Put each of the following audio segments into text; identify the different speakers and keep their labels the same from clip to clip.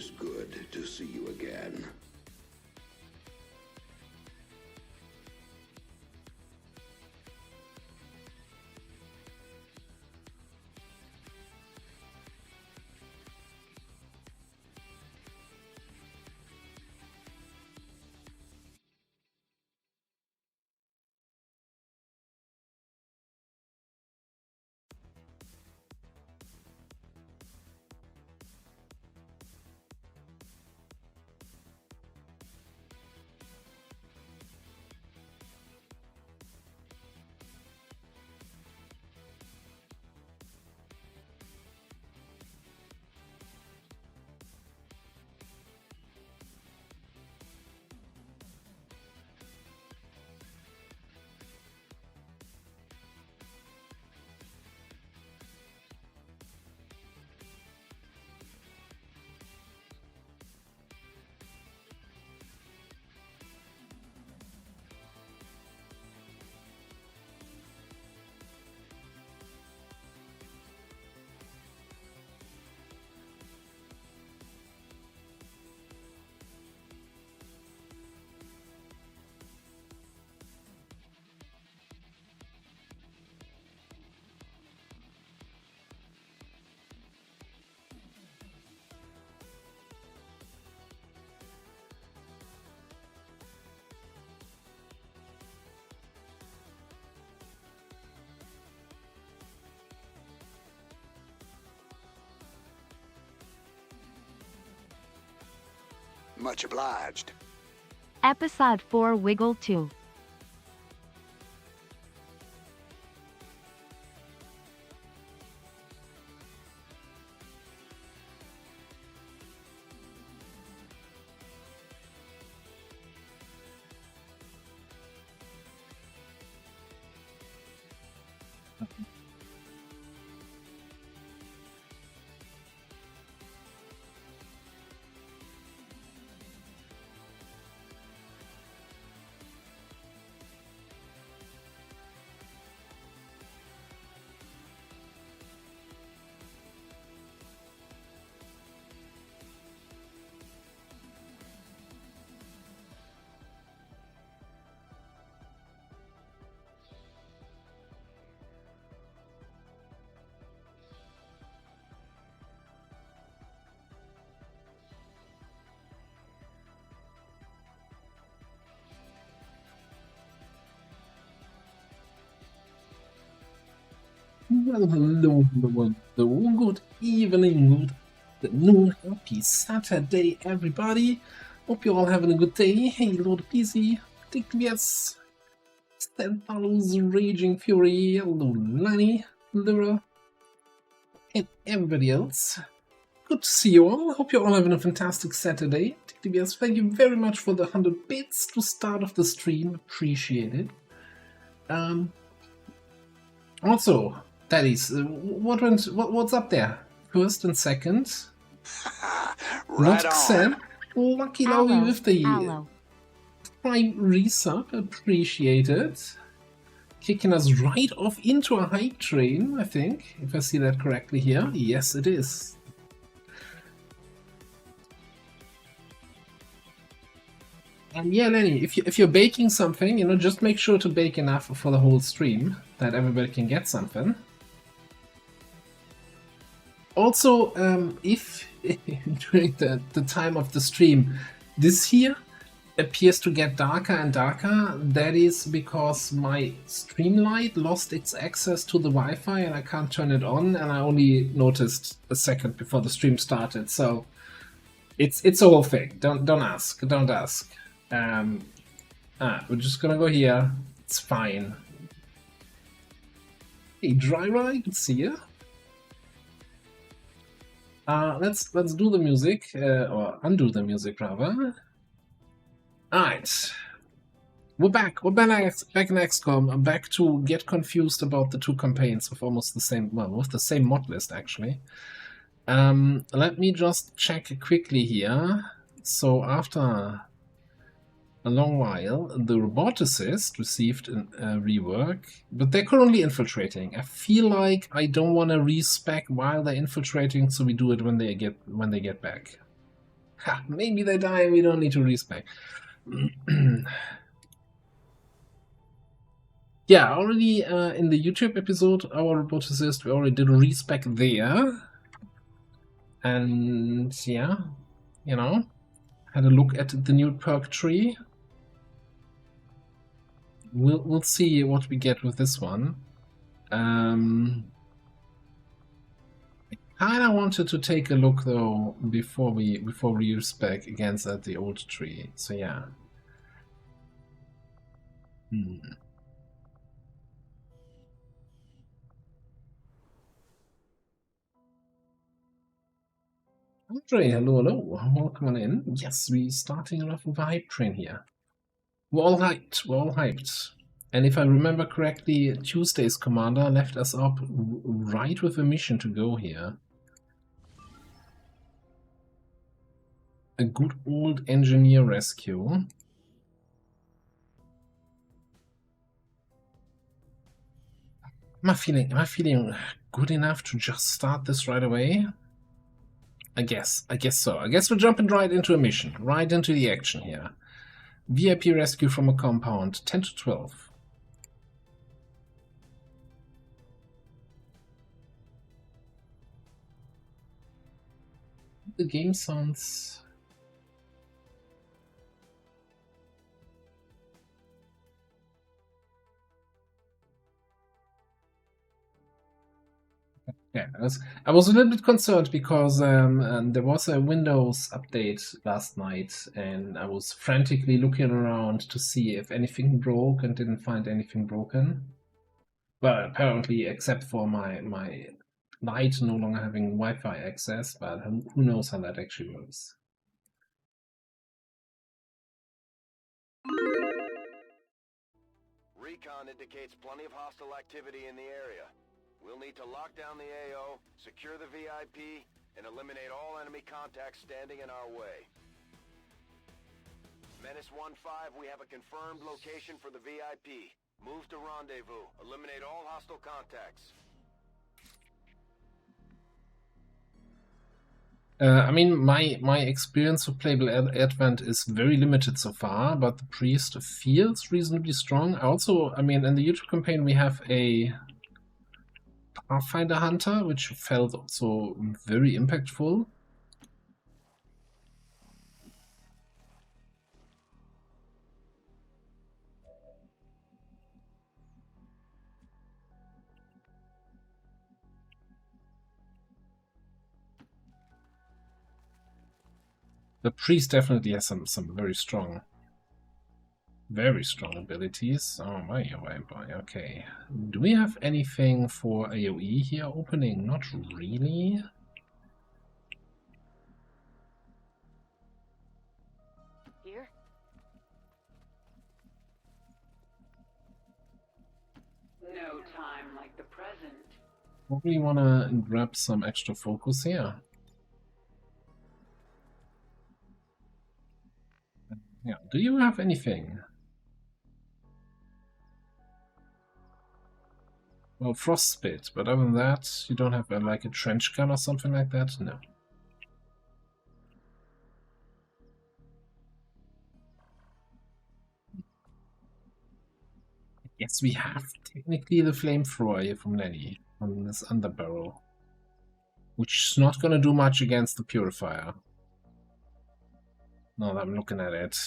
Speaker 1: is good to see you again. Much obliged.
Speaker 2: Episode 4 Wiggle 2.
Speaker 3: Well, hello, good evening, good afternoon, happy Saturday, everybody. Hope you're all having a good day. Hey, Lord Peasy, TikTBS, Stental's Raging Fury, hello, Lanny, Lyra, and everybody else. Good to see you all. Hope you're all having a fantastic Saturday. TikTBS, thank you very much for the 100 bits to start off the stream. Appreciate it. Also, Daddies, what's up there? First and second.
Speaker 1: Right
Speaker 3: Roxanne, lucky Lowy with the prime resub, appreciated. Kicking us right off into a hype train, I think, if I see that correctly here. Yes, it is. And yeah, Lenny, if you're baking something, you know, just make sure to bake enough for the whole stream, that everybody can get something. Also, if during the time of the stream, this here appears to get darker and darker, that is because my Streamlight lost its access to the Wi-Fi and I can't turn it on, and I only noticed a second before the stream started, so it's a whole thing. Don't ask. We're just gonna go here. It's fine. Hey, Dry Ride, good to see ya. Let's do the music, or undo the music rather. Alright. We're back. We're back in XCOM. I'm back to get confused about the two campaigns with almost the same, well, with the same mod list actually. Let me just check quickly here. So after a long while, the roboticist received a rework, but they're currently infiltrating. I feel like I don't want to respec while they're infiltrating, so we do it when they get back. Ha, maybe they die and we don't need to respec. Yeah, already in the YouTube episode, our roboticist, we already did a respec there. And yeah, you know, had a look at the new perk tree. We'll see what we get with this one. I kinda wanted to take a look though before we respec against the old tree. So yeah. Andre, hello. Welcome on in. Yes, we're starting off with a hype train here. We're all hyped. And if I remember correctly, Tuesday's commander left us up right with a mission to go here. A good old engineer rescue. Am I feeling good enough to just start this right away? I guess so. I guess we're jumping right into a mission, right into the action here. VIP rescue from a compound, 10 to 12. The game sounds... Yeah, I was a little bit concerned because there was a Windows update last night and I was frantically looking around to see if anything broke and didn't find anything broken. Well, apparently, except for my light no longer having Wi-Fi access, but who knows how that actually works.
Speaker 4: Recon indicates plenty of hostile activity in the area. We'll need to lock down the AO, secure the VIP, and eliminate all enemy contacts standing in our way. Menace 1-5, we have a confirmed location for the VIP. Move to rendezvous. Eliminate all hostile contacts.
Speaker 3: I mean, my experience with playable Advent is very limited so far, but the priest feels reasonably strong. Also, I mean, in the YouTube campaign we have a Pathfinder Hunter, which felt also very impactful. The priest definitely has some very strong abilities. Oh my, okay. Do we have anything for AoE here opening? Not really.
Speaker 5: Here? No time like the present.
Speaker 3: Probably wanna grab some extra focus here. Yeah, do you have anything? Well, frostbite, but other than that, you don't have like a trench gun or something like that? No. Yes, we have technically the flamethrower here from Lenny on this underbarrel, which is not gonna do much against the purifier. Now that I'm looking at it.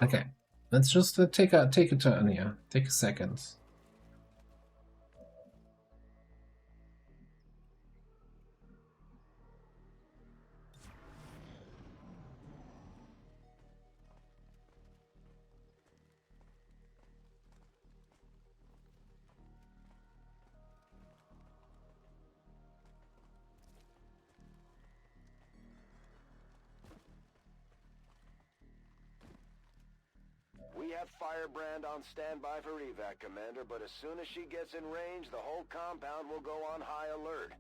Speaker 3: Okay, let's just take a turn here. Take a second.
Speaker 4: We have Firebrand on standby for evac, Commander, but as soon as she gets in range, the whole compound will go on high alert.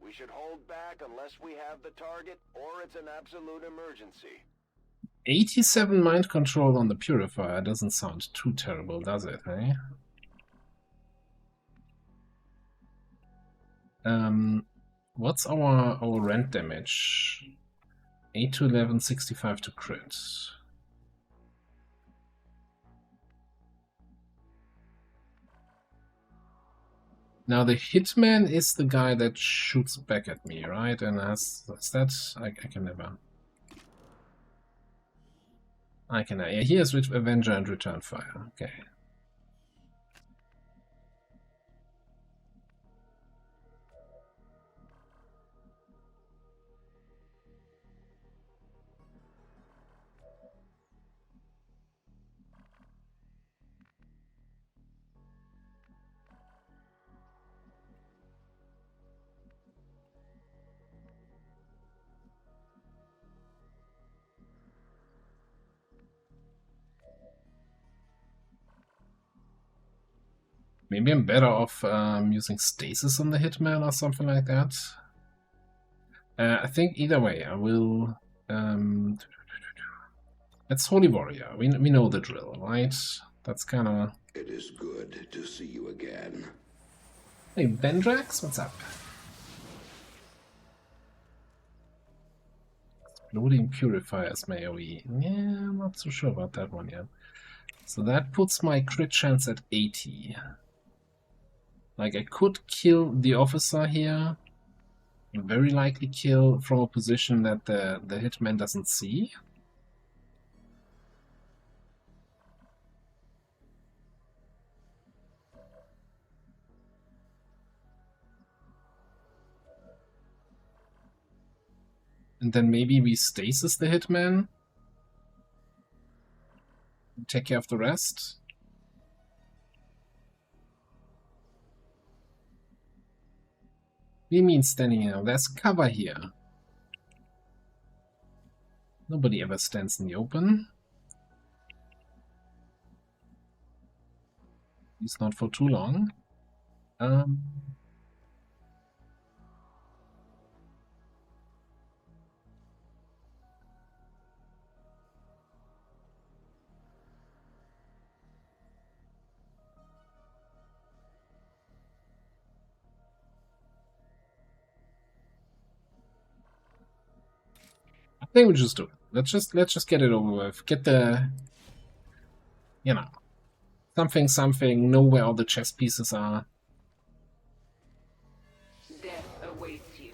Speaker 4: We should hold back unless we have the target, or it's an absolute emergency.
Speaker 3: 87 mind control on the purifier doesn't sound too terrible, does it, eh? What's our rent damage? 8 to 11, 65 to crit. Now the hitman is the guy that shoots back at me, right? And is that I can never. I can yeah. He has Avenger and Return Fire. Okay. Maybe I'm better off using stasis on the hitman or something like that. I think either way, I will. It's Holy Warrior. We know the drill, right? That's kind of.
Speaker 1: It is good to see you again.
Speaker 3: Hey, Bendrax, what's up? Exploding purifiers, AoE. Yeah, I'm not so sure about that one yet. So that puts my crit chance at 80. Like, I could kill the officer here. Very likely kill from a position that the hitman doesn't see. And then maybe we stasis the hitman. Take care of the rest. What do you mean standing here? There's cover here. Nobody ever stands in the open. At least not for too long. I think we just do it. Let's just get it over with. Get the, you know, something. Know where all the chess pieces are.
Speaker 5: Death awaits you.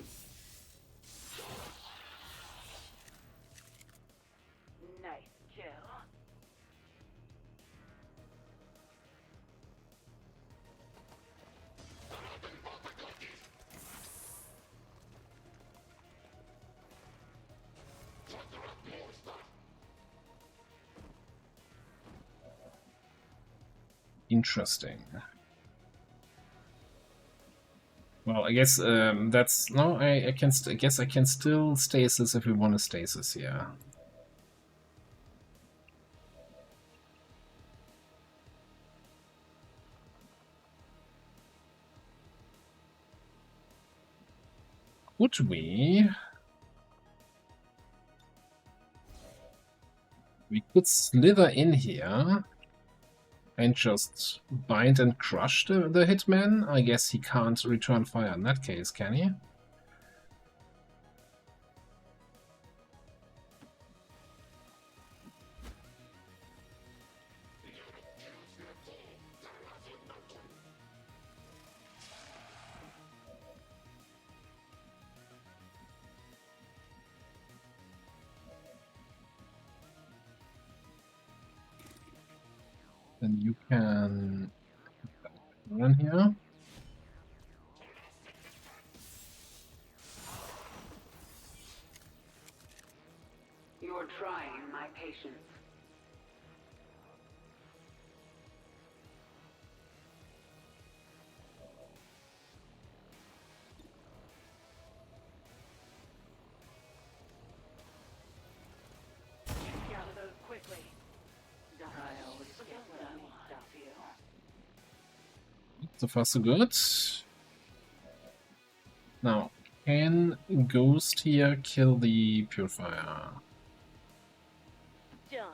Speaker 5: Nice kill.
Speaker 3: Interesting. Well, I guess that's no. I can. I guess I can still stasis if we want to stasis. Yeah. Would we? We could slither in here and just bind and crush the hitman. I guess he can't return fire in that case, can he? Then you can run here.
Speaker 5: You're trying my patience. Get out of those quickly. I always get what I want. Stop you.
Speaker 3: So far so good. Now, can Ghost here kill the Purifier?
Speaker 5: Done.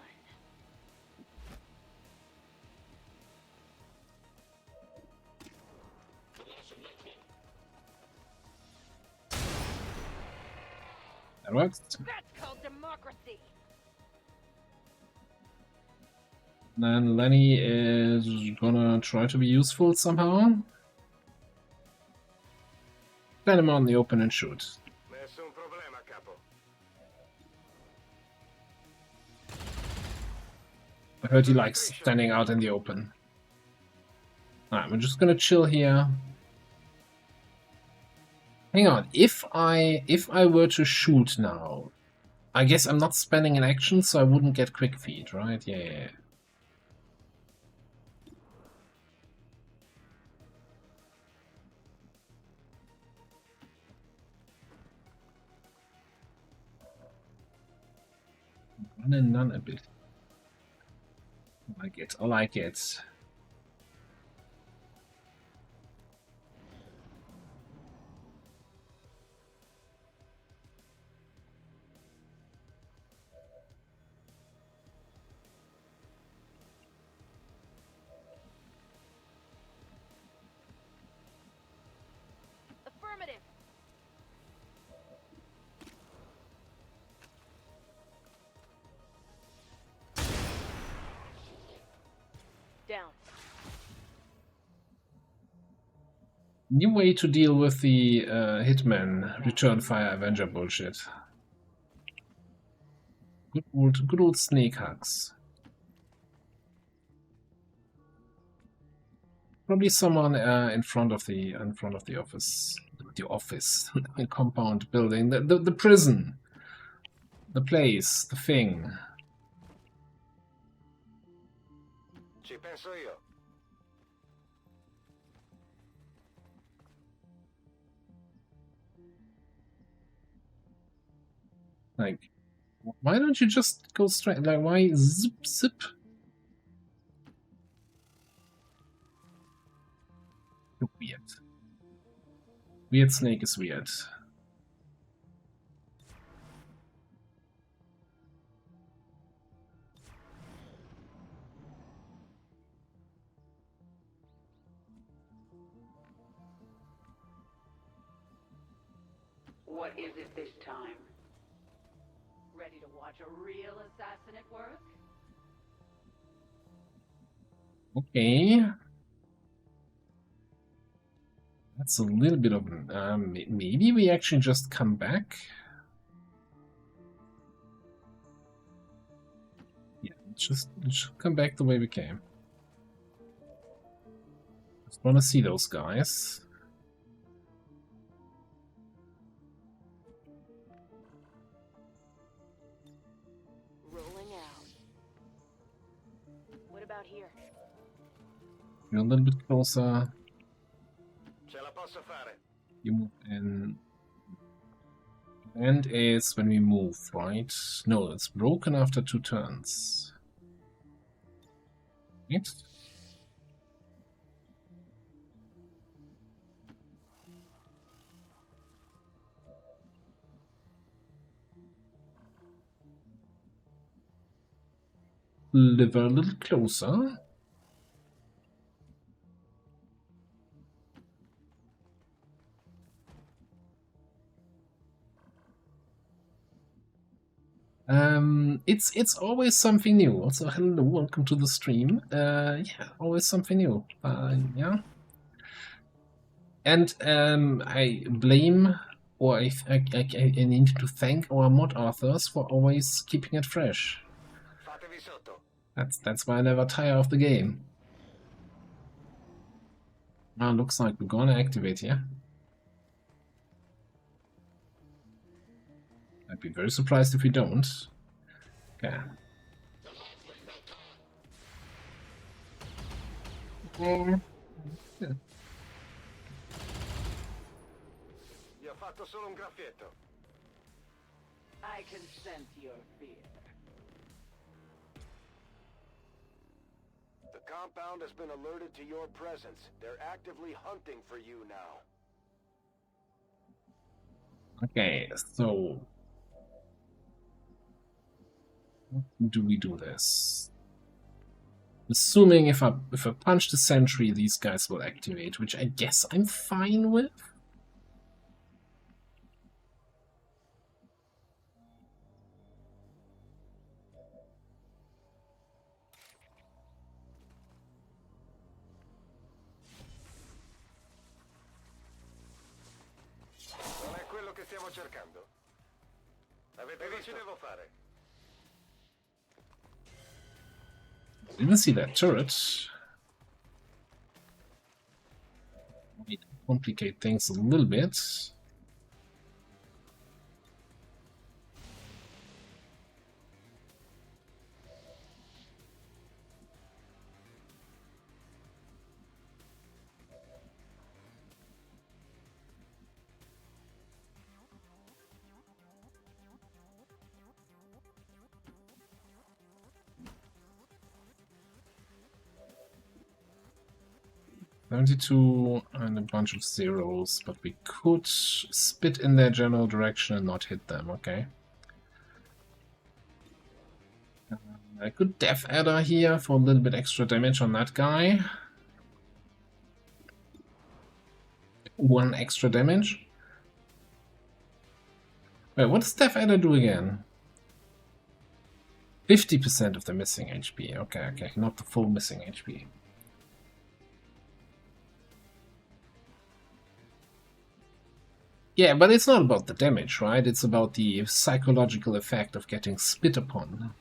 Speaker 3: That works.
Speaker 5: That's called democracy.
Speaker 3: Then Lenny is gonna try to be useful somehow. Let him out in the open and shoot.
Speaker 4: Nessun problema, capo.
Speaker 3: I heard he likes standing out in the open. Alright, we're just gonna chill here. Hang on, if I were to shoot now, I guess I'm not spending an action, so I wouldn't get quick feed, right? Yeah. Run and none ability. I like it. I like it.
Speaker 5: Affirmative. Down.
Speaker 3: New way to deal with the Hitman Return Fire Avenger bullshit. Good old snake hugs. Probably someone in front of the office, the compound building, the prison, the place, the thing.
Speaker 4: Ci penso io.
Speaker 3: Like, why don't you just go straight? Like, why zip? You're weird. Weird snake is weird.
Speaker 5: What is it this time? Ready to watch a real assassin at work?
Speaker 3: Okay. That's a little bit of maybe we actually just come back. Yeah, just come back the way we came. Just want to see those guys.
Speaker 5: Rolling out. What about here?
Speaker 3: You're a little bit closer.
Speaker 4: Ce la posso fare.
Speaker 3: You move in. And is when we move, right? No, it's broken after 2 turns. Right? Live a little closer. It's always something new. Also, hello, welcome to the stream. Yeah, always something new. Yeah. And I blame, or I need to thank our mod authors for always keeping it fresh.
Speaker 4: Fatevi sotto.
Speaker 3: That's why I never tire of the game. Now looks like we're gonna activate here. I'd be very surprised if we don't. Okay. Yeah.
Speaker 4: Gli ho fatto solo un graffietto.
Speaker 5: I can sense your fear.
Speaker 4: The compound has been alerted to your presence. They're actively hunting for you now.
Speaker 3: Okay, so how do we do this? Assuming if I punch the sentry, these guys will activate, which I guess I'm fine with.
Speaker 4: stiamo cercando? Avete visto? Devo fare.
Speaker 3: Didn't see that turret. Might complicate things a little bit. $72 and a bunch of zeros, but we could spit in their general direction and not hit them, okay. I could Death Adder here for a little bit extra damage on that guy. 1 extra damage. Wait, what does Death Adder do again? 50% of the missing HP. Okay, okay, not the full missing HP. Yeah, but it's not about the damage, right? It's about the psychological effect of getting spit upon.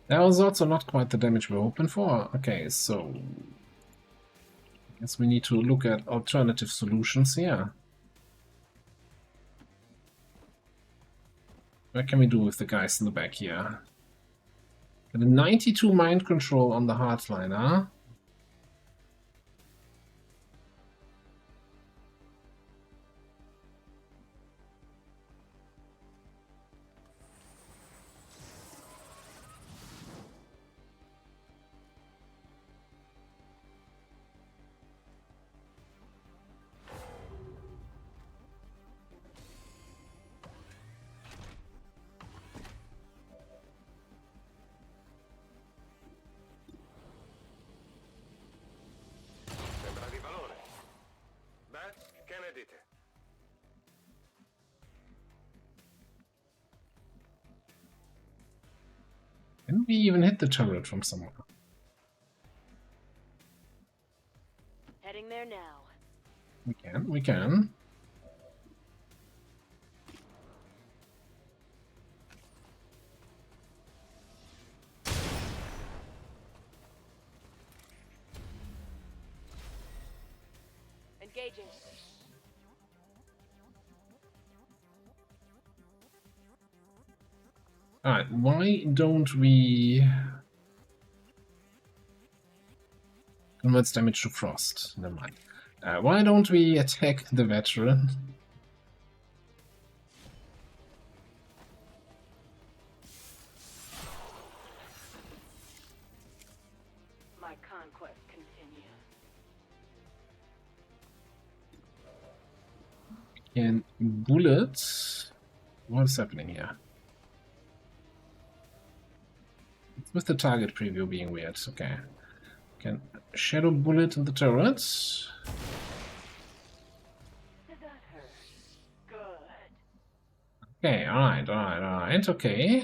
Speaker 3: That was also not quite the damage we were hoping for. Okay, so I guess we need to look at alternative solutions here. What can we do with the guys in the back here? Got a 92 mind control on the hardliner.
Speaker 4: Sembra di valore. Beh, che ne dite?
Speaker 3: Can we even hit the turret from somewhere?
Speaker 6: Heading there now.
Speaker 3: We can, we can.
Speaker 6: Engaging.
Speaker 3: Alright, why don't we converts damage to frost? Never mind. Why don't we attack the veteran?
Speaker 5: My conquest continues.
Speaker 3: Can bullet. What is happening here? It's with the target preview being weird. Okay. Can shadow bullet in the turrets.
Speaker 5: Did that hurt? Good.
Speaker 3: Okay, alright, alright, alright, okay.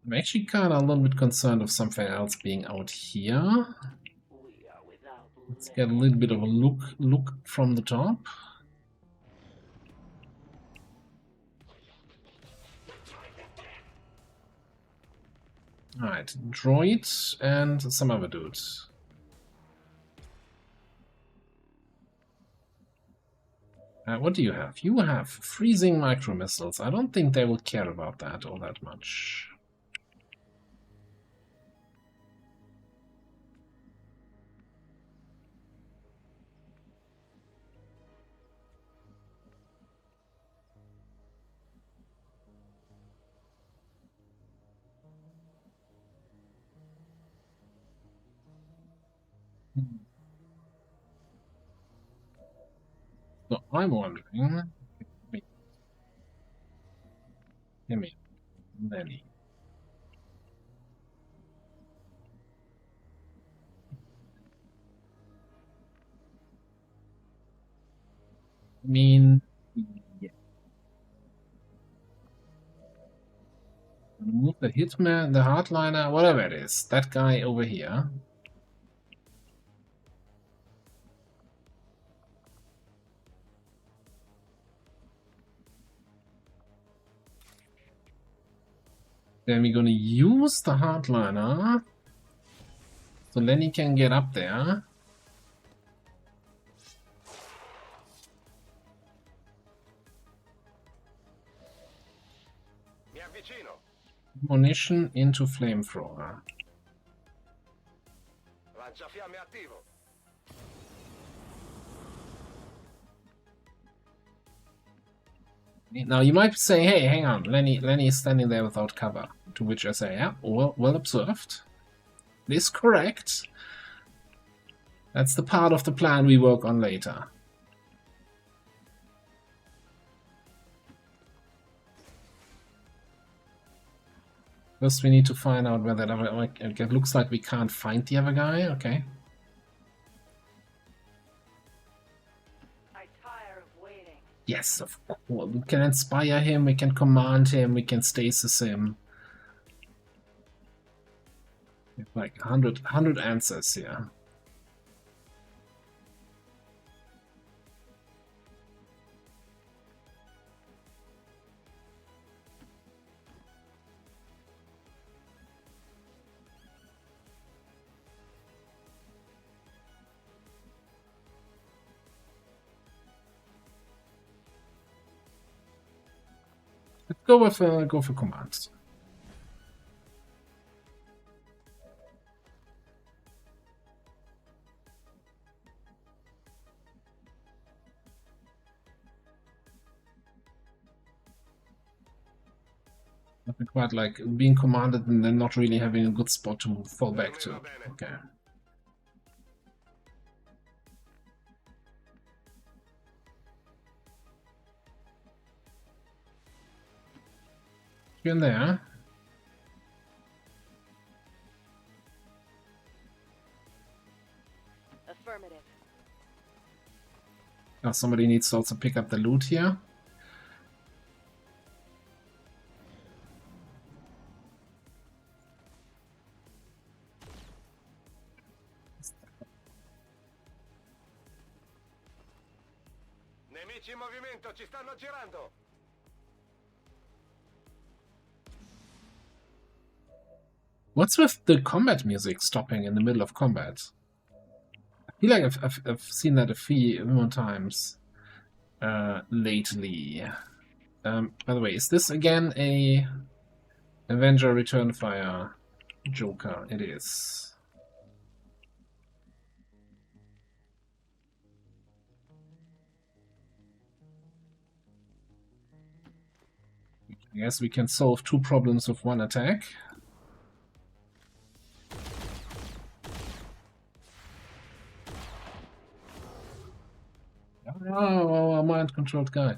Speaker 3: I'm actually kind of a little bit concerned of something else being out here.
Speaker 5: We are without
Speaker 3: Let's
Speaker 5: limit.
Speaker 3: get a little bit of a look from the top. Alright, droids and some other dudes. What do you have? You have freezing micro missiles. I don't think they will care about that all that much. So I'm wondering. Give me Lenny. mean, yeah. Move the hitman, the hardliner, whatever it is. That guy over here. Then we're gonna use the hardliner so Lenny can get up there.
Speaker 4: Mi avvicino.
Speaker 3: Munition into flamethrower.
Speaker 4: Lanciafiamme attivo.
Speaker 3: Now you might say, hey, hang on, Lenny is standing there without cover. To which I say, yeah, well observed. It is correct. That's the part of the plan we work on later. First we need to find out where that other... It looks like we can't find the other guy, okay.
Speaker 5: I tire of waiting.
Speaker 3: Yes, of course. We can inspire him, we can command him, we can stasis him. Like 100 answers here. Let's go for commands. Nothing quite like being commanded and then not really having a good spot to fall back to. Okay. You're in there.
Speaker 6: Affirmative.
Speaker 3: Now somebody needs to also pick up the loot here.
Speaker 4: Nemici in movimento, ci stanno girando.
Speaker 3: What's with the combat music stopping in the middle of combat? I feel like I've seen that a few more times lately. By the way, is this again a Avenger Return Fire Joker? It is. I guess we can solve 2 problems with 1 attack. Oh, a mind-controlled guy.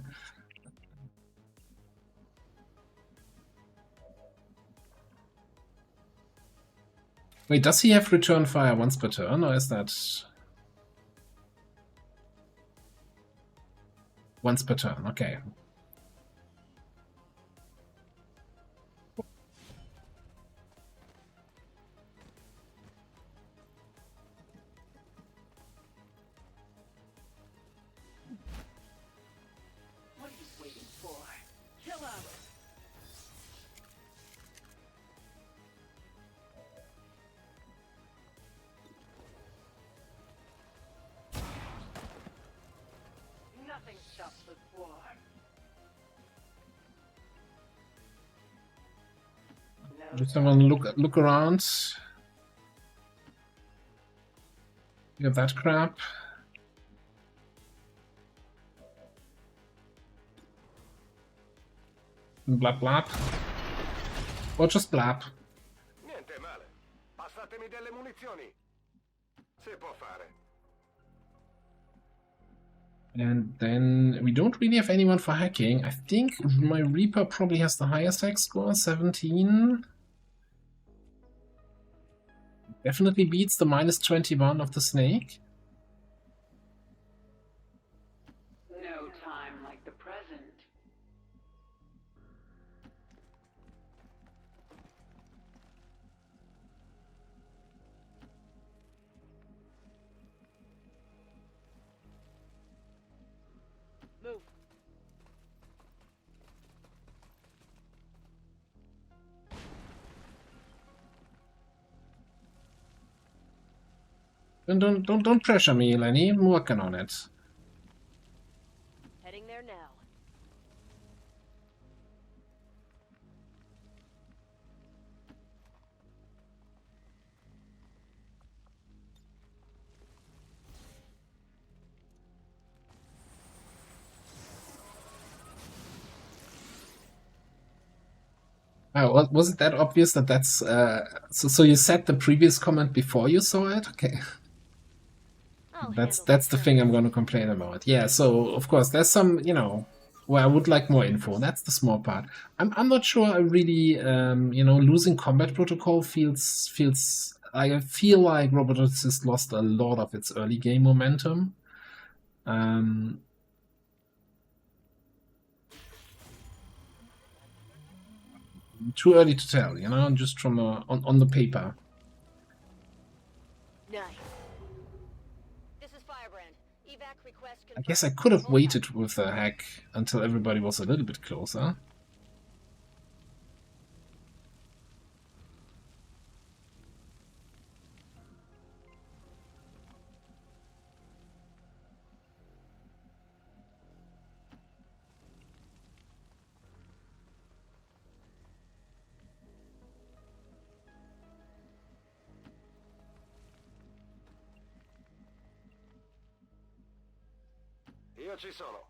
Speaker 3: Wait, does he have return fire once per turn, or is that... Once per turn, okay.
Speaker 5: What are you waiting for? Kill him! Nothing stops the war. No
Speaker 3: Just have a look around. You have that crap. Blap blap. Or just blap.
Speaker 4: Niente male. Passatemi delle munizioni. Si può fare.
Speaker 3: And then we don't really have anyone for hacking. I think my Reaper probably has the highest hack score, 17. Definitely beats the -21 of the Snake.
Speaker 5: time
Speaker 3: Don't pressure me, Lenny. I'm working on it.
Speaker 6: Heading there now.
Speaker 3: Oh, was it that obvious that that's so you said the previous comment before you saw it? Okay. That's the thing I'm going to complain about. Yeah, so of course there's some, where I would like more info. That's the small part. I'm not sure I really losing combat protocol feels I feel like Robotics has lost a lot of its early game momentum. Too early to tell, just from on the paper.
Speaker 6: Nice. This is Firebrand. Evac request
Speaker 3: I guess I could have waited with the hack until everybody was a little bit closer.
Speaker 4: Io ci sono.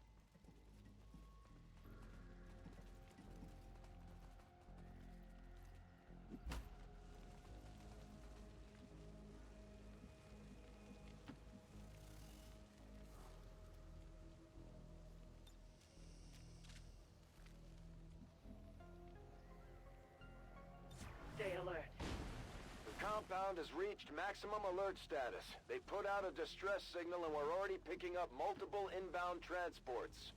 Speaker 5: Stay alert.
Speaker 4: The compound has reached maximum alert status. They put out a distress signal and we're already picking up multiple inbound transports.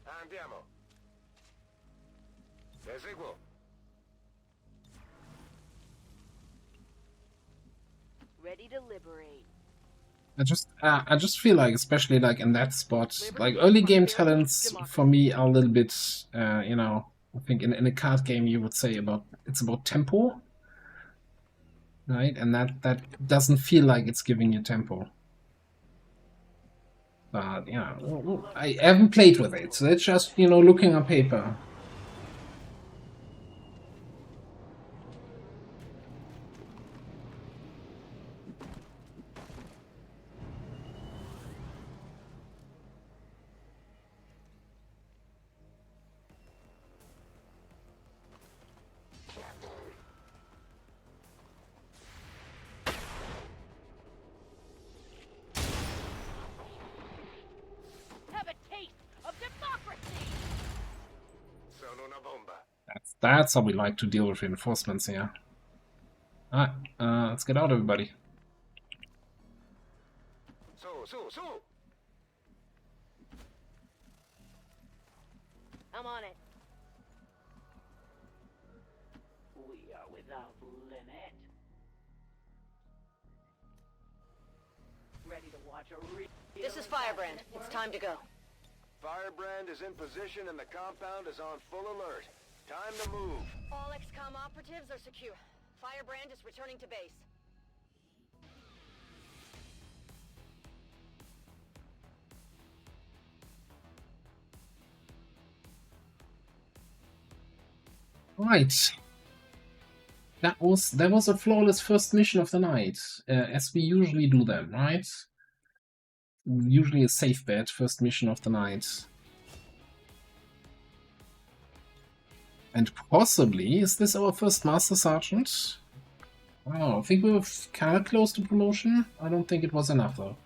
Speaker 4: Andiamo. Eseguo.
Speaker 6: Ready to liberate.
Speaker 3: I just feel like, especially like in that spot, like early game talents for me are a little bit, I think in a card game you would say it's about tempo, right? And that doesn't feel like it's giving you tempo. But I haven't played with it, so it's just looking on paper.
Speaker 6: Have a taste of democracy.
Speaker 4: Sono una bomba.
Speaker 3: That's how we like to deal with reinforcements here. Alright, let's get out, everybody.
Speaker 4: Su.
Speaker 6: I'm on it.
Speaker 5: We are without limit. Ready to watch a real...
Speaker 6: This is Firebrand. It's time to go.
Speaker 4: Firebrand is in position and the compound is on full alert. Time to move.
Speaker 6: All XCOM operatives are secure. Firebrand is returning to base.
Speaker 3: Right. That was a flawless first mission of the night, as we usually do them, right? Usually a safe bet, first mission of the night. And possibly, is this our first Master Sergeant? Oh, I think we were kind of close to promotion. I don't think it was enough, though.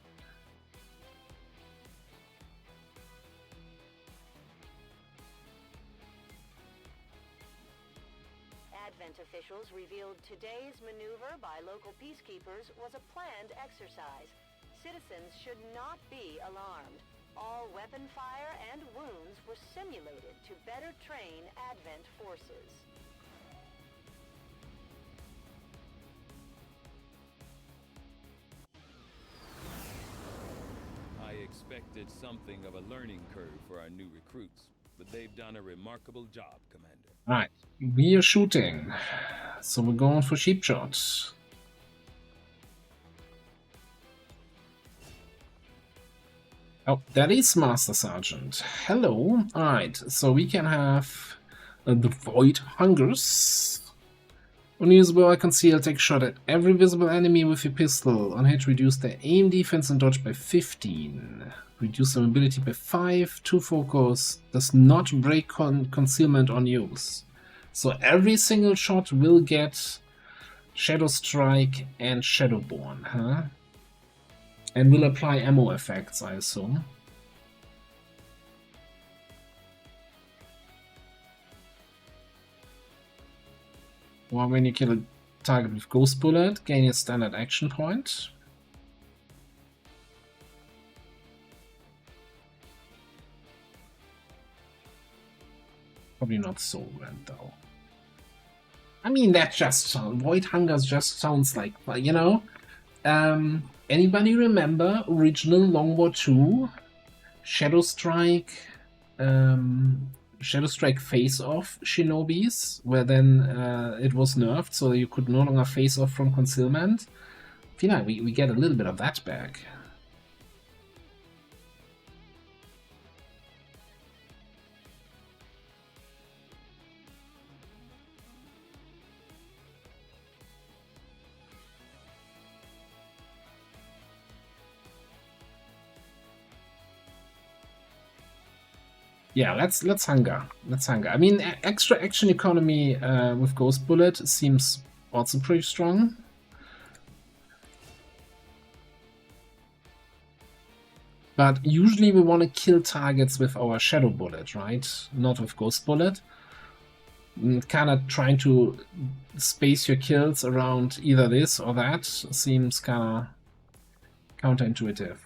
Speaker 6: Advent officials revealed today's maneuver by local peacekeepers was a planned exercise. Citizens should not be alarmed. All weapon fire and wounds were simulated to better train Advent forces.
Speaker 7: I expected something of a learning curve for our new recruits, but they've done a remarkable job, Commander.
Speaker 3: Alright, we are shooting. So we're going for sheep shots. Oh, that is Master Sergeant. Hello. Alright, so we can have the Void Hungers. Unusable or concealed, take a shot at every visible enemy with your pistol. On hit, reduce their aim, defense, and dodge by 15. Reduce their mobility by 5. 2 focus. Does not break concealment on use. So every single shot will get Shadow Strike and Shadowborn, huh? And will apply ammo effects, I assume. Or when you kill a target with Ghost Bullet, gain a standard action point. Probably not so grand though. I mean, that just Void Hungers just sounds like, you know. Anybody remember original Longbow 2? Shadow Strike face-off shinobis, where then it was nerfed, so you could no longer face-off from concealment. I feel like we get a little bit of that back. Yeah, let's hunger. Let's hunger. I mean, extra action economy with Ghost Bullet seems also pretty strong. But usually we want to kill targets with our Shadow Bullet, right? Not with Ghost Bullet. Kind of trying to space your kills around either this or that seems kind of counterintuitive.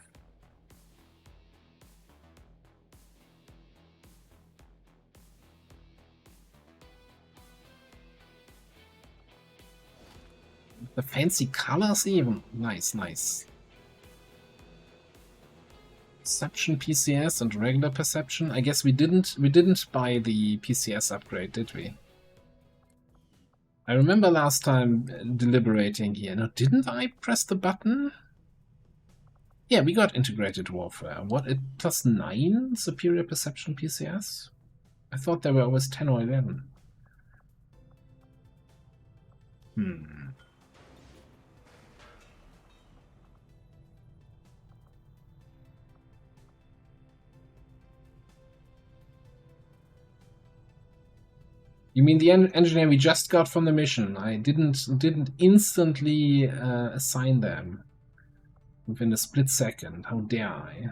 Speaker 3: The fancy colors even. Nice, nice. Perception PCS and regular perception. I guess we didn't buy the PCS upgrade, did we? I remember last time deliberating here. No, didn't I press the button? Yeah, we got integrated warfare. What, it plus 9 superior perception PCS? I thought there were always 10 or 11. You mean the engineer we just got from the mission? I didn't instantly assign them within a split second. How dare I?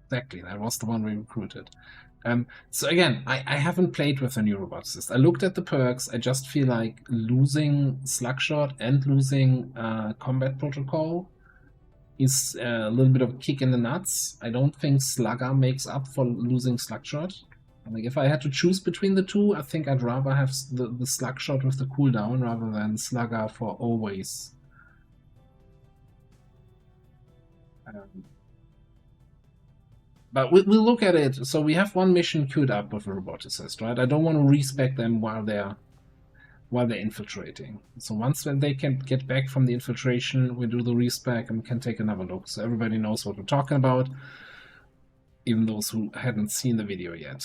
Speaker 3: Exactly, that was the one we recruited. So again, I haven't played with the new roboticist. I looked at the perks. I just feel like losing Slugshot and losing Combat Protocol is a little bit of a kick in the nuts. I don't think Slugger makes up for losing Slugshot. Like, if I had to choose between the two, I think I'd rather have the Slugshot with the cooldown rather than Slugger for always. But we'll look at it. So we have one mission queued up with a roboticist, right? I don't want to respec them while they're infiltrating. So once when they can get back from the infiltration, we do the respec and we can take another look. So everybody knows what we're talking about, even those who hadn't seen the video yet.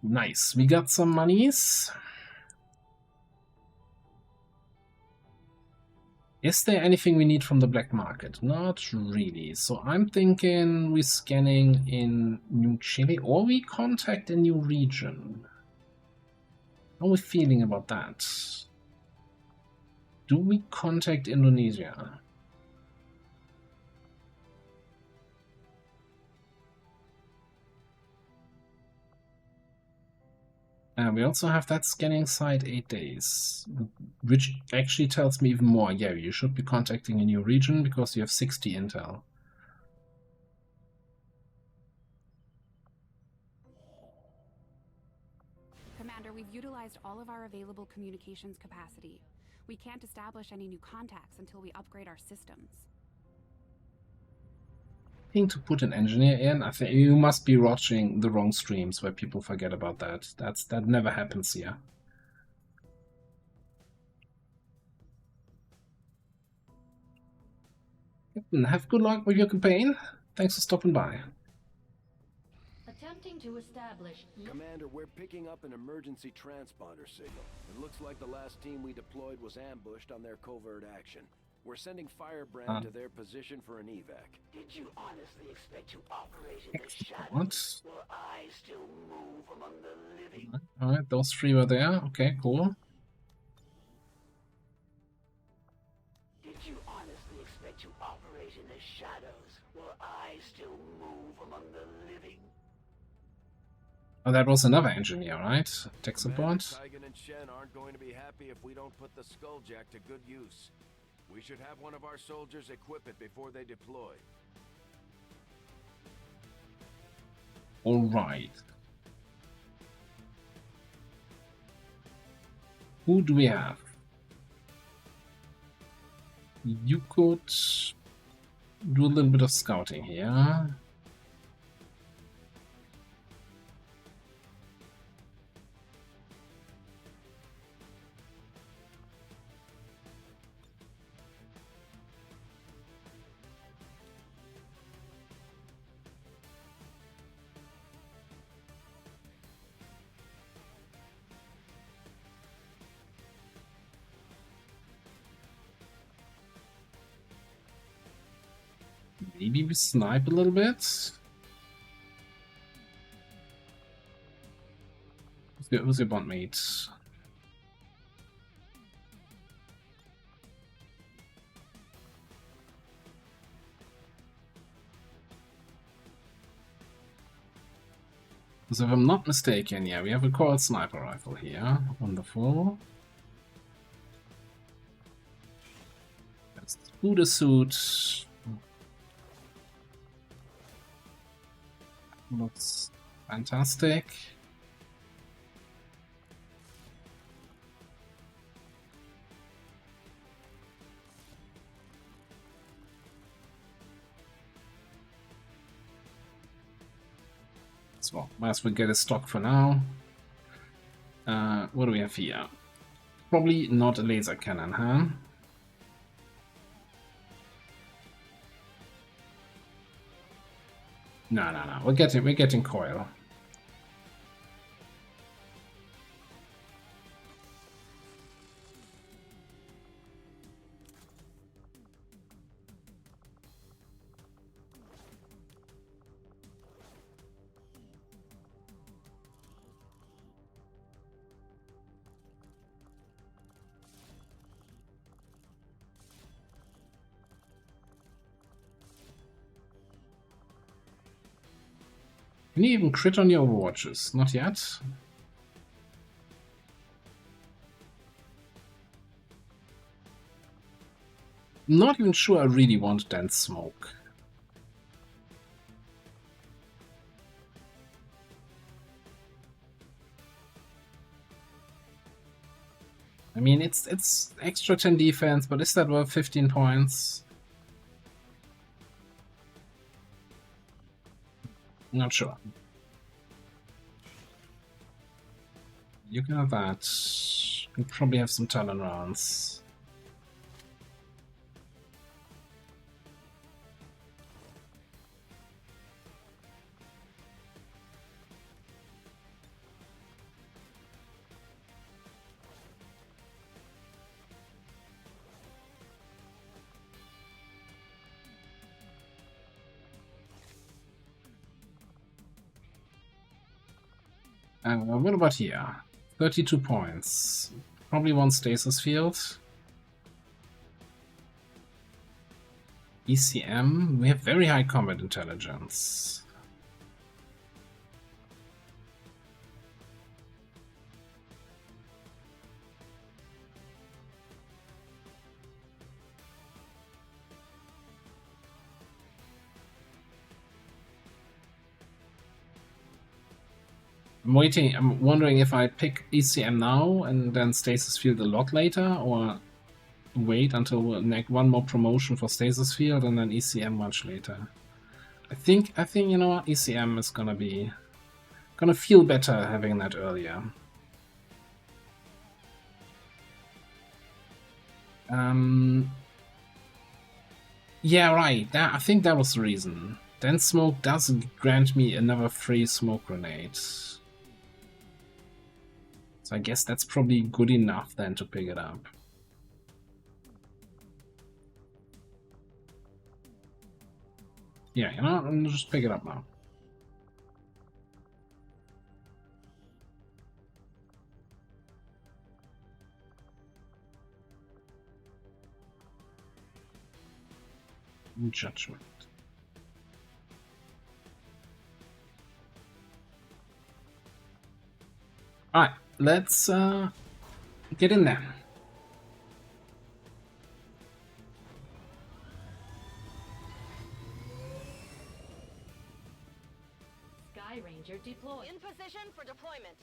Speaker 3: Nice. We got some monies. Is there anything we need from the black market? Not really. So I'm thinking we're scanning in New Chile or we contact a new region. How are we feeling about that? Do we contact Indonesia? We also have that scanning site 8 days, which actually tells me even more. Yeah, you should be contacting a new region because you have 60 intel.
Speaker 8: Commander, we've utilized all of our available communications capacity. We can't establish any new contacts until we upgrade our systems.
Speaker 3: To put an engineer in, I think you must be watching the wrong streams where people forget about that. That never happens here. Have good luck with your campaign. Thanks for stopping by.
Speaker 9: Attempting to establish...
Speaker 4: Commander, we're picking up an emergency transponder signal. It looks like the last team we deployed was ambushed on their covert action. We're sending Firebrand to their position for an evac.
Speaker 5: Did you honestly expect to operate in the shadows? Will I still move among the living?
Speaker 3: Alright, those three were there. Okay, cool.
Speaker 5: Did you honestly expect to operate in the shadows? Will I still move among the living?
Speaker 3: Oh, that was another engineer, right? Tech support.
Speaker 4: Tigan and Shen aren't going to be happy if we don't put the Skulljack to good use. We should have one of our soldiers equip it before they deploy.
Speaker 3: All right. Who do we have? You could do a little bit of scouting here. Maybe we snipe a little bit. Who's your bondmate? So if I'm not mistaken, yeah, we have a coiled sniper rifle here. Wonderful. That's the Buddha suit. Looks fantastic. So, might as well get a stock for now. What do we have here? Probably not a laser cannon, huh? No. We're getting coil. Can you even crit on your overwatches? Not yet. I'm not even sure I really want dense smoke. I mean, it's extra 10 defense, but is that worth 15 points? Not sure. You can have that. You probably have some talent rounds. What about here? 32 points. Probably one stasis field. ECM. We have very high combat intelligence. I'm waiting. I'm wondering if I pick ECM now and then Stasis Field a lot later, or wait until we make one more promotion for Stasis Field and then ECM much later. I think you know what, ECM is gonna feel better having that earlier. Yeah, right. I think that was the reason. Then smoke does grant me another free smoke grenade. So I guess that's probably good enough then to pick it up. Yeah, you know, I'll just pick it up now. Judgment. Alright, let's get in there.
Speaker 6: Sky Ranger deployed. In position for deployment.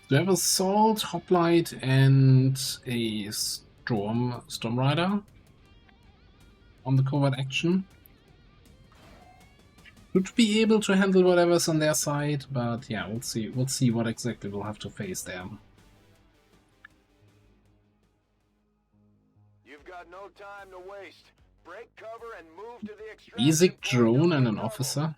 Speaker 3: Do you have Assault, Hoplite, and a Storm Rider on the covert action? Should be able to handle whatever's on their side, but yeah, we'll see. We'll see what exactly we'll have to face there.
Speaker 4: You've got no time to waste. Break cover and move to the extraction
Speaker 3: Basic
Speaker 4: point
Speaker 3: drone and an
Speaker 4: Bravo.
Speaker 3: officer.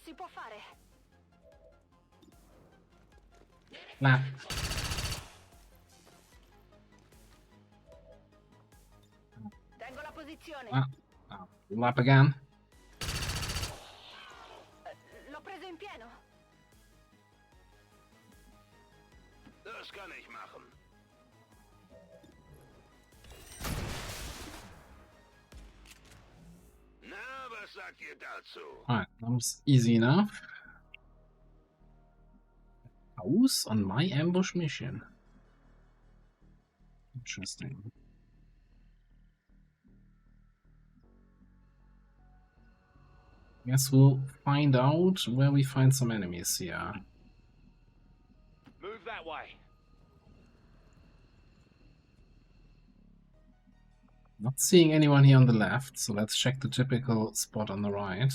Speaker 6: Si può fare.
Speaker 3: Nah.
Speaker 6: Tengo la posizione.
Speaker 3: Lap again.
Speaker 6: L'ho preso in pieno.
Speaker 4: Das kann ich machen. Na, was sagt ihr dazu?
Speaker 3: Alright, that was easy enough. House on my ambush mission. Interesting. Guess we'll find out where we find some enemies here.
Speaker 4: Move that way.
Speaker 3: Not seeing anyone here on the left, so let's check the typical spot on the right.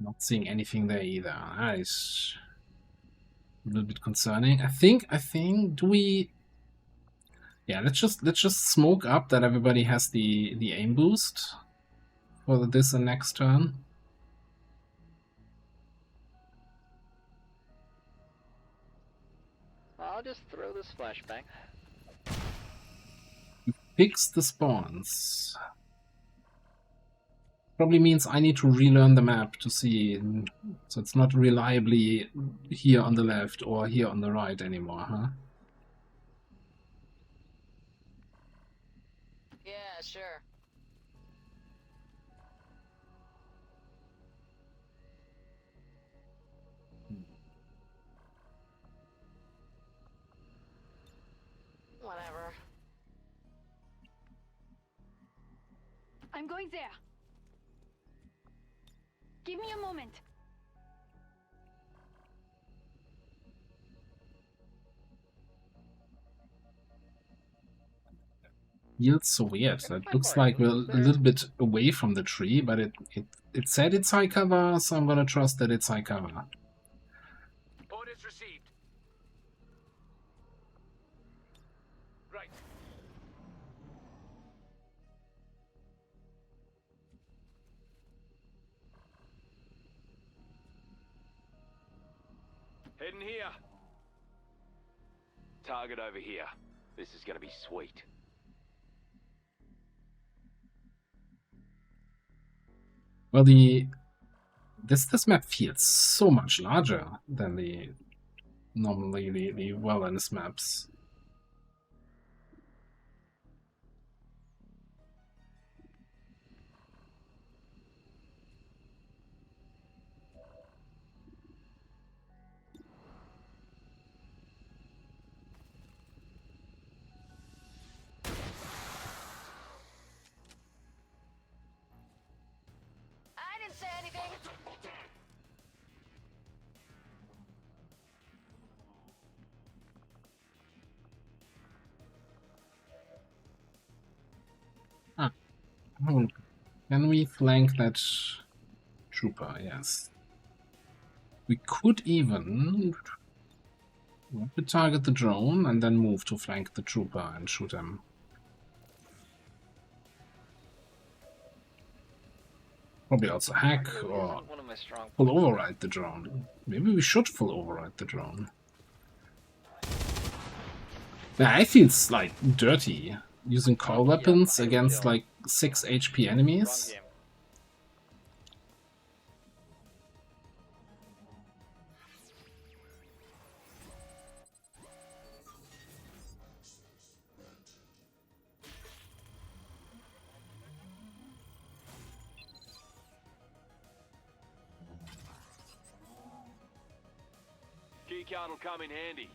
Speaker 3: Not seeing anything there either. That is a little bit concerning. I think do we, yeah, let's just smoke up that everybody has the aim boost for this and next turn.
Speaker 9: I'll just throw this flashbang.
Speaker 3: Fix the spawns. Probably means I need to relearn the map to see, so it's not reliably here on the left or here on the right anymore, huh?
Speaker 6: Yeah, sure. Whatever.
Speaker 10: I'm going there. Give me a moment.
Speaker 3: Feels so weird. That looks like we're a little bit away from the tree, but it said it's high cover, so I'm gonna trust that it's high cover.
Speaker 4: Orders received. Right. Heading here. Target over here. This is gonna be sweet.
Speaker 3: Well, this map feels so much larger than the wilderness maps.
Speaker 6: I didn't say anything.
Speaker 3: Oh, can we flank that trooper? Yes. We could even target the drone and then move to flank the trooper and shoot him. Probably also hack or full override the drone. Maybe we should full override the drone. Yeah, I feel like dirty using call weapons against like 6 HP enemies.
Speaker 4: Keycard will come in handy.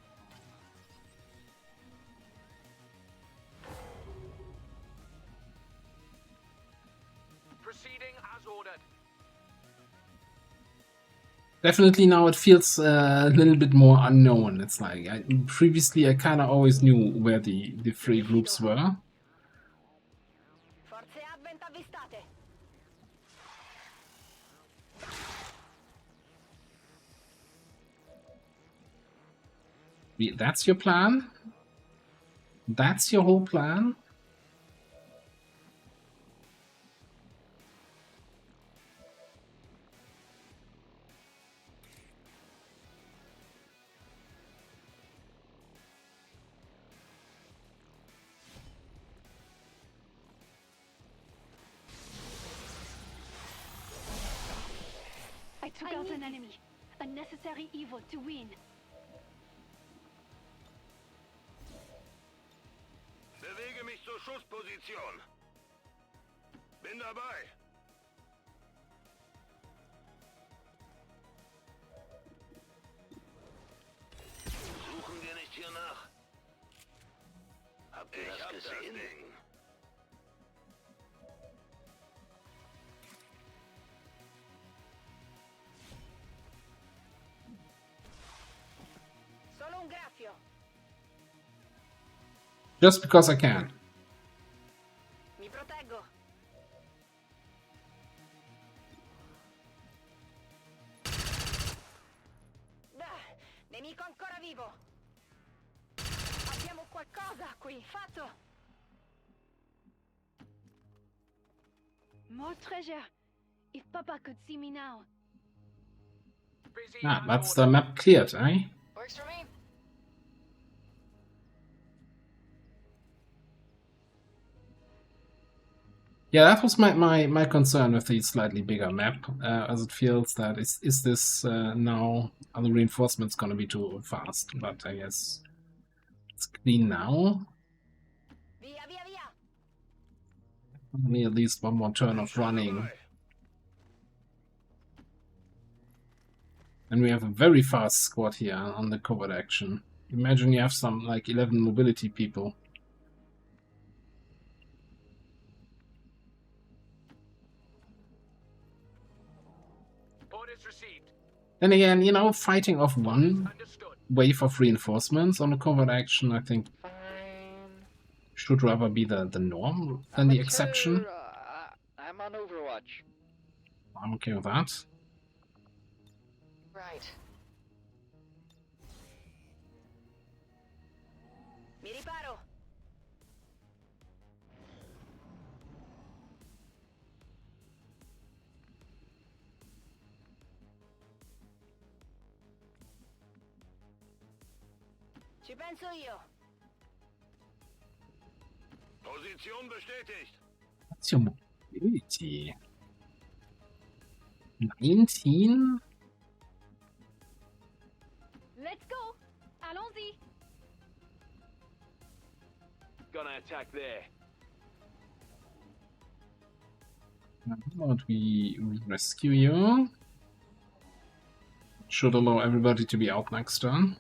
Speaker 4: Proceeding as ordered.
Speaker 3: Definitely now it feels a little bit more unknown. It's like previously I kind of always knew where the three groups were. That's your plan? That's your whole plan?
Speaker 10: I took out an enemy. A necessary evil to win.
Speaker 4: Bewege mich zur Schussposition. Bin dabei. Suchen wir nicht hier nach. Habt ihr das gesehen?
Speaker 6: Solo un graffio.
Speaker 3: Just because I can.
Speaker 6: Mi proteggo. Nemico ancora vivo. Abbiamo qualcosa qui. Fatto.
Speaker 10: More treasure. If Papa could see me now.
Speaker 3: Ah, that's the map cleared, eh?
Speaker 6: Works for me.
Speaker 3: Yeah, that was my concern with the slightly bigger map, as it feels that is this now, are the reinforcements gonna be too fast? But I guess it's clean now.
Speaker 6: Via, via, via.
Speaker 3: Only at least one more turn of running. And we have a very fast squad here on the covert action. Imagine you have some like 11 mobility people. Then again, you know, fighting off one wave of reinforcements on a covert action, I think, should rather be the norm than the exception.
Speaker 9: I'm on Overwatch.
Speaker 3: I'm okay with that.
Speaker 6: Right. Mi riparo. Ci penso io.
Speaker 4: Position bestätigt.
Speaker 3: What's your mobility? 19?
Speaker 10: Let's go. Allons-y.
Speaker 4: Gonna attack there.
Speaker 3: How about we rescue you? Should allow everybody to be out next turn.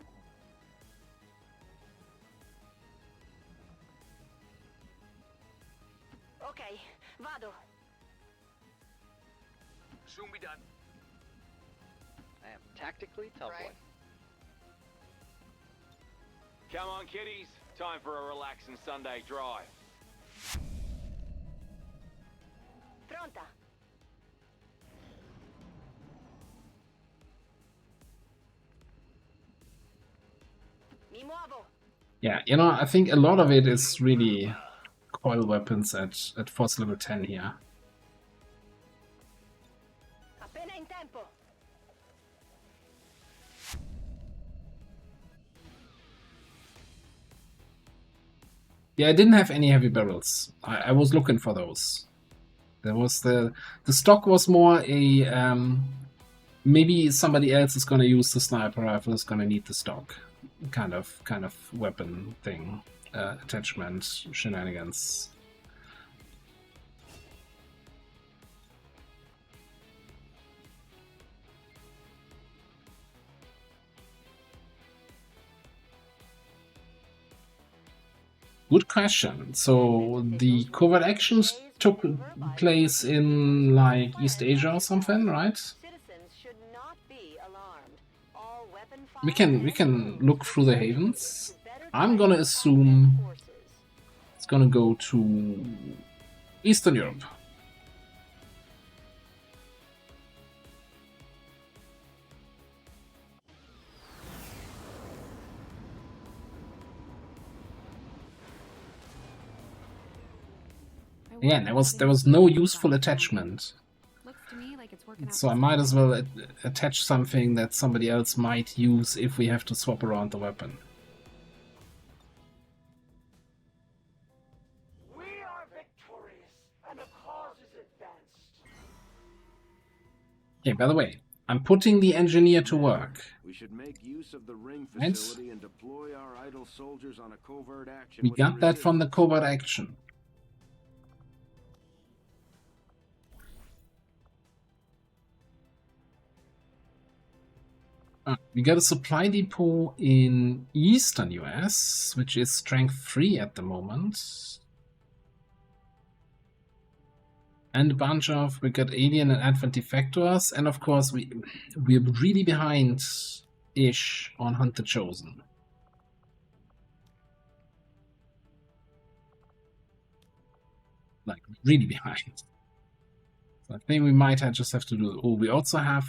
Speaker 6: Okay, vado.
Speaker 4: Soon be done.
Speaker 9: I am tactically tough one.
Speaker 4: Come on, kiddies. Time for a relaxing Sunday drive.
Speaker 6: Pronta. Mi muovo.
Speaker 3: Yeah, you know, I think a lot of it is really coil weapons at force level 10 here.
Speaker 6: Appena in tempo.
Speaker 3: Yeah, I didn't have any heavy barrels. I was looking for those. There was the stock was more a maybe somebody else is gonna use the sniper rifle, is gonna need the stock kind of weapon thing, attachment shenanigans. Good question. So the covert actions took place in like East Asia or something, right?
Speaker 6: Citizens should not be alarmed. All weapon
Speaker 3: We
Speaker 6: fire
Speaker 3: can look through the havens.
Speaker 6: better
Speaker 3: I'm
Speaker 6: train
Speaker 3: gonna
Speaker 6: combat
Speaker 3: assume
Speaker 6: forces.
Speaker 3: it's gonna go to Eastern Europe. Again, there was no useful attachment,
Speaker 8: Looks to me like it's working out
Speaker 3: so I might as well attach something that somebody else might use if we have to swap around the weapon.
Speaker 5: We are victorious, and the cause is advanced.
Speaker 3: Okay, by the way, I'm putting the engineer to work.
Speaker 4: We should make use of the ring
Speaker 3: Right.
Speaker 4: facility and deploy our idle soldiers on a covert action.
Speaker 3: We
Speaker 4: with
Speaker 3: got that from the
Speaker 4: resistance.
Speaker 3: covert action. We got a supply depot in Eastern US, which is strength 3 at the moment. And a bunch of, we got alien and advent defectors, and of course we're really behind-ish on Hunt the Chosen. Like, really behind. So I think we might just have to do... Oh, we also have...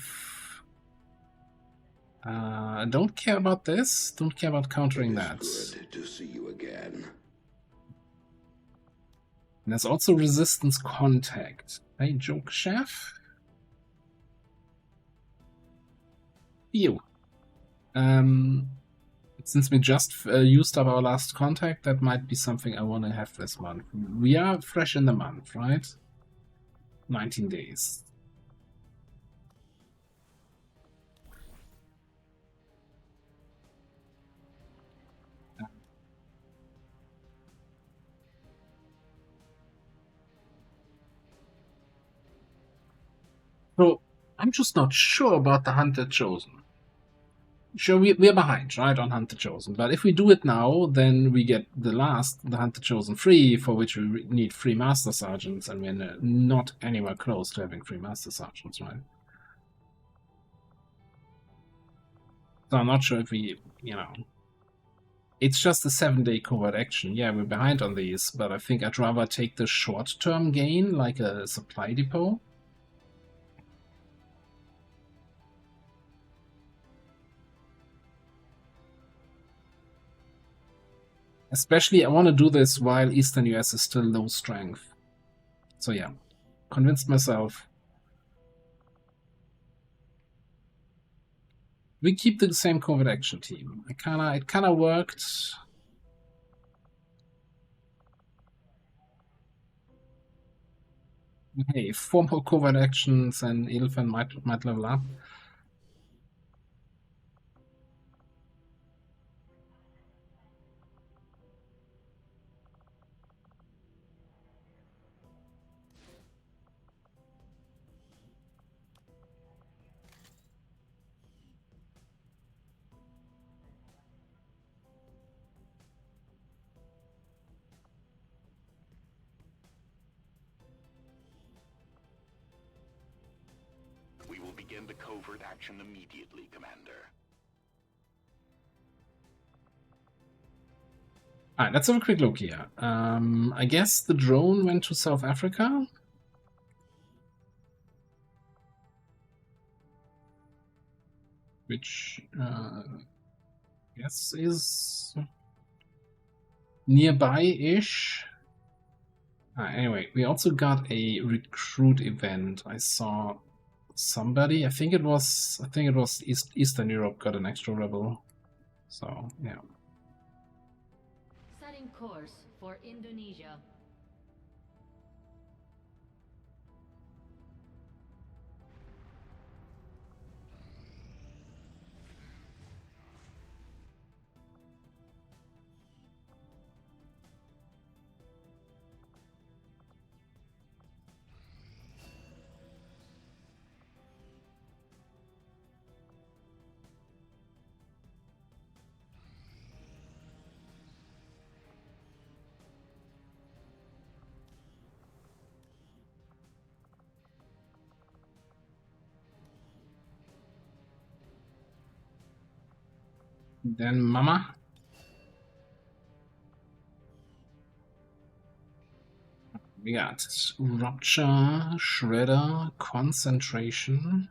Speaker 3: don't care about this. Don't care about countering
Speaker 1: It
Speaker 3: that.
Speaker 1: is good to see you again.
Speaker 3: And there's also resistance contact. Hey, joke, chef. You. Since we just used up our last contact, that might be something I want to have this month. We are fresh in the month, right? 19 days. So, I'm just not sure about the Hunter Chosen. Sure, we're behind, right, on Hunter Chosen. But if we do it now, then we get the Hunter Chosen free, for which we need 3 Master Sergeants, and we're not anywhere close to having 3 Master Sergeants, right? So I'm not sure if we, it's just a 7-day covert action. Yeah, we're behind on these, but I think I'd rather take the short-term gain, like a supply depot. Especially, I want to do this while Eastern US is still low strength. So yeah, convinced myself. We keep the same covert action team. It kinda worked. Hey, 4 more covert actions and Elephant might level up.
Speaker 1: We will begin the covert action immediately, Commander.
Speaker 3: Alright, let's have a quick look here. I guess the drone went to South Africa. Which, guess is nearby-ish. Anyway, we also got a recruit event. I saw somebody. I think it was Eastern Europe got an extra rebel. So yeah.
Speaker 11: Setting course for Indonesia.
Speaker 3: Then Mama. We got Rupture, Shredder, Concentration.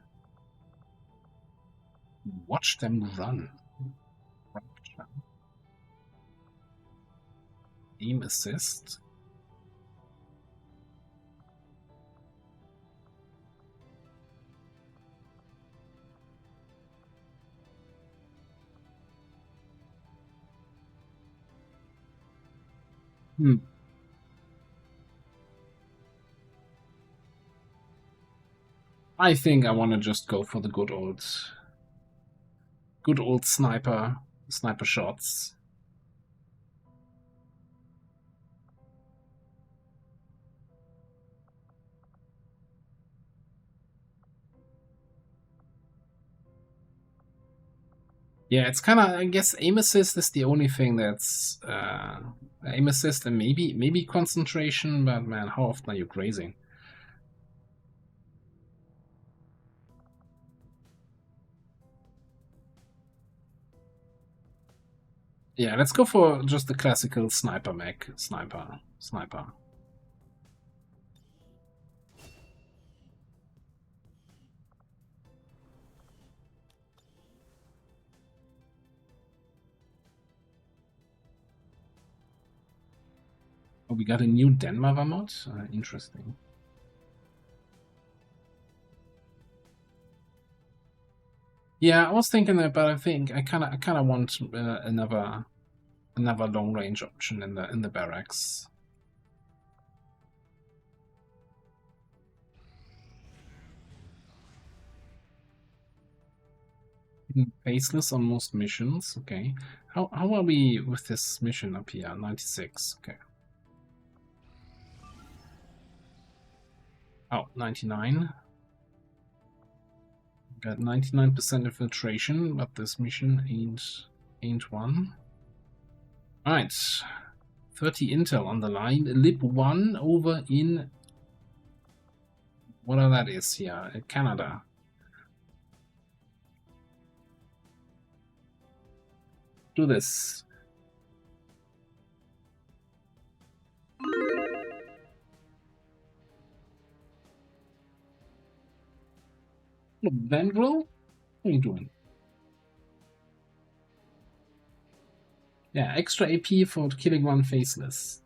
Speaker 3: Watch them run. Rupture. Aim assist. I think I want to just go for the good old sniper shots. Yeah, it's kind of, I guess aim assist is the only thing that's aim assist and maybe concentration, but man, how often are you grazing? Yeah, let's go for just the classical sniper mech. Sniper. Oh, we got a new Denmark mod? Interesting. Yeah, I was thinking that, but I think I kind of want another long range option in the barracks. Faceless on most missions. Okay, how are we with this mission up here? 96. Okay. Oh, 99. Got 99% infiltration, but this mission ain't one. Alright. 30 intel on the line. Lib 1 over in whatever that is here, Canada. Do this. Vendril? What are you doing? Yeah, extra AP for killing one faceless.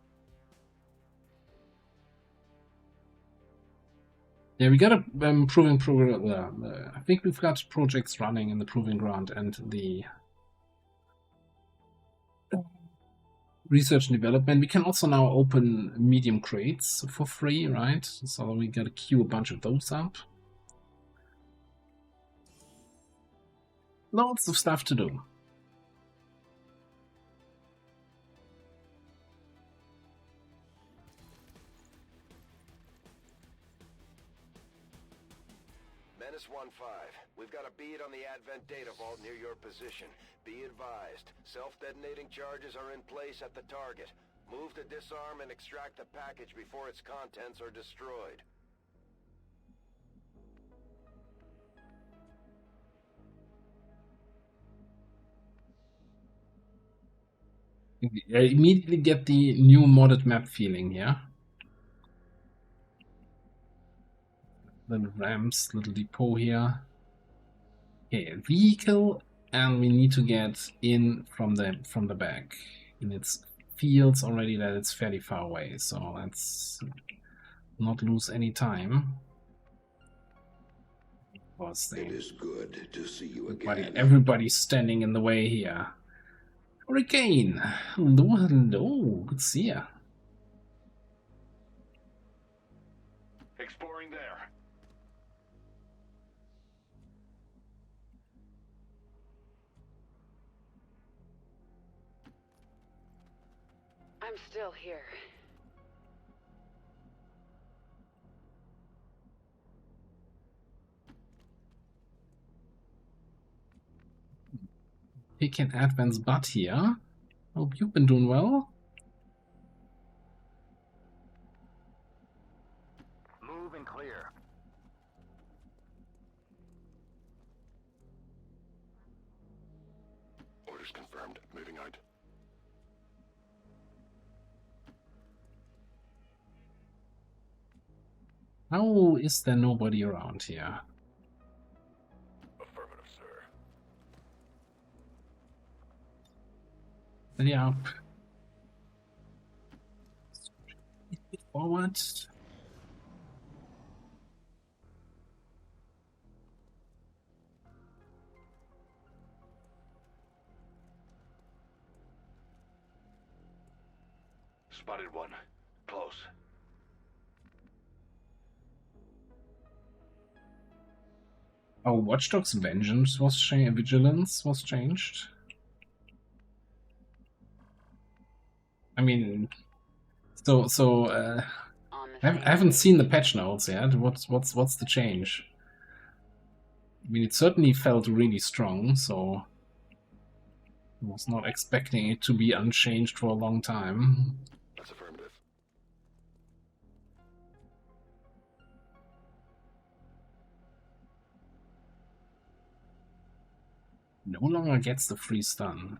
Speaker 3: Yeah, we got a proving program. I think we've got projects running in the proving ground and the research and development. We can also now open medium crates for free, right? So we gotta queue a bunch of those up. Lots of stuff to do.
Speaker 4: Menace 1-5. We've got a bead on the Advent data vault near your position. Be advised, self-detonating charges are in place at the target. Move to disarm and extract the package before its contents are destroyed.
Speaker 3: I immediately get the new modded map feeling here. Little ramps, little depot here. Okay, vehicle, and we need to get in from the back. And it feels already that it's fairly far away, so let's not lose any time.
Speaker 12: It is good to see you again.
Speaker 3: Everybody's standing in the way here. Hurricane! Hello, hello, good to see ya.
Speaker 1: Exploring there.
Speaker 5: I'm still here.
Speaker 3: Kicking Advent's butt here. Hope you've been doing well.
Speaker 4: Move and clear.
Speaker 1: Orders confirmed. Moving out.
Speaker 3: How is there nobody around here?
Speaker 1: Affirmative, sir.
Speaker 3: Steady up. Forward.
Speaker 1: Spotted one. Close.
Speaker 3: Oh, Watch Dogs Vengeance was changed. Vigilance was changed. I mean, I haven't seen the patch notes yet. What's the change? I mean, it certainly felt really strong, so I was not expecting it to be unchanged for a long time.
Speaker 1: That's affirmative.
Speaker 3: No longer gets the free stun.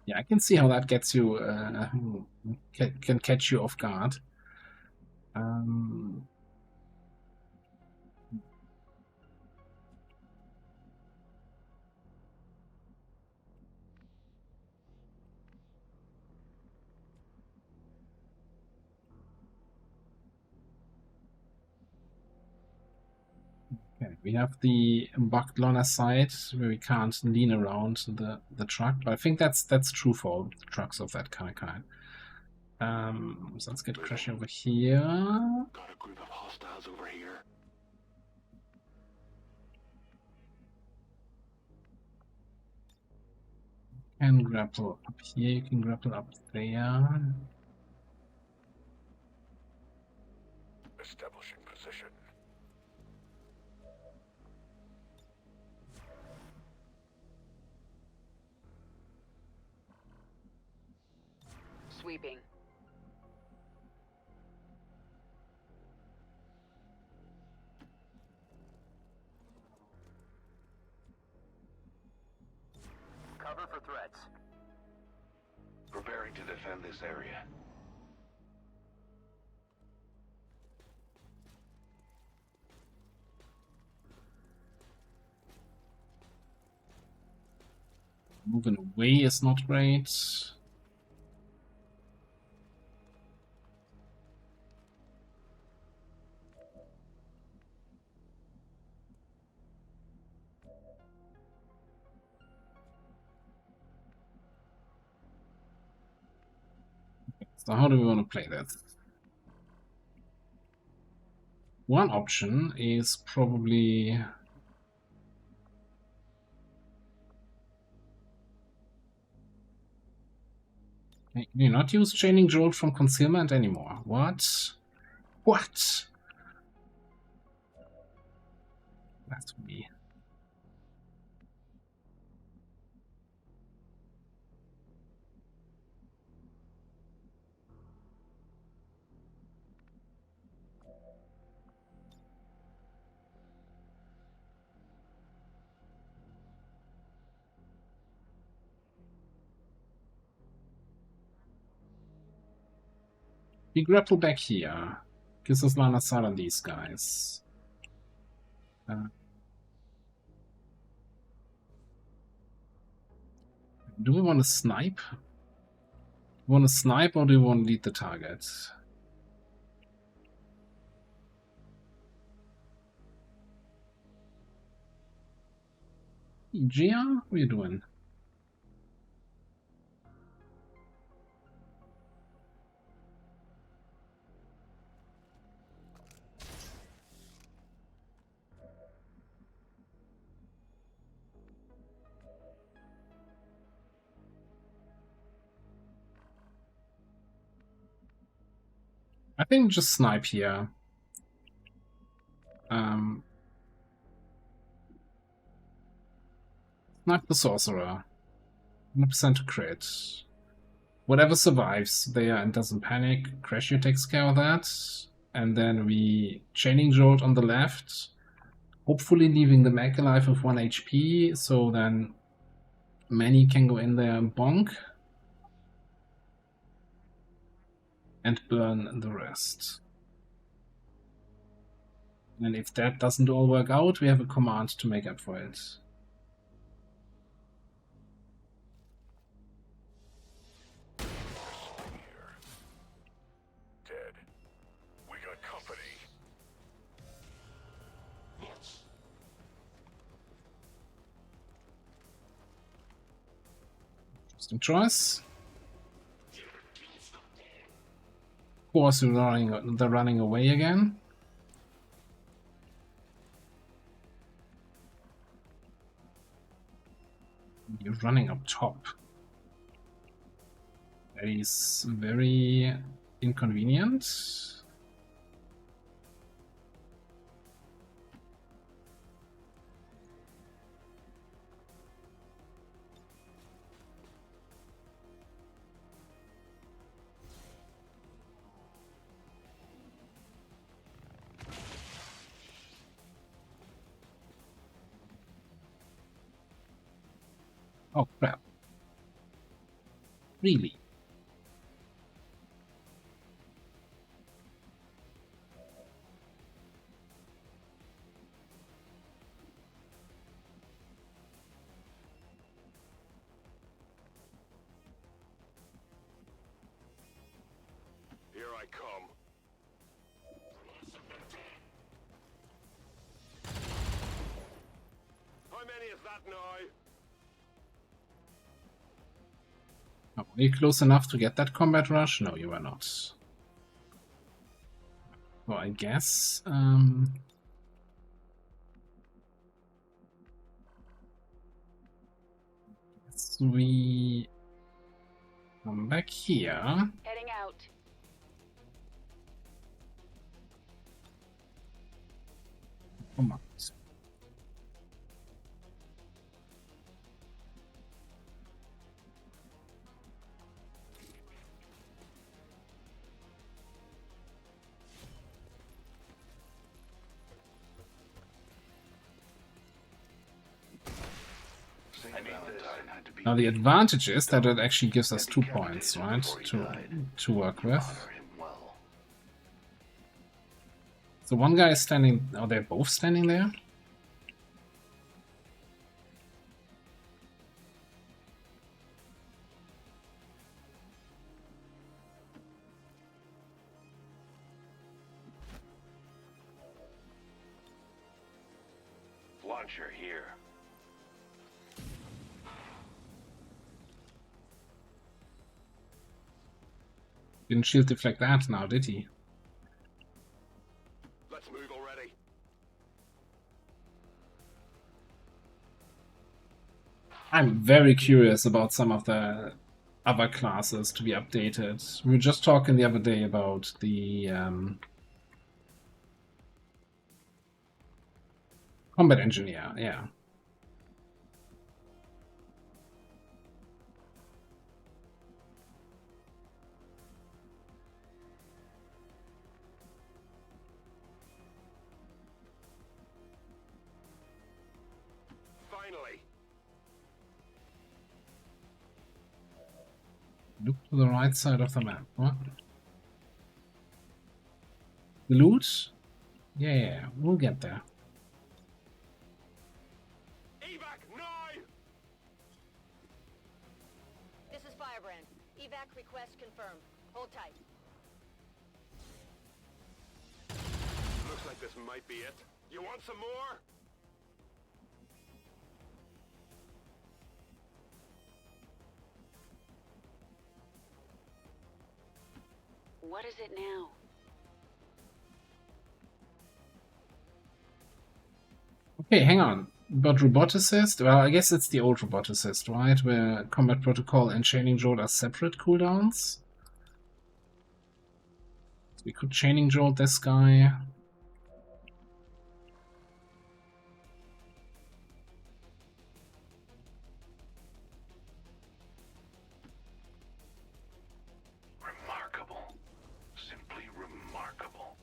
Speaker 3: Yeah, I can see how that gets you, can catch you off guard. Okay, we have the bugged line side where we can't lean around the truck, but I think that's true for all trucks of that kind. So let's get Crash over here.
Speaker 1: Got a group of hostiles over here.
Speaker 3: Can grapple up here, you can grapple up there.
Speaker 1: Establishing position.
Speaker 5: Sweeping.
Speaker 4: Cover for threats.
Speaker 1: Preparing to defend this area.
Speaker 3: Moving away is not great. So how do we want to play that? One option is probably can you not use Chaining Jolt from concealment anymore? What? What? That's me. We grapple back here. Gives us line of sight on these guys. Do we want to snipe? Want to snipe or do we want to lead the target? Gia, what are you doing? I think just snipe here. Snipe the sorcerer. 100% to crit. Whatever survives there and doesn't panic, Crashio takes care of that. And then we Chaining Jolt on the left. Hopefully leaving the mech alive with 1 HP, so then Manny can go in there and bonk. And burn the rest. And if that doesn't all work out, we have a command to make up for it.
Speaker 4: Dead. We got company.
Speaker 3: Interesting choice. Of course, they're running away again. You're running up top. That is very inconvenient. Oh crap. Really?
Speaker 4: Here I come. How many is that now?
Speaker 3: Oh, were you close enough to get that combat rush? No, you were not. Well, I guess. We come back here.
Speaker 6: Heading out.
Speaker 3: Come on. Now the advantage is that it actually gives us 2 points, right, to work with. So one guy is standing. Are they both standing there?
Speaker 1: launcher here.
Speaker 3: Didn't shield deflect that now, did he?
Speaker 4: Let's move already.
Speaker 3: I'm very curious about some of the other classes to be updated. We were just talking the other day about the combat engineer, yeah.
Speaker 4: Finally.
Speaker 3: Look to the right side of the map. What? The loot? Yeah, we'll get there.
Speaker 4: Evac, now!
Speaker 6: This is Firebrand. Evac request confirmed. Hold tight.
Speaker 4: Looks like this might be it. You want some more?
Speaker 5: What is it now?
Speaker 3: Okay, hang on. But roboticist? Well, I guess it's the old roboticist, right? Where combat protocol and chaining jolt are separate cooldowns. So we could chaining jolt this guy.
Speaker 1: Remarkable. Simply remarkable.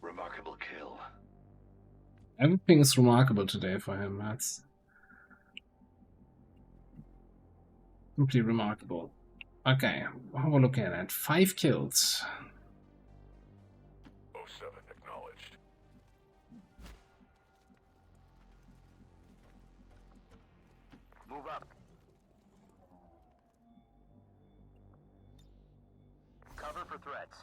Speaker 1: Remarkable kill.
Speaker 3: Everything is remarkable today for him. That's simply remarkable. Okay, have a look at that. 5 kills.
Speaker 4: 07 acknowledged. Move up. Cover for threats.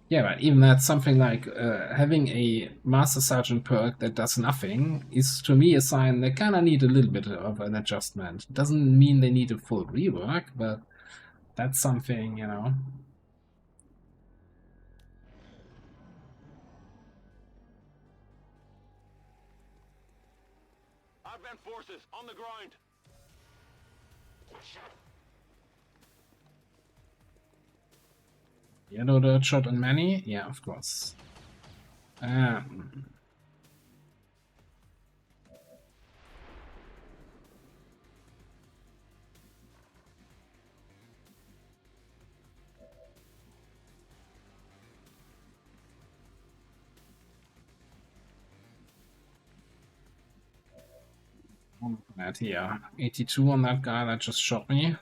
Speaker 3: Yeah, but even that's something like having a Master Sergeant perk that does nothing is to me a sign they kind of need a little bit of an adjustment. It doesn't mean they need a full rework, but that's something, you know.
Speaker 4: Advent forces on the ground.
Speaker 3: Yellow dirt shot on many? Yeah, of course. That here. 82 on that guy that just shot me.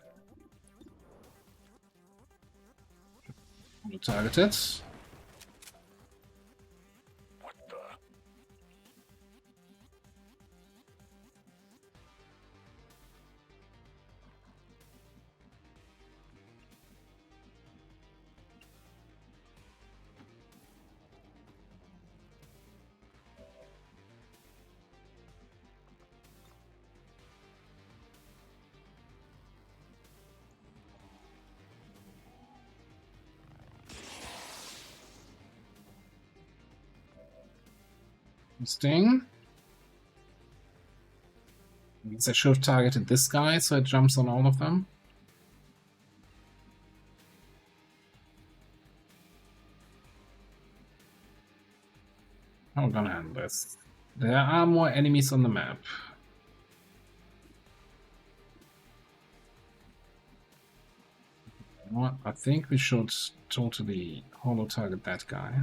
Speaker 3: Targeted.
Speaker 4: What the?
Speaker 3: Interesting. I guess I should have targeted this guy so it jumps on all of them. How am I gonna handle this? There are more enemies on the map. You know what? I think we should totally holo target that guy.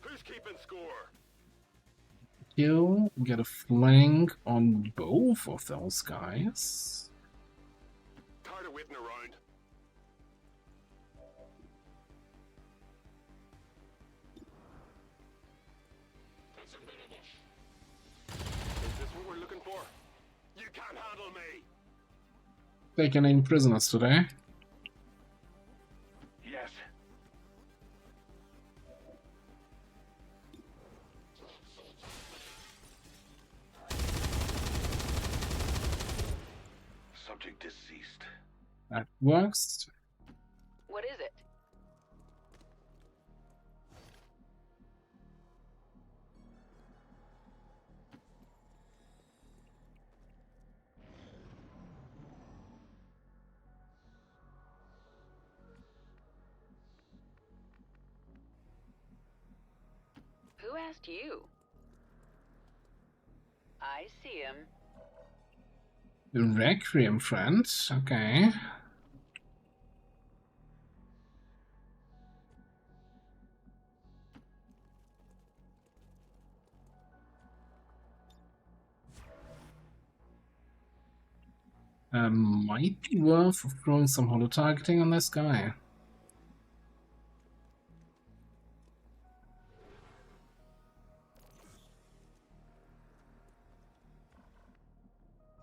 Speaker 4: Who's keeping score?
Speaker 3: kill, get a flank on both of those guys.
Speaker 4: Tired of waiting around. Is this what we're looking for? You can't handle me.
Speaker 3: Taking in prisoners today.
Speaker 4: Yes. Subject deceased.
Speaker 3: That works.
Speaker 5: What is it? Who asked you? I see him.
Speaker 3: Requiem friend. Okay. Might be worth throwing some holo targeting on this guy.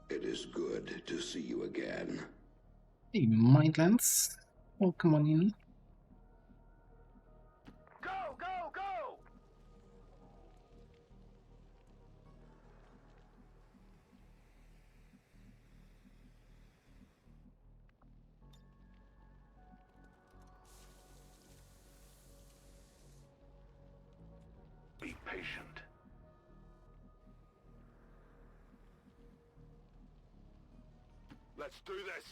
Speaker 12: It is good to see you again.
Speaker 3: Hey, Mindlands. Welcome on in.
Speaker 4: Go, go, go! Be patient. Let's do this.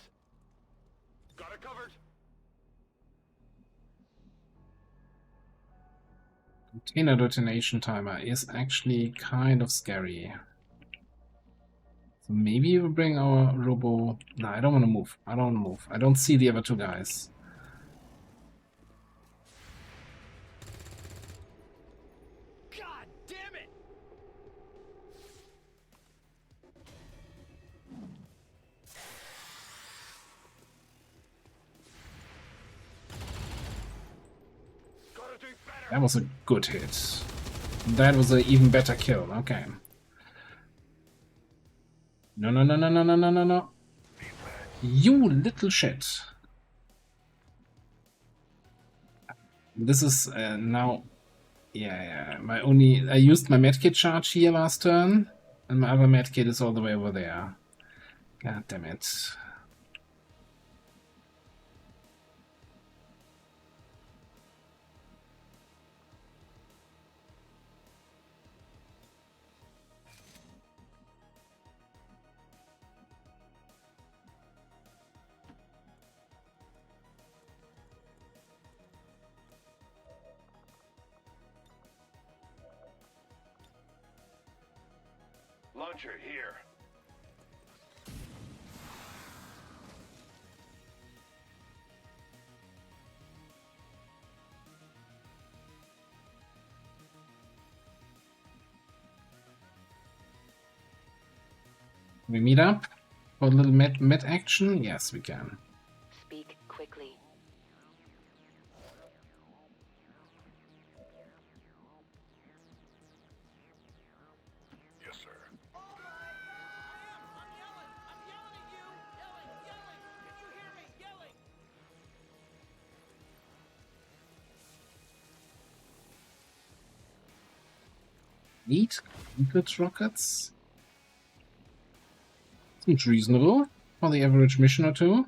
Speaker 4: Got it covered.
Speaker 3: Container detonation timer is actually kind of scary. So maybe we bring our robo... No, I don't want to move. I don't want to move. I don't see the other two guys.
Speaker 7: God damn it!
Speaker 4: Gotta do better.
Speaker 3: That was a good hit. That was an even better kill. Okay. No, no, no, no, no, no, no, no, no. You little shit. This is now... Yeah, my only... I used my medkit charge here last turn, and my other medkit is all the way over there. God damn it.
Speaker 4: Launcher here.
Speaker 3: Can we meet up for a little med action? Yes, we can.
Speaker 6: Speak quickly.
Speaker 4: Yes, sir.
Speaker 3: Neat. Good rockets. Seems reasonable for the average mission or two.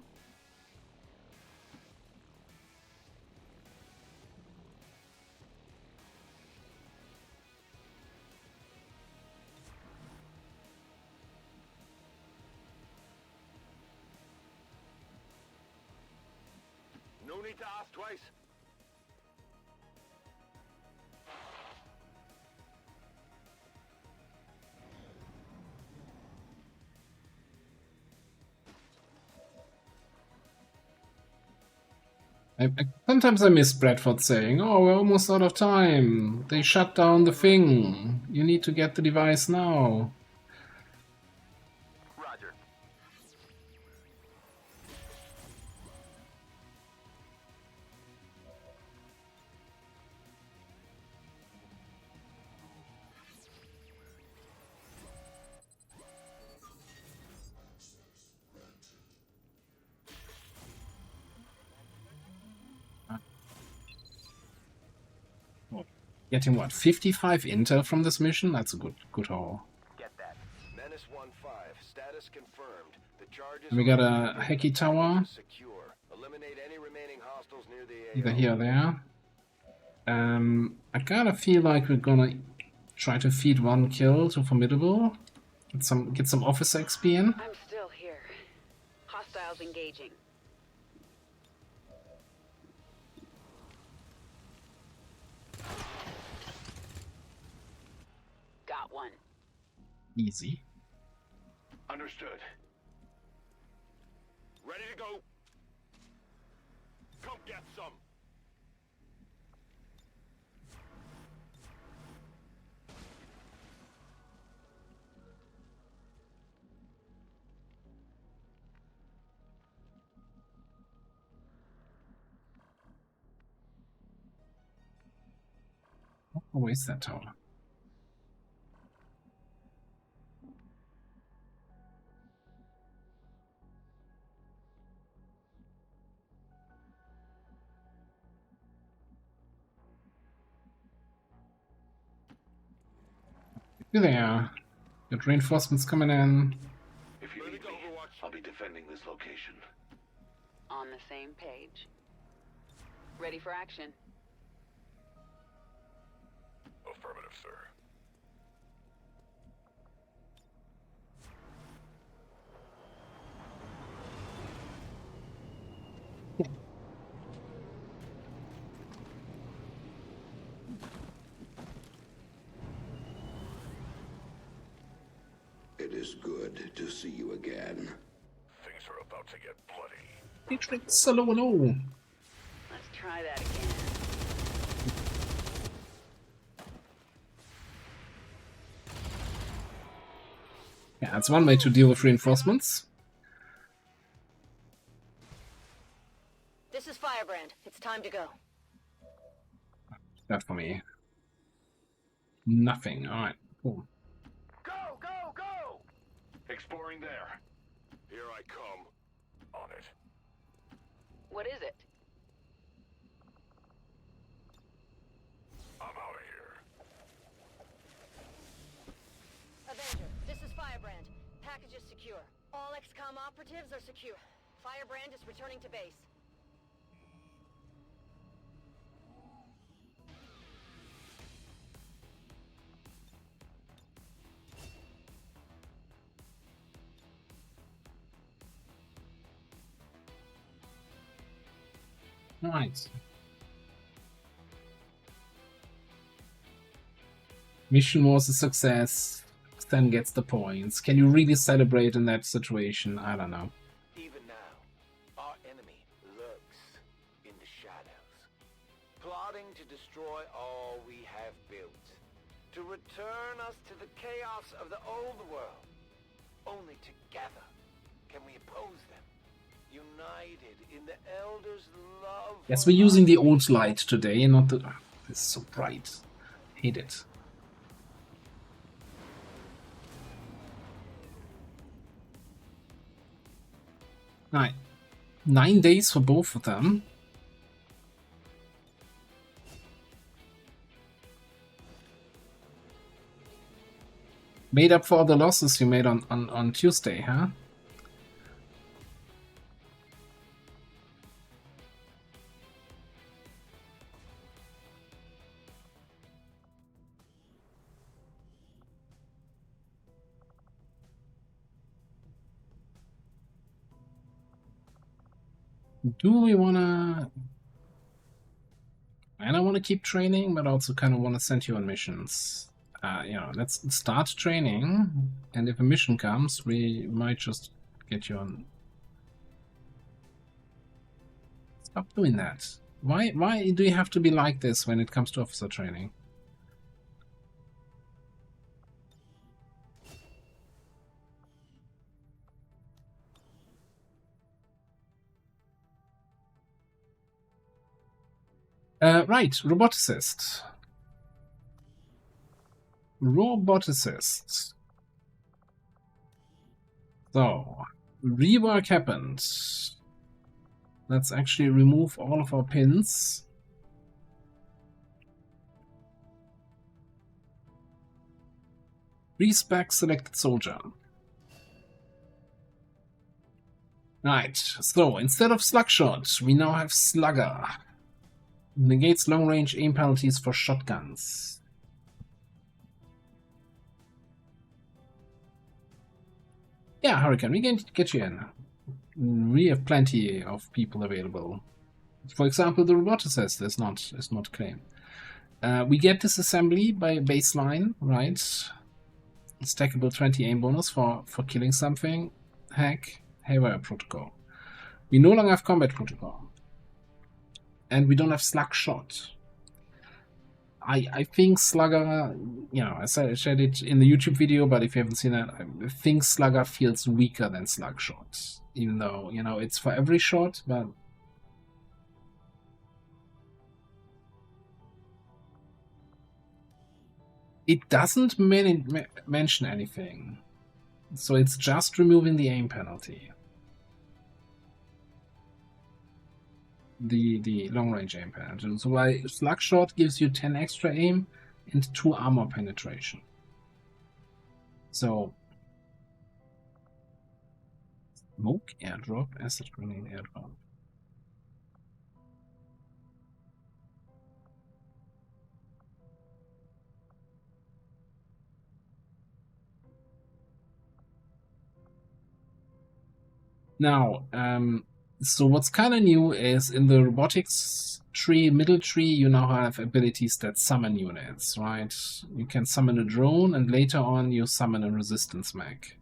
Speaker 4: No need to ask twice.
Speaker 3: Sometimes I miss Bradford saying, "Oh, we're almost out of time. They shut down the thing. You need to get the device now."
Speaker 4: Roger.
Speaker 3: Getting what, 55 intel from this mission? That's a good haul.
Speaker 4: Get that. Menace 1-5. Status confirmed. The charges
Speaker 3: We got a Hacky Tower.
Speaker 4: Secure. Eliminate any remaining hostiles near the
Speaker 3: Either here or there. I kinda feel like we're gonna try to feed one kill to Formidable. Get some officer XP in.
Speaker 8: I'm still here. Hostiles engaging. Got one.
Speaker 3: Easy.
Speaker 1: Understood.
Speaker 4: Ready to go. Come get some.
Speaker 3: Oh, where's that tower? Here they are. Got reinforcements coming in.
Speaker 1: If you need me, I'll be defending this location.
Speaker 8: On the same page. Ready for action.
Speaker 4: Affirmative, sir.
Speaker 12: It is good to see you again.
Speaker 4: Things are about to get bloody.
Speaker 3: Matrix, hello.
Speaker 8: Let's try that again.
Speaker 3: Yeah, that's one way to deal with reinforcements.
Speaker 6: This is Firebrand. It's time to go.
Speaker 3: That for me. Nothing. Alright, cool.
Speaker 4: Go, go, go!
Speaker 1: Exploring there.
Speaker 4: Here I come. On it.
Speaker 8: What is it?
Speaker 4: I'm out of here.
Speaker 6: Avenger, this is Firebrand. Package is secure. All XCOM operatives are secure. Firebrand is returning to base.
Speaker 3: Right. Mission was a success. Then gets the points. Can you really celebrate in that situation? I don't know.
Speaker 4: Even now, our enemy lurks in the shadows, plotting to destroy all we have built, to return us to the chaos of the old world. Only together can we oppose them, united in the Elders' love.
Speaker 3: Yes, we're using the old light today, not the... Oh, this is so bright. Hate it. Right. 9 days for both of them. Made up for all the losses you made on Tuesday, huh? Do we wanna... And I want to keep training, but also kind of want to send you on missions. You know, let's start training, and if a mission comes, we might just get you on. Stop doing that. Why do you have to be like this when it comes to officer training? Right, roboticist. Roboticist. So, rework happened. Let's actually remove all of our pins. Respec selected soldier. Right, so instead of slugshot, we now have slugger. Negates long-range aim penalties for shotguns. Yeah, Hurricane, we can get you in. We have plenty of people available. For example, the roboticist is not claimed. We get this assembly by baseline, right? Stackable 20 aim bonus for killing something. Hack, haywire protocol. We no longer have combat protocol. And we don't have slug shot. I think Slugger, you know, I said it in the YouTube video, but if you haven't seen it, I think Slugger feels weaker than slug shot. Even though, you know, it's for every shot, but it doesn't mention anything. So it's just removing the aim penalty. The long-range aim penalty. So while slug shot gives you 10 extra aim and 2 armor penetration. So smoke airdrop, acid grenade airdrop. Now, so what's kind of new is in the robotics tree, middle tree, you now have abilities that summon units, right? You can summon a drone, and later on you summon a resistance mech.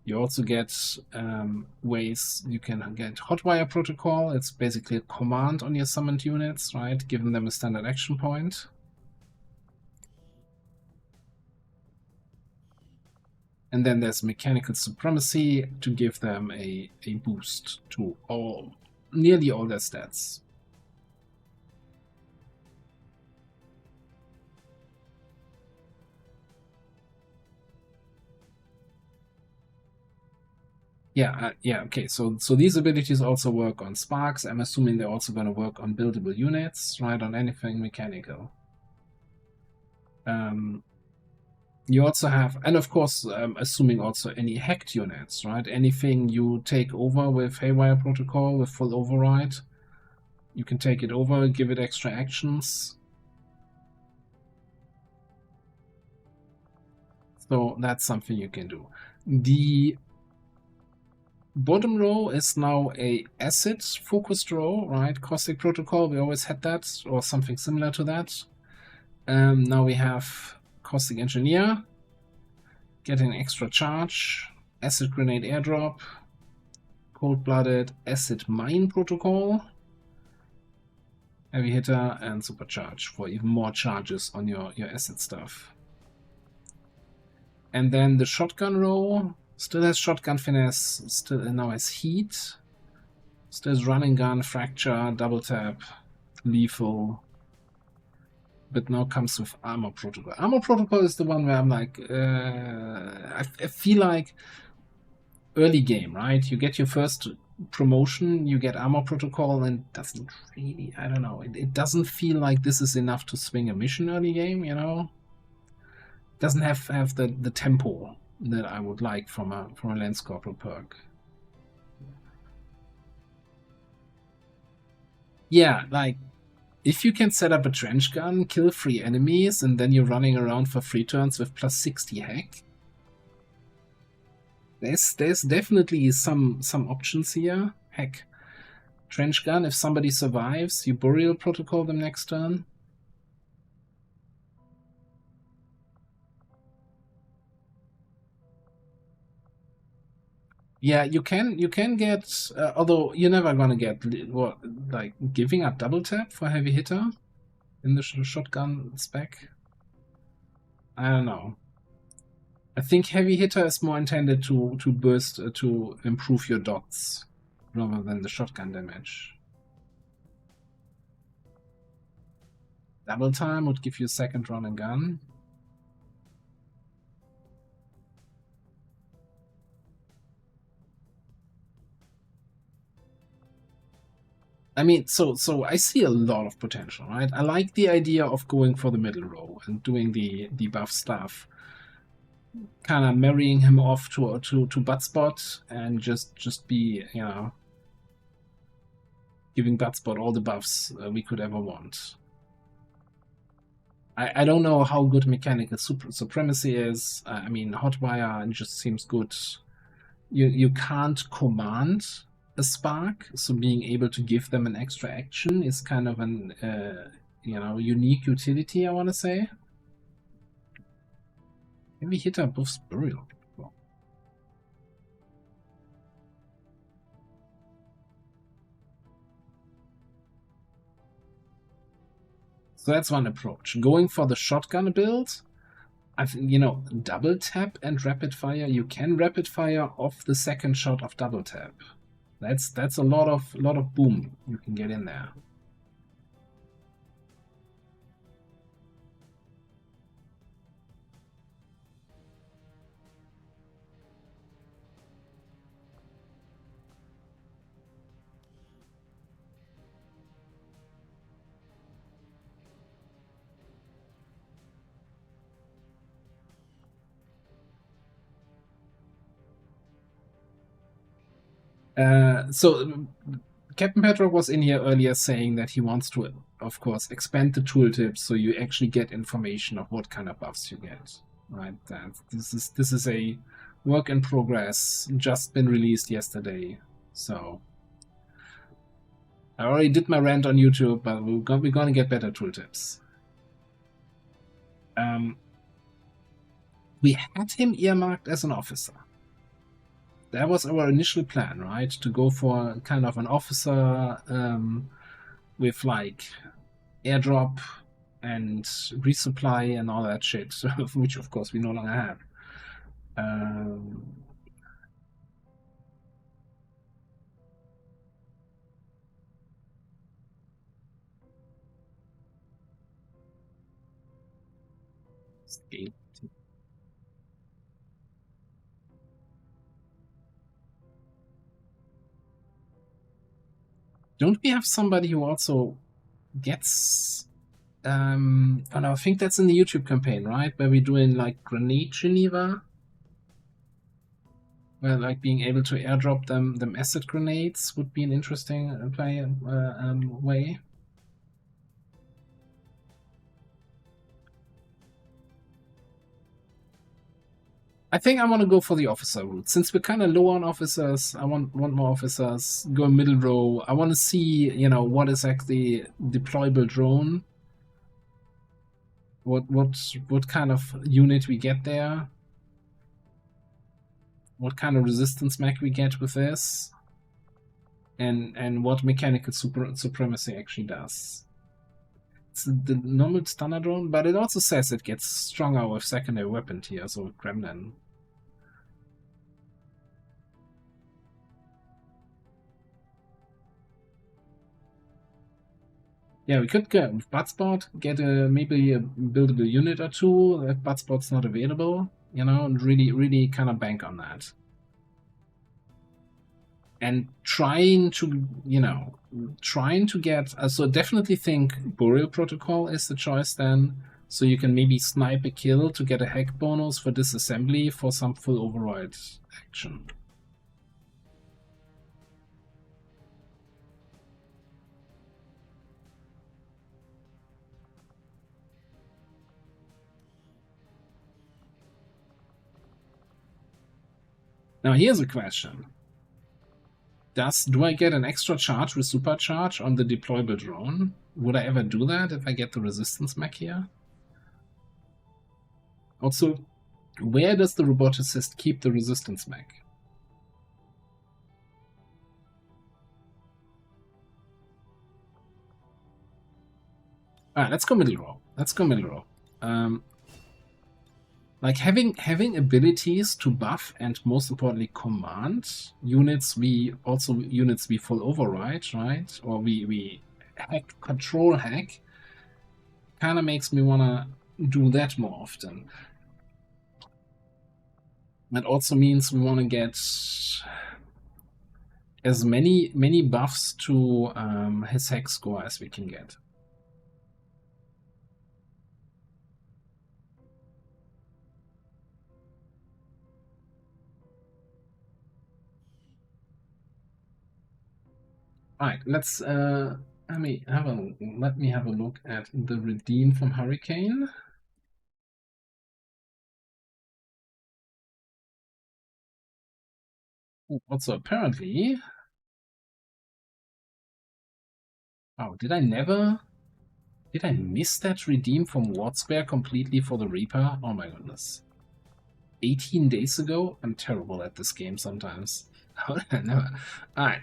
Speaker 3: You also get ways you can get hotwire protocol. It's basically a command on your summoned units, right? Giving them a standard action point. And then there's mechanical supremacy to give them a boost to nearly all their stats. Yeah, okay. So these abilities also work on sparks. I'm assuming they're also going to work on buildable units, right? On anything mechanical. You also have, and of course, assuming also any hacked units, right? Anything you take over with Haywire Protocol, with full override, you can take it over, give it extra actions. So that's something you can do. The bottom row is now a acid focused row, right? Caustic Protocol, we always had that, or something similar to that. Now we have Caustic Engineer, getting extra charge, acid grenade airdrop, cold-blooded acid mine protocol, heavy hitter, and supercharge for even more charges on your acid stuff. And then the shotgun row still has shotgun finesse, still now has heat, still has running gun, fracture, double tap, lethal, but now comes with armor protocol. Armor protocol is the one where I'm like, I feel like early game, right? You get your first promotion, you get armor protocol, and it doesn't really, I don't know, it doesn't feel like this is enough to swing a mission early game, you know? It doesn't have the tempo that I would like from a Lance Corporal perk. Yeah, like, if you can set up a trench gun, kill 3 enemies, and then you're running around for 3 turns with plus 60 hack, there's definitely some options here. Heck, trench gun, if somebody survives, you burial protocol them next turn. Yeah, you can get, although you're never gonna get what, like giving up double tap for heavy hitter in the shotgun spec. I don't know. I think heavy hitter is more intended to burst to improve your dots rather than the shotgun damage. Double time would give you a second run and gun. I mean, so I see a lot of potential, right? I like the idea of going for the middle row and doing the buff stuff, kind of marrying him off to Buttspot and just be, you know, giving Buttspot all the buffs we could ever want. I don't know how good mechanical supremacy is. I mean, Hotwire just seems good. You can't command a spark, so being able to give them an extra action is kind of an you know, unique utility, I want to say. Heavy hitter buffs burial. Well, so that's one approach. Going for the shotgun build, you know, double tap and rapid fire. You can rapid fire off the second shot of double tap. That's a lot of boom you can get in there. So Captain Petrov was in here earlier saying that he wants to, of course, expand the tooltips so you actually get information of what kind of buffs you get. Right? This is a work in progress, just been released yesterday. So I already did my rant on YouTube, but we're gonna get better tooltips. We had him earmarked as an officer. That was our initial plan, right? To go for kind of an officer with like airdrop and resupply and all that shit, which of course we no longer have. Don't we have somebody who also gets oh no, I think that's in the YouTube campaign, right? Where we're doing like Grenade Geneva? Where like being able to airdrop them acid grenades would be an interesting play way. I think I want to go for the officer route. Since we're kind of low on officers, I want more officers. Go middle row. I want to see, you know, what is actually deployable drone. What kind of unit we get there. What kind of resistance mech we get with this. And what mechanical supremacy actually does. It's the normal stunner drone, but it also says it gets stronger with secondary weapon tier, so with Gremlin. Yeah, we could go with Buttspot, get maybe a buildable unit or two if Buttspot's not available, you know, and really kind of bank on that. And trying to, you know, get, so definitely think Burial Protocol is the choice then, so you can maybe snipe a kill to get a hack bonus for disassembly for some full override action. Now here's a question. Do I get an extra charge with supercharge on the deployable drone? Would I ever do that if I get the resistance mech here? Also, where does the roboticist keep the resistance mech? Alright, let's go middle row. Let's go middle row. Like having abilities to buff and most importantly command units we full override, right? Or we hack, control hack, kind of makes me wanna do that more often. That also means we want to get as many buffs to his hex score as we can get. Alright, let's let me have a look at the redeem from Hurricane. Also apparently, oh, did I miss that redeem from Wardsquare completely for the Reaper? Oh my goodness. 18 days ago? I'm terrible at this game sometimes. Never. Alright.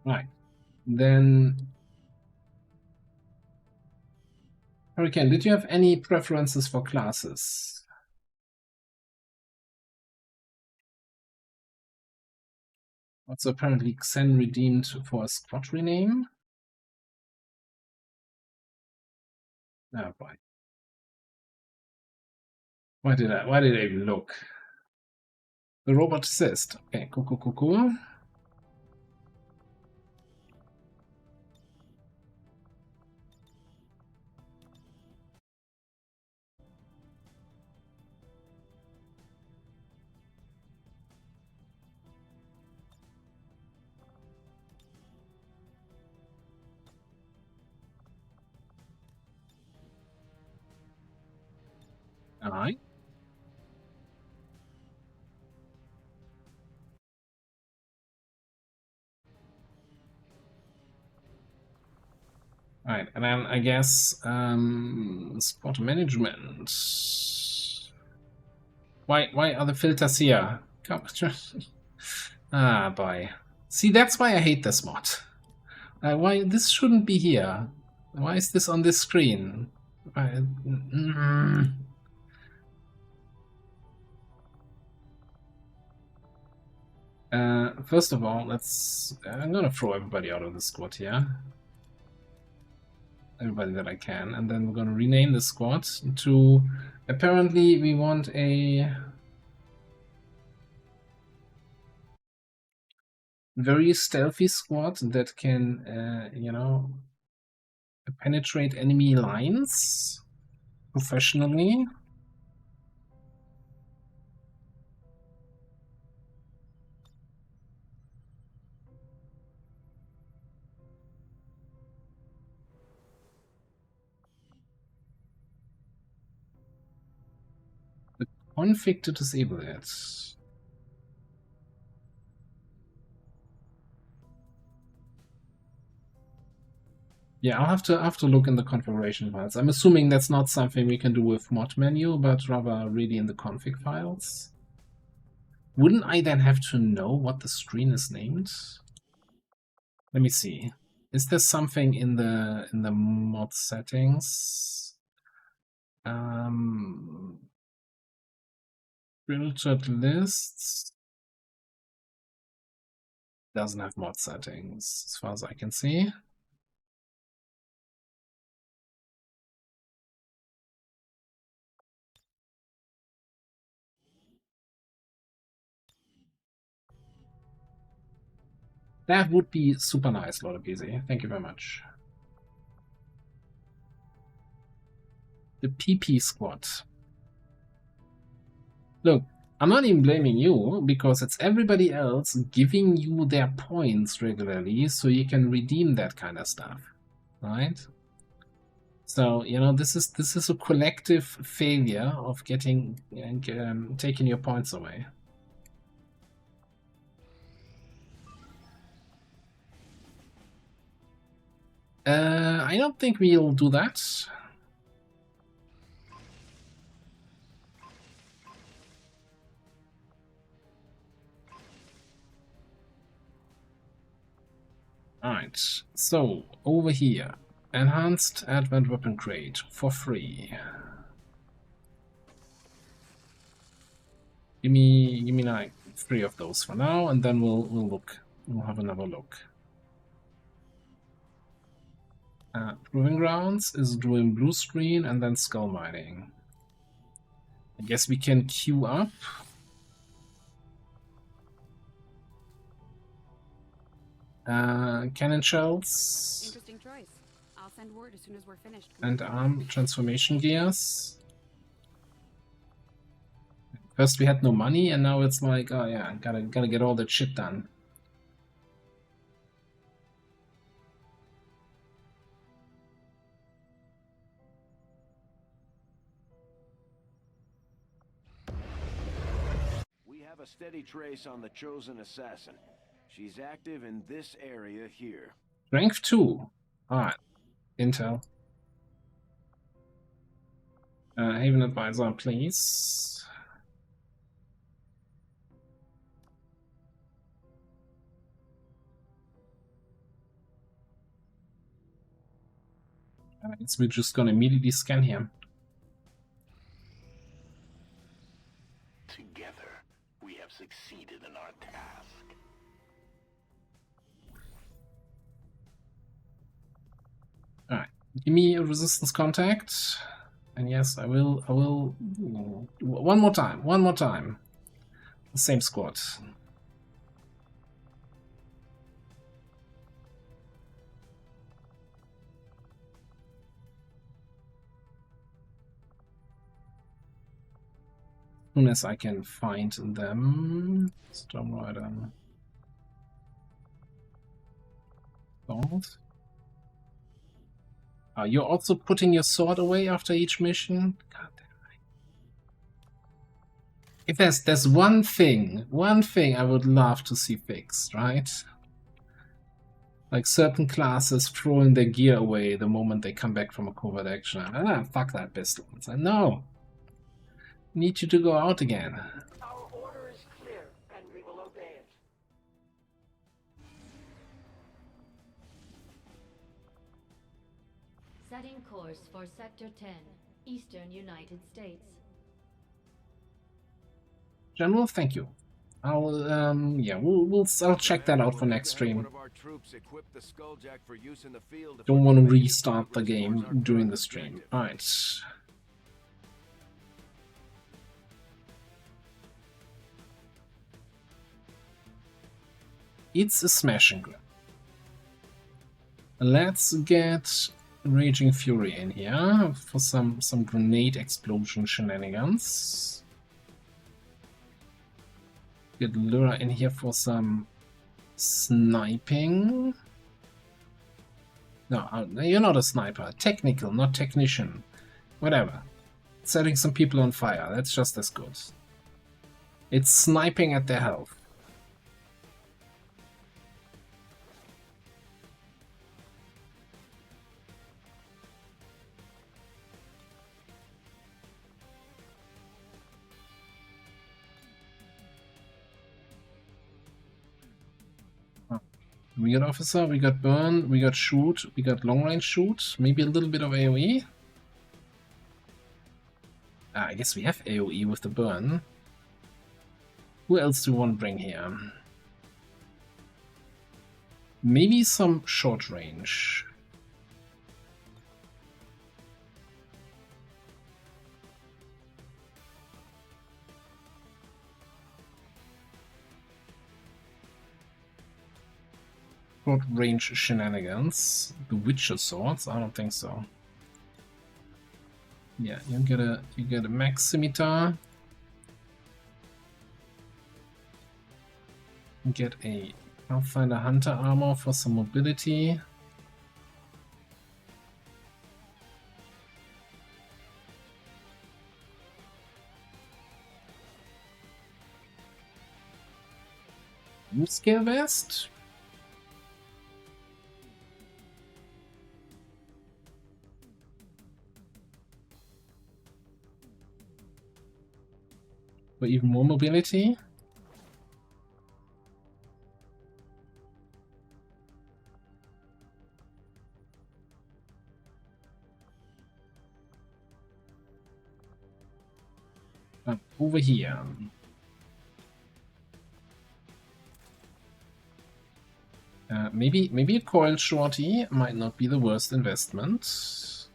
Speaker 3: Right. Then, Hurricane, did you have any preferences for classes? Also, apparently Xen redeemed for a squad rename. Oh boy. Why did I even look? The robot assist. Okay, cool. Alright. Alright, and then I guess spot management. Why are the filters here? Come ah boy. See, that's why I hate this mod. Why this shouldn't be here. Why is this on this screen? First of all, I'm gonna throw everybody out of the squad here. Everybody that I can, and then we're gonna rename the squad to. Apparently, we want a very stealthy squad that can, you know, penetrate enemy lines professionally. The config to disable it. Yeah, I'll have to look in the configuration files. I'm assuming that's not something we can do with mod menu, but rather really in the config files. Wouldn't I then have to know what the screen is named? Let me see. Is there something in the mod settings? Filtered lists doesn't have mod settings as far as I can see. That would be super nice, LWOTC. Thank you very much. The PP squad. Look, I'm not even blaming you, because it's everybody else giving you their points regularly so you can redeem that kind of stuff, right? So, you know, this is a collective failure of getting taking your points away. I don't think we'll do that. Alright, so over here. Enhanced Advanced Weapon Crate for free. Give me like 3 of those for now, and then we'll look. We'll have another look. Proving Grounds is doing blue screen and then skull mining. I guess we can queue up. Cannon shells.
Speaker 8: Interesting choice. I'll send word as soon as we're finished.
Speaker 3: And arm transformation gears. First we had no money, and now it's like, oh yeah, gotta get all that shit done.
Speaker 4: We have a steady trace on the chosen assassin. She's active in this area here.
Speaker 3: Strength 2. Alright. Intel. Haven Advisor, please. We're just gonna immediately scan him.
Speaker 1: Together, we have succeeded in our task.
Speaker 3: Alright, give me a resistance contact. And yes, I will, one more time. The same squad. As soon as I can find them. Storm Rider. Sword. You're also putting your sword away after each mission? God damn it. If there's one thing I would love to see fixed, right? Like certain classes throwing their gear away the moment they come back from a covert action. Fuck that pistol. It's like, no! Need you to go out again.
Speaker 5: Our order is clear, and we will obey it.
Speaker 11: Setting course for Sector 10, Eastern United States.
Speaker 3: General, thank you. I'll I'll check that out for next stream. Don't want to restart the game during the stream. Alright. It's a smash and grab. Let's get Raging Fury in here for some grenade explosion shenanigans. Get Lyra in here for some sniping. No, you're not a sniper. Technical, not technician. Whatever. Setting some people on fire. That's just as good. It's sniping at their health. We got Officer, we got Burn, we got Shoot, we got Long Range Shoot, maybe a little bit of AoE. I guess we have AoE with the Burn. Who else do we want to bring here? Maybe some short range. Short range shenanigans. The Witcher swords? I don't think so. Yeah, you get a max scimitar. Get a Pathfinder Hunter armor for some mobility. Scale vest. For even more mobility. Over here. Maybe a coil shorty might not be the worst investment.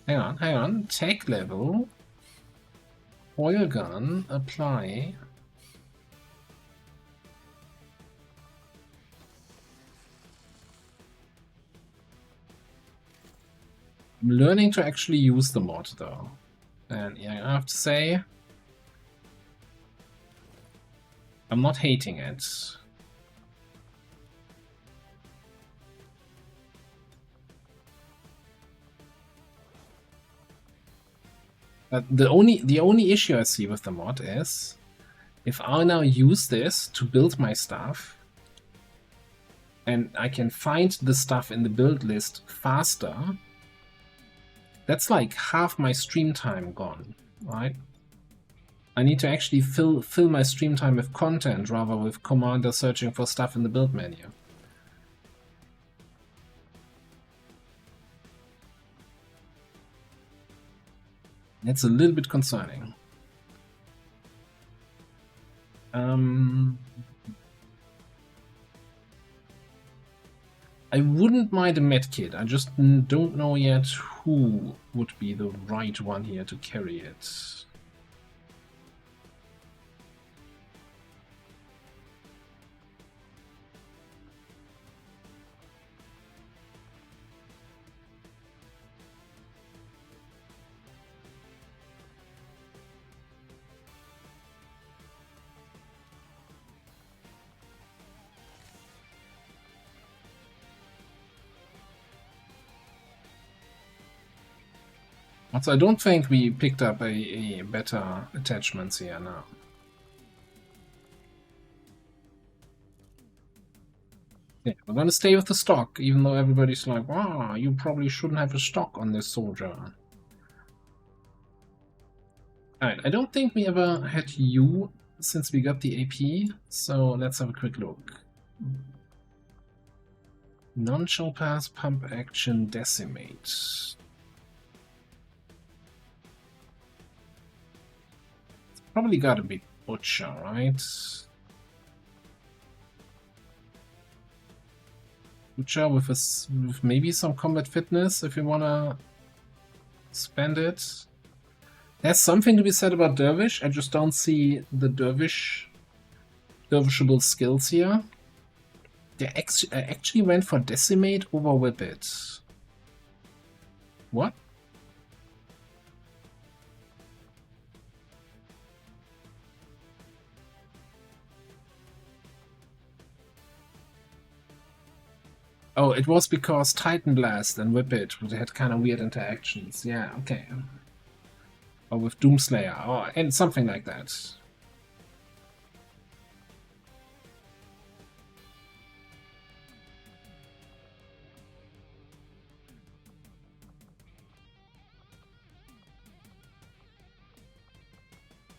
Speaker 3: Hang on. Tech level. Oil gun, apply. I'm learning to actually use the mod though. And yeah, I have to say, I'm not hating it. The only issue I see with the mod is, if I now use this to build my stuff, and I can find the stuff in the build list faster, that's like half my stream time gone, right? I need to actually fill my stream time with content rather with Commander searching for stuff in the build menu. It's a little bit concerning. I wouldn't mind a medkit, I just don't know yet who would be the right one here to carry it. Also, I don't think we picked up a better attachments here now. Yeah, we're gonna stay with the stock, even though everybody's like, wow, you probably shouldn't have a stock on this soldier. Alright, I don't think we ever had you since we got the AP, so let's have a quick look. Non-shell pass, pump action, decimate. Probably gotta be Butcher, right? Butcher with maybe some combat fitness if you wanna spend it. There's something to be said about Dervish. I just don't see the Dervishable skills here. They actually went for Decimate over Whip It. What? Oh, it was because Titan Blast and Whip It had kind of weird interactions. Yeah, okay. Or with Doomslayer, or and something like that.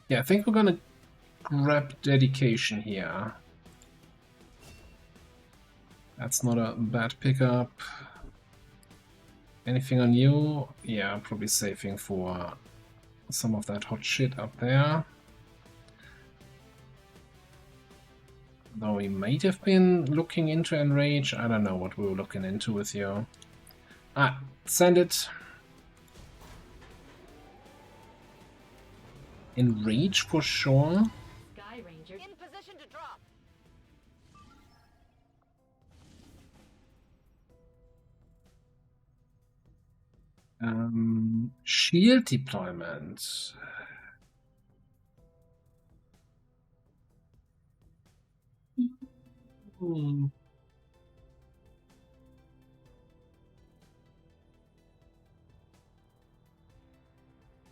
Speaker 3: Yeah, I think we're gonna grab Dedication here. That's not a bad pickup. Anything on you? Yeah, probably saving for some of that hot shit up there. Though we might have been looking into Enrage. I don't know what we were looking into with you. Ah, send it. Enrage for sure.
Speaker 11: Sky Ranger
Speaker 6: In position to drop.
Speaker 3: Shield deployment.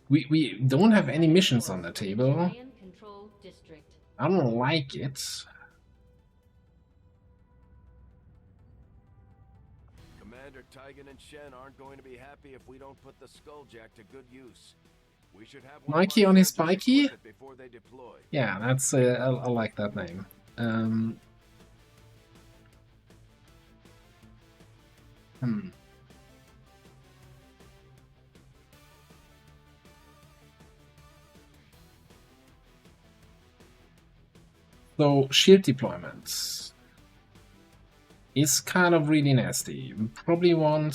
Speaker 3: We don't have any missions on the table. I don't like it.
Speaker 4: Commander Tigan and Shen aren't going to be happy if we don't put the Skulljack to good use. We should have
Speaker 3: Nike on his bikey?
Speaker 4: before they deploy.
Speaker 3: Yeah, that's I like that name. So shield deployment is kind of really nasty. We probably want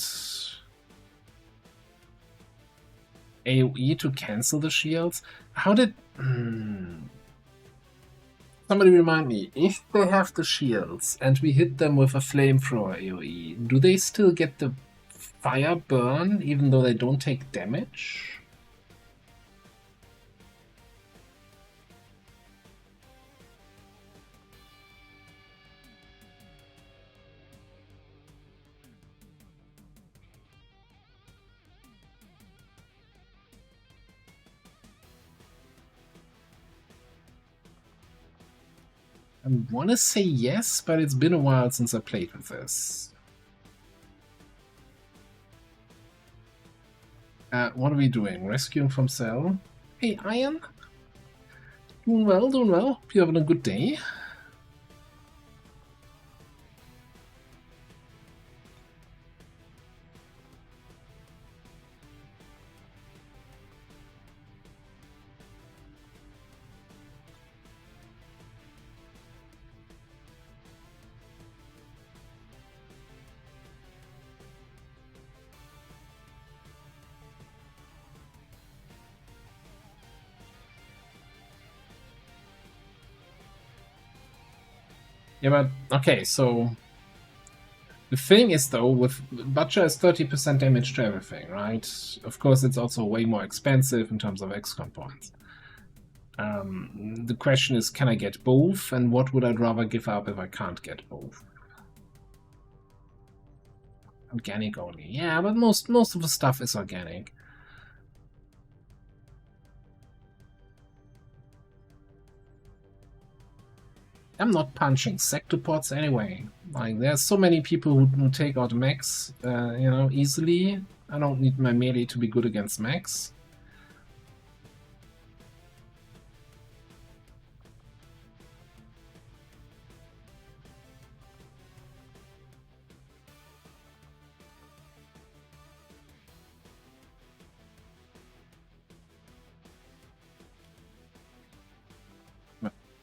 Speaker 3: AoE to cancel the shields. How did... Somebody remind me, if they have the shields and we hit them with a flamethrower AoE, do they still get the fire burn even though they don't take damage? I want to say yes, but it's been a while since I played with this. What are we doing? Rescuing from cell? Hey, Iron? Doing well, doing well. Hope you're having a good day. Yeah, but okay, so the thing is though, with Butcher is 30% damage to everything, right? Of course, it's also way more expensive in terms of XCOM points. The question is, can I get both, and what would I rather give up if I can't get both? Organic only, yeah, but most of the stuff is organic. I'm not punching sectopods anyway. Like, there's so many people who take out mechs, you know, easily. I don't need my melee to be good against mechs.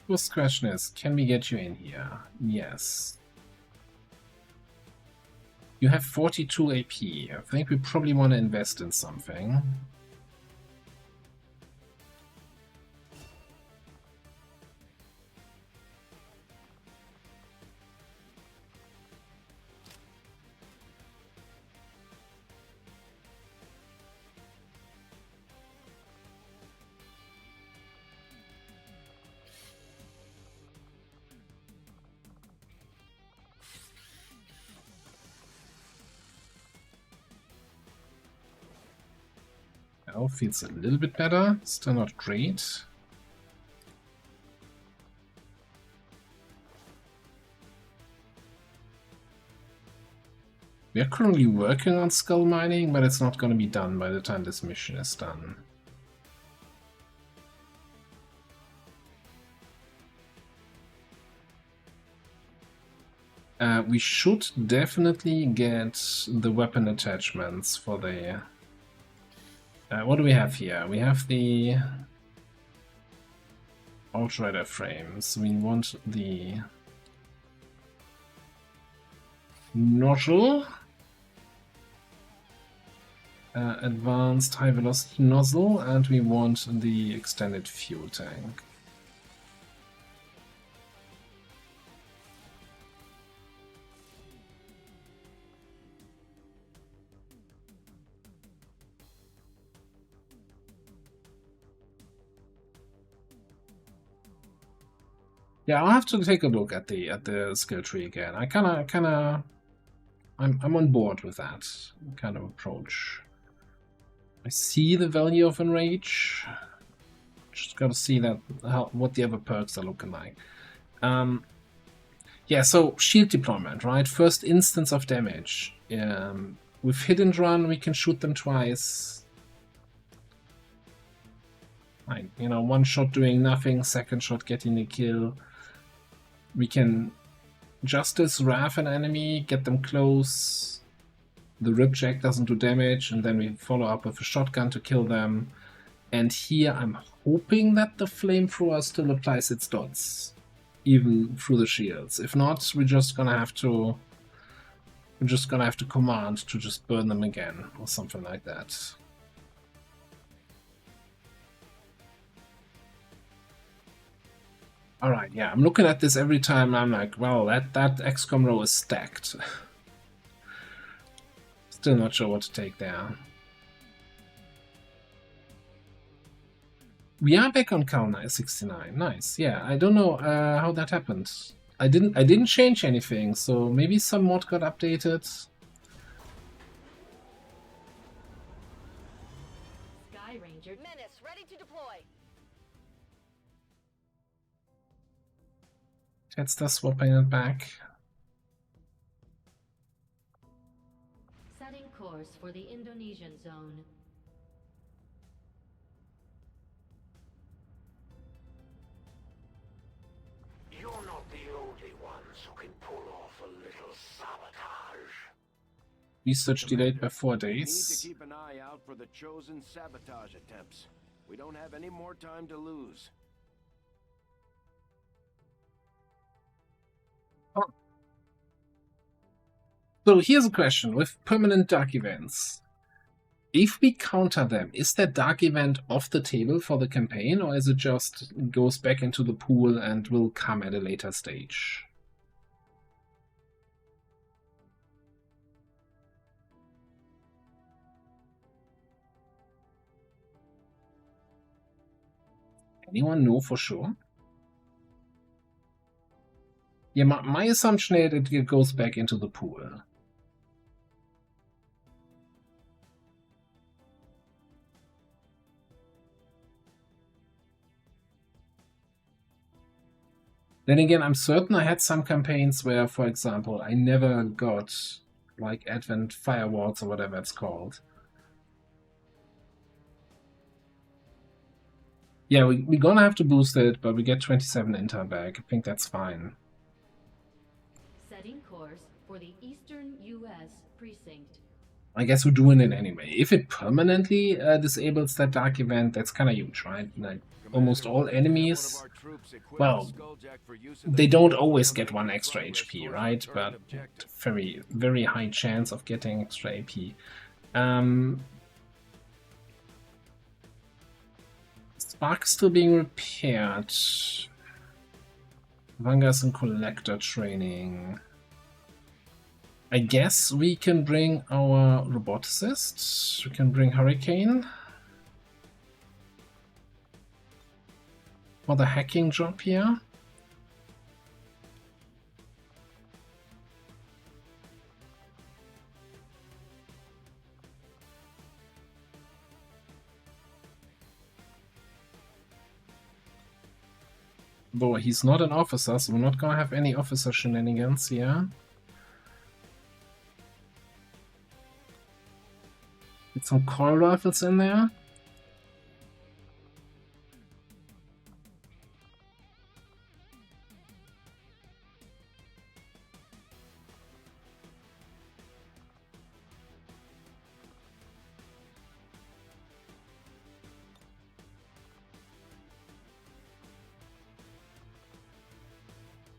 Speaker 3: First question is, can we get you in here? Yes. You have 42 AP. I think we probably want to invest in something. Now feels a little bit better, still not great. We are currently working on skull mining, but it's not going to be done by the time this mission is done. We should definitely get the weapon attachments for the... what do we have here? We have the Outrider frames. We want the nozzle, advanced high velocity nozzle, and we want the extended fuel tank. Yeah, I'll have to take a look at the skill tree again. I'm on board with that kind of approach. I see the value of Enrage. Just gotta see that what the other perks are looking like. Yeah, so shield deployment, right? First instance of damage. With hit and run, we can shoot them twice. Like, you know, one shot doing nothing, second shot getting a kill. We can Justice Wrath an enemy, get them close. The ripjack doesn't do damage, and then we follow up with a shotgun to kill them. And here I'm hoping that the flamethrower still applies its dots. even through the shields. If not, we're just gonna have to command to just burn them again or something like that. Alright, yeah, I'm looking at this every time. I'm like, well, that XCOM row is stacked. Still not sure what to take there. We are back on Kalna 69. Nice. Yeah, I don't know how that happened. I didn't change anything, so maybe some mod got updated.
Speaker 11: Sky Ranger.
Speaker 6: Menace, ready to deploy.
Speaker 3: Tetsu's swapping it back.
Speaker 11: Setting course for the Indonesian zone.
Speaker 4: You're not the only ones who can pull off a little sabotage.
Speaker 3: Research delayed by 4
Speaker 13: We need to
Speaker 3: days.
Speaker 13: keep an eye out for the chosen sabotage attempts. We don't have any more time to lose.
Speaker 3: So here's a question with permanent dark events. If we counter them, is that dark event off the table for the campaign, or is it just goes back into the pool and will come at a later stage? Anyone know for sure? Yeah, my assumption is it goes back into the pool. Then again, I'm certain I had some campaigns where, for example, I never got like Advent Firewalls or whatever it's called. Yeah, we're gonna have to boost it, but we get 27 intel back. I think that's fine.
Speaker 11: Setting course for the Eastern U.S. precinct.
Speaker 3: I guess we're doing it anyway. If it permanently disables that dark event, that's kind of huge, right? Like almost all enemies, well, they don't always get 1 extra HP, right? But very, very high chance of getting extra AP. Spark still being repaired. Vangas and Collector training. I guess we can bring our roboticists. We can bring Hurricane for the hacking job here. Though he's not an officer, so we're not gonna have any officer shenanigans here. Get some coil rifles in there.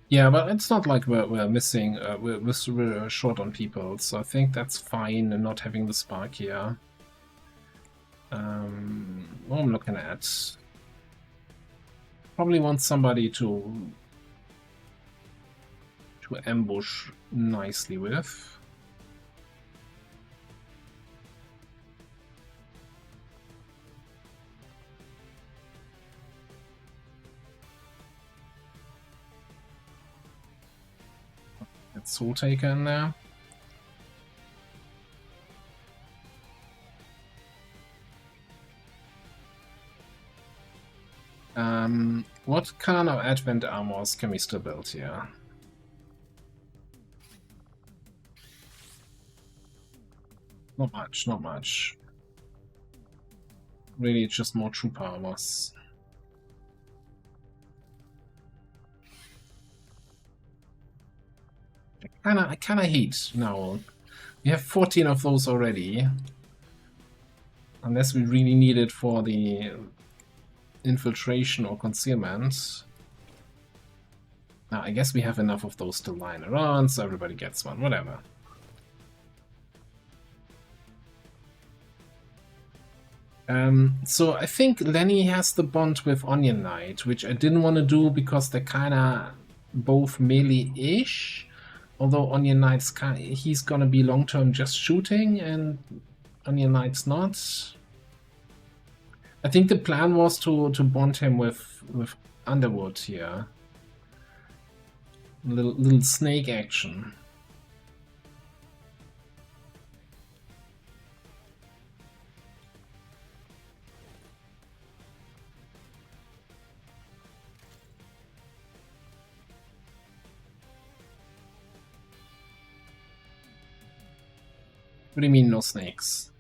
Speaker 3: Yeah, but it's not like we're missing, we're short on people, so I think that's fine and not having the spark here. What I'm looking at, probably want somebody to ambush nicely with. Get Soul Taker in there. What kind of Advent armors can we still build here? Not much, not much. Really, it's just more trooper armors. I kinda hate now. We have 14 of those already. Unless we really need it for the infiltration or concealment. Now, I guess we have enough of those to line around, so everybody gets one, whatever. So I think Lenny has the bond with Onion Knight, which I didn't want to do because they're kinda both melee-ish. Although Onion Knight's he's gonna be long-term just shooting, and Onion Knight's not. I think the plan was to bond him with Underwood here. Little snake action. What do you mean, no snakes?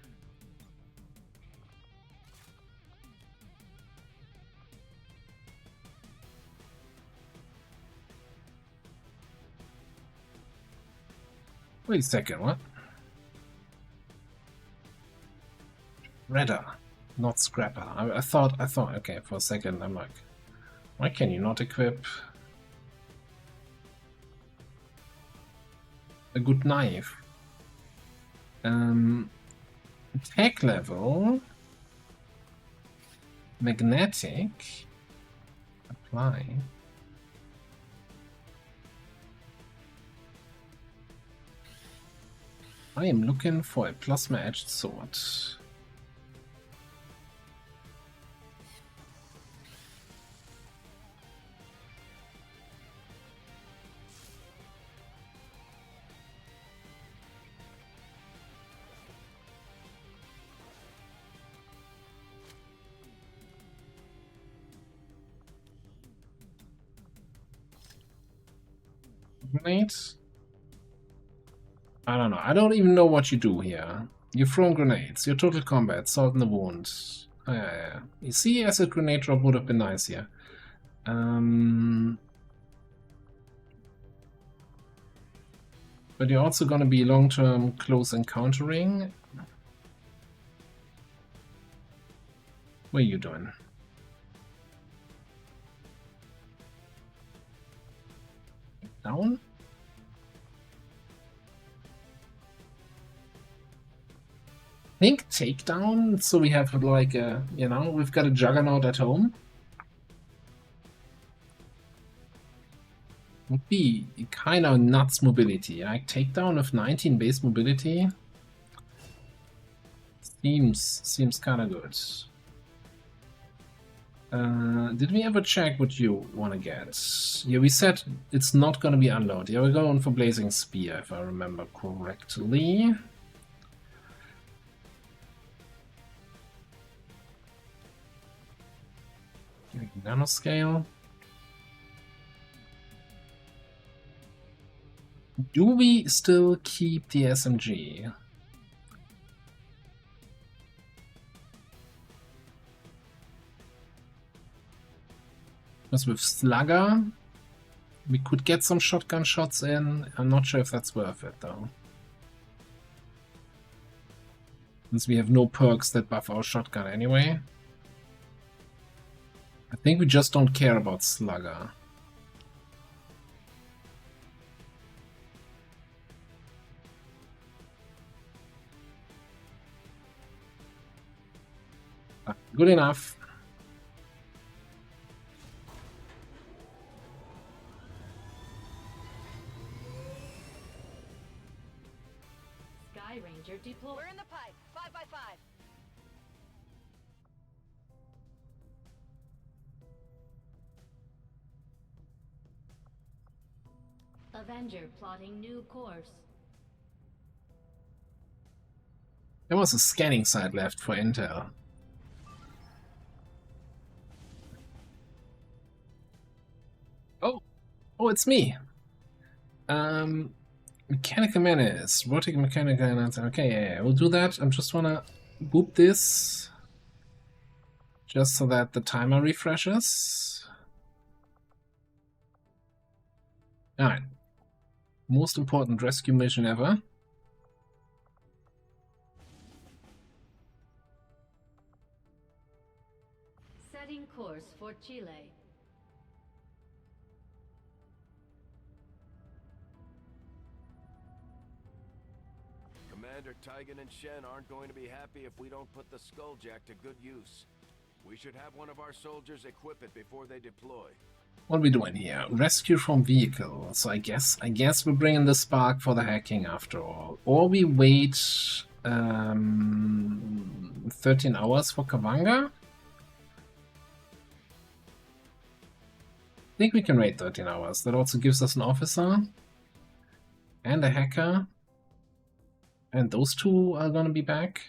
Speaker 3: Wait a second, what? Redder, not Scrapper. I thought, okay, for a second, I'm like, why can you not equip a good knife? Attack level, magnetic, apply. I am looking for a plasma-edged sword. Grenades? I don't know. I don't even know what you do here. You throw grenades. Your total combat. Salt in the wound. Oh, yeah. You see, acid grenade drop would have been nice here. But you're also going to be long-term close encountering. What are you doing? Down? I think takedown, so we have like a, you know, we've got a juggernaut at home. Would be kind of nuts mobility. Like takedown of 19 base mobility seems kind of good. Did we ever check what you want to get? Yeah, we said it's not going to be unload. Yeah, we're going for Blazing Spear, if I remember correctly. Nanoscale. Do we still keep the SMG? Because with Slugger, we could get some shotgun shots in. I'm not sure if that's worth it, though. Since we have no perks that buff our shotgun anyway. I think we just don't care about Slugger. Good enough.
Speaker 11: Sky Ranger deployed.
Speaker 6: We're in the pipe. 5x5.
Speaker 11: Avenger plotting new course.
Speaker 3: There was a scanning site left for intel. Oh, it's me. Mechanical menace, robotic mechanical menace. Okay, yeah, we'll do that. I just wanna boop this just so that the timer refreshes. Alright. Most important rescue mission ever.
Speaker 11: Setting course for Chile.
Speaker 13: Commander Tygan and Shen aren't going to be happy if we don't put the Skulljack to good use. We should have one of our soldiers equip it before they deploy.
Speaker 3: What are we doing here? Rescue from vehicle. So I guess we're bringing the spark for the hacking after all. Or we wait 13 hours for Kavanga? I think we can wait 13 hours. That also gives us an officer and a hacker. And those two are gonna be back.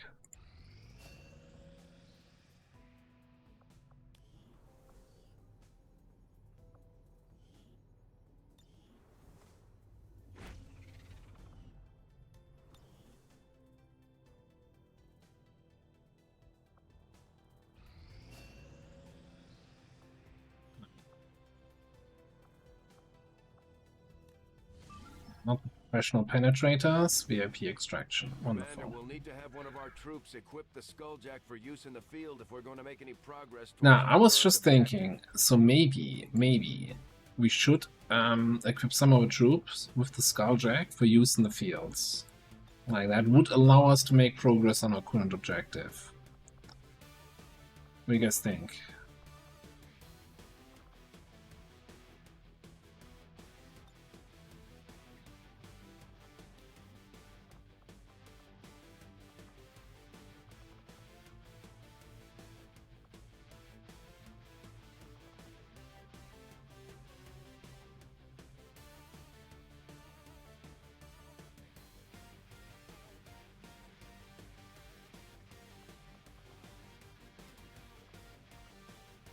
Speaker 3: Not professional penetrators, VIP extraction. Wonderful.
Speaker 13: Commander, we'll need to have one of our troops equip the Skulljack for use in the field if we're going to make any progress.
Speaker 3: Now, I was just thinking, so maybe we should equip some of our troops with the Skulljack for use in the fields. Like, that would allow us to make progress on our current objective. What do you guys think?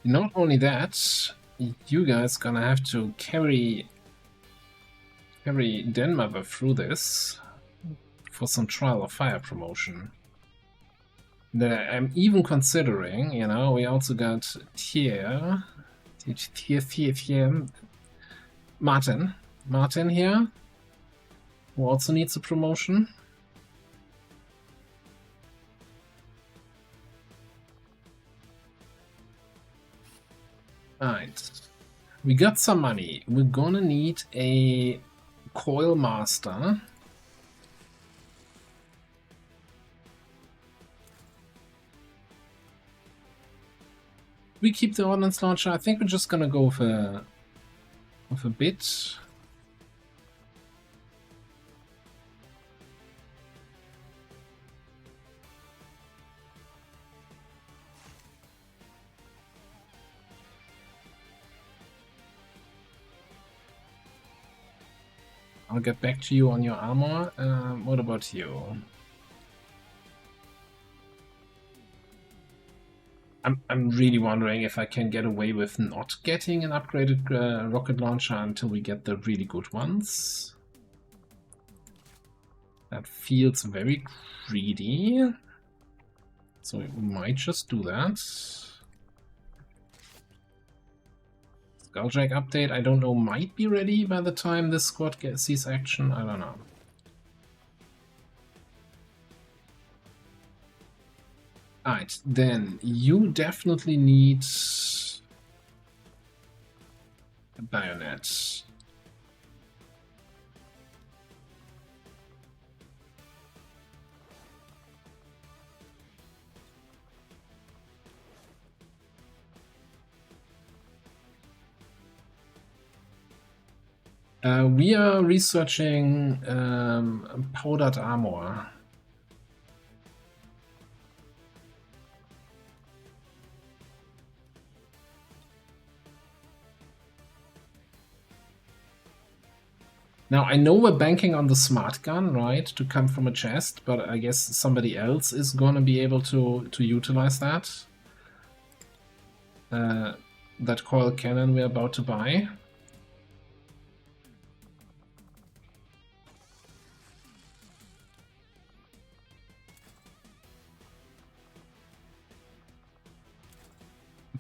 Speaker 3: Not only that, you guys gonna have to carry Denmother through this for some trial of fire promotion. That I'm even considering, you know, we also got Tier Martin here, who also needs a promotion. Alright, we got some money. We're gonna need a coil master. We keep the ordnance launcher. I think we're just gonna go with a bit. I'll get back to you on your armor. What about you? I'm really wondering if I can get away with not getting an upgraded rocket launcher until we get the really good ones. That feels very greedy. So we might just do that. Skulljack update, I don't know, might be ready by the time this squad sees action, I don't know. Alright, then you definitely need a bayonet. We are researching powdered armor. Now, I know we're banking on the smart gun, right, to come from a chest, but I guess somebody else is gonna be able to utilize that. That coil cannon we're about to buy.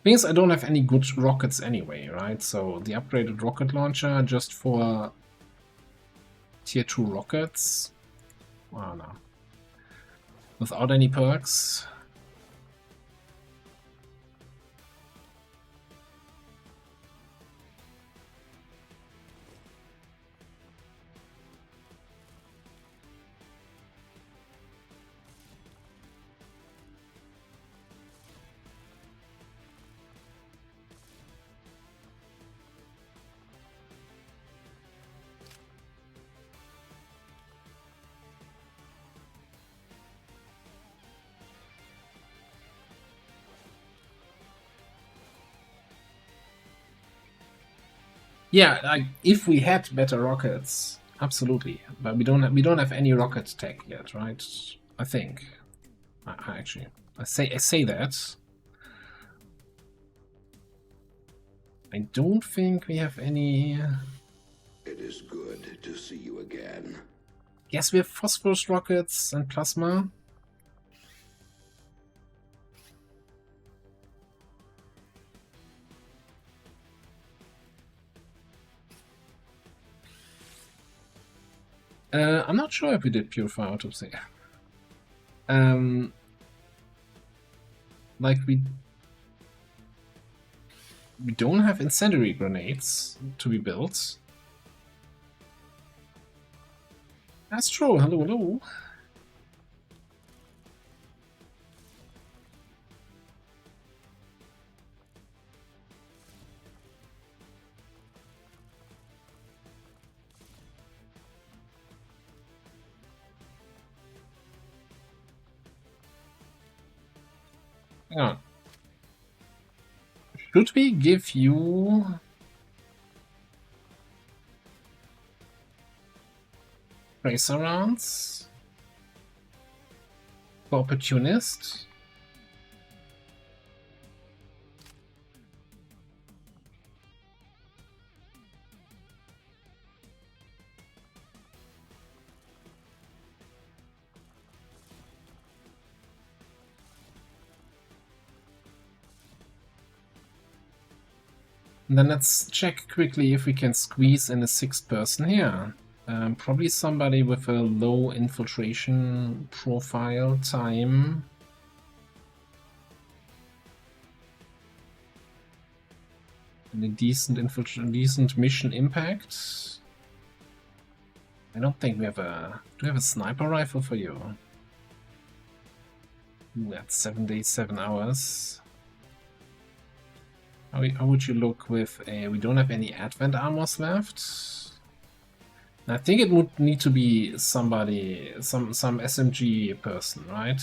Speaker 3: Means I don't have any good rockets anyway, right? So the upgraded rocket launcher just for tier 2 rockets. Oh no. Without any perks. Yeah, like if we had better rockets, absolutely. But we don't have any rocket tech yet, right? I think. I say that. I don't think we have any.
Speaker 12: It is good to see you again.
Speaker 3: Yes, we have phosphorus rockets and plasma. I'm not sure if we did purify autopsy. Like we don't have incendiary grenades to be built. That's true. Hello, hello. Hang on. Should we give you tracer rounds for opportunist? And then let's check quickly if we can squeeze in a sixth person here. Probably somebody with a low infiltration profile time. And a decent mission impact. I don't think we have a... Do we have a sniper rifle for you? Ooh, that's 7 days, 7 hours. How would you look with a... We don't have any advent armors left. I think it would need to be somebody, some SMG person, right?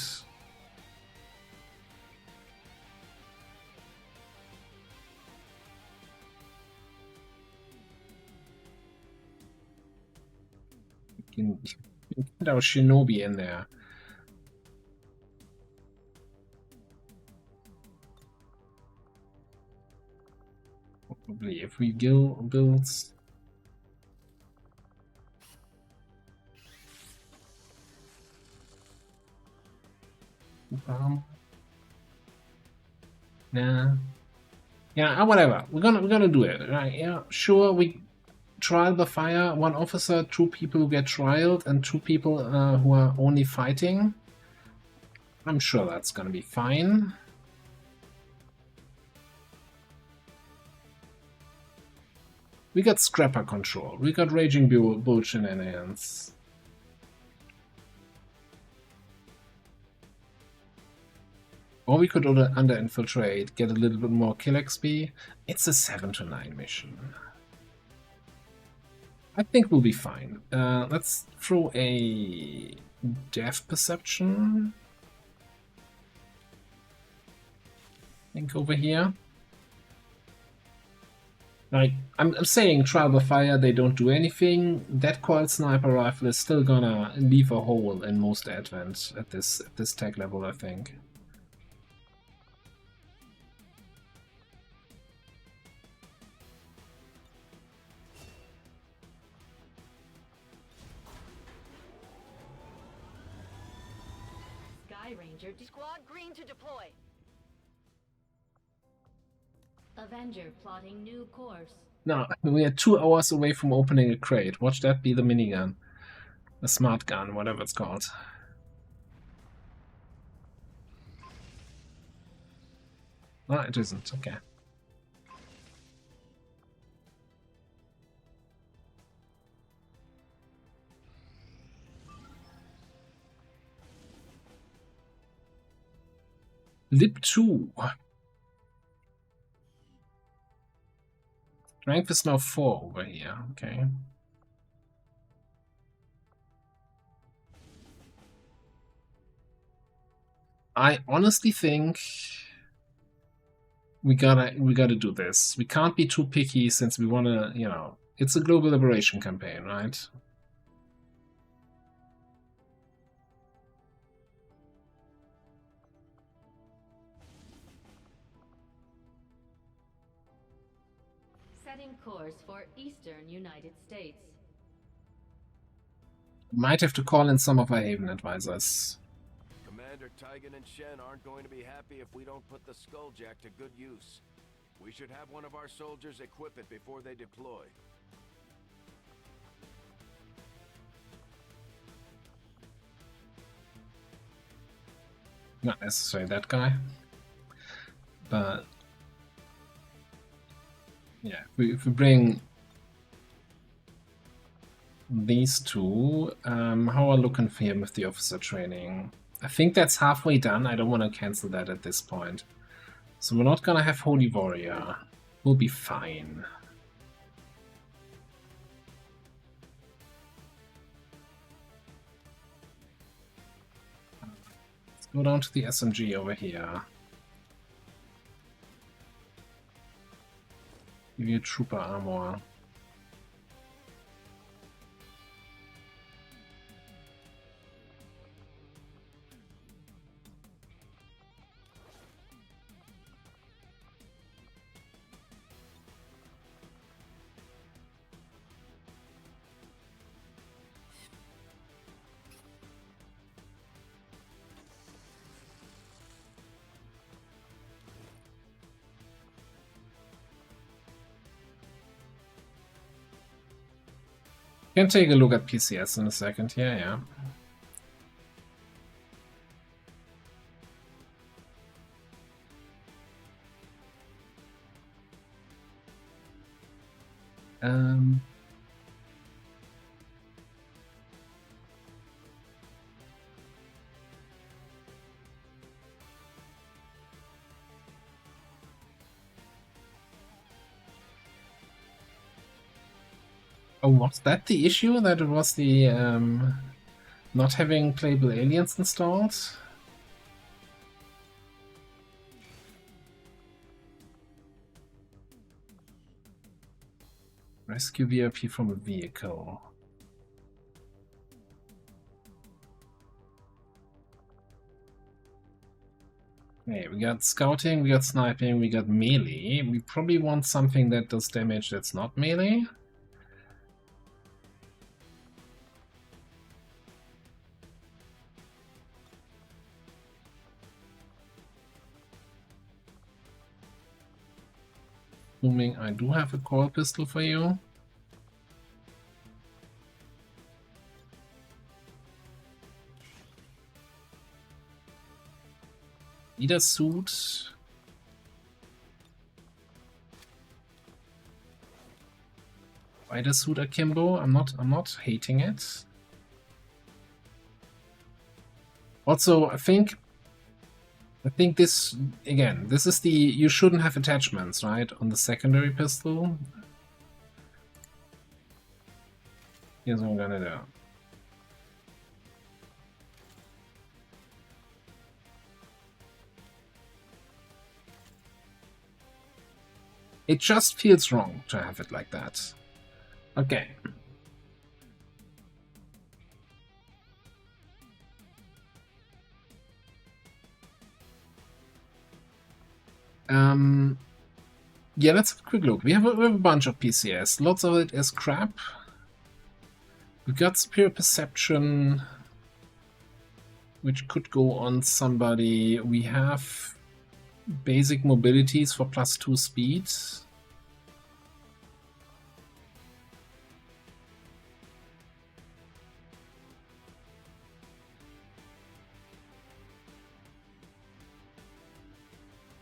Speaker 3: We can get our shinobi in there. Probably if we build nah. Yeah, whatever. We're gonna do it, right? Yeah, sure. We trial the fire. 1 officer, 2 people who get trialed, and 2 people who are only fighting. I'm sure that's gonna be fine. We got scrapper control. We got raging bull shenanigans. Or we could under-infiltrate, get a little bit more kill XP. It's a 7 to 9 mission. I think we'll be fine. Let's throw a death perception. I think over here. Like, I'm saying trial by fire, they don't do anything. That coil sniper rifle is still gonna leave a hole in most advent at this tech level, I think.
Speaker 6: Ranger, squad green to deploy.
Speaker 11: Avenger plotting new course.
Speaker 3: Now, we are 2 hours away from opening a crate. Watch that be the minigun. The smart gun, whatever it's called. Ah, it isn't. Okay. Lib 2. Strength is now 4 over here. Okay. I honestly think we gotta do this. We can't be too picky since we wanna, you know, it's a global liberation campaign, right?
Speaker 11: Setting course for Eastern United States.
Speaker 3: Might have to call in some of our Haven advisors.
Speaker 13: Commander Tygan and Shen aren't going to be happy if we don't put the Skulljack to good use. We should have one of our soldiers equip it before they deploy.
Speaker 3: Not necessarily that guy, but yeah, if we bring these two, how are looking for him with the officer training? I think that's halfway done. I don't want to cancel that at this point. So we're not gonna have Holy Warrior. We'll be fine. Let's go down to the SMG over here. Give you trooper armor. Can take a look at PCS in a second. Yeah. Oh, was that the issue? That it was the not having playable aliens installed? Rescue VIP from a vehicle. Okay, we got scouting, we got sniping, we got melee. We probably want something that does damage that's not melee. Assuming I do have a core pistol for you. Need a suit. Spider suit akimbo. I'm not hating it. Also, I think this, again, this is the, you shouldn't have attachments, right, on the secondary pistol. Here's what I'm gonna do. It just feels wrong to have it like that. Okay. Yeah, let's have a quick look. We have a bunch of PCS. Lots of it is crap. We've got Superior Perception, which could go on somebody. We have basic mobilities for +2 speed.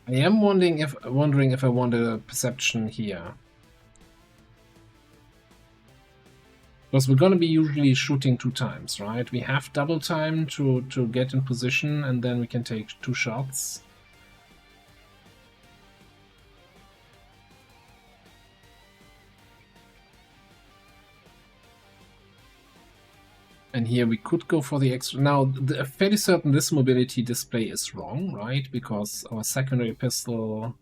Speaker 3: I am wondering if I want a perception here. Because we're gonna be usually shooting 2 times, right? We have double time to get in position, and then we can take 2 shots. And here we could go for the extra. Now, I'm fairly certain this mobility display is wrong, right? Because our secondary pistol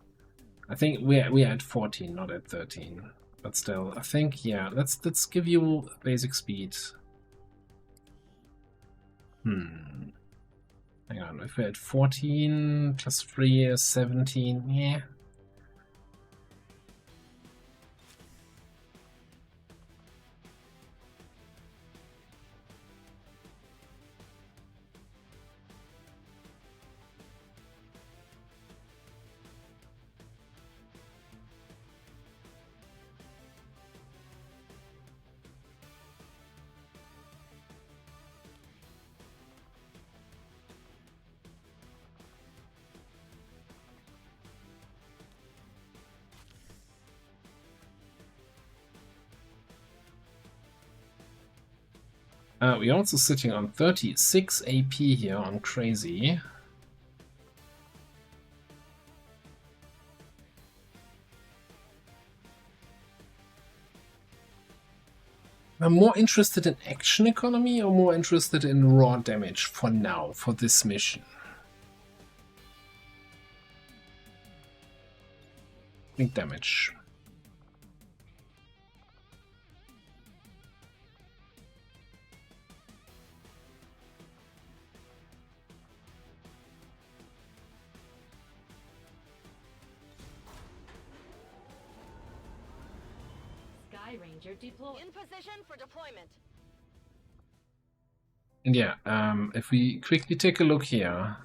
Speaker 3: I think we're at 14, not at 13. But still, I think, yeah, let's give you basic speed. Hang on, if we're at 14 plus 3 is 17, yeah. We're also sitting on 36 AP here on Crazy. I'm more interested in action economy or more interested in raw damage for now, for this mission? I think damage.
Speaker 11: Ranger deployed.
Speaker 6: In position for deployment.
Speaker 3: And yeah, if we quickly take a look here.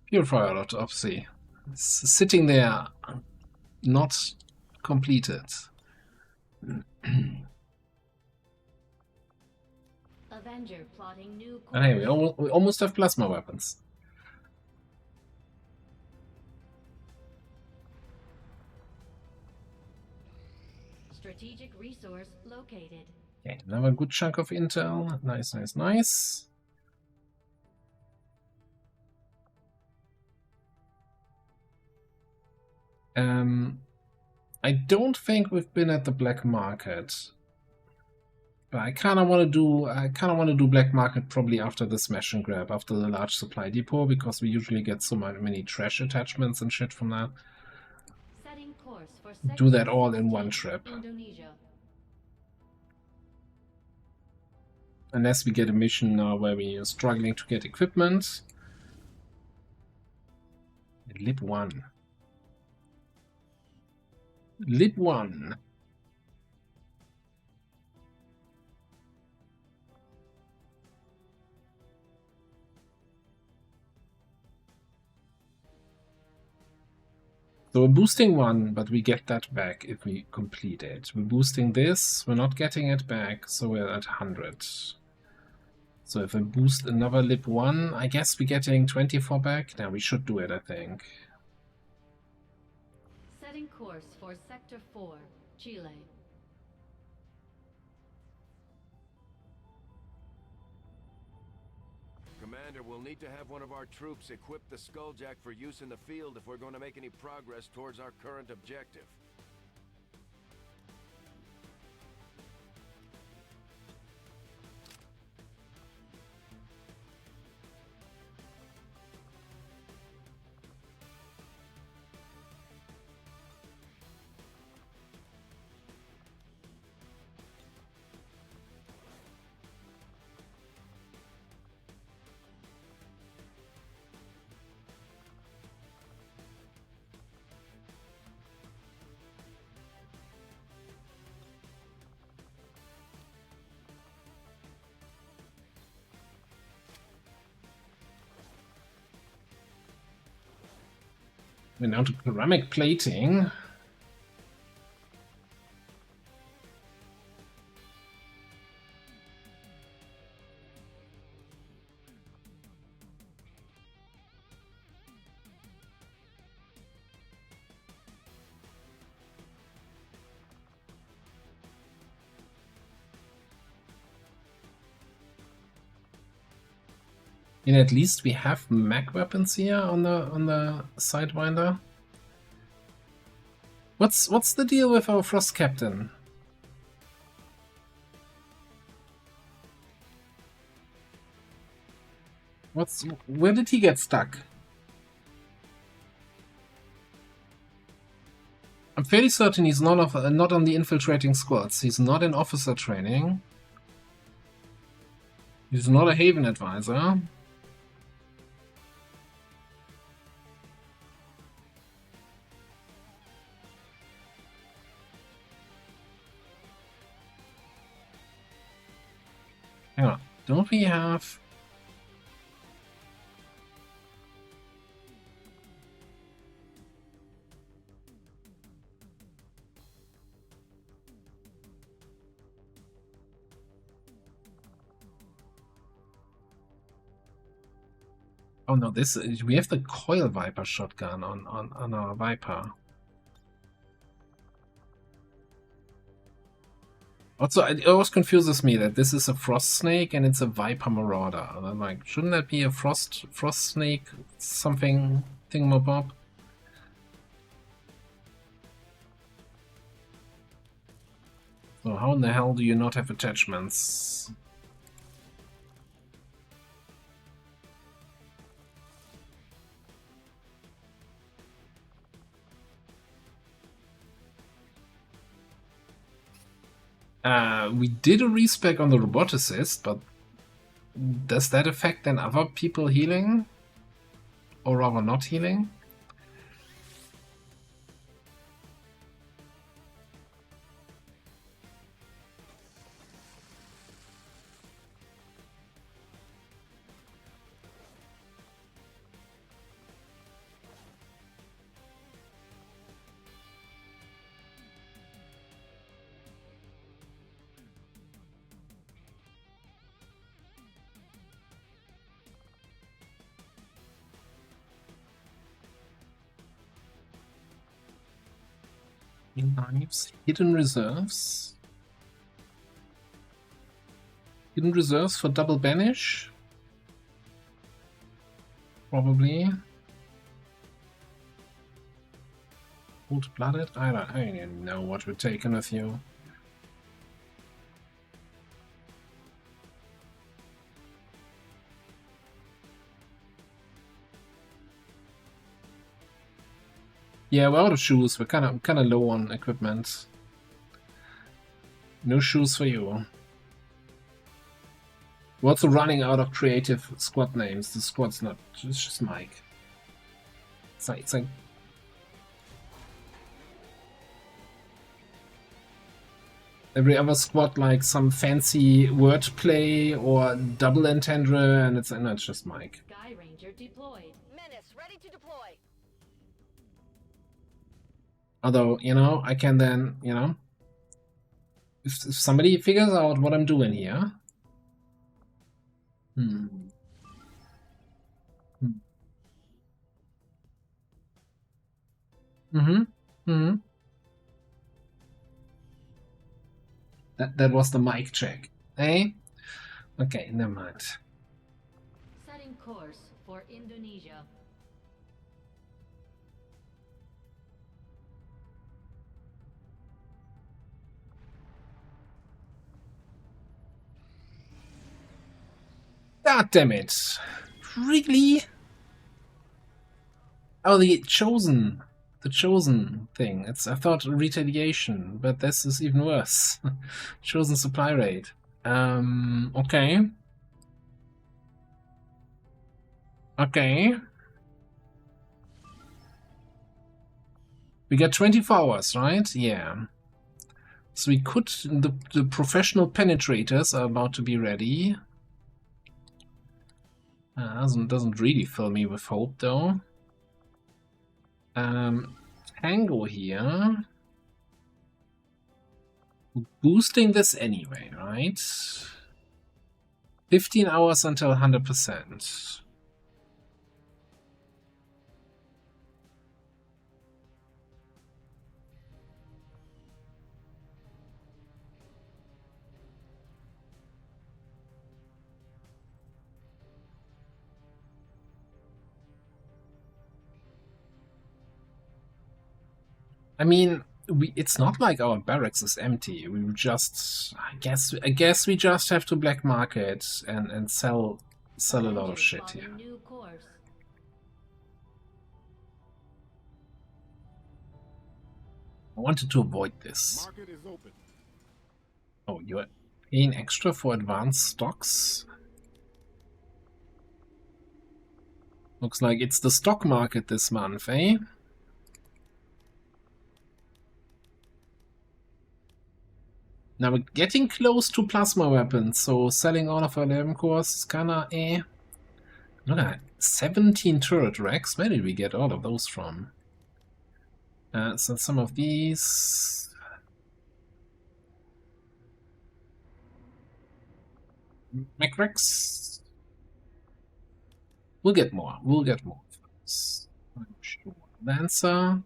Speaker 3: Purifier autopsy. It's sitting there, not completed.
Speaker 11: Avenger plotting new course.
Speaker 3: And hey, we almost have plasma weapons.
Speaker 11: Strategic resource located.
Speaker 3: Okay, another good chunk of intel. Nice, nice, nice. I don't think we've been at the black market, but I kind of want to do black market probably after the smash and grab, after the large supply depot, because we usually get so many trash attachments and shit from that.
Speaker 11: Setting course for
Speaker 3: do that all in one trip.
Speaker 11: Indonesia.
Speaker 3: Unless we get a mission now where we are struggling to get equipment. Lib 1. Lib 1. So we're boosting 1, but we get that back if we complete it. We're boosting this, we're not getting it back, so we're at 100. So if I boost another Lib 1, I guess we're getting 24 back. Now we should do it, I think.
Speaker 11: Setting course for Sector 4, Chile.
Speaker 13: Commander, we'll need to have one of our troops equip the Skulljack for use in the field if we're going to make any progress towards our current objective.
Speaker 3: We're now to ceramic plating. And at least we have mag weapons here on the Sidewinder. What's the deal with our Frost Captain? Where did he get stuck? I'm fairly certain he's not on the infiltrating squads. He's not in officer training. He's not a Haven advisor. Hang on, don't we have... Oh no, this we have the Coil Viper shotgun on our Viper. Also, it always confuses me that this is a Frost Snake and it's a Viper Marauder. And I'm like, shouldn't that be a Frost Snake something thingamabob? So how in the hell do you not have attachments? We did a respec on the roboticist, but does that affect then other people healing? Or rather not healing? Knives, hidden reserves. Hidden reserves for double banish? Probably. Cold-blooded? I don't even know what we're taking with you. Yeah, we're out of shoes. We're kind of low on equipment. No shoes for you. We're also running out of creative squad names. The squad's not. It's just Mike. It's like every other squad, like some fancy wordplay or double entendre, and it's just Mike.
Speaker 11: Sky Ranger deployed.
Speaker 6: Menace, ready to deploy.
Speaker 3: Although, you know, I can then, you know, if somebody figures out what I'm doing here. That was the mic check. Eh? Okay, never mind.
Speaker 11: Setting course for Indonesia.
Speaker 3: God damn it. Really? Oh, the chosen thing. I thought retaliation, but this is even worse. Chosen supply rate. Okay. Okay. We got 24 hours, right? Yeah. So we could... The professional penetrators are about to be ready. Doesn't really fill me with hope, though. Tango here. We're boosting this anyway, right? 15 hours until 100%. I mean, it's not like our barracks is empty. We just, I guess we just have to black market and sell a lot of shit here.
Speaker 11: New course.
Speaker 3: I wanted to avoid this.
Speaker 14: Market is open.
Speaker 3: Oh, you're paying extra for advanced stocks? Looks like it's the stock market this month, eh? Now we're getting close to plasma weapons, so selling all of our 11 cores is kinda eh. Look at that, 17 turret racks. Where did we get all of those from? So some of these... Mech racks? We'll get more. We'll get more of those. I'm sure. Lancer.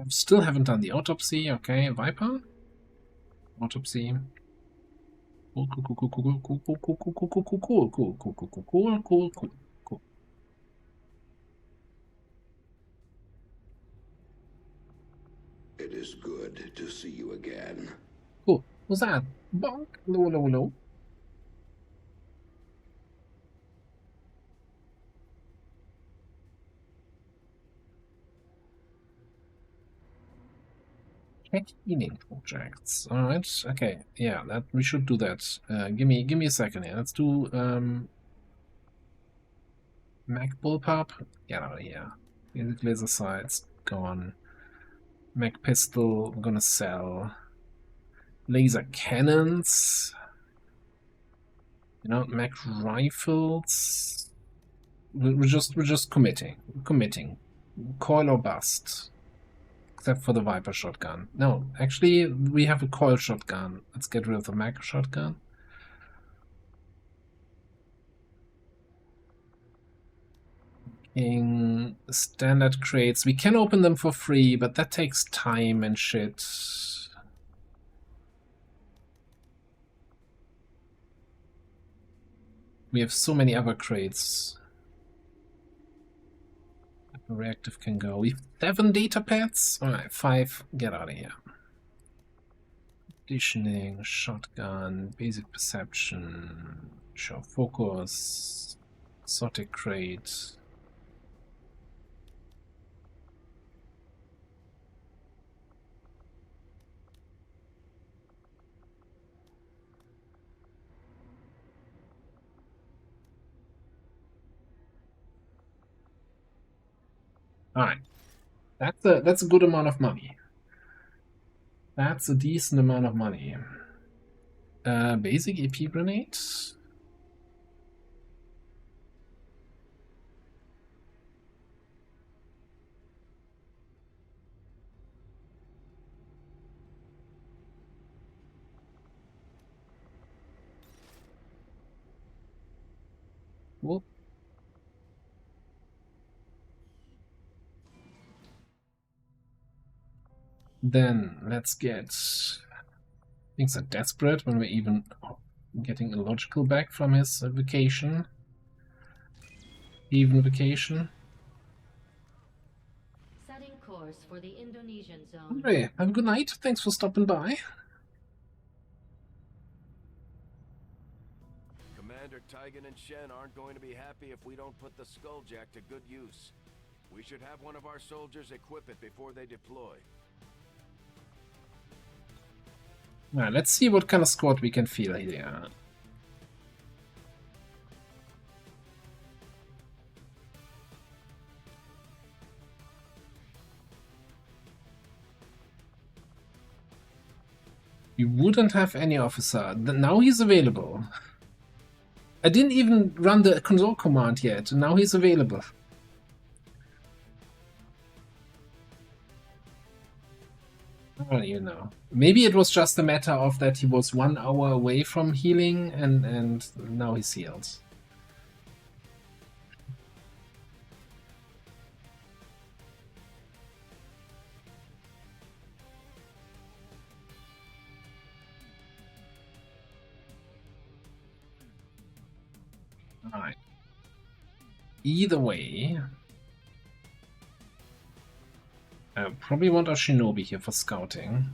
Speaker 3: Still haven't done the autopsy. Okay, Viper. Autopsy. Cool, cool, cool, cool, cool, cool, cool, cool, cool, cool, cool, cool, cool, cool, cool, cool, cool, cool, cool.
Speaker 12: It is good to see you again.
Speaker 3: Cool. What's that? Bonk. Low, low, low. Tech healing projects. Alright, okay. Yeah, that we should do that. Give me a second here. Let's do Mac bullpup. Get out of here. Basic laser sights, gone. Mac pistol, I'm gonna sell. Laser cannons. You know, Mac rifles. We're just committing. Coil or bust. Except for the Viper shotgun. No, actually, we have a coil shotgun. Let's get rid of the Mac shotgun. In standard crates, we can open them for free, but that takes time and shit. We have so many other crates. Reactive can go. We have 7 data pads? Alright, 5. Get out of here. Conditioning, shotgun, basic perception, show focus, exotic crate. Alright. That's a good amount of money. That's a decent amount of money. Basic AP grenade. Whoop. Then let's get things are desperate when we're even getting a logical back from his vacation. Even vacation.
Speaker 11: Setting course for the Indonesian zone.
Speaker 3: Andre, have a good night. Thanks for stopping by.
Speaker 13: Commander Tigan and Shen aren't going to be happy if we don't put the Skulljack to good use. We should have one of our soldiers equip it before they deploy.
Speaker 3: Alright, let's see what kind of squad we can feel here. You wouldn't have any officer. Now he's available. I didn't even run the console command yet, and now he's available. I don't even know. Maybe it was just a matter of that he was 1 hour away from healing, and now he's healed. Alright. Either way, I probably want a shinobi here for scouting.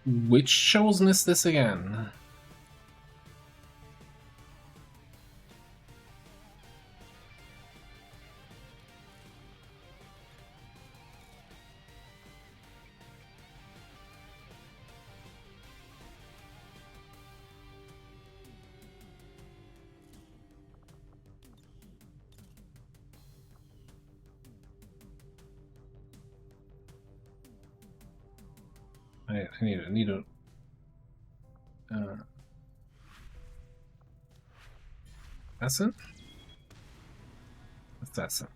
Speaker 3: Which chosen is this again? I need a assassin? Assassin.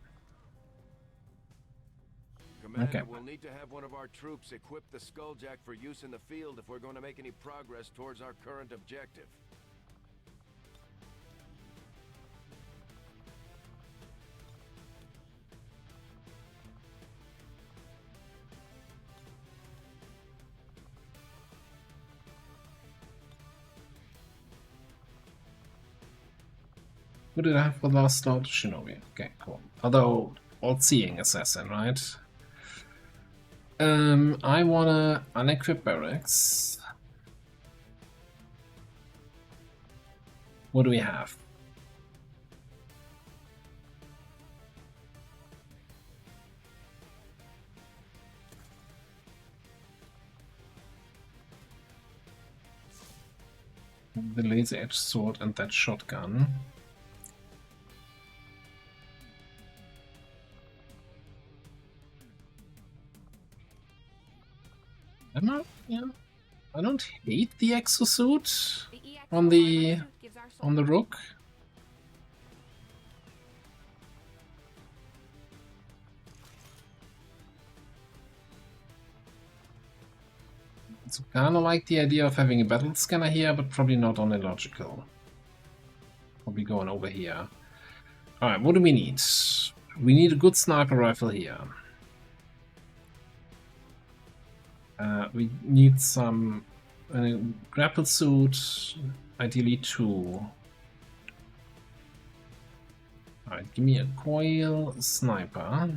Speaker 13: Commander,
Speaker 3: Okay.
Speaker 13: we'll need to have one of our troops equip the Skulljack for use in the field if we're going to make any progress towards our current objective.
Speaker 3: Who did I have for the last slot? Shinobi. Okay, cool. Although, all-seeing assassin, right? I wanna unequip barracks. What do we have? The laser edge sword and that shotgun. Yeah, I don't hate the exosuit on the Rook. It's kind of like the idea of having a battle scanner here, but probably not on illogical. Probably going over here. Alright, what do we need? We need a good sniper rifle here. We need some grapple suit, ideally 2. Alright, give me a coil sniper.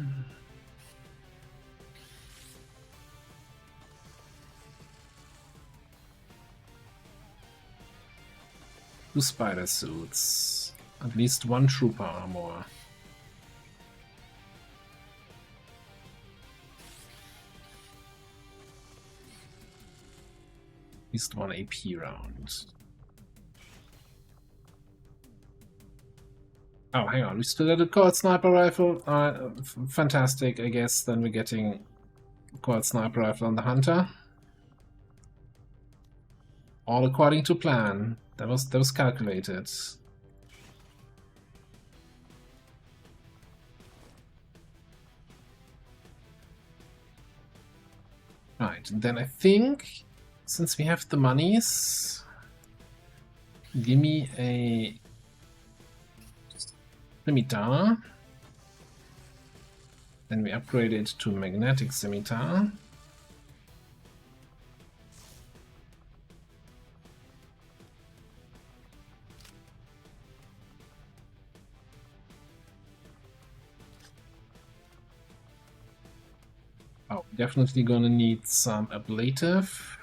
Speaker 3: Two spider suits. At least 1 trooper armor. At least 1 AP round. Oh, hang on, we still got a quad sniper rifle. Fantastic, I guess. Then we're getting quad sniper rifle on the hunter. All according to plan. That was calculated. Right, and then I think, since we have the monies, give me a scimitar. Then we upgrade it to magnetic scimitar. Oh, definitely gonna need some ablative.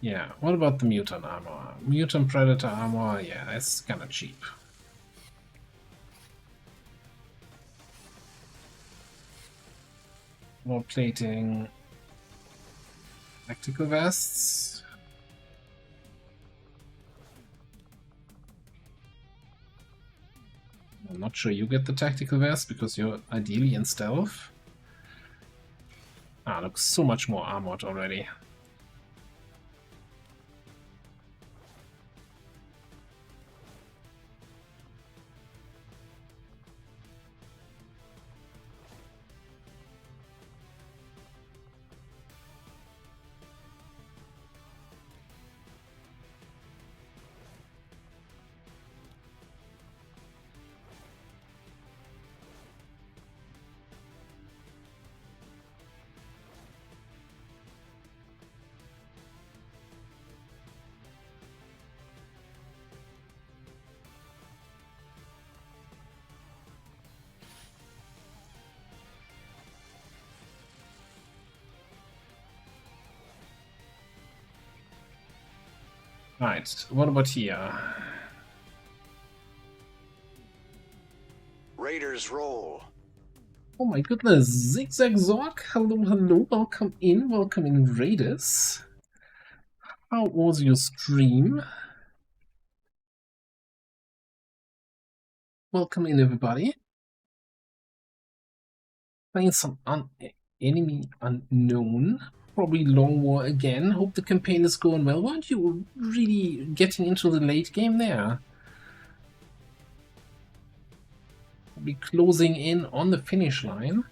Speaker 3: Yeah, what about the mutant armor? Mutant predator armor, yeah, that's kinda cheap. More plating. Tactical vests. I'm not sure you get the tactical vest because you're ideally in stealth. Ah, looks so much more armored already. Right, what about here?
Speaker 4: Raiders roll.
Speaker 3: Oh my goodness, Zigzag Zork, hello, hello, welcome in Raiders. How was your stream? Welcome in, everybody. Playing some enemy unknown. Probably Long War again. Hope the campaign is going well. Weren't you really getting into the late game there? Be closing in on the finish line.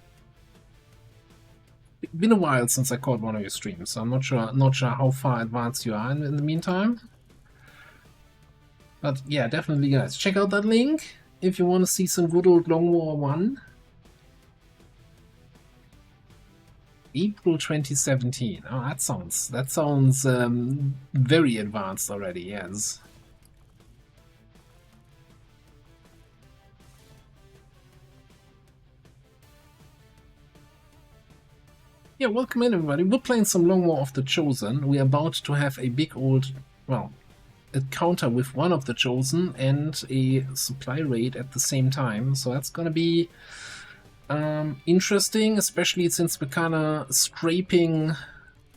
Speaker 3: Been a while since I caught one of your streams, so I'm not sure how far advanced you are in the meantime. But yeah, definitely guys, check out that link if you want to see some good old Long War 1. April 2017. Oh, that sounds very advanced already. Yes. Yeah, welcome in everybody. We're playing some Long War of the Chosen. We're about to have a big old, well, encounter with one of the Chosen and a supply raid at the same time. So that's gonna be interesting, especially since we're kind of scraping,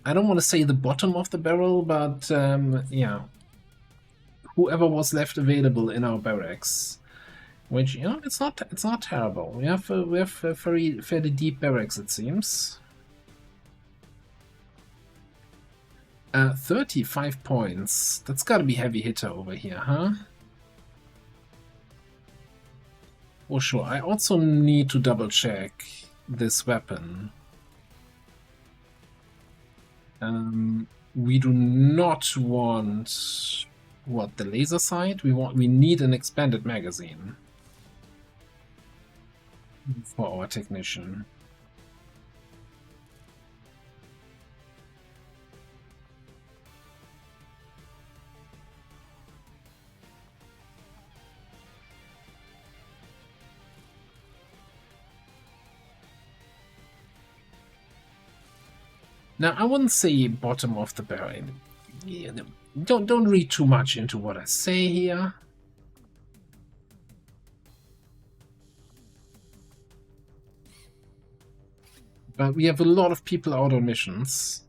Speaker 3: I don't want to say the bottom of the barrel, but yeah, whoever was left available in our barracks. Which, you know, it's not terrible. We have a fairly deep barracks, it seems. 35 points. That's gotta be heavy hitter over here, huh? Oh sure, I also need to double check this weapon. We do not want what, the laser sight? We need an expanded magazine for our technician. Now, I wouldn't say bottom of the barrel. Don't read too much into what I say here. But we have a lot of people out on missions.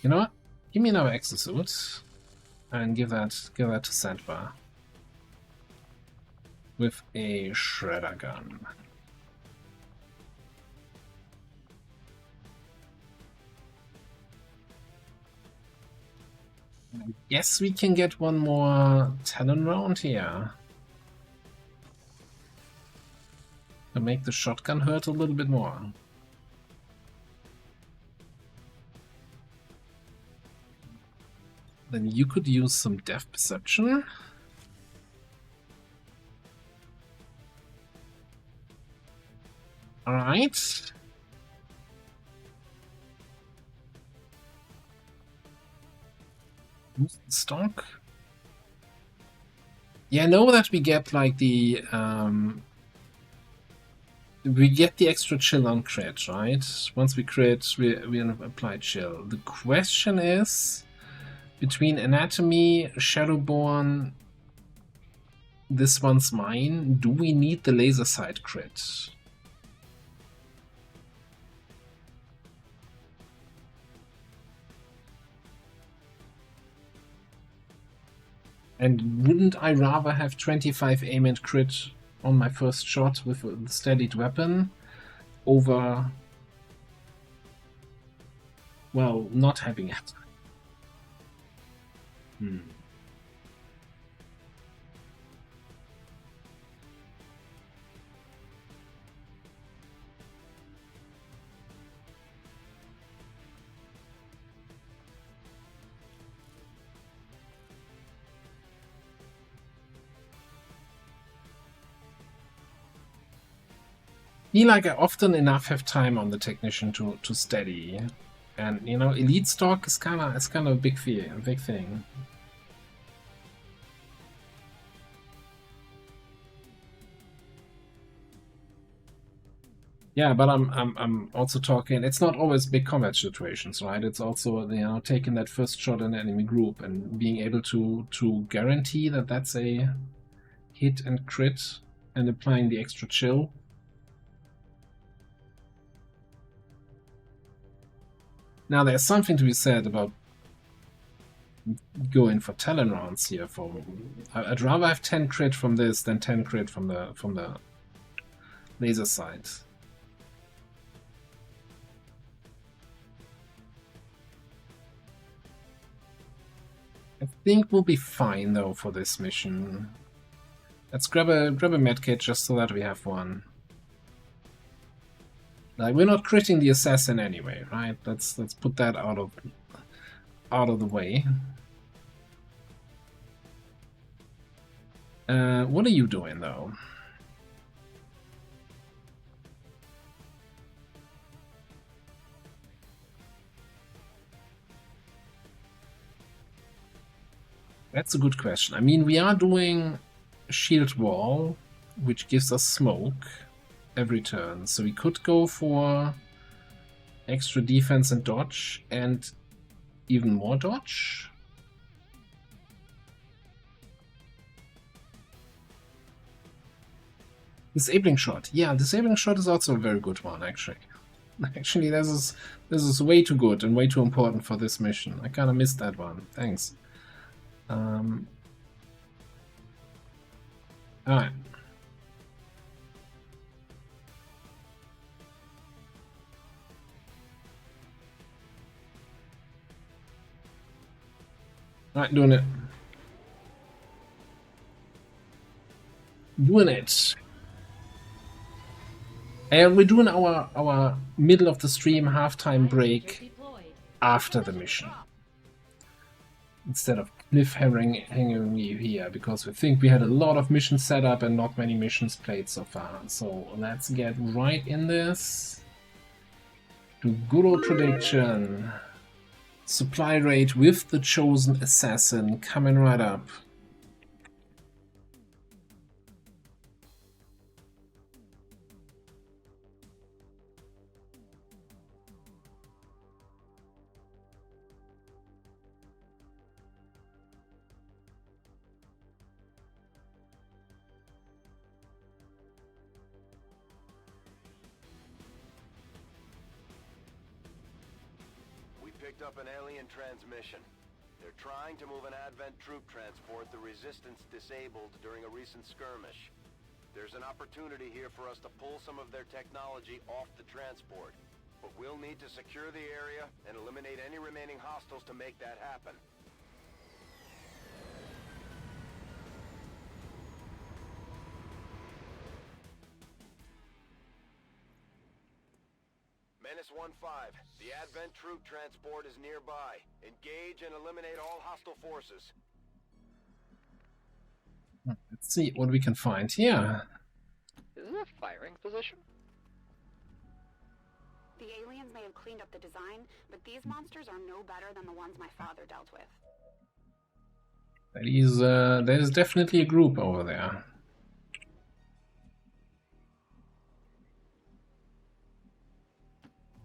Speaker 3: You know what? Give me another exosuit and give that to Sandbar with a shredder gun. I guess we can get one more Talon round here to make the shotgun hurt a little bit more. Then you could use some depth perception. Alright. Stock. Yeah, I know that we get like the extra chill on crit, right? Once we crit, we apply chill. The question is, between Anatomy, Shadowborn, this one's mine, do we need the laser sight crit? And wouldn't I rather have 25 aim and crit on my first shot with a steadied weapon over, well, not having it? Like I often enough have time on the technician to steady, and you know, elite stock is kind of a big thing. Yeah, but I'm also talking. It's not always big combat situations, right? It's also, you know, taking that first shot in the enemy group and being able to guarantee that that's a hit and crit, and applying the extra chill. Now, there's something to be said about going for talent rounds here. I'd rather have 10 crit from this than 10 crit from the laser sight. I think we'll be fine though for this mission. Let's grab a medkit just so that we have one. Like, we're not critting the assassin anyway, right? Let's put that out of the way. What are you doing though? That's a good question. I mean, we are doing shield wall, which gives us smoke every turn, so we could go for extra defense and dodge, and even more dodge. Disabling shot. Yeah, disabling shot is also a very good one, actually. Actually, this is way too good and way too important for this mission. I kind of missed that one. Thanks. Alright. Alright, doing it. Doing it. And we're doing our middle of the stream halftime break after the mission, instead of cliffhanging you here, because we think we had a lot of missions set up and not many missions played so far. So let's get right in this. To good old prediction. Supply rate with the chosen assassin coming right up.
Speaker 4: Up an alien transmission. They're trying to move an Advent troop transport the Resistance disabled during a recent skirmish. There's an opportunity here for us to pull some of their technology off the transport, but we'll need to secure the area and eliminate any remaining hostiles to make that happen. Menace 1-5, the Advent troop transport is nearby. Engage and eliminate all hostile forces.
Speaker 3: Let's see what we can find here.
Speaker 9: Is it a firing position?
Speaker 8: The aliens may have cleaned up the design, but these monsters are no better than the ones my father dealt with.
Speaker 3: There's definitely a group over there.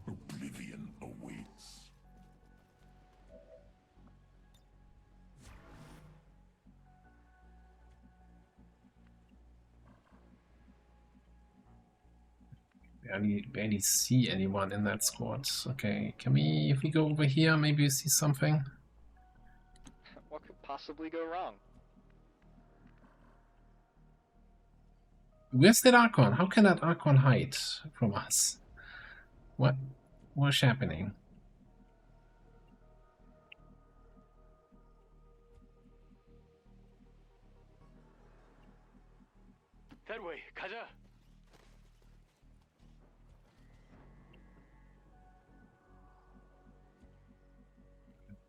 Speaker 12: Oblivion awaits.
Speaker 3: Barely see anyone in that squad. Okay, if we go over here, maybe we see something?
Speaker 9: What could possibly go wrong?
Speaker 3: Where's that Archon? How can that Archon hide from us? What's happening?
Speaker 14: That way, 가자.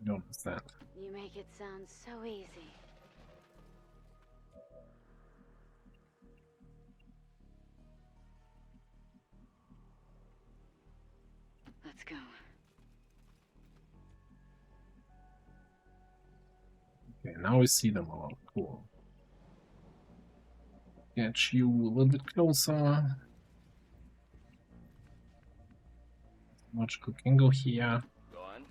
Speaker 3: Notice that.
Speaker 6: You make it sound so easy. Let's go.
Speaker 3: Okay, now we see them all. Cool. Get you a little bit closer. Logical can go here.
Speaker 14: Go on.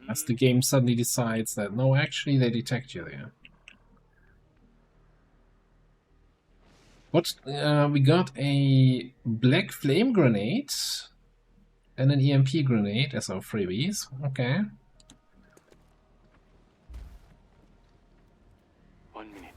Speaker 3: As the game suddenly decides that, no, actually they detect you there. What? We got a black flame grenade and an EMP grenade as our freebies. Okay.
Speaker 14: 1 minute.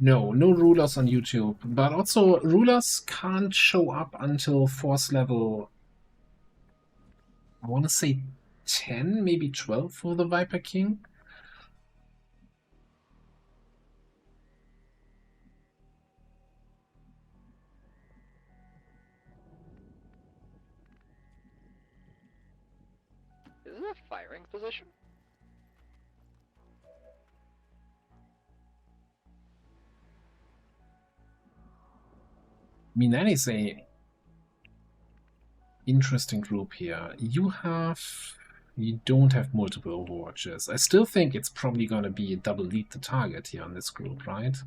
Speaker 3: No rulers on YouTube, but also rulers can't show up until force level, I want to say 10, maybe 12 for the Viper King.
Speaker 9: Is it a firing position?
Speaker 3: I mean, that is a interesting group here. You don't have multiple Overwatches. I still think it's probably going to be a double lead the target here on this group, right?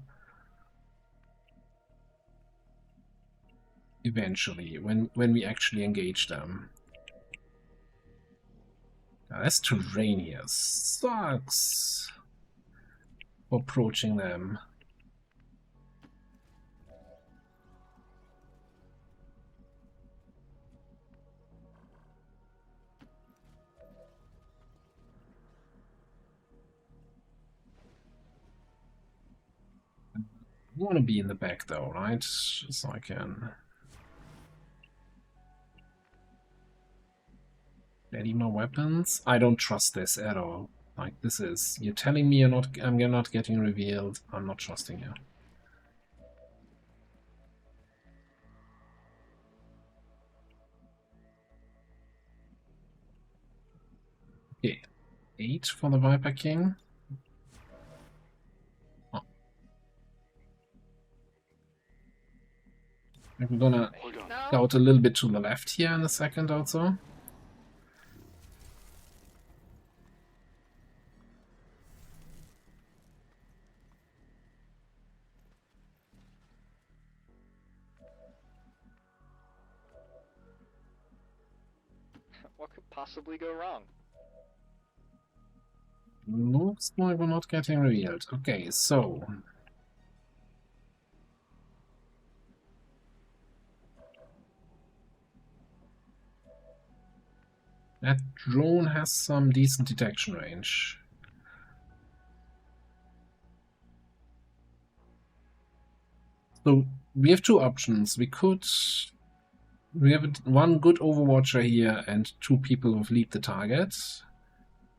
Speaker 3: Eventually, when we actually engage them. Now, this terrain here sucks for approaching them. I want to be in the back though, right? So I can ready my weapons. I don't trust this at all. Like, this is, you're telling me I'm not getting revealed. I'm not trusting you. Okay, 8 for the Viper King. I'm gonna scout a little bit to the left here in a second also.
Speaker 9: What could possibly go wrong?
Speaker 3: Looks like we're not getting revealed. Okay, so that drone has some decent detection range. So we have two options. We have one good Overwatcher here and 2 people who've lead the target,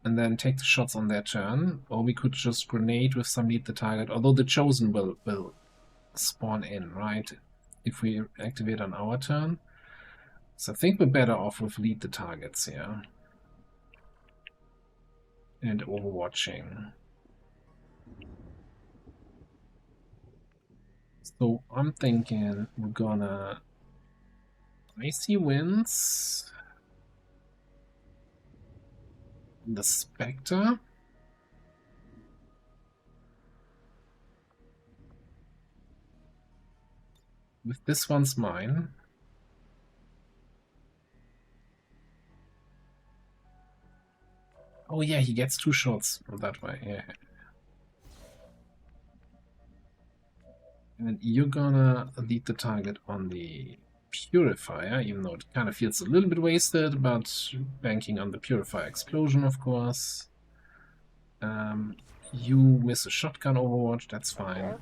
Speaker 3: and then take the shots on their turn, or we could just grenade with some lead the target, although the Chosen will spawn in, right? If we activate on our turn. So I think we're better off with lead the targets here. And overwatching. So I'm thinking we're gonna Icy Winds, the Spectre, with this one's mine. Oh yeah, he gets 2 shots that way, yeah. And you're gonna lead the target on the Purifier, even though it kind of feels a little bit wasted, but banking on the Purifier explosion, of course. You miss a shotgun Overwatch, that's fine.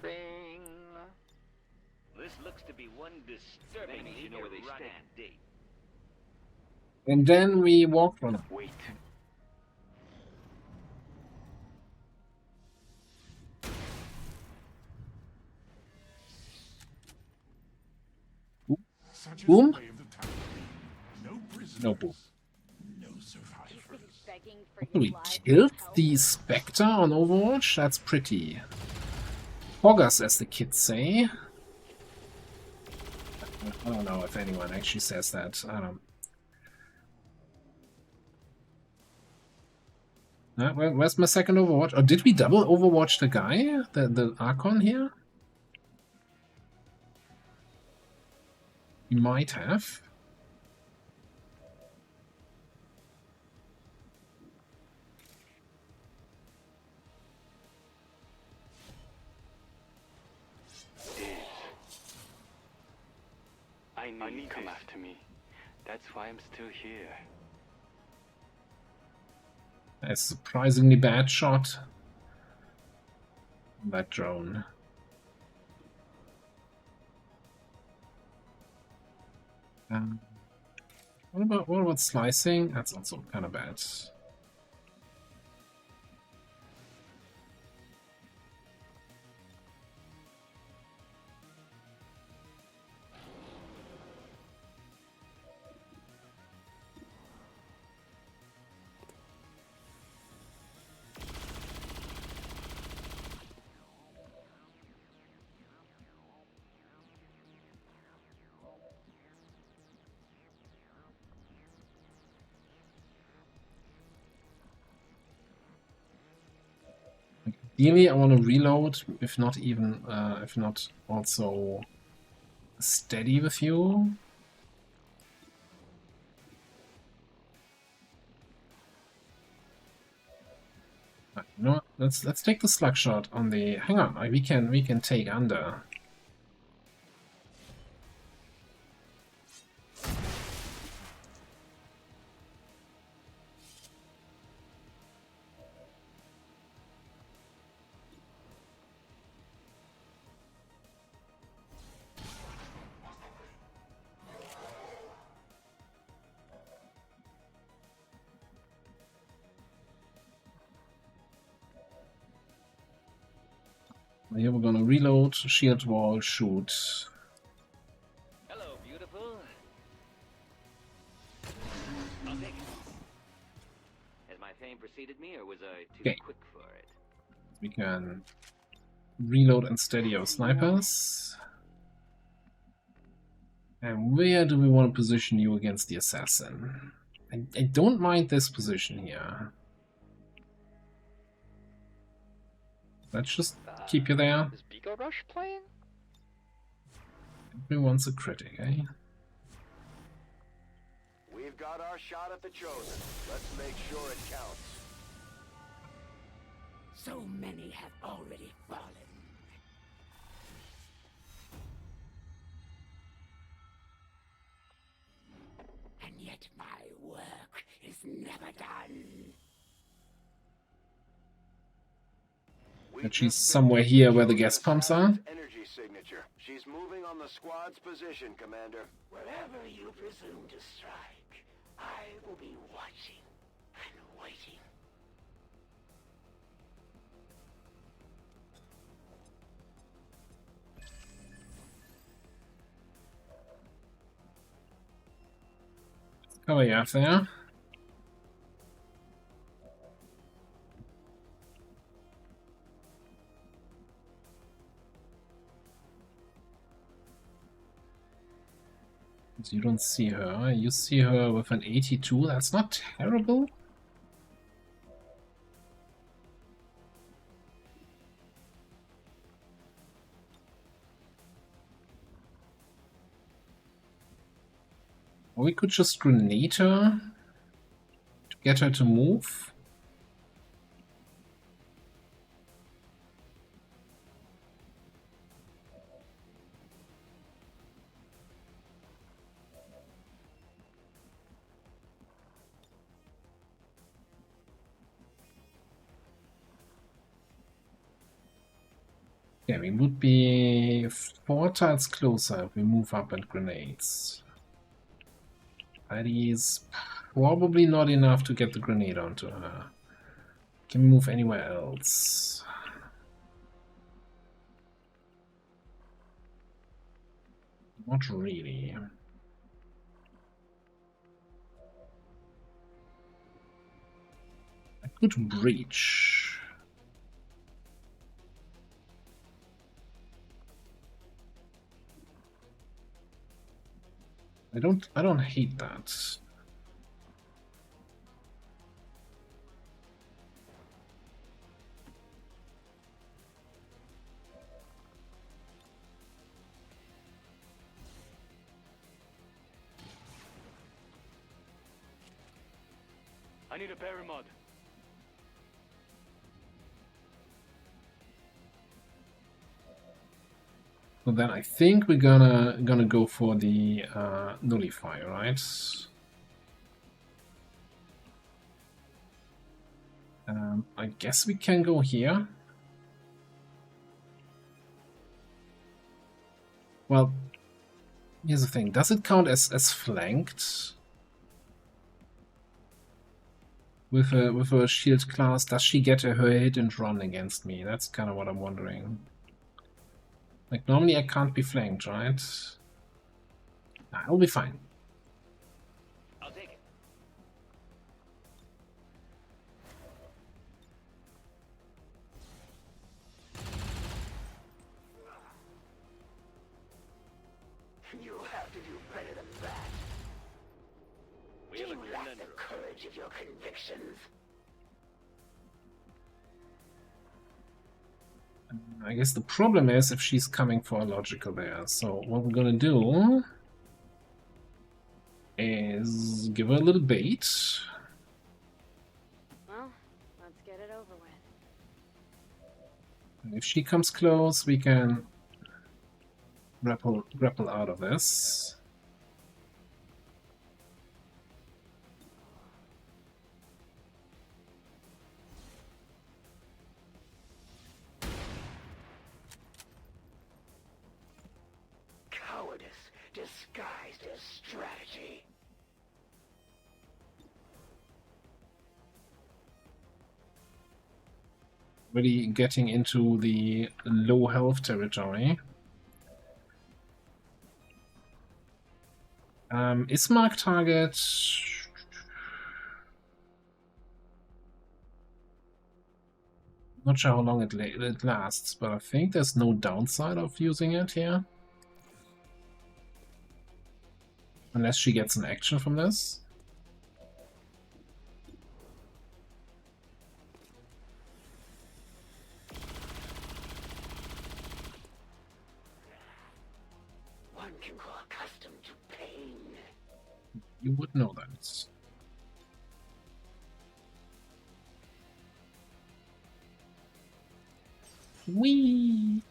Speaker 14: This looks to be one disturbingly erotic date.
Speaker 3: And then we walk run.
Speaker 14: Wait.
Speaker 3: Boom? No boom. We killed the Spectre on Overwatch? That's pretty poggers, as the kids say. I don't know if anyone actually says that. I don't. Where's my second Overwatch? Or did we double Overwatch the guy? The Archon here? We might have.
Speaker 15: I need you come after me. That's why I'm still here.
Speaker 3: A surprisingly bad shot. That drone. What about slicing? That's also kind of bad. Ideally, I want to reload, if not also steady with you. You know what? Let's take the slug shot on the. Hang on, we can take under. Here we're gonna reload, shield wall, shoot.
Speaker 14: Hello, beautiful. I'll take it. Has my fame preceded me, or was I too quick for it?
Speaker 3: We can reload and steady our snipers. And where do we want to position you against the assassin? I don't mind this position here. Let's just keep you there.
Speaker 9: Is Beagle Rush playing?
Speaker 3: Everyone's a critic, eh?
Speaker 4: We've got our shot at the Chosen. Let's make sure it counts.
Speaker 5: So many have already fallen. And yet my work is never done.
Speaker 3: And she's somewhere here where the gas pumps are.
Speaker 4: Energy signature. She's moving on the squad's position, Commander.
Speaker 5: Wherever you presume to strike, I will be watching and waiting.
Speaker 3: Cover you off there. You don't see her. You see her with an 82. That's not terrible. Or we could just grenade her to get her to move. Yeah, we would be 4 tiles closer if we move up and grenades. That is probably not enough to get the grenade onto her. Can we move anywhere else? Not really. I could breach. I don't hate that.
Speaker 15: I need a berry mod.
Speaker 3: So then I think we're gonna go for the nullify, right? I guess we can go here. Well, here's the thing. Does it count as flanked? With a shield class, does she get her hit and run against me? That's kind of what I'm wondering. Like, normally I can't be flanked, right? Nah, I'll be fine.
Speaker 14: I'll take it.
Speaker 5: You have to do better than that.
Speaker 14: We
Speaker 5: Do
Speaker 14: have a
Speaker 5: you lack the
Speaker 14: conundrum.
Speaker 5: courage of your convictions?
Speaker 3: I guess the problem is if she's coming for a logical there. So what we're gonna do is give her a little bait.
Speaker 6: Well, let's get it over with.
Speaker 3: And if she comes close, we can grapple out of this.
Speaker 5: Cowardice disguised as strategy.
Speaker 3: Really getting into the low health territory. Is mark target? Not sure how long it lasts, but I think there's no downside of using it here. Unless she gets an action from this.
Speaker 5: One can grow accustomed to pain.
Speaker 3: You would know that. Whee!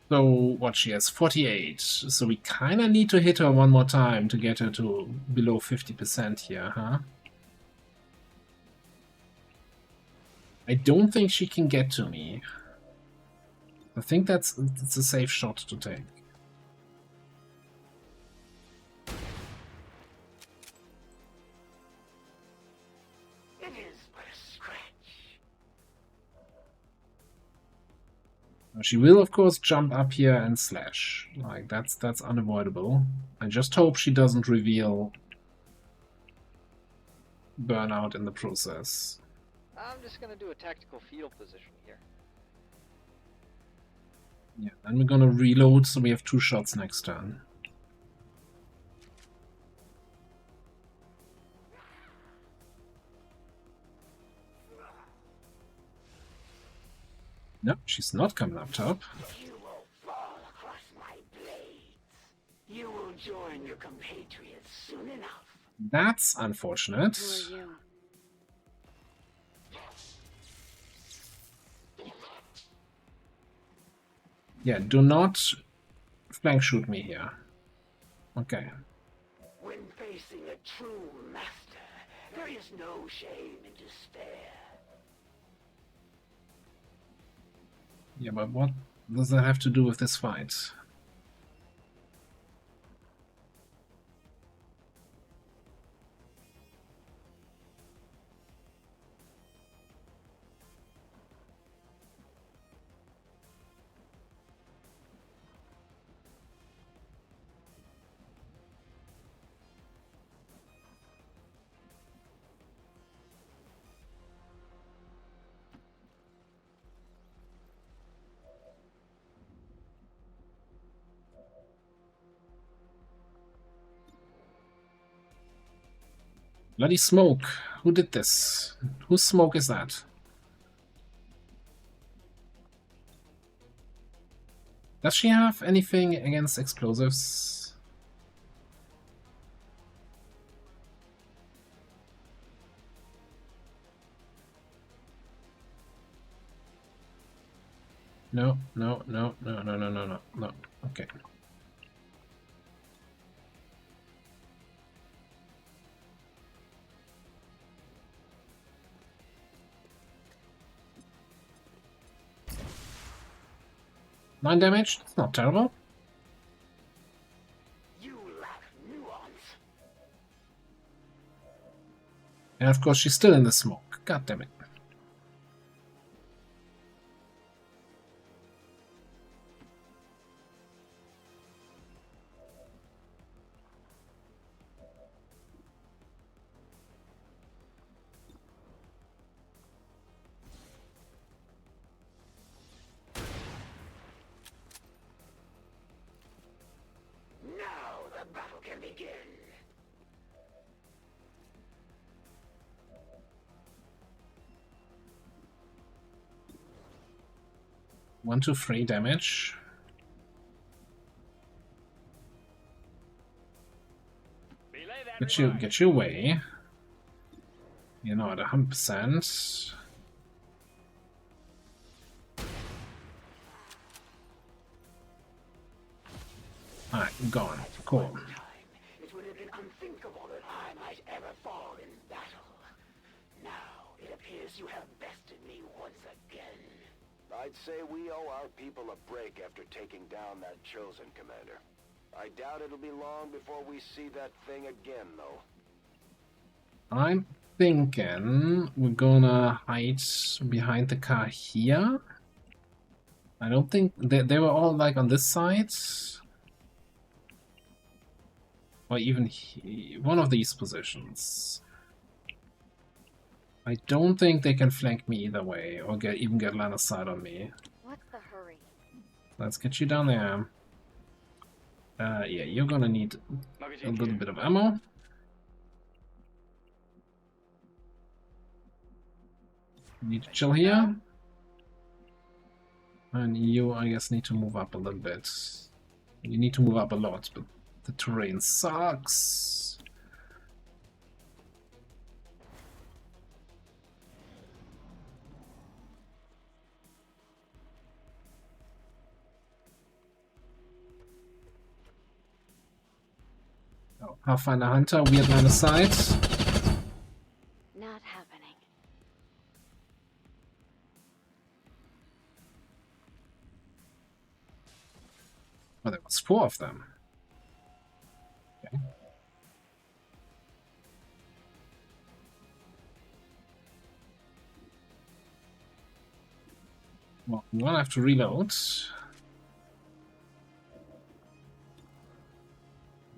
Speaker 3: So what, she has 48, so we kind of need to hit her one more time to get her to below 50% here, huh? I don't think she can get to me. I think it's a safe shot to take.
Speaker 5: It is but a scratch.
Speaker 3: She will, of course, jump up here and slash. Like, that's unavoidable. I just hope she doesn't reveal burnout in the process.
Speaker 9: I'm just gonna do a tactical field position here.
Speaker 3: Yeah, then we're gonna reload, so we have 2 shots next turn. Nope, she's not coming up top.
Speaker 5: You will fall across my blades. You will join your compatriots soon enough.
Speaker 3: That's unfortunate.
Speaker 6: Who are you?
Speaker 3: Yeah, do not flank shoot me here. Okay.
Speaker 5: When facing a true master, there is no shame in despair.
Speaker 3: Yeah, but what does that have to do with this fight? Bloody smoke. Who did this? Whose smoke is that? Does she have anything against explosives? No. Okay. Nine damage. It's not terrible.
Speaker 5: You lack nuance.
Speaker 3: And of course, she's still in the smoke. God damn it.
Speaker 5: Now the battle can begin.
Speaker 3: One, two, three damage. Get you away. You're not at 100%. Alright, gone. Cool.
Speaker 5: It would have been unthinkable that I might ever fall in battle. Now it appears you have bested me once again.
Speaker 4: I'd say we owe our people a break after taking down that Chosen, Commander. I doubt it'll be long before we see that thing again, though.
Speaker 3: I'm thinking we're gonna hide behind the car here. I don't think they were all like on this side. Or even one of these positions. I don't think they can flank me either way, or even get line of sight on me.
Speaker 6: What's the hurry?
Speaker 3: Let's get you down there. Yeah, you're gonna need a little bit of ammo. You need to chill here. And you, I guess, need to move up a little bit. You need to move up a lot, but the terrain sucks. Oh, Pathfinder Hunter, weird line of sight.
Speaker 6: Not happening.
Speaker 3: Oh, there was 4 of them. Okay. Well, we will have to reload.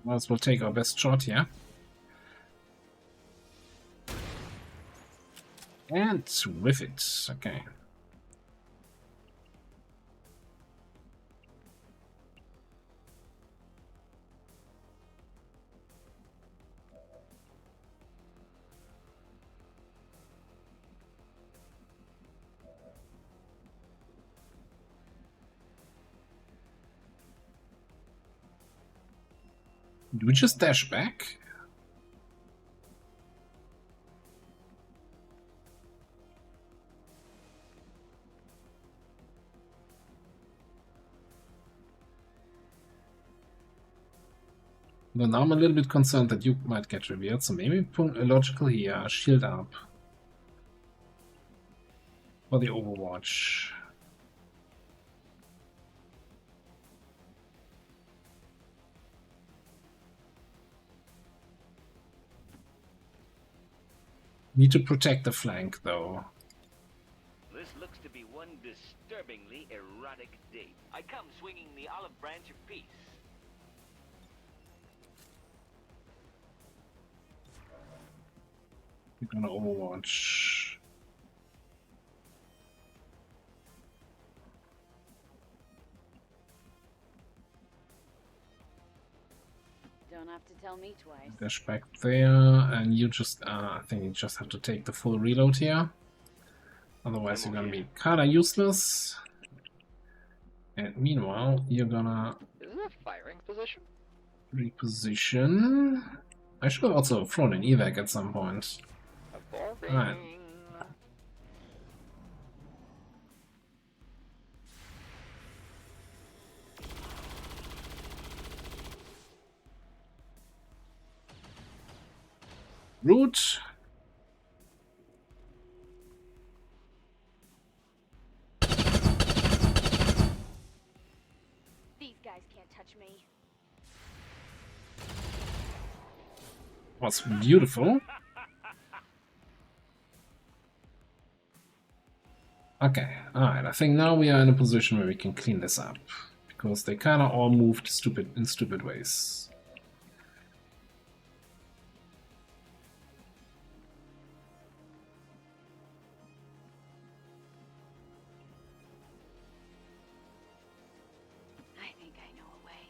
Speaker 3: Might as well take our best shot here. And with it. Okay. Do we just dash back? Well, now I'm a little bit concerned that you might get revealed, so maybe put a logical here, shield up. For the Overwatch. Need to protect the flank, though.
Speaker 14: This looks to be one disturbingly erotic date. I come swinging the olive branch of peace.
Speaker 3: We're gonna Overwatch.
Speaker 6: Don't have to tell me twice.
Speaker 3: Dash back there, and you just, I think you just have to take the full reload here. Otherwise you're gonna be kinda useless. And meanwhile, you're gonna...
Speaker 9: Is it a firing position?
Speaker 3: Reposition... I should have also thrown an evac at some point. Alright. route.
Speaker 10: These guys can't touch me.
Speaker 3: Was beautiful. Okay, alright, I think now we are in a position where we can clean this up. Because they kinda all moved in stupid ways.
Speaker 10: I think I know a way.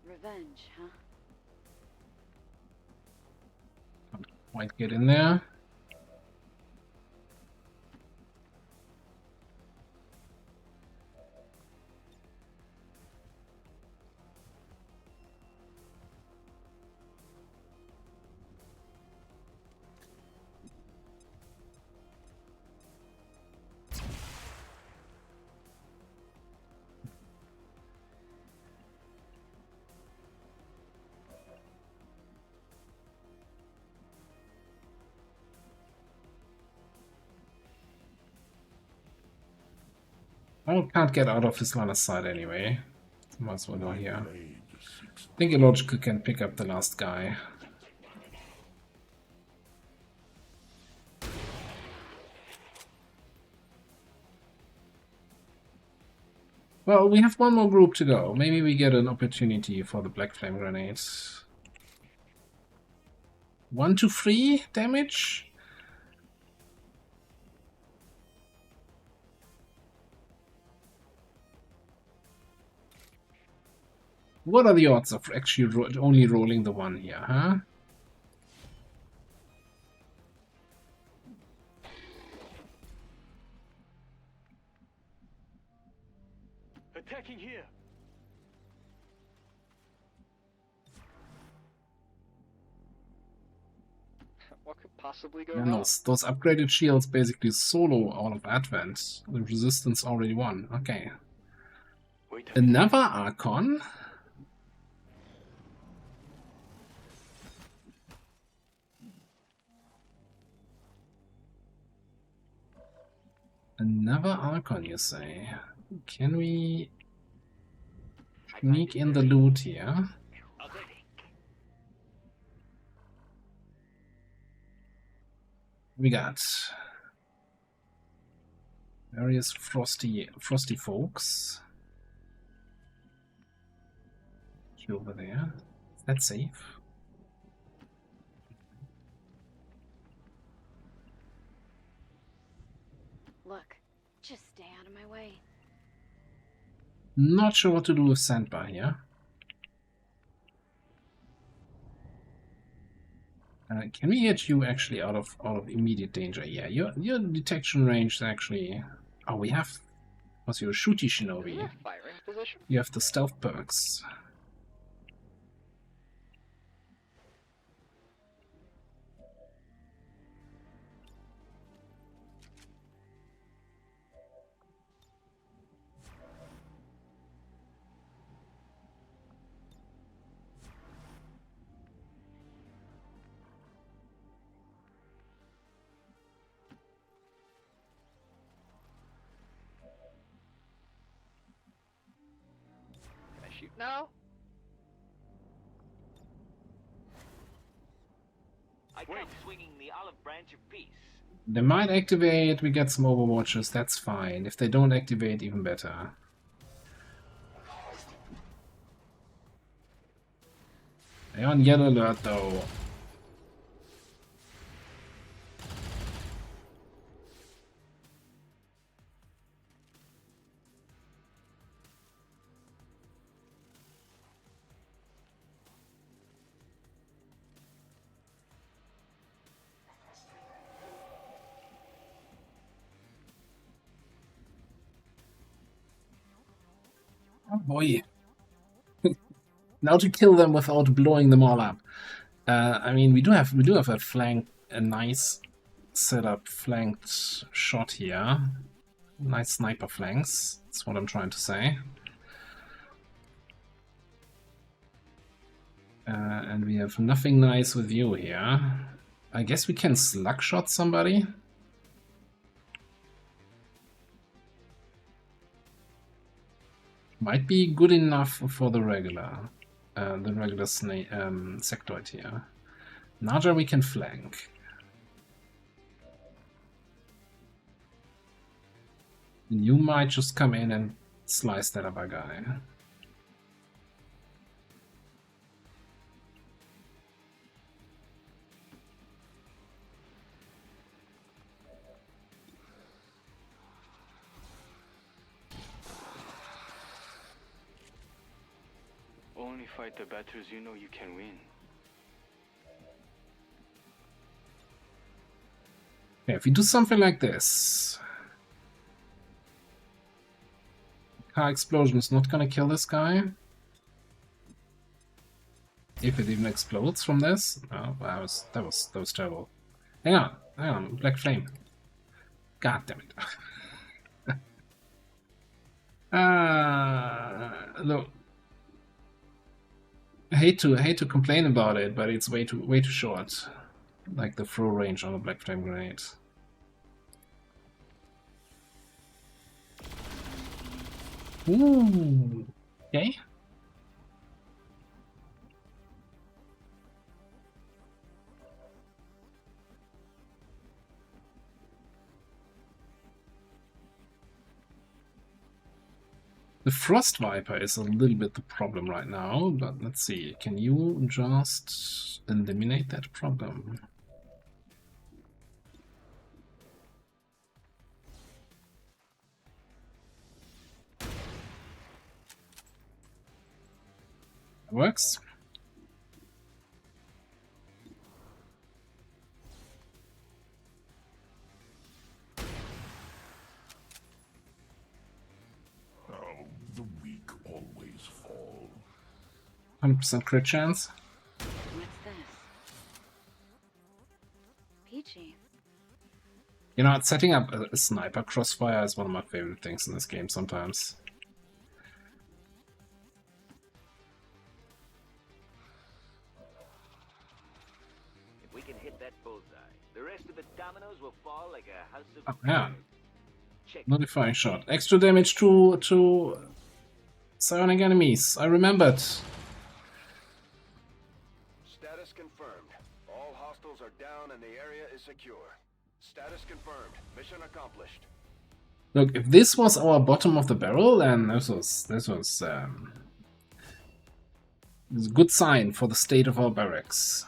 Speaker 10: Revenge, huh?
Speaker 3: Might get in there. I can't get out of his line of sight anyway. Might as well go here. I think Illogical can pick up the last guy. Well, we have one more group to go. Maybe we get an opportunity for the Black Flame Grenades. 1 to 3 damage? What are the odds of actually only rolling the one here, huh?
Speaker 15: Attacking here.
Speaker 9: What could possibly go
Speaker 3: And
Speaker 9: wrong?
Speaker 3: those upgraded shields basically solo all of Advent. The Resistance already won. Okay. Another Archon? Another Archon, you say? Can we sneak in the loot here? We got various frosty folks. Over there. Is that safe?
Speaker 10: Look, just stay out of my way.
Speaker 3: Not sure what to do with Sandbar here. Can we get you actually out of immediate danger? Yeah, your detection range is actually. Oh, we have. Was you're a shooty shinobi?
Speaker 9: Firing position?
Speaker 3: You have the stealth perks.
Speaker 9: Shoot now?
Speaker 14: I come swinging the olive branch of peace.
Speaker 3: They might activate, we get some overwatches, that's fine. If they don't activate, even better. They're on yellow alert though. Oh boy. Now to kill them without blowing them all up. I mean, we do have a nice setup flanked shot here. Nice sniper flanks. That's what I'm trying to say. And we have nothing nice with you here. I guess we can slug shot somebody. Might be good enough for the regular sectoid here. Naja we can flank. You might just come in and slice that other guy.
Speaker 15: Only fight the battles you know you can win.
Speaker 3: Okay, if we do something like this, car explosion is not gonna kill this guy. If it even explodes from this. Oh, that was terrible. Hang on, black flame. God damn it. Look. I hate to complain about it, but it's way too short. Like the throw range on a black flame grenade. Ooh. Okay. The Frost Viper is a little bit the problem right now, but let's see. Can you just eliminate that problem? That works.
Speaker 12: The weak always fall.
Speaker 3: 100% crit chance.
Speaker 16: What's this? Peachy.
Speaker 3: You know, setting up a sniper crossfire is one of my favorite things in this game sometimes.
Speaker 14: If we can hit that bullseye, the rest of the dominoes will fall like a house of...
Speaker 3: Oh, yeah. Notifying shot. Extra damage to psionic enemies. I remembered.
Speaker 4: Status confirmed. All hostiles are down and the area is secure. Status confirmed. Mission accomplished.
Speaker 3: Look, if this was our bottom of the barrel, then this was a good sign for the state of our barracks.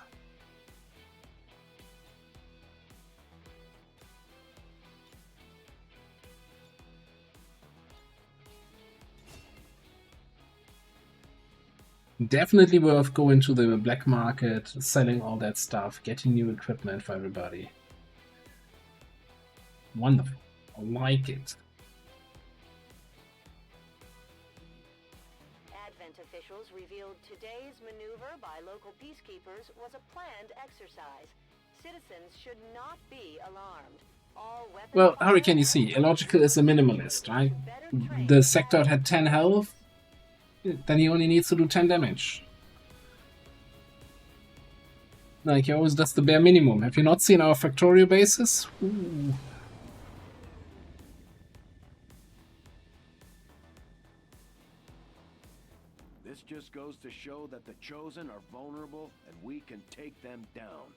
Speaker 3: Definitely worth going to the black market, selling all that stuff, getting new equipment for everybody. Wonderful. I like it.
Speaker 6: Advent officials revealed today's maneuver by local peacekeepers was a planned exercise. Citizens should not be alarmed. All weapons...
Speaker 3: Well, Hurricane, you see, Illogical is a minimalist, right? The sector had 10 health, then he only needs to do 10 damage. Like, he always does the bare minimum. Have you not seen our Factorio bases? Ooh.
Speaker 13: This just goes to show that the Chosen are vulnerable and we can take them down.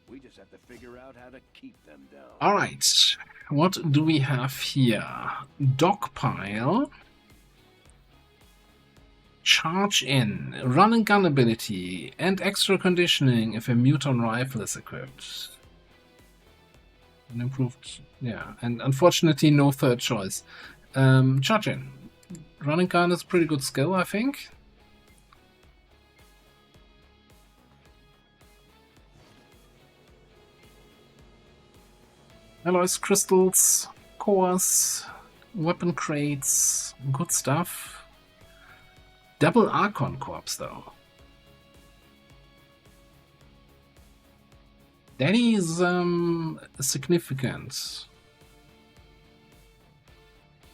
Speaker 13: We just have to figure out how to keep them down.
Speaker 3: Alright, what do we have here? Dogpile. Charge in, run and gun ability, and extra conditioning if a muton rifle is equipped. And improved, yeah, and unfortunately no third choice. Charge in. Run and gun is a pretty good skill, I think. Alloys, crystals, cores, weapon crates, good stuff. Double Archon Corps, though. That is significant.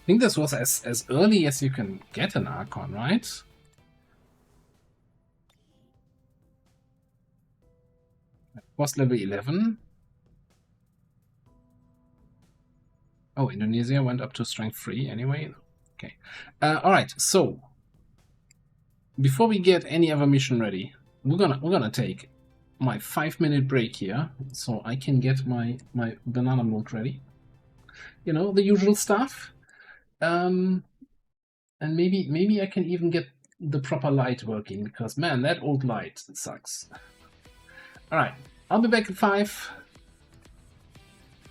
Speaker 3: I think this was as early as you can get an Archon, right? Was level 11. Oh, Indonesia went up to strength 3 anyway. Okay. Alright, so before we get any other mission ready, we're gonna take my 5-minute break here so I can get my banana milk ready. You know, the usual stuff. And maybe I can even get the proper light working, because man, that old light sucks. Alright, I'll be back at 5.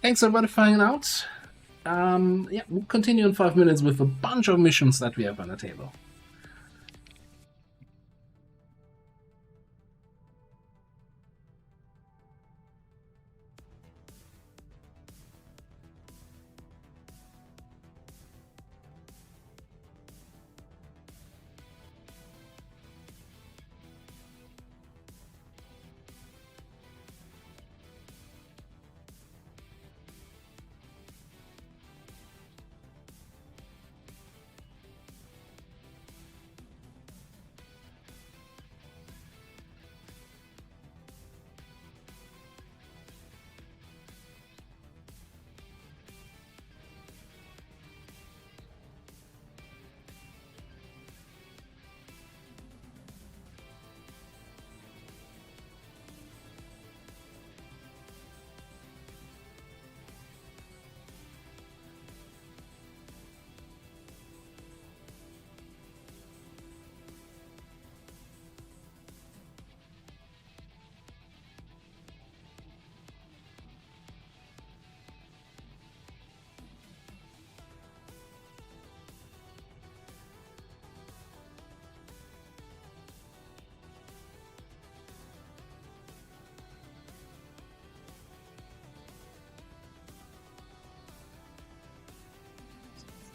Speaker 3: Thanks everybody for hanging out. Yeah, we'll continue in 5 minutes with a bunch of missions that we have on the table.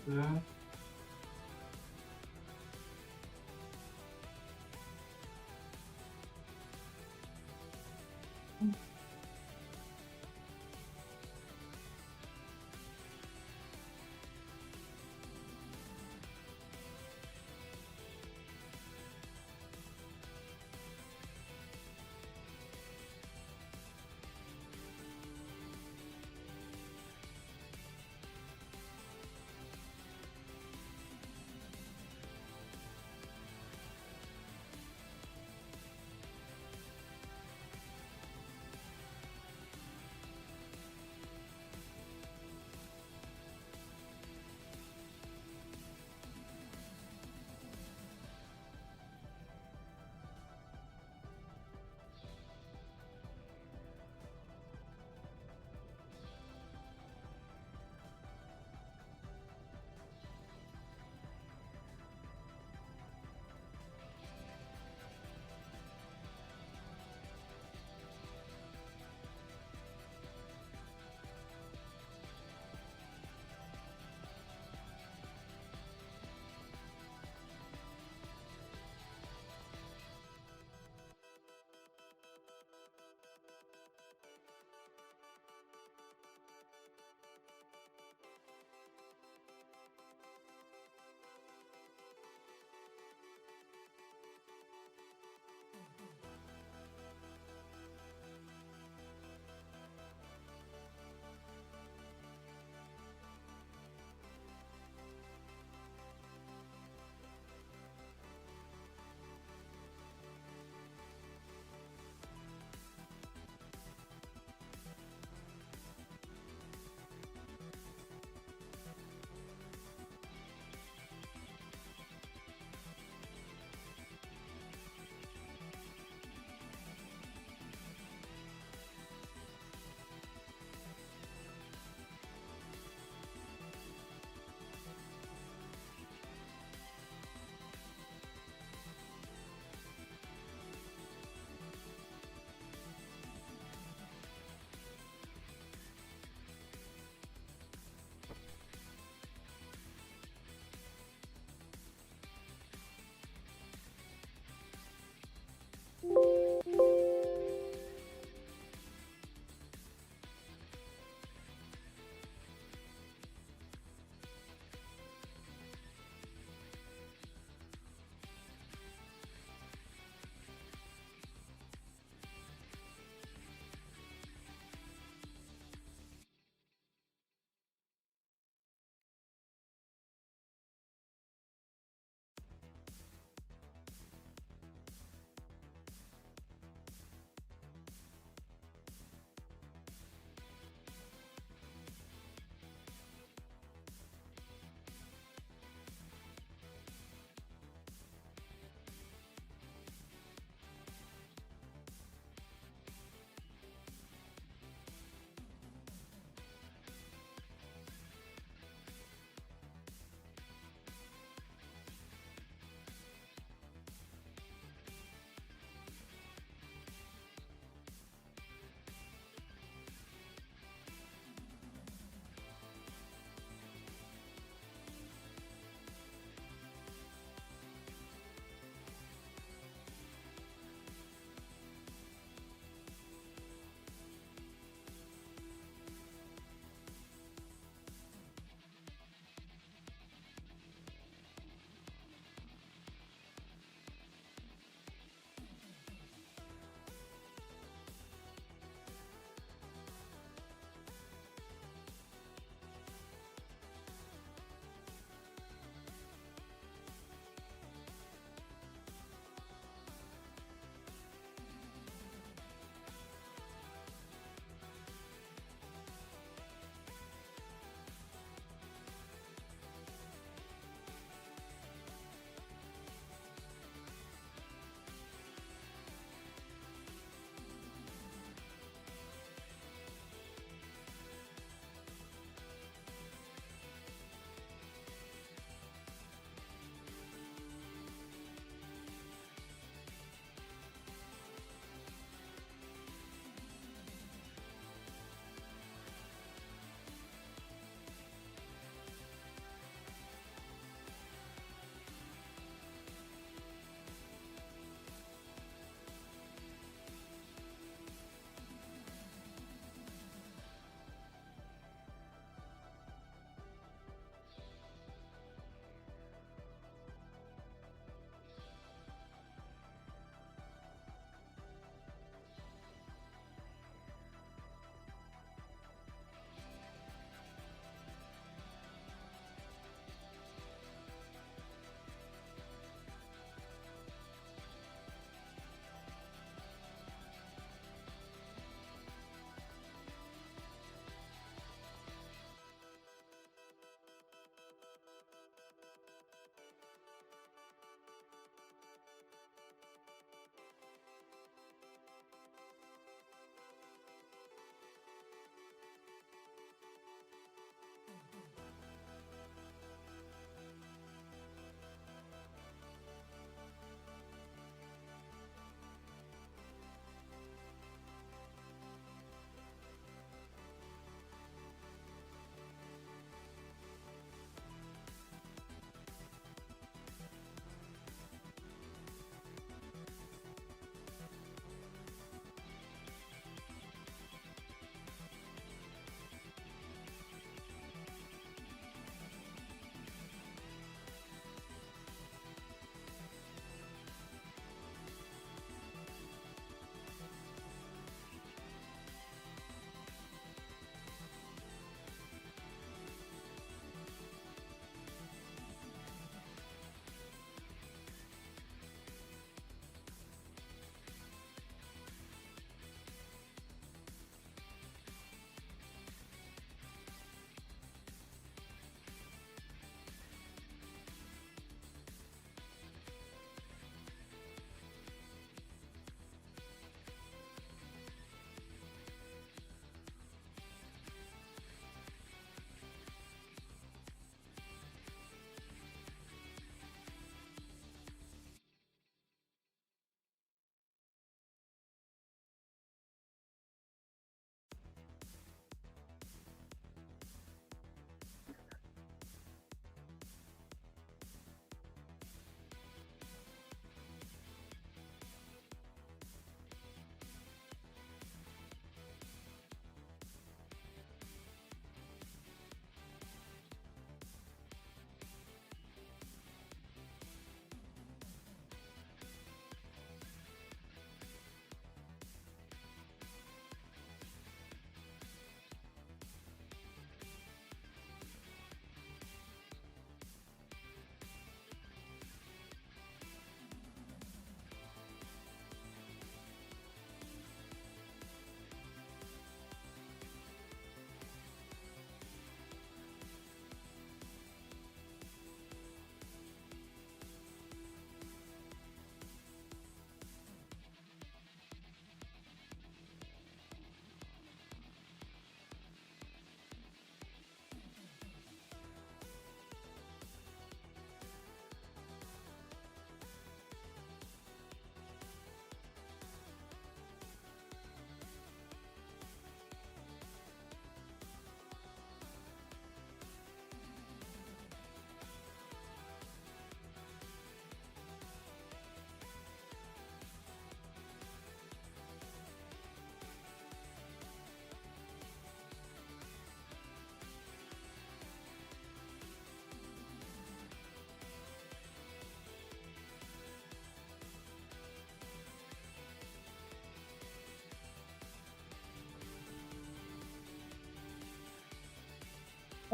Speaker 3: Yeah.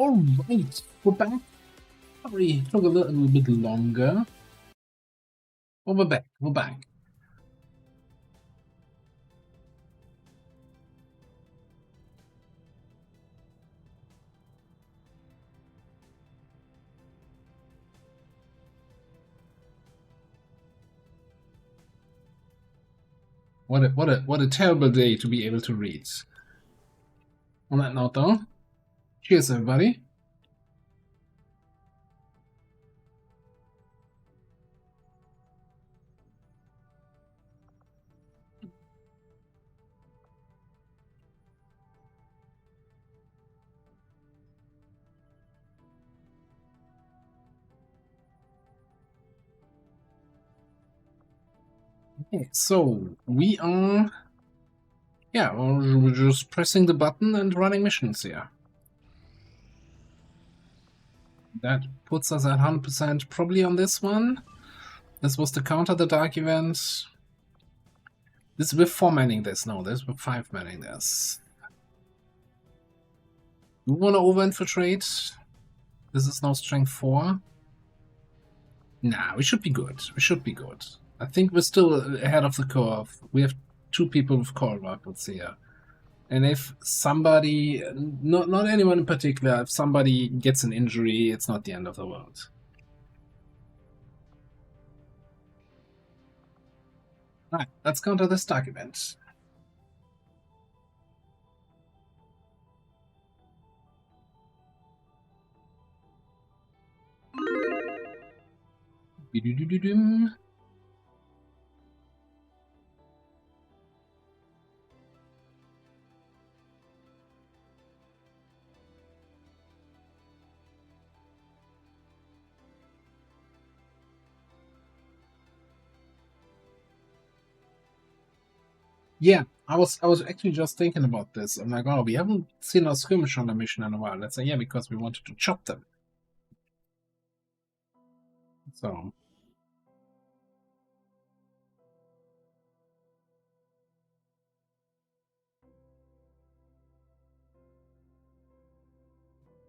Speaker 3: Alright, we're back. Sorry, it took a little bit longer. Oh, we're back, we're back. What a terrible day to be able to read. On that note though, cheers everybody. Okay, so we are, yeah, we're just pressing the button and running missions here. That puts us at 100% probably on this one. This was to counter the dark event. This we're 4-manning this, no, this we're 5-manning this. We want to over-infiltrate. This is now strength 4. Nah, we should be good. We should be good. I think we're still ahead of the curve. We have 2 people with core weapons here. And if somebody, not anyone in particular, if somebody gets an injury, it's not the end of the world. Alright, let's counter this dark event. Yeah, I was actually just thinking about this. I'm like, oh, we haven't seen a skirmish on the mission in a while. Let's say, yeah, because we wanted to chop them. So.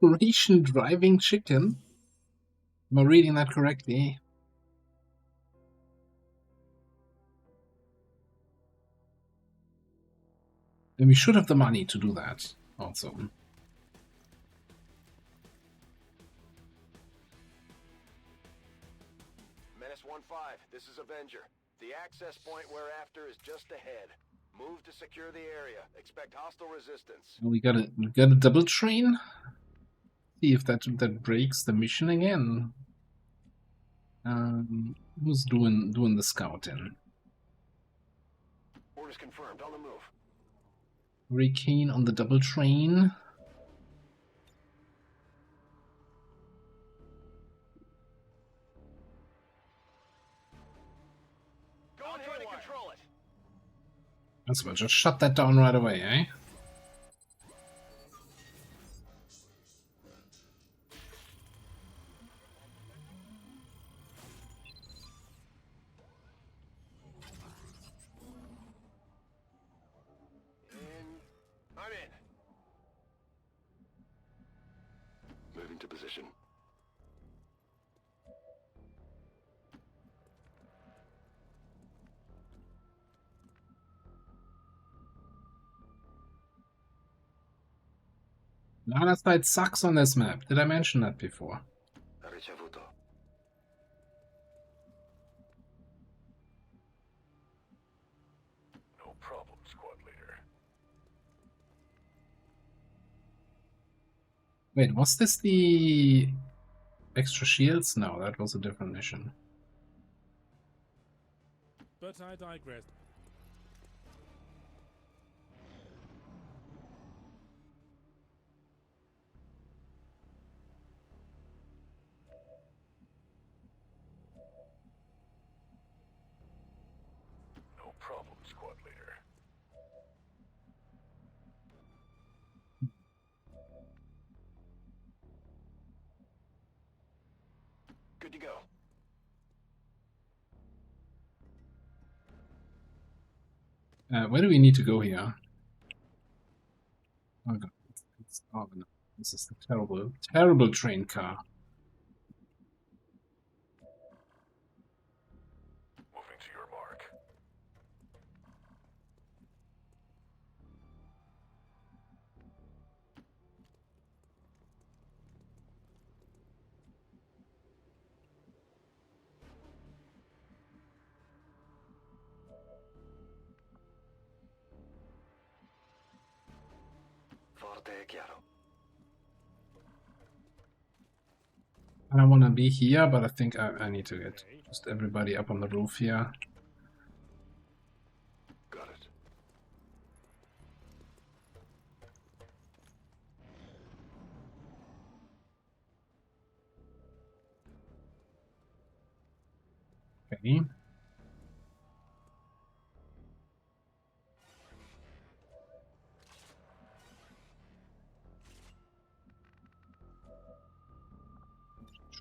Speaker 3: Operation Driving Chicken? Am I reading that correctly? And we should have the money to do that, also.
Speaker 4: Menace 1-5, this is Avenger. The access point we're after is just ahead. Move to secure the area. Expect hostile resistance.
Speaker 3: We gotta double train. See if that breaks the mission again. Who's doing the scouting?
Speaker 4: Orders confirmed. On the move.
Speaker 3: Hurricane on the double train.
Speaker 4: Go and try to control it.
Speaker 3: That's well, just shut that down right away, eh?
Speaker 4: I'm in. Moving to position.
Speaker 3: The other side sucks on this map. Did I mention that before?
Speaker 4: Ricevuto. No problem, squad leader.
Speaker 3: Wait, was this the extra shields? No, that was a different mission.
Speaker 17: But I digress.
Speaker 4: No problem, squad leader. Good to go.
Speaker 3: Where do we need to go here? Oh god, it's Arvin. This is a terrible, terrible train car.
Speaker 13: Moving to your mark.
Speaker 4: Forte chiaro.
Speaker 3: I don't want to be here, but I think I need to get just everybody up on the roof here.
Speaker 13: Got it.
Speaker 3: Okay.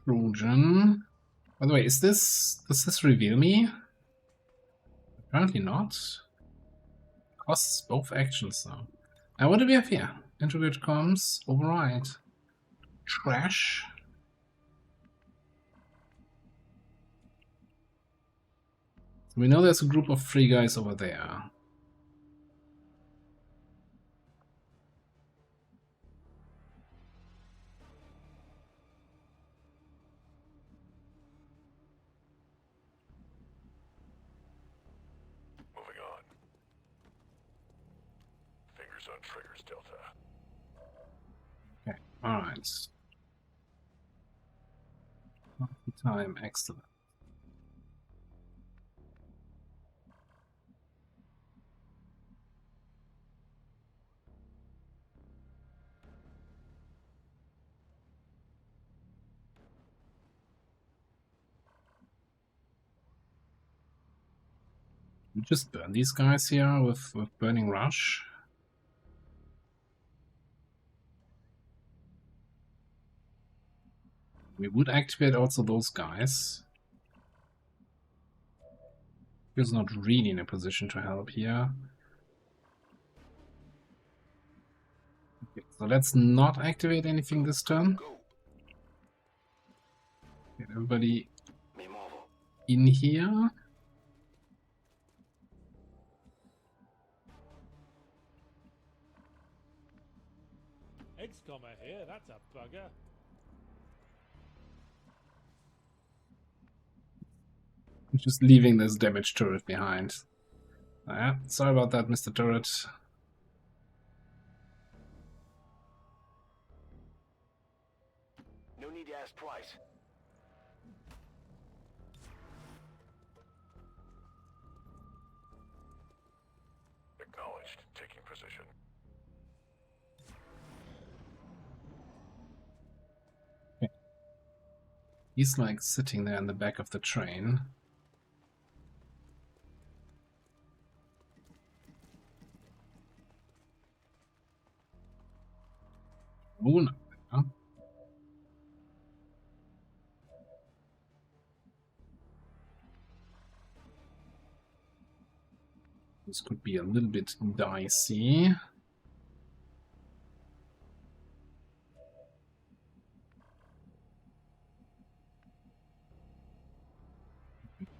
Speaker 3: Trojan. By the way, does this reveal me? Apparently not. Costs both actions though. Now what do we have here? Integrate comms, override. Trash. So we know there's a group of 3 guys over there.
Speaker 13: Moving on. Fingers on triggers, Delta.
Speaker 3: Okay, alright. Time, excellent. We just burn these guys here with Burning Rush. We would activate also those guys. He's not really in a position to help here. Okay, so let's not activate anything this turn. Get everybody in here.
Speaker 17: XCOM are here, that's a bugger.
Speaker 3: I'm just leaving this damaged turret behind. Yeah, sorry about that, Mr. Turret.
Speaker 4: No need to ask twice.
Speaker 13: Acknowledged. Taking position.
Speaker 3: Okay. He's like sitting there in the back of the train. Oh no. This could be a little bit dicey.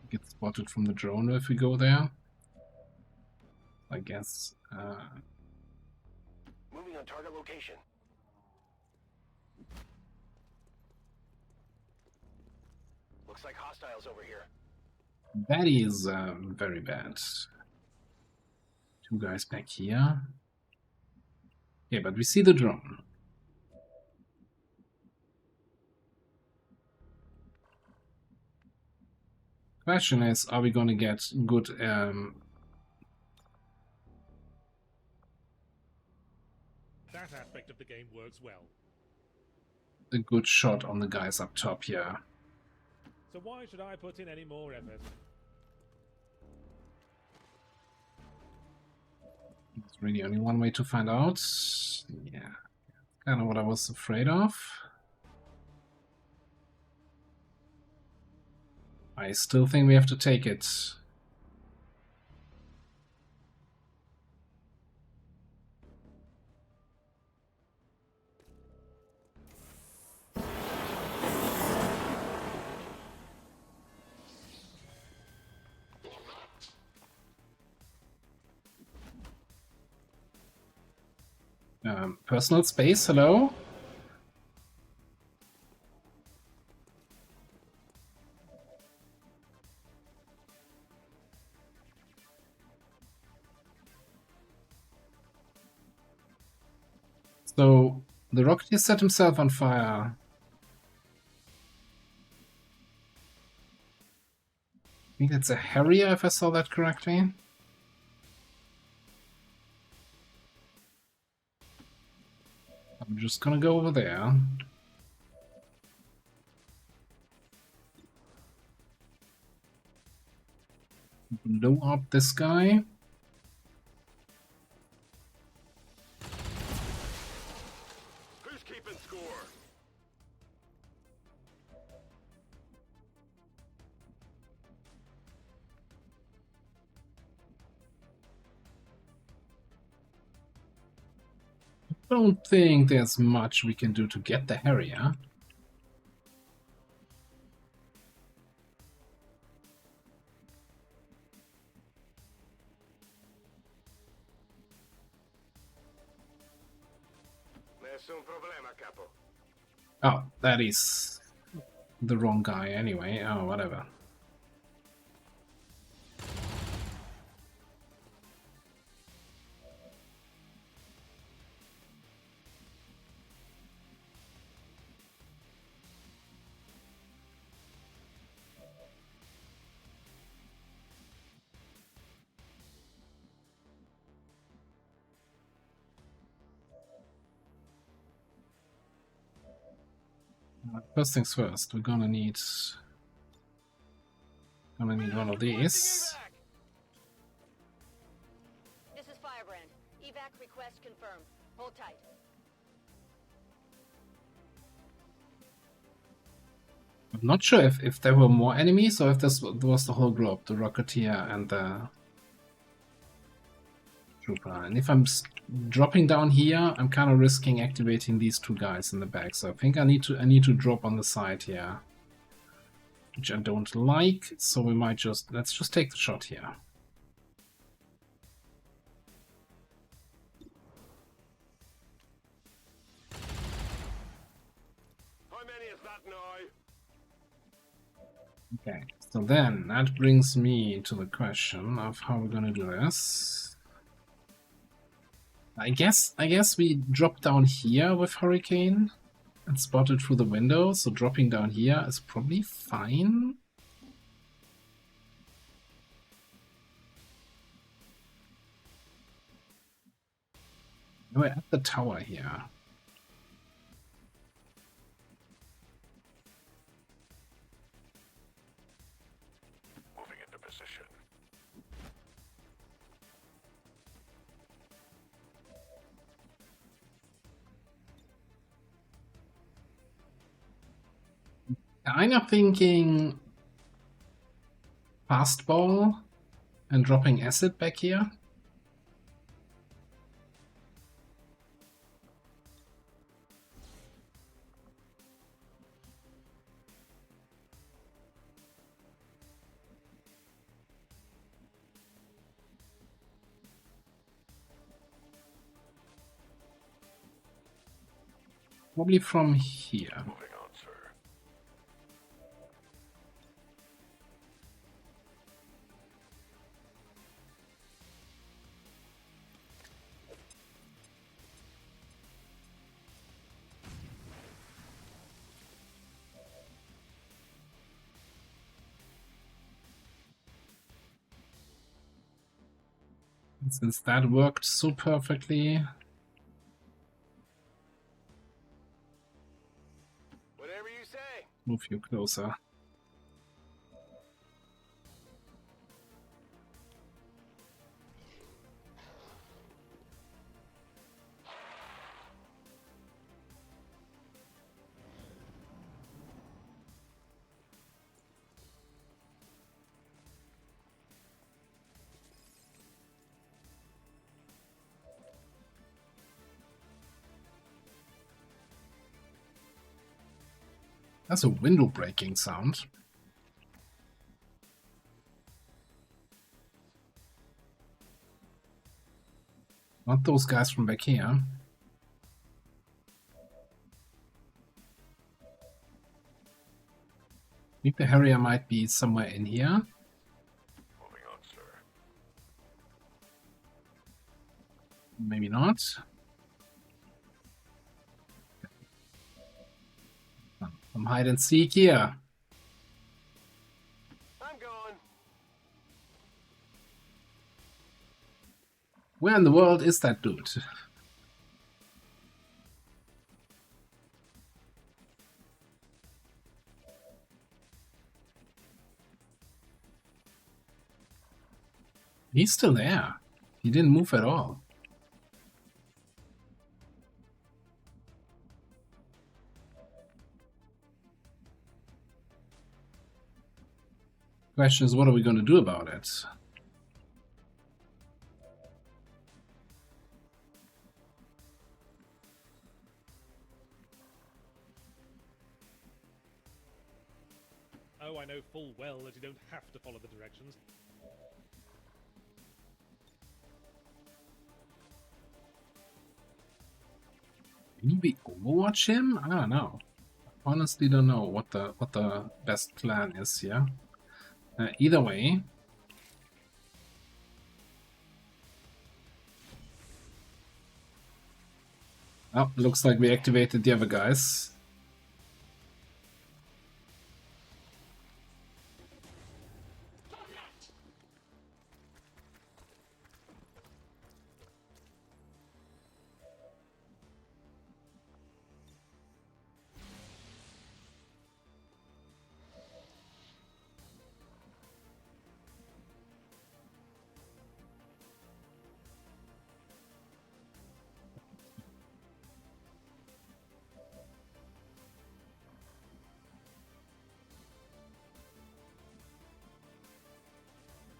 Speaker 3: Get spotted from the drone if we go there. I guess.
Speaker 4: Moving on target location. Looks like hostiles over here.
Speaker 3: That is very bad. 2 guys back here. Yeah, but we see the drone. Question is, are we gonna get good
Speaker 17: That aspect of the game works well.
Speaker 3: a good shot on the guys up top here?
Speaker 17: So why should I put in any more effort?
Speaker 3: There's really only one way to find out. Yeah, kind of what I was afraid of. I still think we have to take it. Personal space, hello? So, the Rocketeer set himself on fire. I think it's a Harrier, if I saw that correctly. I'm just gonna go over there. Blow up this guy.
Speaker 13: Who's keeping score?
Speaker 3: Don't think there's much we can do to get the Harrier.
Speaker 13: Nessun problema, capo.
Speaker 3: Oh, that is the wrong guy anyway. Oh, whatever. First things first, we're gonna need one of these.
Speaker 6: This is Firebrand. Evac request confirmed. Hold tight.
Speaker 3: I'm not sure if there were more enemies or if this was the whole group, the Rocketeer and the Trooper. And if I'm dropping down here, I'm kind of risking activating these two guys in the back. So I think I need to drop on the side here, which I don't like. So we might let's just take the shot here.
Speaker 13: How many is that now?
Speaker 3: Okay, so then that brings me to the question of how we're gonna do this. I guess we drop down here with Hurricane and spot it through the window, so dropping down here is probably fine. We're at the tower here.
Speaker 13: Moving into position.
Speaker 3: Kind of thinking fastball and dropping acid back here. Probably from here.
Speaker 13: Moving on, sir.
Speaker 3: And since that worked so perfectly,
Speaker 13: Whatever you say.
Speaker 3: move you closer. That's a window breaking sound. Not those guys from back here. think the Harrier might be somewhere in here.
Speaker 13: Moving on, sir.
Speaker 3: Maybe not. Some hide and seek here.
Speaker 4: I'm going.
Speaker 3: Where in the world is that dude? He's still there. He didn't move at all. Question is, what are we going to do about it?
Speaker 17: Oh, I know full well that you don't have to follow the directions.
Speaker 3: Maybe overwatch him? I don't know. Honestly, don't know what the best plan is here. Either way, oh, looks like we activated the other guys.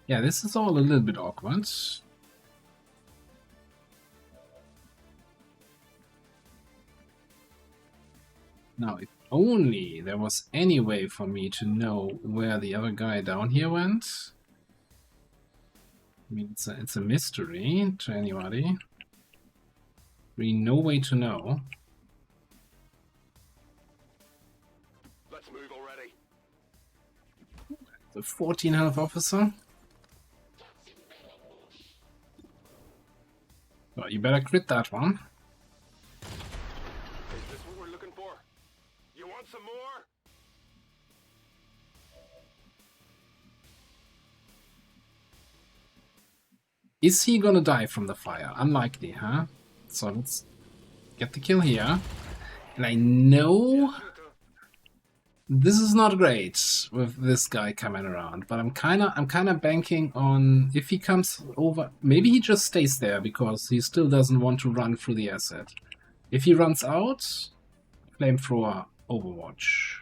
Speaker 3: Yeah, this is all a little bit awkward. Now, if only there was any way for me to know where the other guy down here went. I mean, it's a mystery to anybody. Really no way to know.
Speaker 4: Let's move already.
Speaker 3: The 14 health officer. So you better crit that one.
Speaker 4: Is this what we're looking for? You want some more?
Speaker 3: Is he gonna die from the fire? Unlikely, huh? So let's get the kill here. And I know this is not great with this guy coming around, but I'm kinda banking on if he comes over, maybe he just stays there because he still doesn't want to run through the asset. If he runs out, flamethrower Overwatch.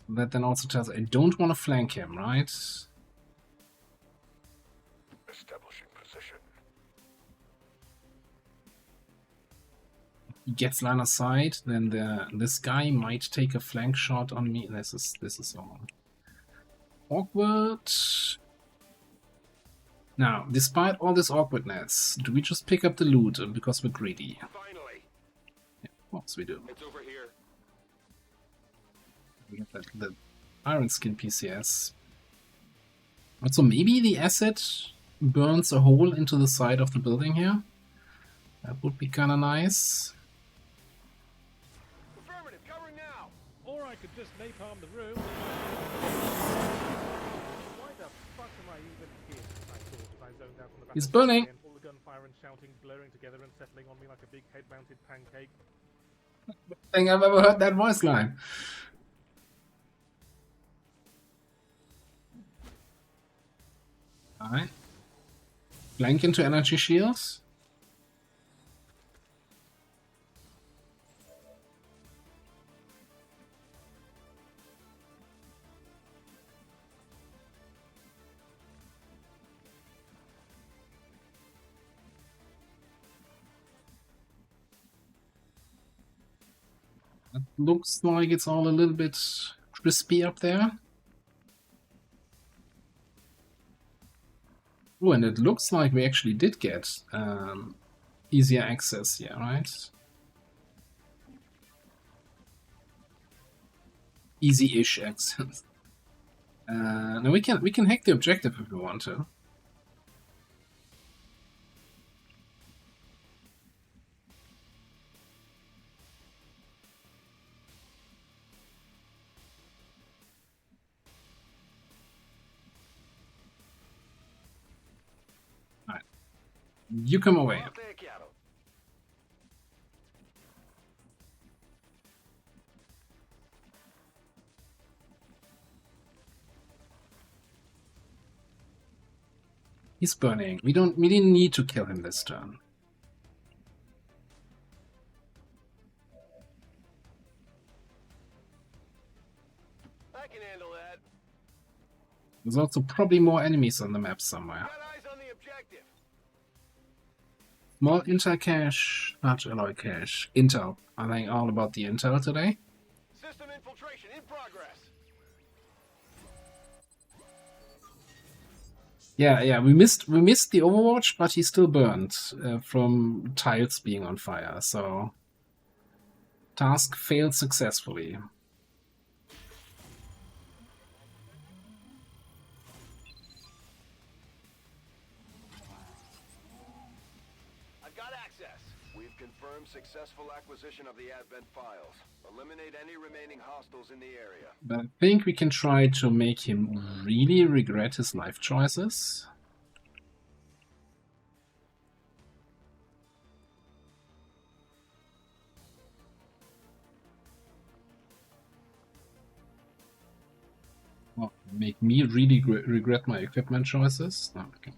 Speaker 3: That then also tells I don't want to flank him, right?
Speaker 13: Establishing position.
Speaker 3: He gets line of sight, then this guy might take a flank shot on me. This is all awkward. Now, despite all this awkwardness, do we just pick up the loot because we're greedy?
Speaker 4: Finally.
Speaker 3: Yeah, of course we do.
Speaker 4: It's over here.
Speaker 3: We get the Iron Skin PCS. Also, maybe the asset burns a hole into the side of the building here. That would be kind of nice.
Speaker 4: Affirmative, covering now.
Speaker 17: Or I could just napalm the room. Why the fuck am I even here? I thought as I zoned out from the back
Speaker 3: He's
Speaker 17: of the
Speaker 3: burning.
Speaker 17: and all the gunfire and shouting blurring together and settling on me like a big head-mounted pancake.
Speaker 3: I think I've ever heard that voice line. Alright. Flank into energy shields. It looks like it's all a little bit crispy up there. Oh, and it looks like we actually did get easier access here, right? easy-ish access. No, we can hack the objective if we want to. Alright. You come away. He's burning. We didn't need to kill him this turn.
Speaker 13: I can handle that.
Speaker 3: There's also probably more enemies on the map somewhere.
Speaker 13: Got eyes on the objective.
Speaker 3: More intel cache, large alloy cache. Intel. I think all about the intel today.
Speaker 13: System infiltration in progress.
Speaker 3: Yeah, we missed the Overwatch, but he still burned from tiles being on fire, so task failed successfully.
Speaker 13: I've got access. We've confirmed successful acquisition of the Advent files. Eliminate any remaining hostiles in the area.
Speaker 3: But I think we can try to make him really regret his life choices. Well, make me really regret my equipment choices? No, okay.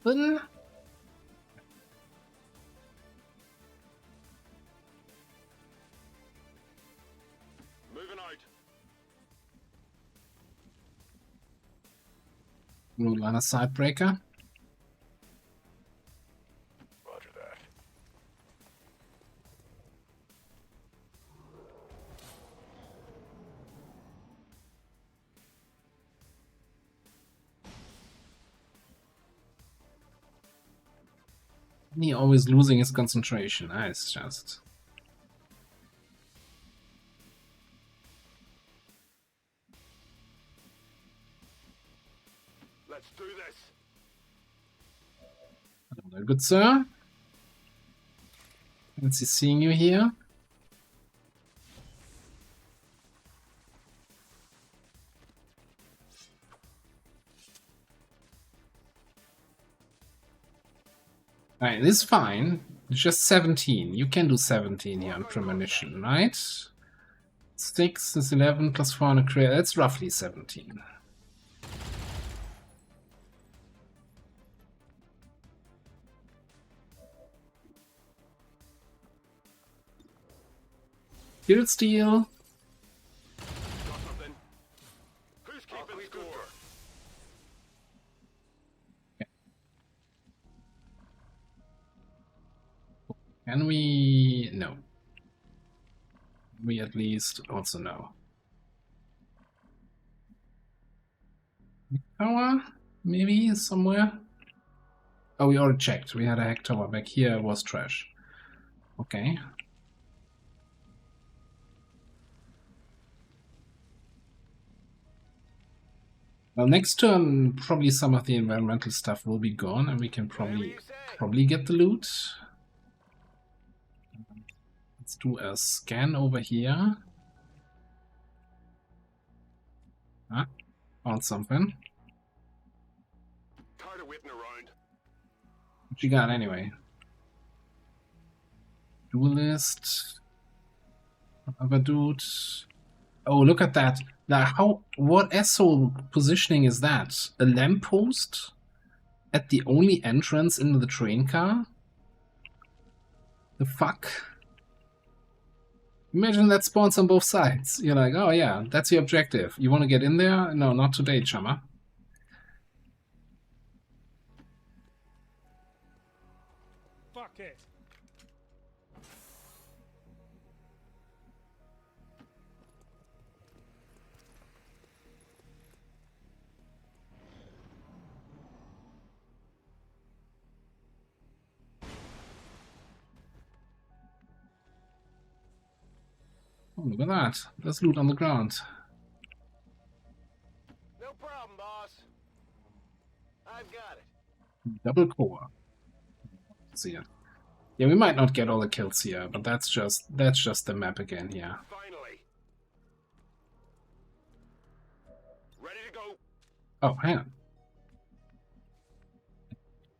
Speaker 3: Moving
Speaker 13: out.
Speaker 3: Blue line of sight breaker.
Speaker 13: Roger that.
Speaker 3: He always losing his concentration. It's just...
Speaker 13: Let's do this.
Speaker 3: Hello, good sir. Fancy seeing you here. Alright, this is fine. It's just 17. You can do 17 here on premonition, right? 6 is 11 plus 4 on a crit. That's roughly 17. Kill steal.
Speaker 13: Who's keeping score?
Speaker 3: Can we... No. We at least also know. Tower? Maybe somewhere? Oh, we already checked. We had a hack tower back here. It was trash. Okay. Well, next turn, probably some of the environmental stuff will be gone, and we can probably get the loot. Let's do a scan over here. Ah, found something.
Speaker 13: Tired of whipping around.
Speaker 3: What you got anyway? Duelist. Other dude. Oh, look at that. Now, what asshole positioning is that? A lamppost at the only entrance into the train car? The fuck? Imagine that spawns on both sides. You're like, oh yeah, that's your objective. You want to get in there? No, not today, chumma.
Speaker 17: Fuck it.
Speaker 3: look at that. There's loot on the ground.
Speaker 4: No problem, boss. I've got it.
Speaker 3: Double core. See ya. Yeah, we might not get all the kills here, but that's just the map again here.
Speaker 4: Finally. Ready to go.
Speaker 3: Oh, hang on.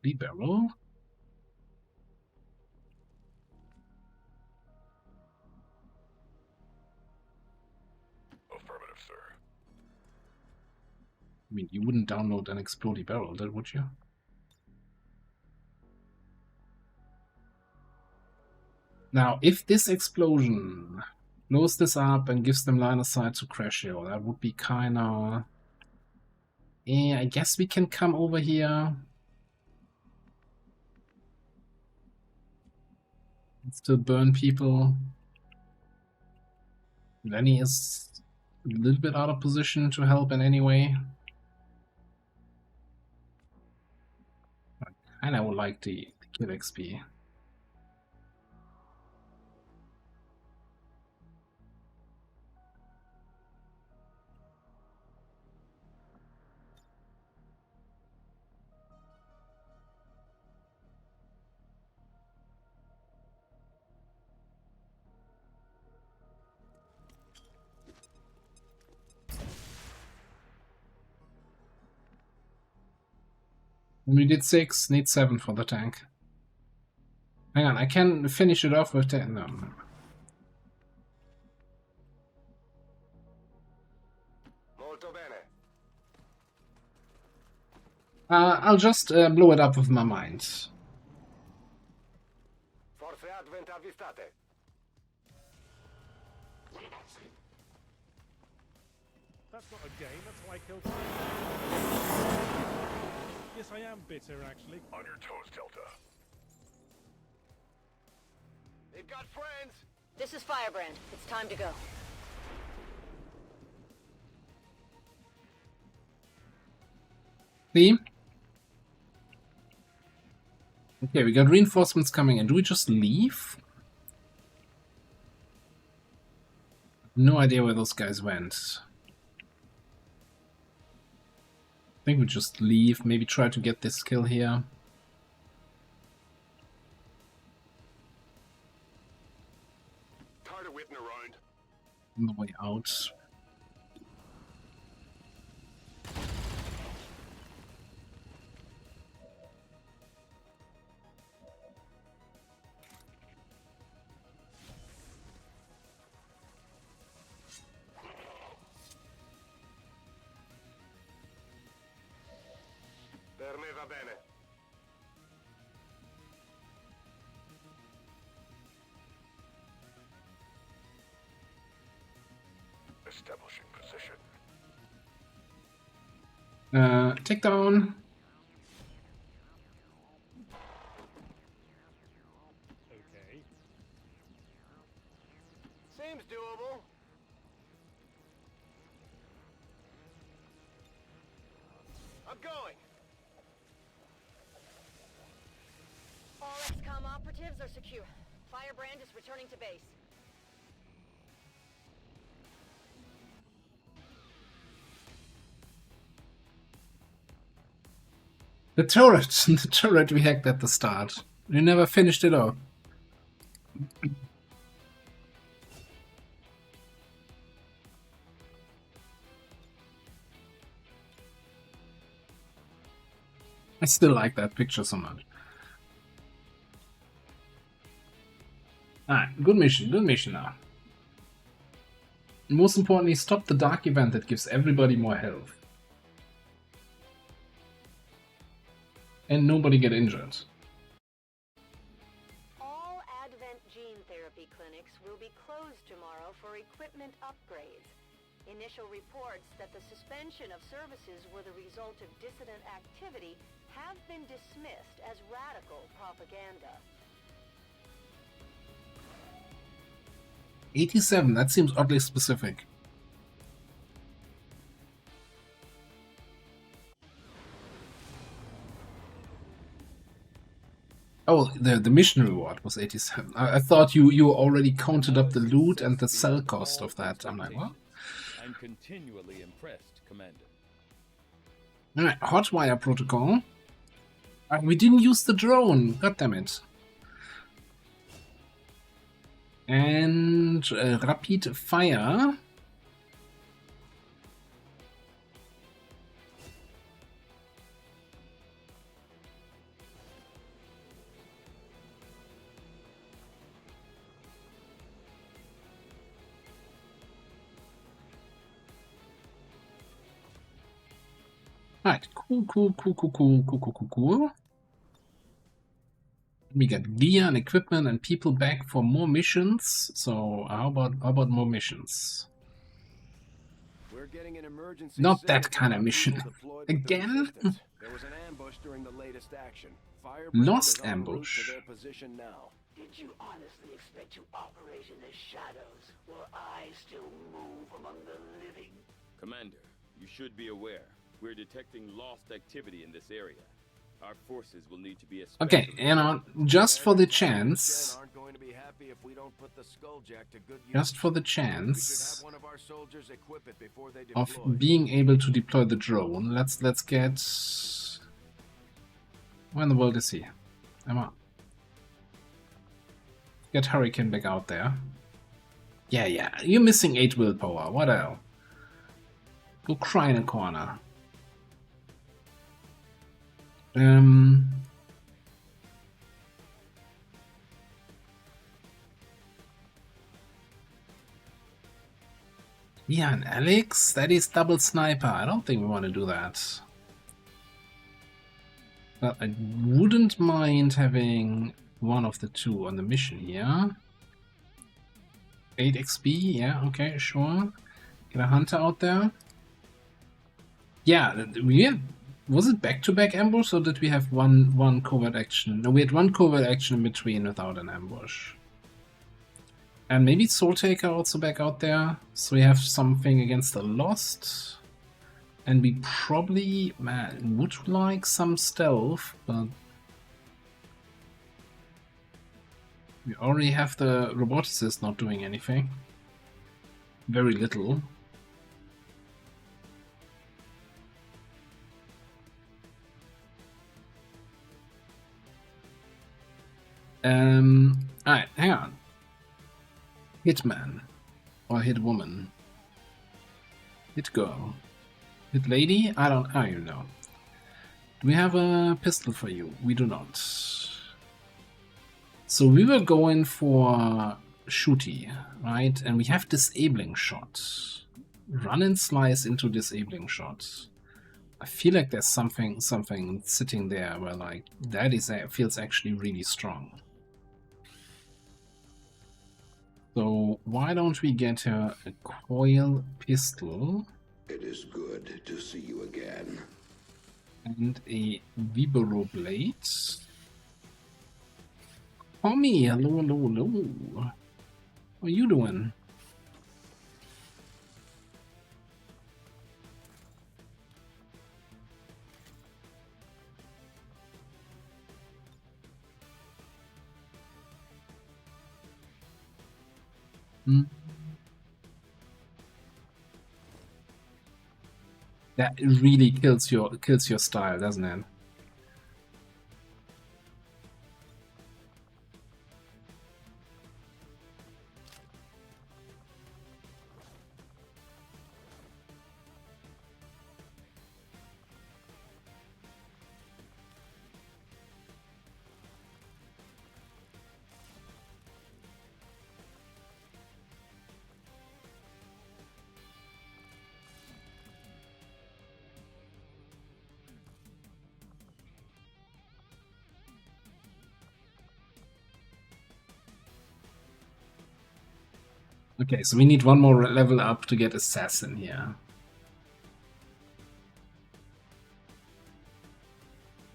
Speaker 3: The barrel.
Speaker 4: Affirmative, sir.
Speaker 3: I mean, you wouldn't download an explodey barrel, would you? Now, if this explosion blows this up and gives them line of sight to Crashio, that would be kinda... Yeah, I guess we can come over here. Still burn people. Lenny is a little bit out of position to help in any way. And I would like the kill XP. We did 6, need 7 for the tank. Hang on, I can finish it off with 10. No.
Speaker 4: Molto bene.
Speaker 3: I'll just blow it up with my mind.
Speaker 4: Forze Advent avvistate.
Speaker 17: That's not a game, that's how I killed. Yes, I am bitter, actually.
Speaker 4: On your toes, Delta. They've got friends.
Speaker 6: This is Firebrand. It's time to go.
Speaker 3: See? Okay, we got reinforcements coming in. Do we just leave? No idea where those guys went. I think we just leave, maybe try to get this kill here.
Speaker 4: Tired of waiting around.
Speaker 3: On the way out.
Speaker 4: Per me va bene. Establishing position.
Speaker 3: Take down.
Speaker 17: Okay.
Speaker 4: Seems doable. I'm going.
Speaker 6: All XCOM operatives are secure. Firebrand is returning to base.
Speaker 3: The turret! The turret we hacked at the start. We never finished it off. I still like that picture so much. Alright, good mission now. Most importantly, stop the dark event that gives everybody more health. And nobody get injured.
Speaker 6: All Advent gene therapy clinics will be closed tomorrow for equipment upgrades. Initial reports that the suspension of services were the result of dissident activity have been dismissed as radical propaganda.
Speaker 3: 87, that seems oddly specific. Oh, the mission reward was 87. I thought you already counted up the loot and the sell cost of that. I'm like, what?
Speaker 7: I'm continually impressed, Commander.
Speaker 3: Alright, hotwire protocol. We didn't use the drone. God damn it. And rapid fire. Right, cool. We get gear and equipment and people back for more missions. So how about more missions?
Speaker 13: We're getting an emergency.
Speaker 3: Not that kind of mission. Again?
Speaker 13: There was an ambush during the latest action.
Speaker 3: Lost ambush.
Speaker 13: To their position now.
Speaker 5: Did you honestly expect to operate in the shadows while I still move among the living?
Speaker 7: Commander, you should be aware. We're detecting lost activity in this area. Our forces will need to be
Speaker 3: okay, just for the chance. Just for the chance of being able to deploy the drone, let's get. Where in the world is he? Come on. Get Hurricane back out there. Yeah. You're missing 8 willpower. What the hell? Go cry in a corner. Yeah, and Alex? That is double sniper. I don't think we want to do that. But I wouldn't mind having one of the two on the mission here. 8 XP, yeah, okay, sure. Get a hunter out there. Yeah, was it back-to-back ambush, or did we have one covert action? No, we had one covert action in between without an ambush. And maybe Soul Taker also back out there, so we have something against the Lost. And we probably would like some stealth, but we already have the roboticist not doing anything. Very little. Alright, hang on. Hitman. Or hit woman. Hit girl. Hit lady? I don't even know. Do we have a pistol for you? We do not. So we were going for shooty, right? And we have disabling shot. Run and slice into disabling shot. I feel like there's something sitting there where like that feels actually really strong. So why don't we get her a coil pistol?
Speaker 12: It is good to see you again.
Speaker 3: And a Vibro blade. Tommy, hello. How are you doing? That really kills your style, doesn't it? Okay, so we need one more level up to get Assassin here.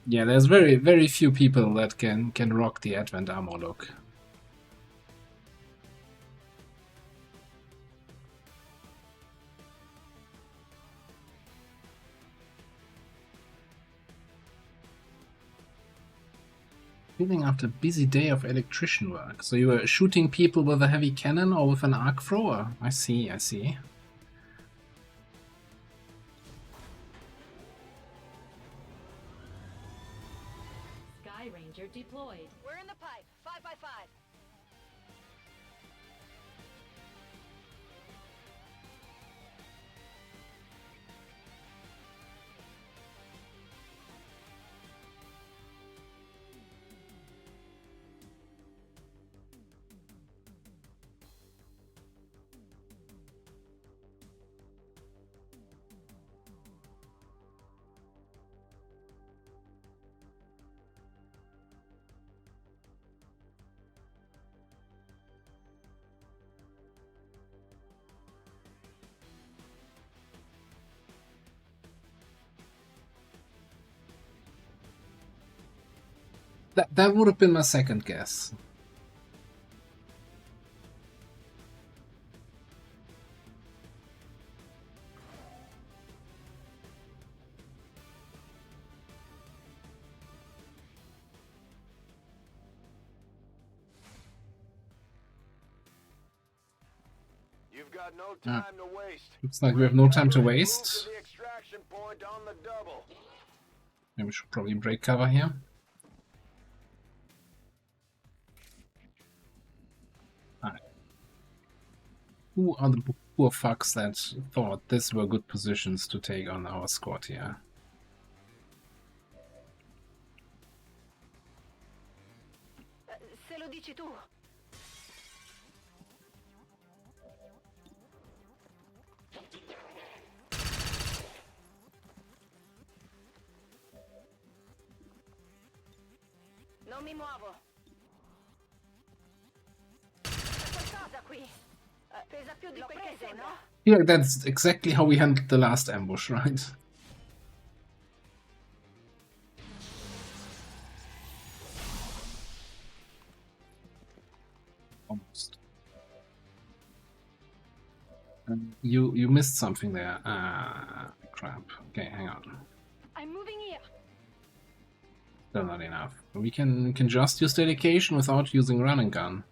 Speaker 3: Yeah, there's very few people that can rock the Advent armor look. feeling after a busy day of electrician work. So you were shooting people with a heavy cannon or with an arc thrower? I see, I see.
Speaker 11: Sky Ranger deployed.
Speaker 6: We're in the pipe. 5x5.
Speaker 3: That would have been my second guess.
Speaker 4: You've got no time to waste.
Speaker 3: Looks like we have no time to waste.
Speaker 4: Move to the extraction point on the double.
Speaker 3: Maybe we should probably break cover here. Alright. Who are the poor fucks that thought this were good positions to take on our squad here?
Speaker 6: Se lo dici tu. Non mi muovo. C'è qualcosa qui. Pesa più di quel che sembra.
Speaker 3: Yeah, that's exactly how we handled the last ambush, right? Almost. You missed something there. Ah, crap. Okay, hang on.
Speaker 10: I'm moving here.
Speaker 3: Still not enough. We can just use dedication without using run and gun.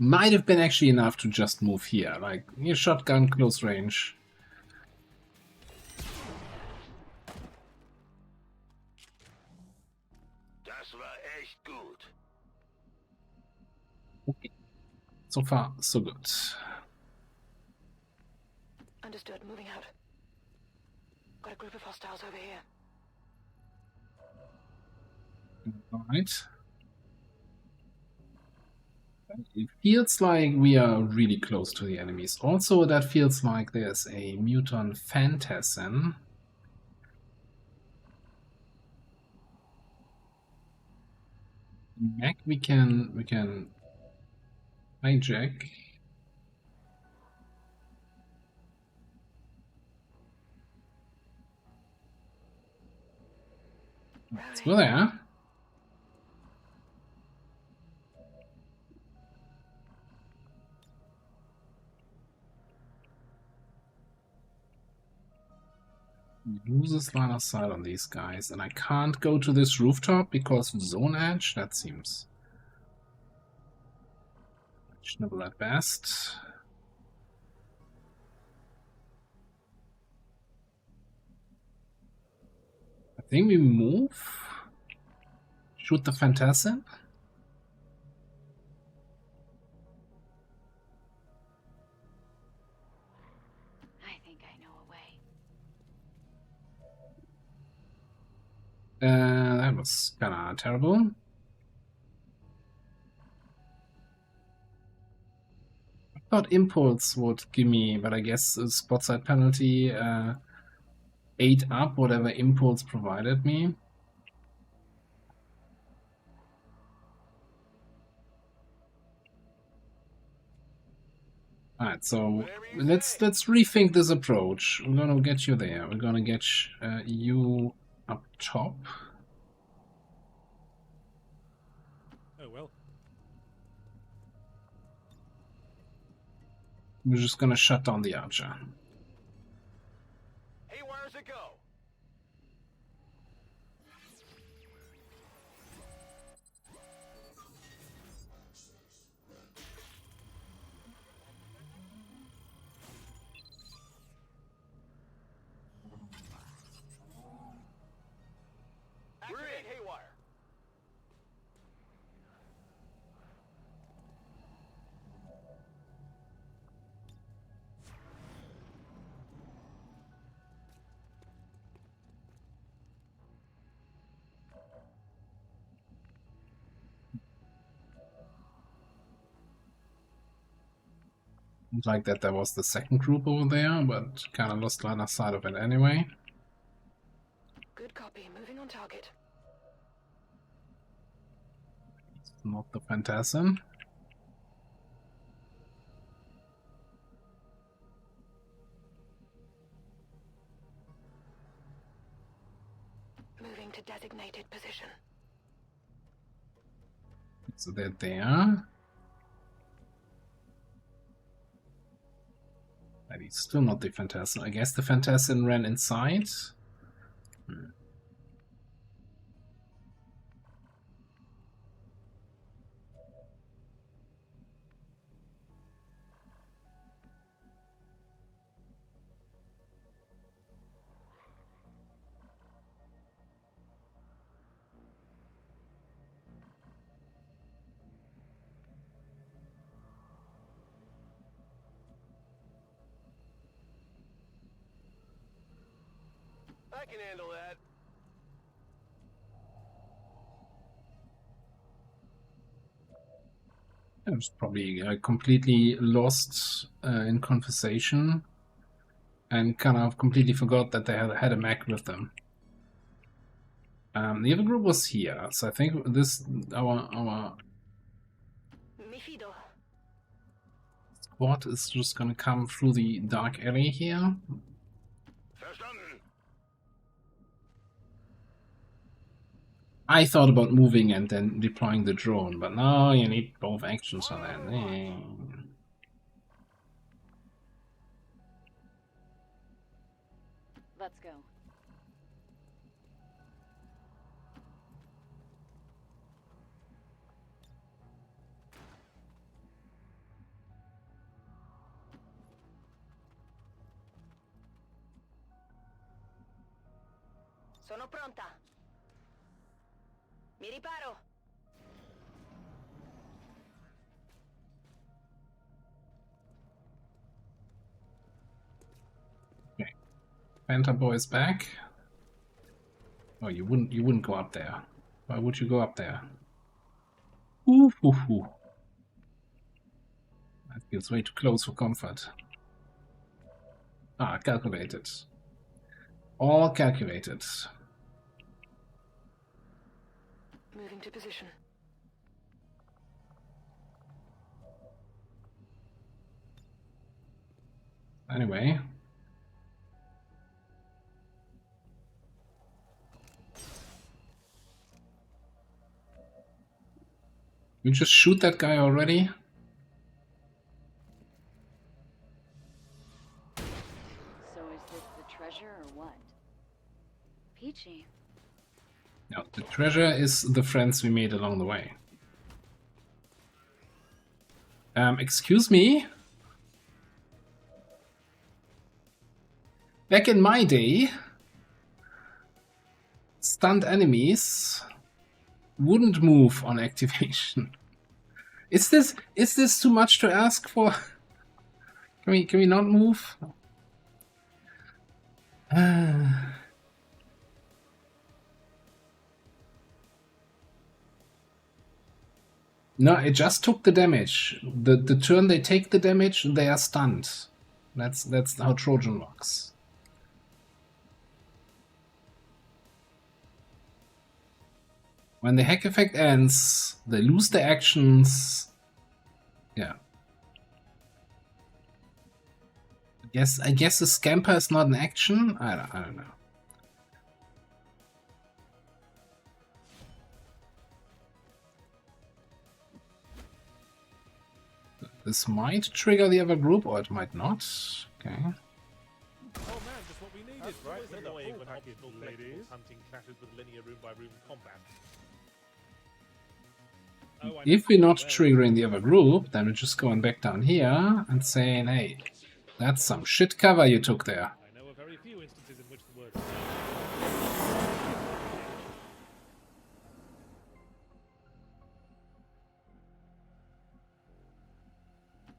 Speaker 3: Might have been actually enough to just move here, like your shotgun close range.
Speaker 4: Das war echt gut.
Speaker 3: Okay. So far, so good.
Speaker 6: Understood. Moving out. Got a group of hostiles over here.
Speaker 3: Alright. It feels like we are really close to the enemies. Also, that feels like there's a mutant phantasm. Mech we can hijack. Let's go there. Loses line of sight on these guys, and I can't go to this rooftop because of zone edge. That seems questionable at best. I think we move. Shoot the Phantasm. That was kinda terrible. I thought Impulse would give me, but I guess a spot side penalty 8 up, whatever Impulse provided me. Alright, so let's rethink this approach. We're gonna get you there. We're gonna get you up top.
Speaker 17: Oh well.
Speaker 3: We're just gonna shut down the archer.
Speaker 4: Hey, where's it go?
Speaker 3: Like that there was the second group over there, but kind of lost line of sight of it anyway.
Speaker 5: Good copy. Moving on target.
Speaker 3: It's not the Phantasm.
Speaker 5: Moving to designated position.
Speaker 3: So they're there. But he's still not the Phantasm. I guess the Phantasm ran inside.
Speaker 13: I can handle that.
Speaker 3: I was probably completely lost in conversation and kind of completely forgot that they had a mech with them. The other group was here, so I think this our squad is just gonna come through the dark alley here. I thought about moving and then deploying the drone, but no, you need both actions on that.
Speaker 16: Let's go.
Speaker 6: Sono pronta. Mi riparo.
Speaker 3: Okay. Phantom Boy is back. Oh, you wouldn't go up there. Why would you go up there? Ooh, ooh, ooh. That feels way too close for comfort. Ah, calculated. All calculated.
Speaker 5: Moving to position.
Speaker 3: Anyway. You just shoot that guy already?
Speaker 16: So is this the treasure or what? Peachy.
Speaker 3: No, the treasure is the friends we made along the way. Excuse me? Back in my day, stunned enemies wouldn't move on activation. Is this too much to ask for? Can we not move? No, it just took the damage. The turn they take the damage, they are stunned. That's how Trojan works. When the hack effect ends, they lose their actions. Yeah. I guess the scamper is not an action. I don't know. This might trigger the other group, or it might not. Okay.
Speaker 17: Oh man, just what we needed, right? It's annoying when optional collectibles hunting clashes with linear room-by-room combat.
Speaker 3: If we're not triggering the other group, then we're just going back down here and saying, hey, that's some shit cover you took there.
Speaker 17: I know of very few instances in which the word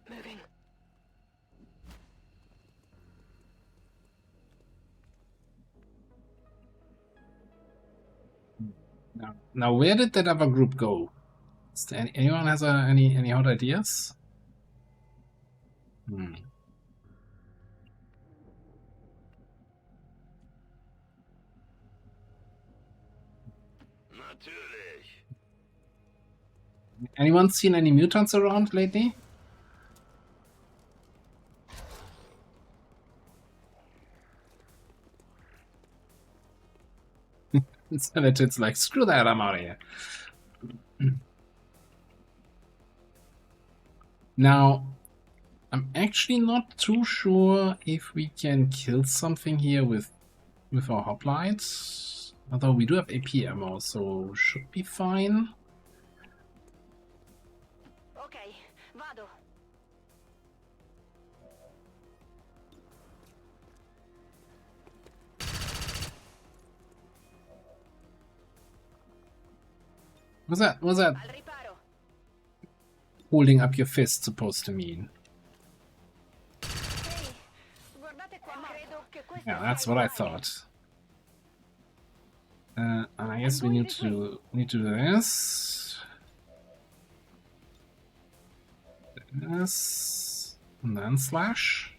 Speaker 5: Moving.
Speaker 3: Now where did that other group go? Anyone has any hot ideas? Hmm.
Speaker 4: Natürlich.
Speaker 3: Anyone seen any mutants around lately? It's like, screw that, I'm out of here. Now, I'm actually not too sure if we can kill something here with our hoplites. Although we do have AP ammo, so should be fine.
Speaker 6: Ok, vado.
Speaker 3: What's that? What's that? Holding up your fist supposed to mean? Yeah, that's what I thought. And I guess we need to do this. This. And then slash.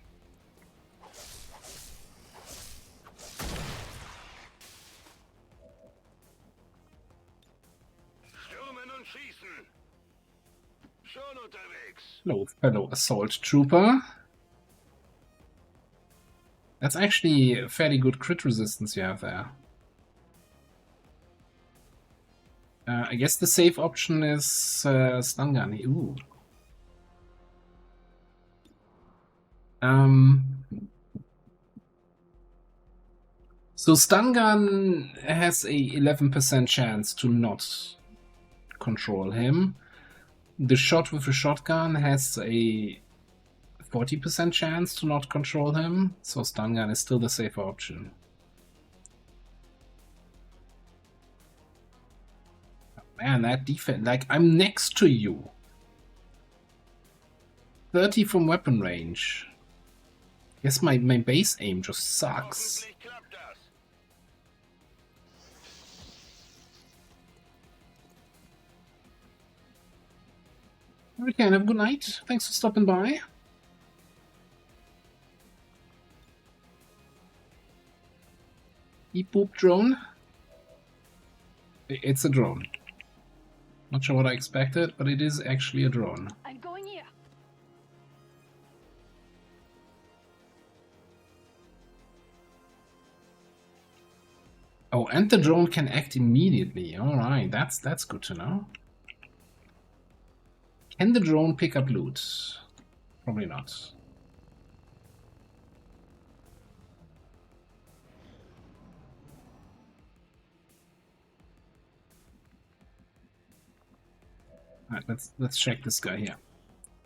Speaker 4: Stürmen und schießen. Schon unterwegs.
Speaker 3: Hello, fellow assault trooper. That's actually a fairly good crit resistance you have there. I guess the safe option is stun gun. Ooh. So stun gun has a 11% chance to not control him. The shot with a shotgun has a 40% chance to not control him, so stun gun is still the safer option. Man, that defense, like, I'm next to you. 30 from weapon range. Guess my base aim just sucks. Okay, have a good night. Thanks for stopping by. Beep boop drone. It's a drone. Not sure what I expected, but it is actually a drone.
Speaker 10: I'm going here.
Speaker 3: Oh, and the drone can act immediately. Alright, that's good to know. Can the drone pick up loot? Probably not. Alright, let's check this guy here.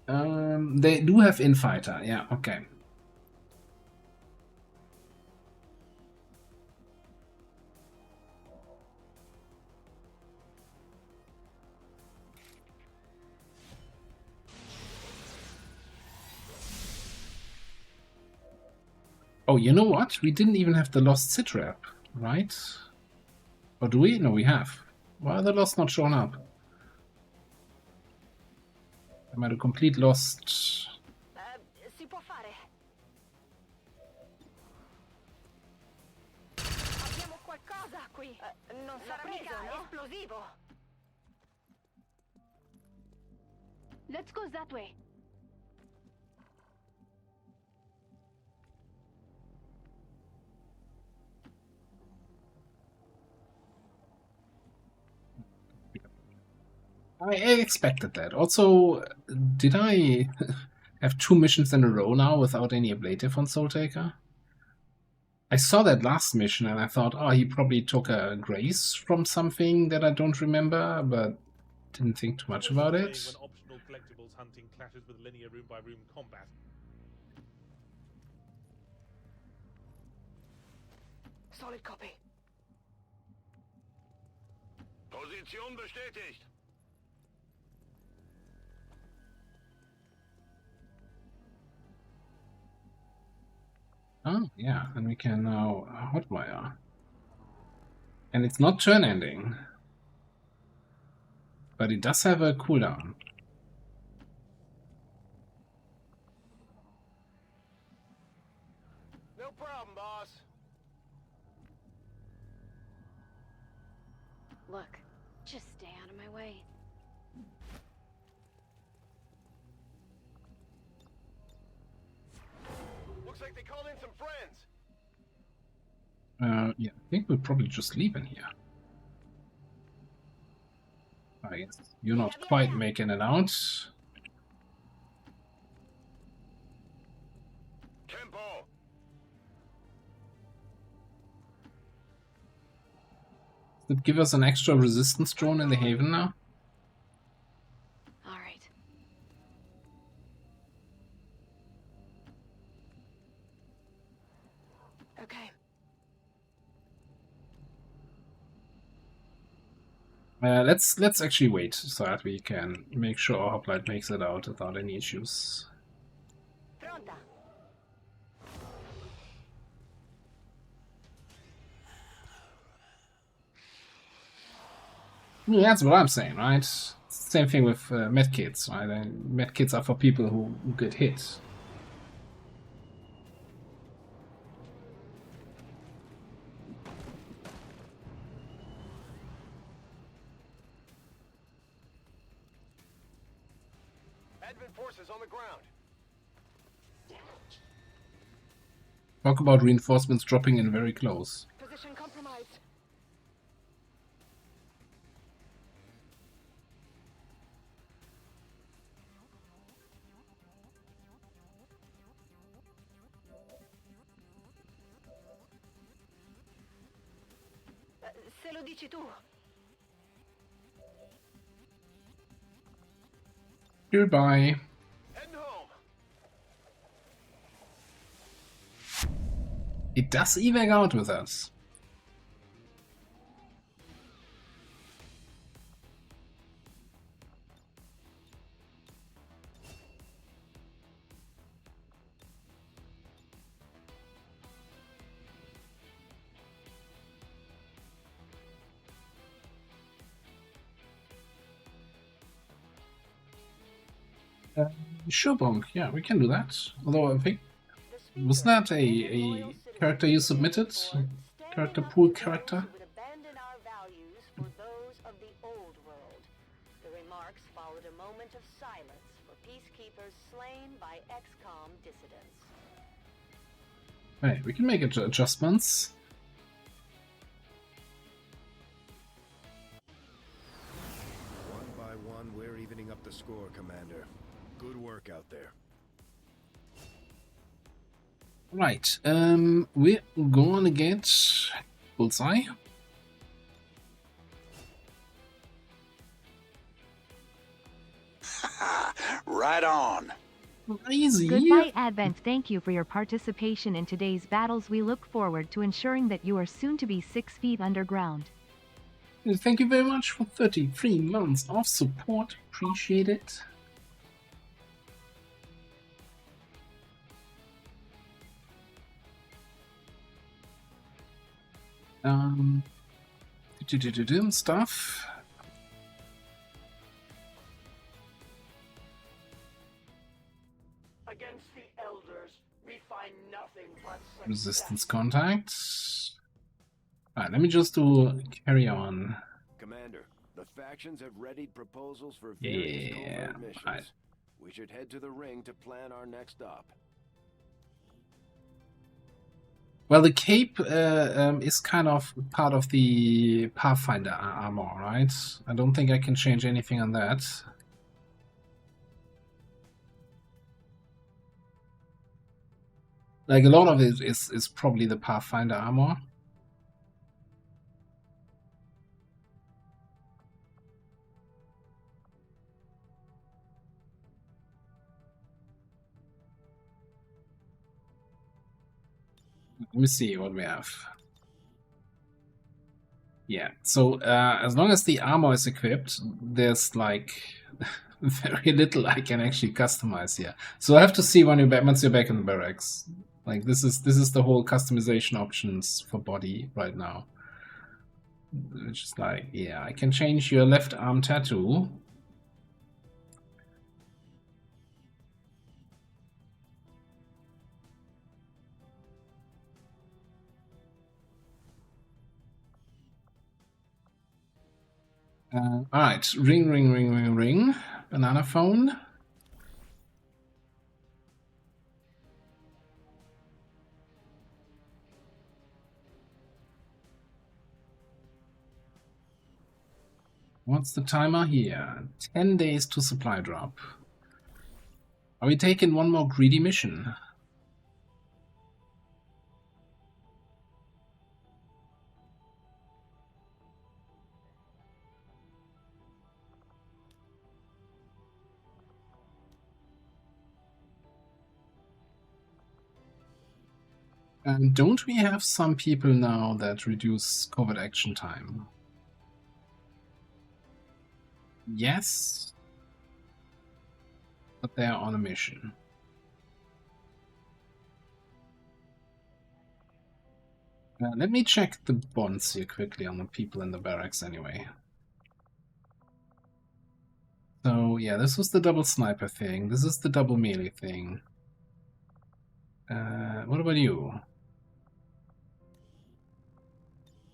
Speaker 3: They do have infighter, yeah, okay. Oh, you know what? We didn't even have the lost sitrep, right? Or do we? No, we have. Why are the lost not shown up? Am I a complete lost?
Speaker 6: Si può fare. Abbiamo qualcosa qui. Non sarà mica esplosivo.
Speaker 10: Let's go that way.
Speaker 3: I expected that. Also, did I have 2 missions in a row now without any ablative on Soul Taker? I saw that last mission and I thought, oh, he probably took a grace from something that I don't remember, but didn't think too much about it.
Speaker 17: When optional collectibles hunting clashes with linear room-by-room combat.
Speaker 5: Solid copy.
Speaker 4: Position bestätigt.
Speaker 3: Oh, yeah, and we can now hotwire. And it's not turn ending. But it does have a cooldown.
Speaker 10: Look, just stay out of my way.
Speaker 4: Looks like they called in some friends.
Speaker 3: Yeah, I think we'll probably just leave in here. I guess you're not quite making it out.
Speaker 4: Tempo.
Speaker 3: Does it give us an extra resistance drone in the Haven now?
Speaker 10: All right. Okay.
Speaker 3: Let's actually wait so that we can make sure our hoplite makes it out without any issues.
Speaker 6: Pronta.
Speaker 3: Yeah, that's what I'm saying, right? Same thing with medkits, right? And medkits are for people who get hit.
Speaker 4: Advent forces on the ground.
Speaker 3: Talk about reinforcements dropping in very close.
Speaker 6: Position compromised. Se lo dici tu.
Speaker 3: Goodbye.
Speaker 4: Heading home.
Speaker 3: It does evac out with us. Sure, Bonk. Yeah, we can do that. Although I think was that a character you submitted? Character pool character?
Speaker 6: Abandon our values for those of the old world. The remarks followed a moment of silence for peacekeepers slain by XCOM dissidents.
Speaker 3: Hey, we can make adjustments.
Speaker 13: One by one, we're evening up the score, Commander. Good work out there.
Speaker 3: Right, we're gonna get Bullseye.
Speaker 12: Right on.
Speaker 3: Crazy.
Speaker 2: Goodbye, Advent. Thank you for your participation in today's battles. We look forward to ensuring that you are soon to be 6 feet underground.
Speaker 3: Thank you very much for 33 months of support. Appreciate it. Stuff.
Speaker 5: Against the elders, we find nothing but success.
Speaker 3: Resistance contacts. Alright, let me just do carry on.
Speaker 13: Commander, the factions have readied proposals for various covert missions.
Speaker 3: Right.
Speaker 13: We should head to the ring to plan our next op.
Speaker 3: Well, the cape is kind of part of the Pathfinder armor, right? I don't think I can change anything on that. Like, a lot of it is probably the Pathfinder armor. Let me see what we have. Yeah, so as long as the armor is equipped, there's like very little I can actually customize here. So I have to see when once you're back in the barracks. Like this is the whole customization options for body right now. It's just like, yeah, I can change your left arm tattoo. Alright, ring. Banana phone. What's the timer here? 10 days to supply drop. Are we taking one more greedy mission? And don't we have some people now that reduce covert action time? Yes. But they're on a mission. Let me check the bonds here quickly on the people in the barracks anyway. So yeah, this was the double sniper thing. This is the double melee thing. What about you?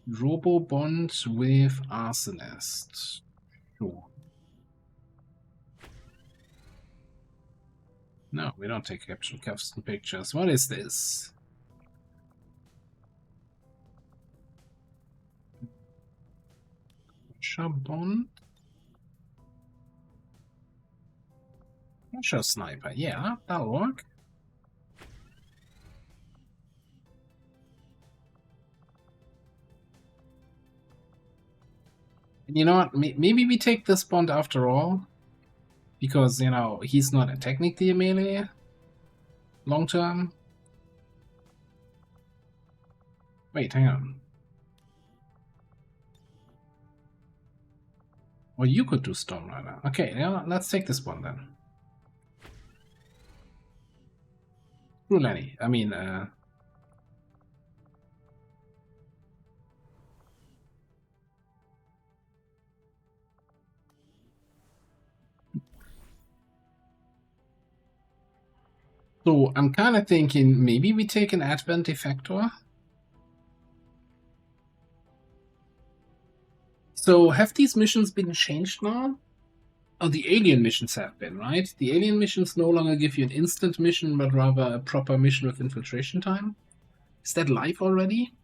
Speaker 3: Robo bond with arsonist. Sure. No, we don't take caption pictures. What is this? Bond? Pressure sniper, yeah, that'll work. And you know what? Maybe we take this bond after all, because you know he's not technically a melee long term. Wait, hang on. Or you could do Storm Rider. Okay, yeah, let's take this one then. Screw Lenny. I mean, so I'm kind of thinking maybe we take an Advent Effector. So have these missions been changed now? Oh, the alien missions have been, right? The alien missions no longer give you an instant mission, but rather a proper mission with infiltration time? Is that live already?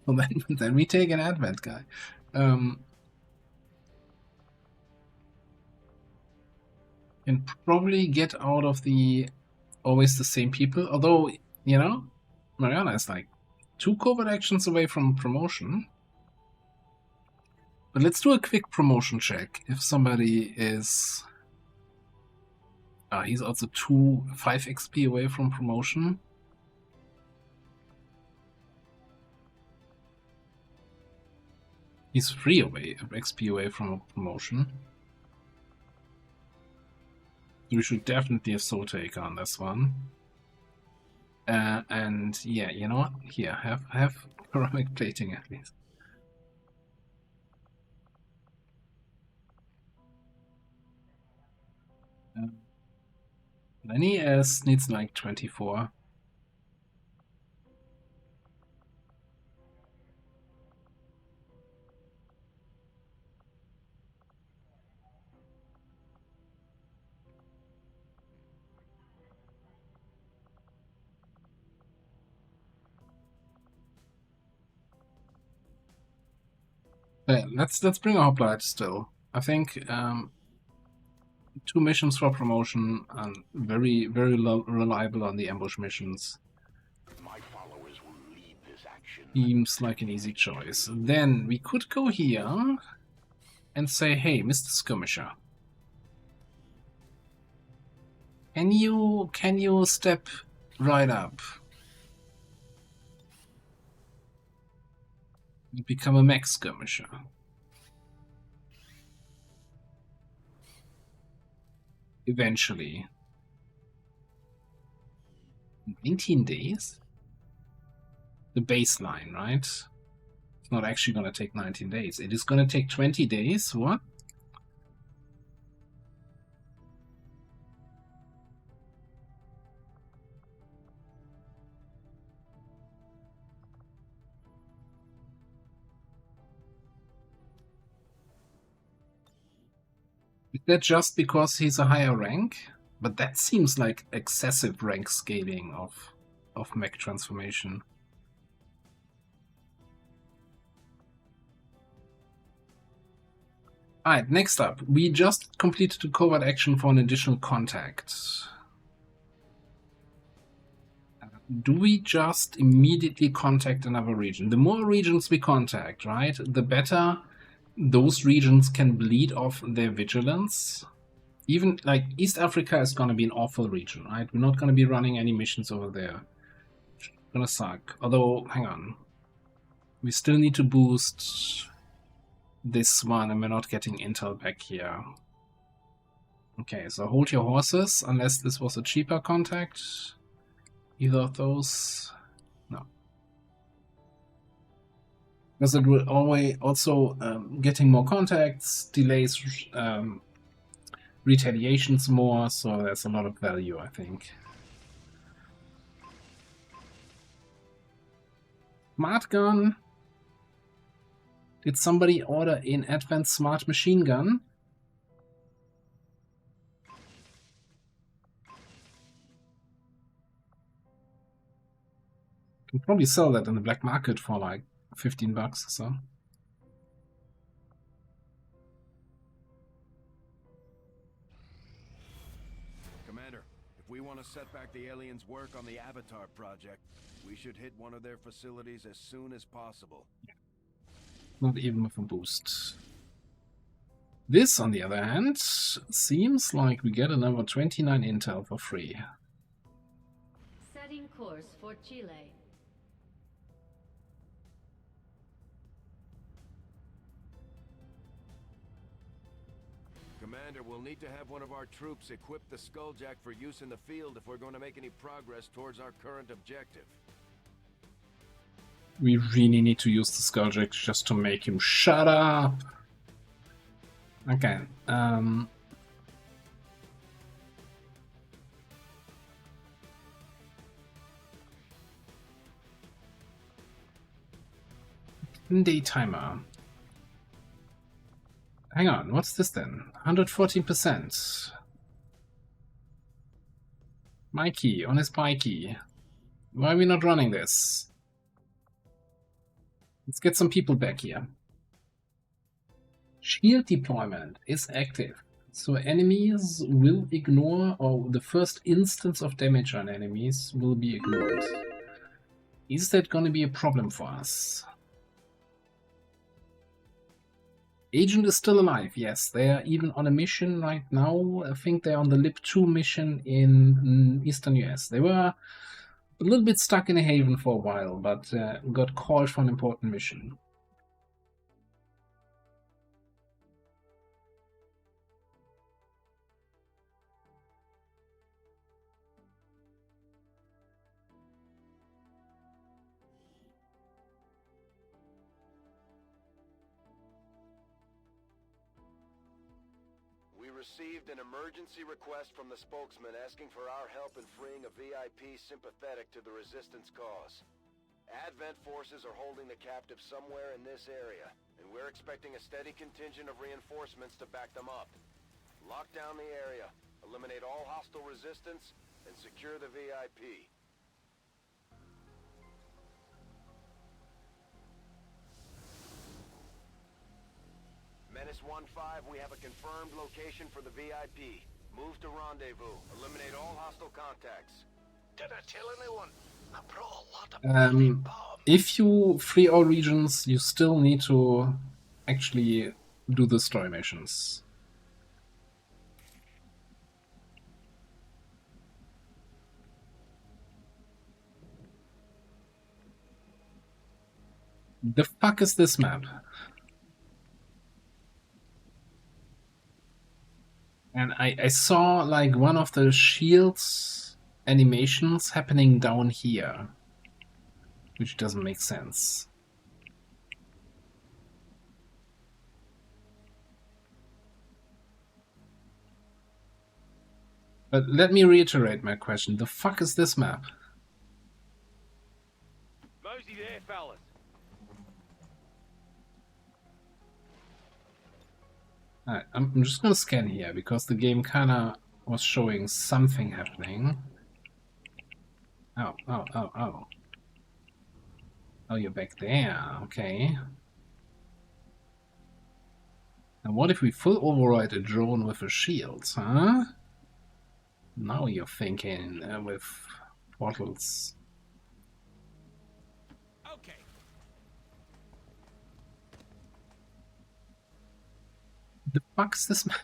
Speaker 3: Well, then we take an Advent guy. And probably get out of the always the same people. Although, you know, Mariana is like 2 covert actions away from promotion. But let's do a quick promotion check. If somebody is... he's also 5 XP away from promotion. He's 3 XP away from a promotion. We should definitely have Soul Taker on this one. And yeah, you know what? Here, have ceramic plating at least. Lenny S needs like 24. Let's bring our Hoplite still. I think 2 missions for promotion and very reliable on the ambush missions.
Speaker 1: My followers will lead this action.
Speaker 3: Seems like an easy choice. Then we could go here and say, hey, Mr. Skirmisher, can you step right up? Become a mech skirmisher. Eventually. 19 days? The baseline, right? It's not actually going to take 19 days. It is going to take 20 days. What? Is that just because he's a higher rank? But that seems like excessive rank scaling of mech transformation. Alright, next up. We just completed a covert action for an additional contact. Do we just immediately contact another region? The more regions we contact, right, the better those regions can bleed off their vigilance. Even, like, East Africa is going to be an awful region, right? We're not going to be running any missions over there. It's going to suck. Although, hang on. We still need to boost this one, and we're not getting intel back here. Okay, so hold your horses, unless this was a cheaper contact. Either of those? No. Because it will always also getting more contacts, delays retaliations more, so there's a lot of value, I think. Smart gun. Did somebody order an advanced smart machine gun? Can probably sell that in the black market for like 15 bucks or so.
Speaker 13: Commander, if we want to set back the aliens' work on the Avatar project, we should hit one of their facilities as soon as possible.
Speaker 3: Not even with a boost. This, on the other hand, seems like we get another 29 intel for free.
Speaker 11: Setting course for Chile.
Speaker 13: Commander, we'll need to have one of our troops equip the Skulljack for use in the field if we're going to make any progress towards our current objective.
Speaker 3: We really need to use the Skulljack just to make him shut up. Okay. Day timer. Hang on, what's this then? 114%. Mikey, honest Mikey. Why are we not running this? Let's get some people back here. Shield deployment is active, so enemies will ignore, or the first instance of damage on enemies will be ignored. Is that going to be a problem for us? Agent is still alive, yes. They are even on a mission right now. I think they're on the LIP2 mission in eastern US. They were a little bit stuck in a haven for a while, but got called for an important mission.
Speaker 4: We received an emergency request from the spokesman asking for our help in freeing a VIP sympathetic to the resistance cause. Advent forces are holding the captive somewhere in this area, and we're expecting a steady contingent of reinforcements to back them up. Lock down the area, eliminate all hostile resistance, and secure the VIP. Menace 1-5, we have a confirmed location for the VIP. Move to rendezvous. Eliminate all hostile contacts.
Speaker 5: Did I tell anyone? I brought a lot of bloody bombs.
Speaker 3: If you free all regions, you still need to actually do the story missions. The fuck is this map? And I saw like one of the shields animations happening down here, which doesn't make sense. But let me reiterate my question. The fuck is this map?
Speaker 14: Mosey there, fellas.
Speaker 3: Alright, I'm just gonna scan here because the game kinda was showing something happening. Oh, oh, oh, oh. Oh, you're back there, okay. And what if we full override a drone with a shield, huh? Now you're thinking with portals.
Speaker 17: Okay.
Speaker 3: The fuck's this map?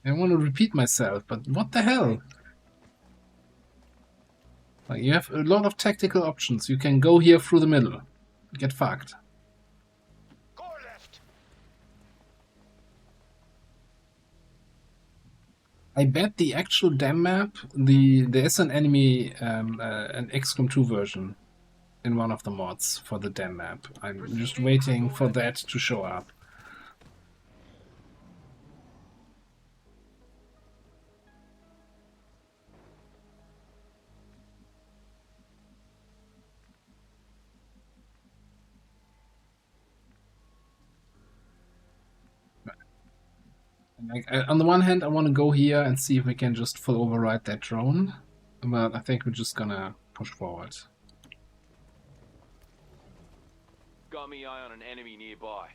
Speaker 3: I want to repeat myself, but what the hell? Like, you have a lot of tactical options. You can go here through the middle. Get fucked.
Speaker 4: Go left.
Speaker 3: I bet the actual dam map, there's an enemy, an XCOM 2 version in one of the mods for the dam map. I'm just waiting for that to show up. Like, on the one hand, I want to go here and see if we can just full override that drone, but I think we're just gonna push forward.
Speaker 14: Got me eye on an enemy nearby.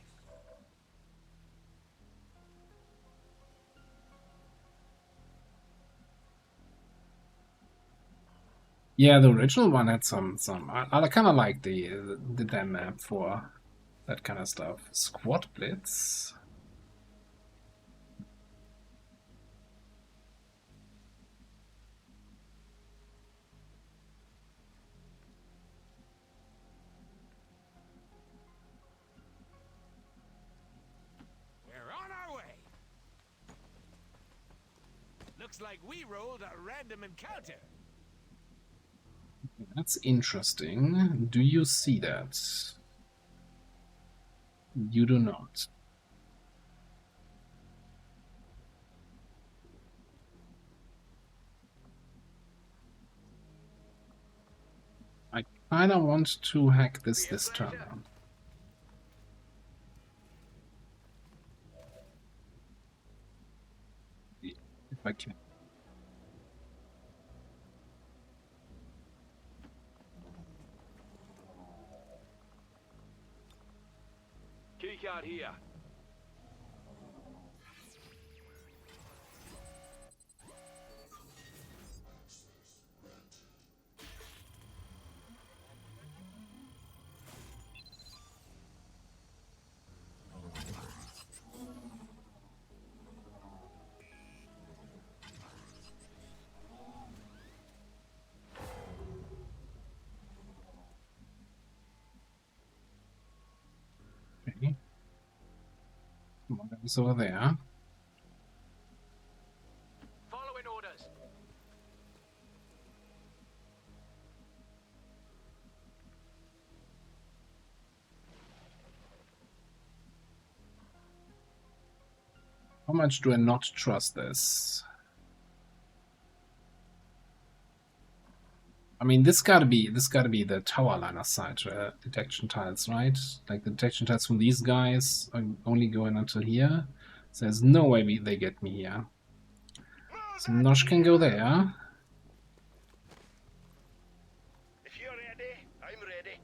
Speaker 3: Yeah, the original one had some. I kind of like the dam map for that kind of stuff. Squad Blitz.
Speaker 17: Looks like we rolled a random encounter.
Speaker 3: That's interesting. Do you see that? You do not. I kinda want to hack this turn. If I can.
Speaker 14: Keycard here.
Speaker 3: Okay. Come on, it's over there.
Speaker 17: Following orders.
Speaker 3: How much do I not trust this? I mean, this gotta be the tower line of sight detection tiles, right? Like the detection tiles from these guys are only going until here. So there's no way they get me here. So Nosh can go there.
Speaker 4: If you're ready, I'm ready.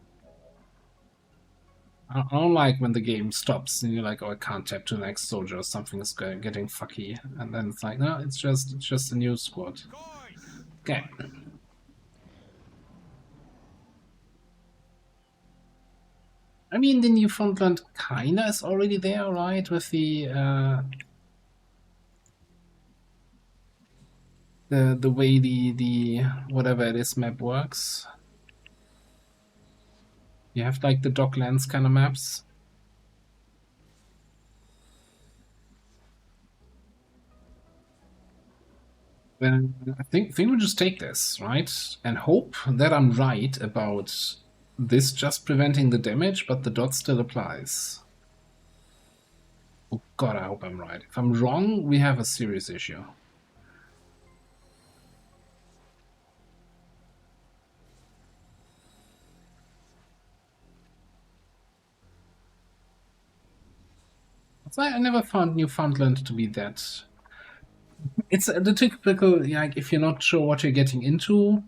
Speaker 3: I don't like when the game stops and you're like, oh, I can't tap to the next soldier or something is getting fucky, and then it's like, no, it's just a new squad. Okay. I mean, the Newfoundland kinda is already there, right? With the way the whatever it is map works. You have like the Docklands kind of maps. Then I think we'll just take this, right? And hope that I'm right about this just preventing the damage, but the dot still applies. Oh god, I hope I'm right. If I'm wrong, we have a serious issue. So I never found Newfoundland to be that. It's the typical, like, if you're not sure what you're getting into,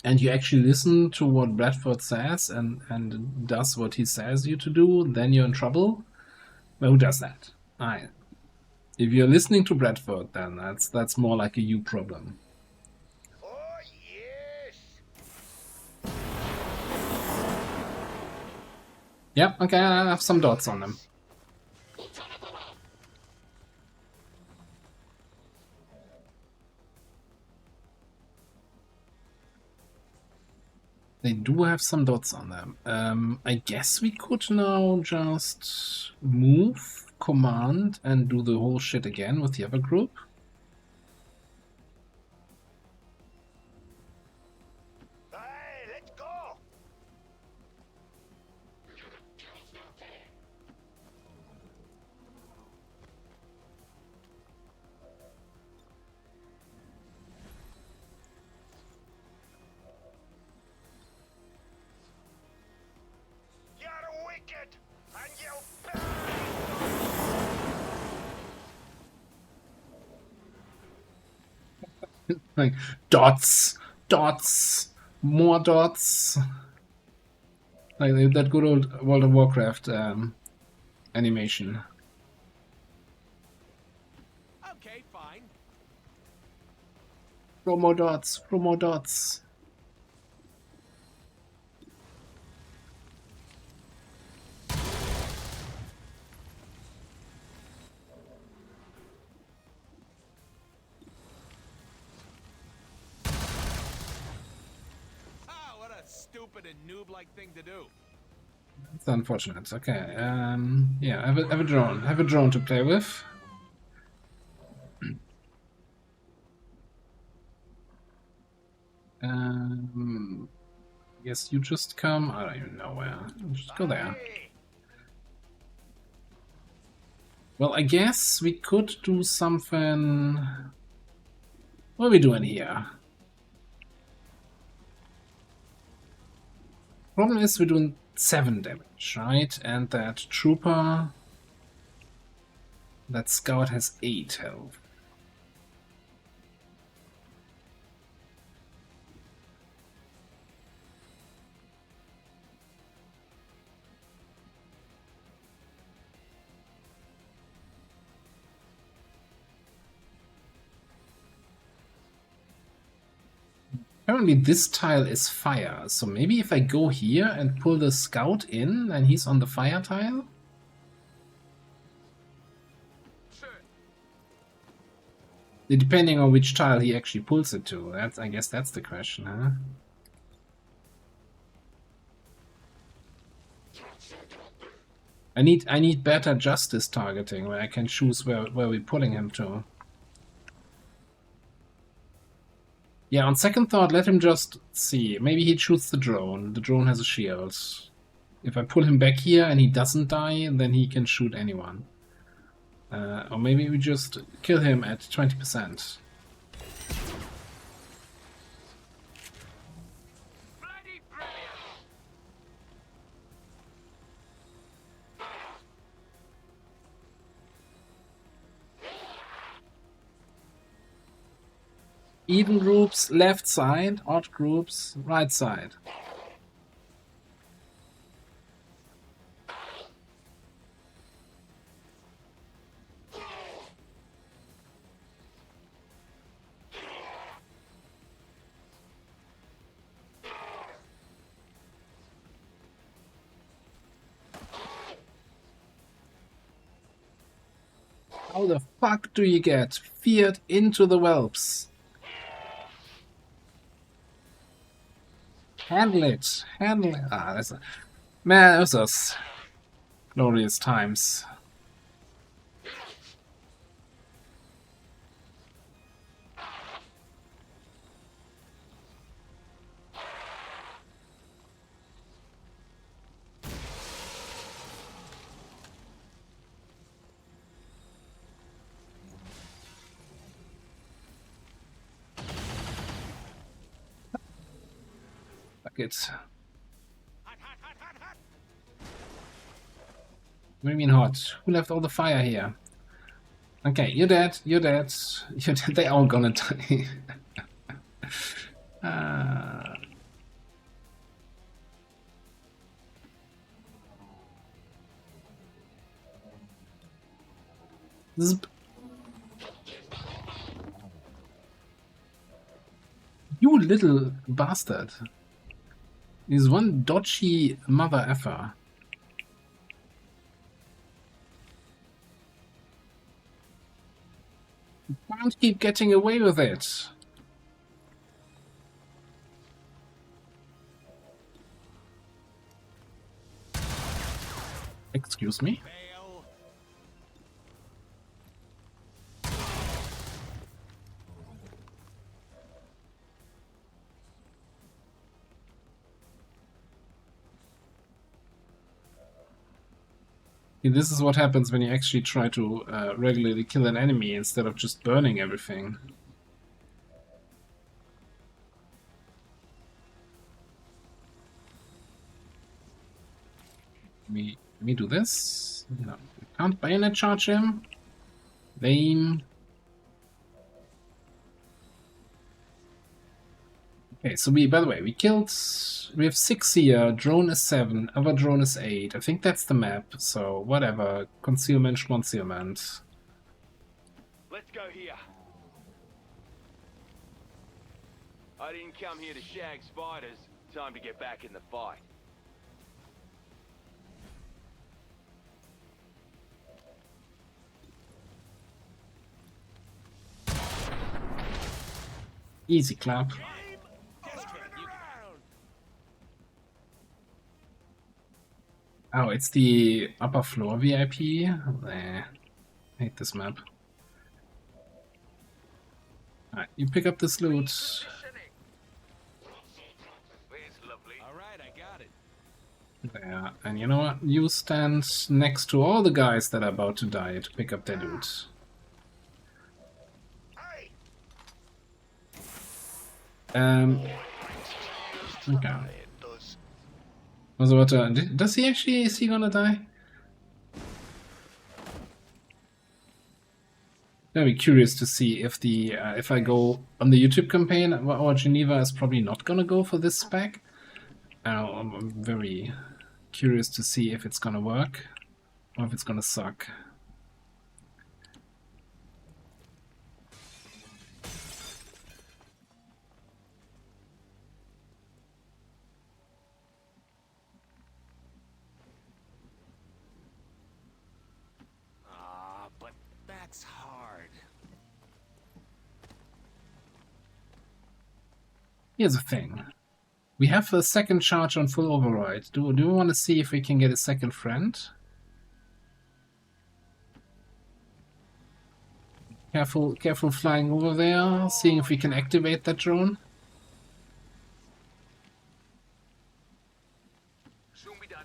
Speaker 3: and you actually listen to what Bradford says and does what he says you to do, then you're in trouble. Well, who does that? If you're listening to Bradford, then that's more like a you problem. Yep, okay, I have some dots on them. They do have some dots on them. I guess we could now just move, command, and do the whole shit again with the other group. Like, dots, more dots. Like that good old World of Warcraft animation.
Speaker 13: Okay, fine.
Speaker 3: Throw more dots, throw more dots.
Speaker 13: Stupid and noob-like thing to do.
Speaker 3: It's unfortunate. Okay. Yeah, have a drone. Have a drone to play with. Yes, you just come. I don't even know where. Just go there. Well, I guess we could do something. What are we doing here? Problem is we're doing 7 damage, right? And that trooper, that scout has 8 health. Apparently this tile is fire, so maybe if I go here and pull the scout in and he's on the fire tile? Depending on which tile he actually pulls it to. I guess that's the question, huh? I need better justice targeting where I can choose where we're pulling him to. Yeah, on second thought, let him just see. Maybe he shoots the drone. The drone has a shield. If I pull him back here and he doesn't die, then he can shoot anyone. Or maybe we just kill him at 20%. Even groups, left side. Odd groups, right side. How the fuck do you get feared into the whelps? Handle it, handle it. Ah, that's a... Man, those are glorious times. Fuck it. What do you mean hot? Who left all the fire here? Okay, you're dead. You're dead. You're dead. They all gonna die. Zip. You little bastard. He's one dodgy mother effer. You can't keep getting away with it. Excuse me? This is what happens when you actually try to regularly kill an enemy instead of just burning everything. Let me do this. No, you can't bayonet charge him. Lame. Okay, so by the way, we have 6 here, drone is 7, other drone is 8. I think that's the map, so whatever. Concealment, schmoncealment.
Speaker 13: Let's go here. I didn't come here to shag spiders. Time to get back in the fight.
Speaker 3: Easy clap. Oh, it's the upper floor VIP? Nah, hate this map. Alright, you pick up this loot.
Speaker 13: Alright, I got it.
Speaker 3: There, and you know what? You stand next to all the guys that are about to die to pick up their loot. Okay. Does he actually, is he gonna die? Very curious to see if the if I go on the YouTube campaign, or Geneva is probably not gonna go for this spec. I'm very curious to see if it's gonna work or if it's gonna suck.
Speaker 13: But that's hard.
Speaker 3: Here's the thing. We have a second charge on full override. Do we want to see if we can get a second friend? Careful flying over there, seeing if we can activate that drone.
Speaker 13: Soon be done.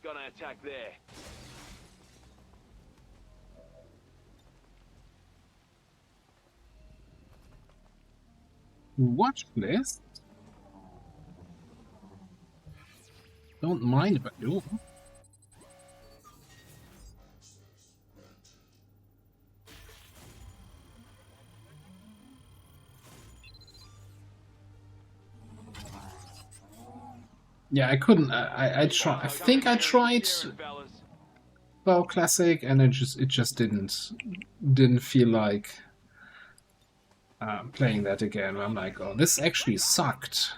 Speaker 13: Gonna attack there.
Speaker 3: Watch list. Don't mind if I do. Yeah, I couldn't. I try. I think I tried WoW Classic, and it just didn't feel like playing that again. I'm like, oh, this actually sucked.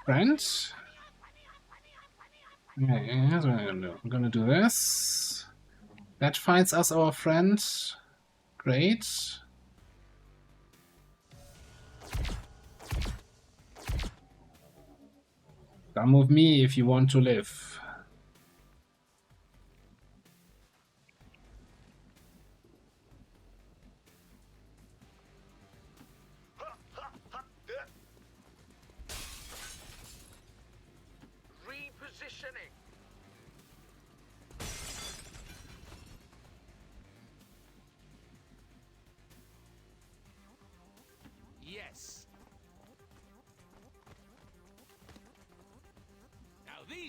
Speaker 3: Friend? Okay, here's what I'm gonna do. I'm gonna do this. That finds us our friend. Great. Come with me if you want to live.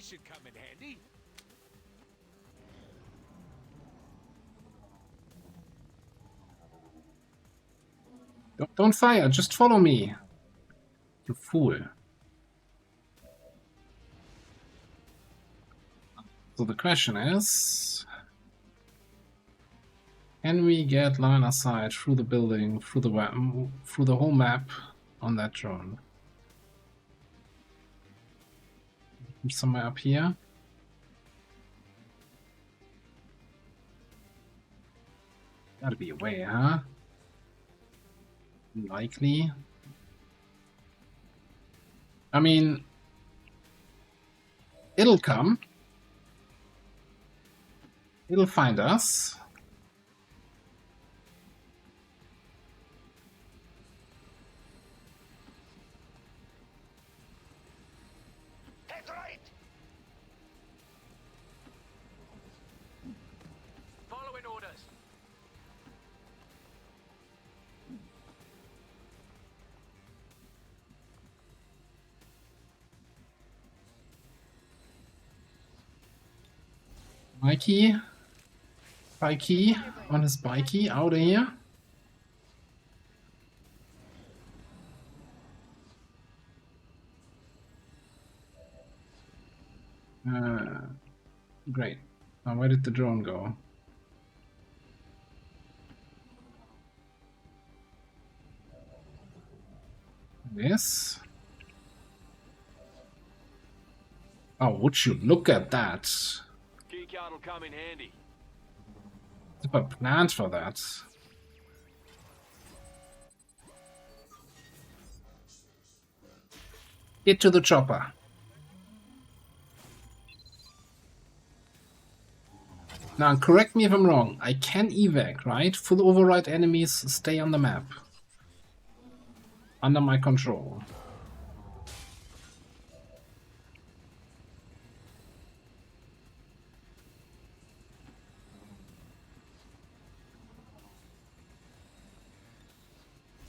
Speaker 18: should come in handy.
Speaker 3: Don't fire, just follow me. You fool. So the question is, can we get line of sight through the building, through the whole map on that drone? Somewhere up here. Gotta be a way, huh? Likely. I mean, it'll come. It'll find us.
Speaker 18: Head right. Following orders.
Speaker 3: Mikey. Bikey on his bikey out of here. Great. Now where did the drone go? This. Oh, would you look at that?
Speaker 18: Keycard will come in handy.
Speaker 3: Super planned for that. Get to the chopper. Now, correct me if I'm wrong. I can evac, right? Full override enemies stay on the map. Under my control.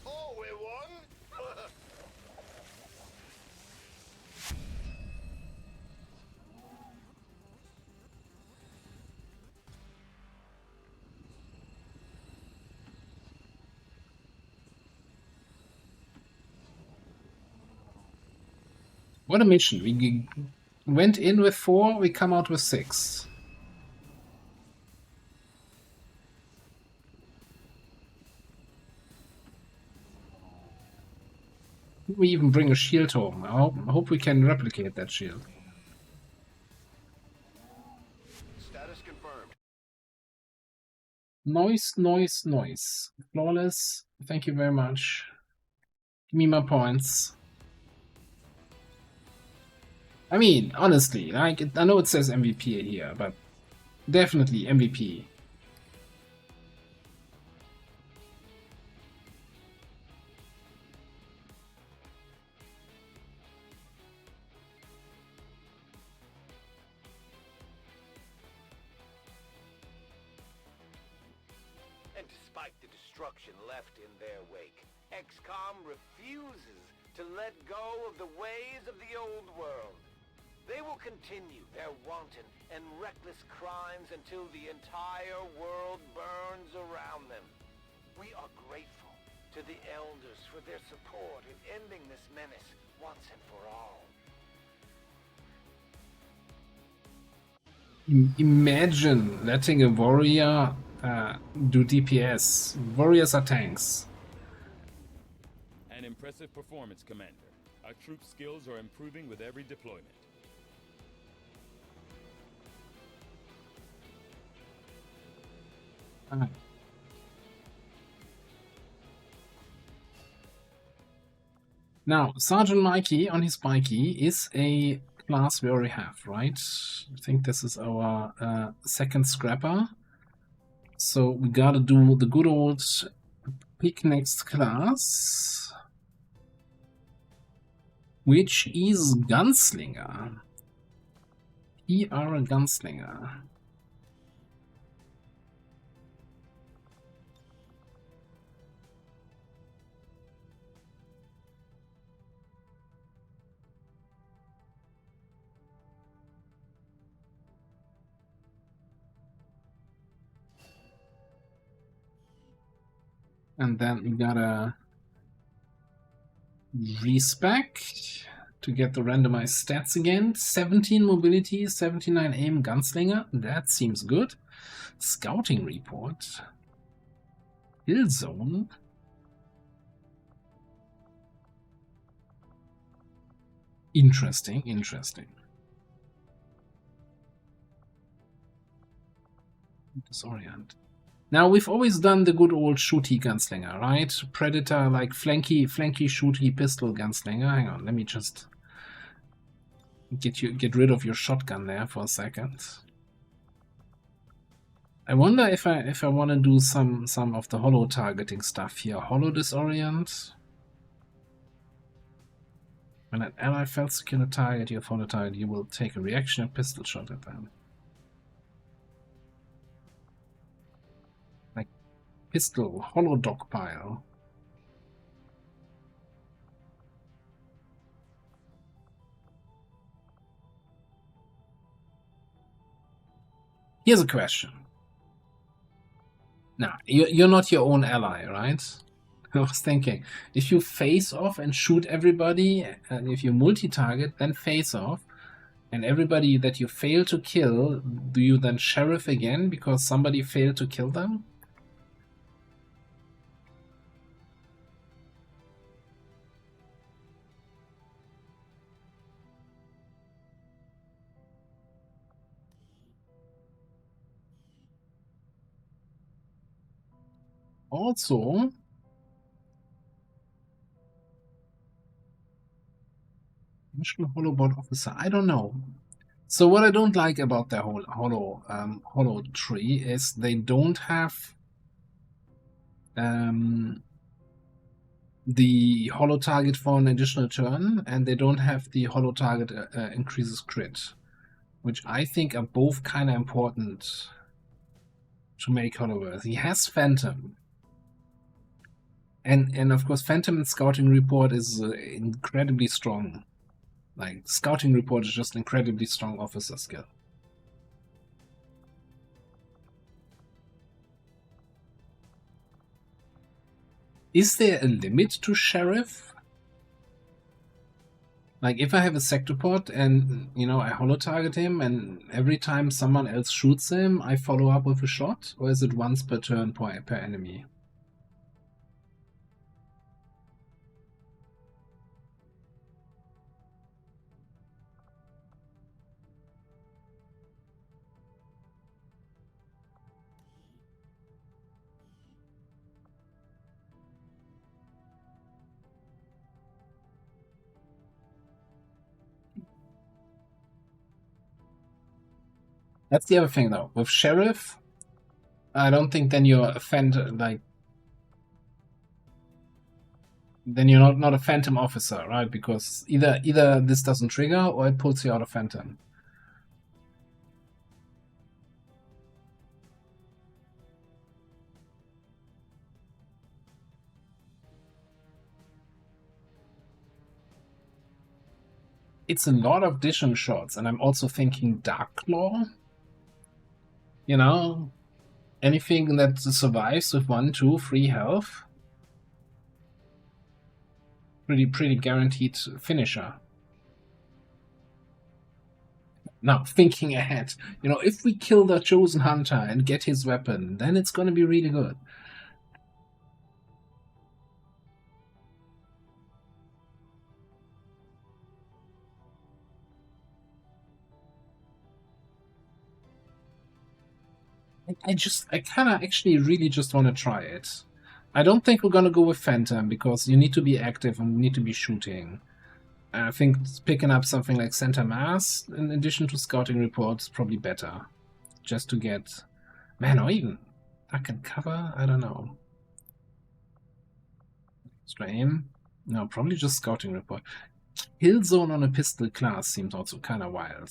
Speaker 18: Oh, we won?
Speaker 3: What a mission. We went in with 4, we come out with 6. We even bring a shield home. I hope we can replicate that shield.
Speaker 4: Status confirmed.
Speaker 3: Noise, noise, noise. Flawless. Thank you very much. Give me my points. I mean, honestly, like, I know it says MVP here, but definitely MVP.
Speaker 4: And despite the destruction left in their wake, XCOM refuses to let go of the ways of the old world. They will continue their wanton and reckless crimes until the entire world burns around them. We are grateful to the elders for their support in ending this menace once and for all.
Speaker 3: Imagine letting a warrior do DPS. Warriors are tanks.
Speaker 7: An impressive performance, Commander. Our troop skills are improving with every deployment.
Speaker 3: Now, Sergeant Mikey on his bikey is a class we already have, right? I think this is our second scrapper. So we gotta do the good old pick next class, which is Gunslinger. We are a Gunslinger. And then we gotta respec to get the randomized stats again. 17 mobility, 79 aim, gunslinger. That seems good. Scouting report. Kill zone. Interesting, interesting. Disorient. Now, we've always done the good old shooty gunslinger, right? Predator, like flanky shooty pistol gunslinger. Hang on, let me just get rid of your shotgun there for a second. I wonder if I want to do some of the holo targeting stuff here. Holo disorient. When an ally fails to kill a target, you follow the target, you will take a reaction and pistol shot at them. Like pistol, holo dogpile. Here's a question. Now, you're not your own ally, right? I was thinking, if you face off and shoot everybody, and if you multi-target, then face off, and everybody that you fail to kill, do you then sheriff again because somebody failed to kill them? Also, National Holobot Officer, I don't know. So what I don't like about the whole holo tree is they don't have the holo target for an additional turn, and they don't have the holo target increases crit, which I think are both kind of important to make holo worth. He has Phantom. And of course, Phantom and Scouting Report is incredibly strong. Like, Scouting Report is just incredibly strong officer skill. Is there a limit to Sheriff? Like, if I have a Sectopod and, you know, I holo-target him and every time someone else shoots him, I follow up with a shot? Or is it once per turn per enemy? That's the other thing, though. With Sheriff, I don't think then you're like, then you're not a Phantom officer, right? Because either this doesn't trigger or it pulls you out of Phantom. It's a lot of addition shots, and I'm also thinking Dark Claw. You know, anything that survives with 1, 2, 3 health. Pretty guaranteed finisher. Now, thinking ahead, you know, if we kill the Chosen Hunter and get his weapon, then it's gonna be really good. I kind of actually really just want to try it. I don't think we're gonna go with Phantom because you need to be active and need to be shooting. I think picking up something like Center Mass in addition to Scouting Reports is probably better. Just to get... Man, or even Duck and Cover? I don't know. Strain? No, probably just Scouting Report. Kill Zone on a pistol class seems also kind of wild.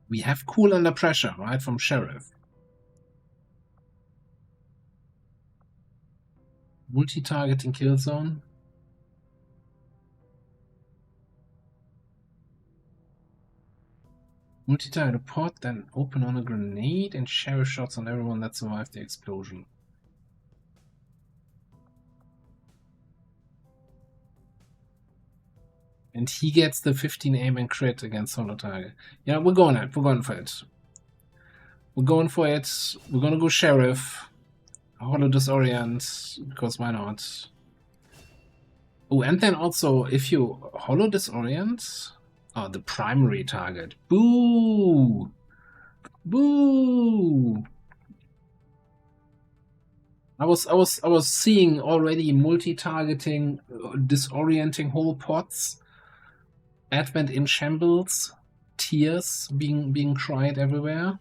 Speaker 3: We have Cool Under Pressure, right, from Sheriff. Multi-targeting Kill Zone. Multi-target pod, then open on a grenade and sheriff shots on everyone that survived the explosion. And he gets the 15 aim and crit against solo target. Yeah, we're going for it. We're going for it. We're going for it. We're gonna go sheriff. Holo disorient, because why not? Oh, and then also, if you holo disorient, oh, the primary target. Boo! Boo! I was seeing already multi-targeting, disorienting whole pods, Advent in shambles, tears being cried everywhere.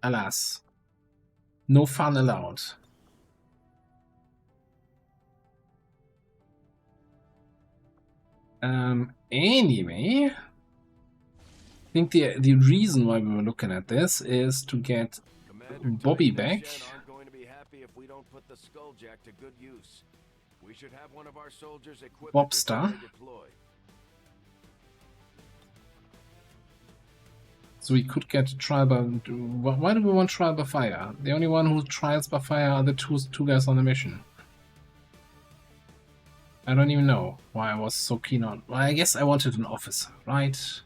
Speaker 3: Alas, no fun allowed. Anyway, I think the reason why we were looking at this is to get Bobby back.
Speaker 13: Aren't going to be happy if we don't put the Skulljack to good use. We should have one of our soldiers equipped
Speaker 3: Bobster.
Speaker 13: before they deploy.
Speaker 3: So we could get trial by... Why do we want trial by fire? The only one who trials by fire are the two guys on the mission. I don't even know why I was so keen on... Well, I guess I wanted an officer, right?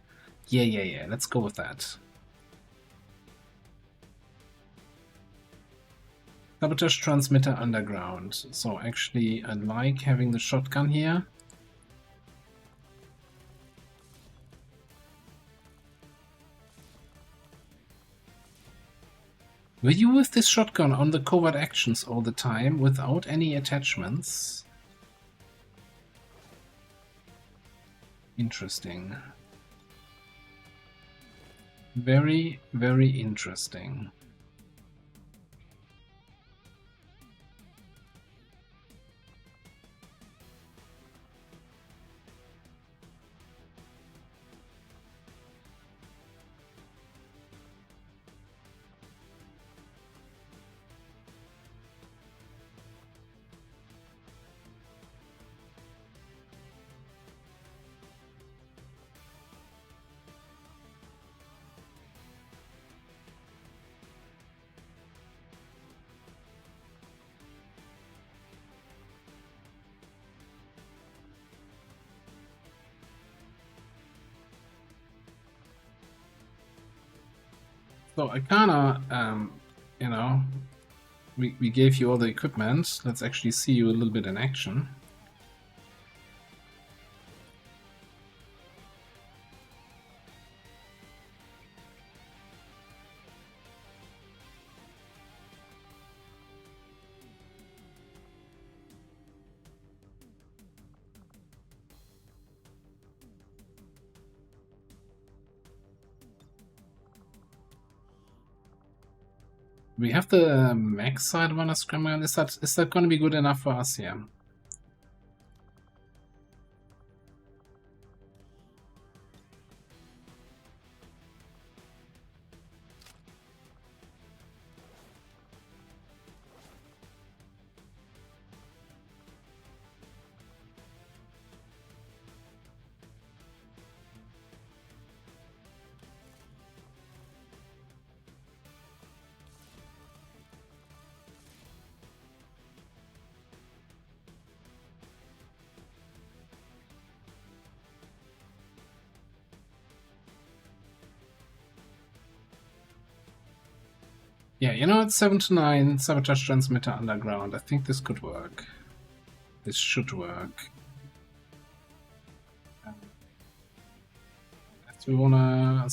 Speaker 3: Yeah, let's go with that. Sabotage transmitter underground. So actually I like having the shotgun here. Were you with this shotgun on the covert actions all the time without any attachments? Interesting. Very, very interesting. So I kinda, you know, we gave you all the equipment. Let's actually see you a little bit in action. We have the max side runner scramble. Is that going to be good enough for us here? Yeah, you know, it's 7 to 9, sabotage transmitter underground. I think this could work. This should work. Do we wanna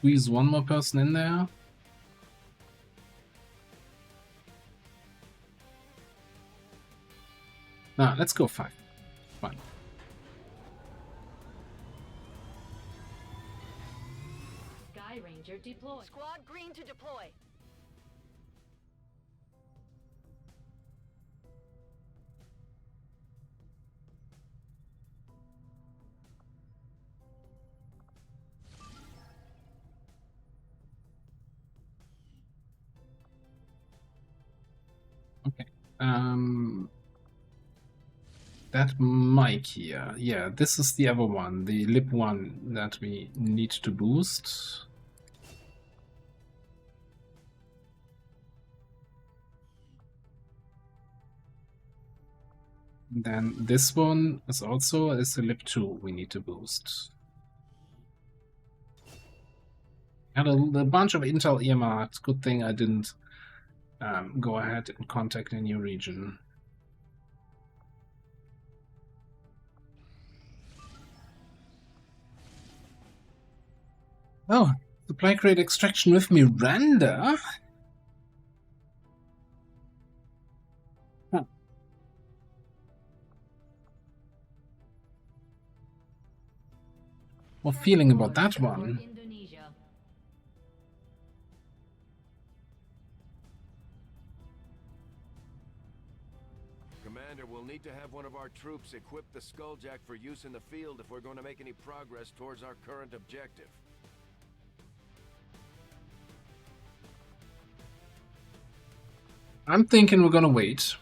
Speaker 3: squeeze one more person in there? Nah, let's go 5. Fine.
Speaker 11: Ranger deploy.
Speaker 6: Squad green to deploy.
Speaker 3: Okay. That mic here. Yeah, this is the other one, the lip one that we need to boost. Then this one is also a lip 2 we need to boost. Had a bunch of intel earmarked. Good thing I didn't go ahead and contact a new region. Oh, supply crate extraction with Miranda? Huh. What feeling about that one?
Speaker 13: Commander, we'll need to have one of our troops equip the Skulljack for use in the field if we're going to make any progress towards our current objective.
Speaker 3: I'm thinking we're gonna wait.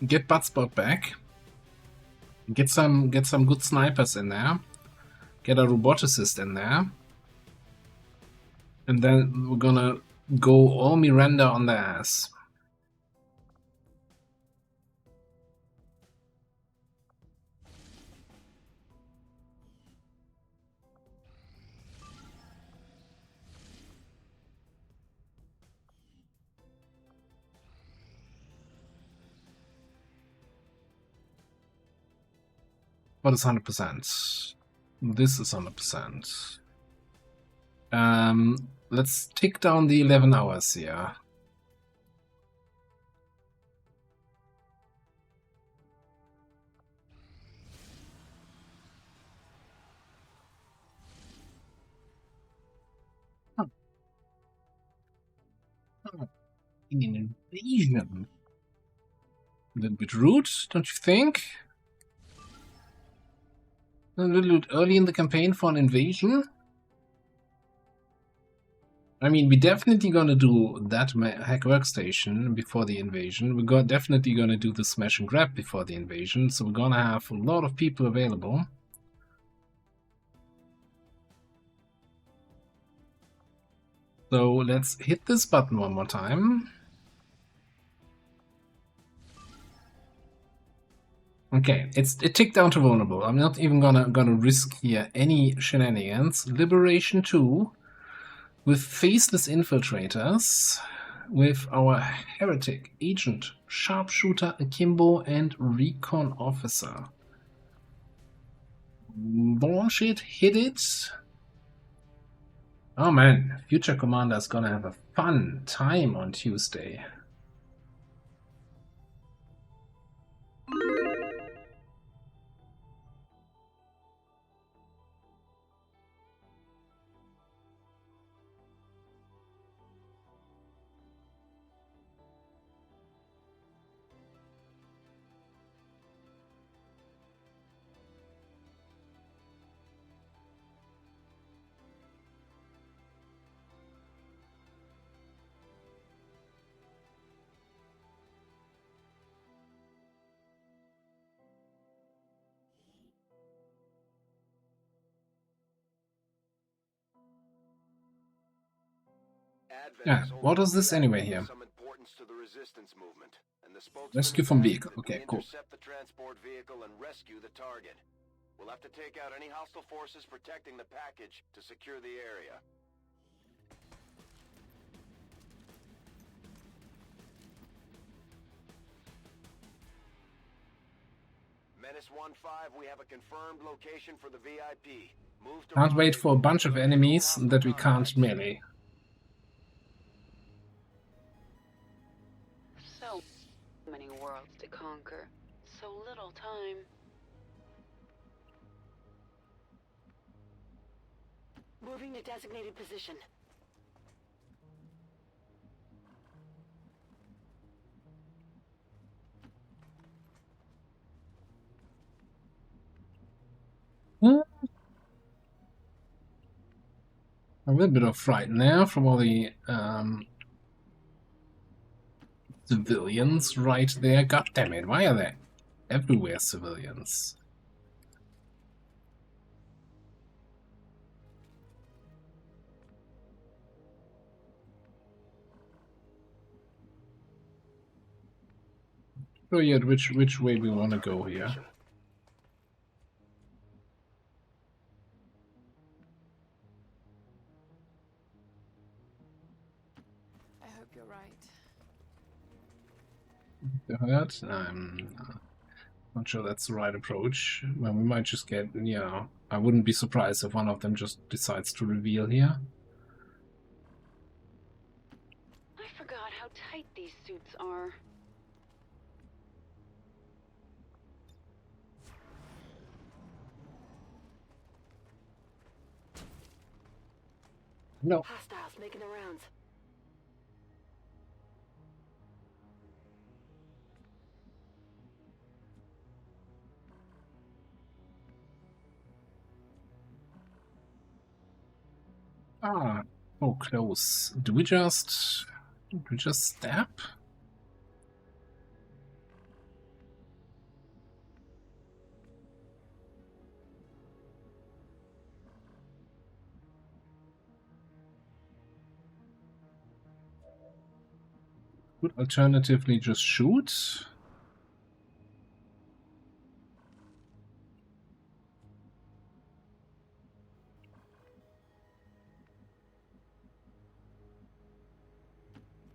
Speaker 3: Get Buttspot back. Get some good snipers in there. Get a roboticist in there. And then we're gonna go all Miranda on the ass. What is 100%? This is 100%. Let's tick down the 11 hours here. In an invasion. A little bit rude, don't you think? A little bit early in the campaign for an invasion. I mean, we're definitely gonna do that hack workstation before the invasion. We're definitely gonna do the smash and grab before the invasion, so we're gonna have a lot of people available. So let's hit this button one more time. Okay, it ticked down to vulnerable. I'm not even gonna risk here any shenanigans. Liberation 2 with faceless infiltrators, with our heretic agent, sharpshooter Akimbo, and recon officer. Launch it, hit it. Oh man, future commander is gonna have a fun time on Tuesday. Yeah, what is this anyway here? Rescue from vehicle. Okay, cool.
Speaker 4: Intercept the transport vehicle and rescue the target. We'll have to take out any hostile forces protecting the package to secure the area. Menace 1-5, we have a confirmed location for the VIP. Move to
Speaker 3: Can't wait for a bunch of enemies that we can't melee.
Speaker 16: So many worlds to conquer. So little time.
Speaker 6: Moving to designated position.
Speaker 3: A little bit of fright now from all the civilians right there. God damn it, why are they? everywhere civilians. So yeah, which way we want to go here?
Speaker 8: I hope you're right.
Speaker 3: You heard? I'm not sure that's the right approach. Well, we might just get, you know, I wouldn't be surprised if one of them just decides to reveal here.
Speaker 16: I forgot how tight these suits are.
Speaker 3: No.
Speaker 6: Hostiles making the rounds.
Speaker 3: Ah, oh, close. Do we just stab? Could alternatively just shoot.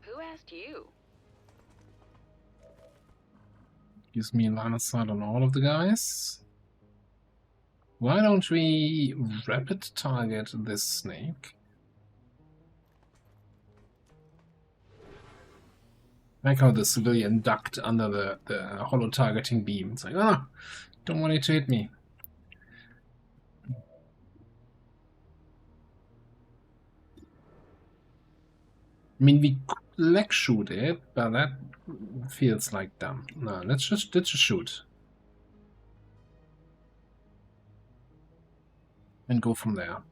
Speaker 16: Who asked you?
Speaker 3: Gives me line of sight on all of the guys. Why don't we rapid target this snake? Like how the civilian ducked under the holo targeting beam. It's like, oh, don't want it to hit me. I mean, we could leg shoot it, but that feels like dumb. No, let's just shoot. And go from there.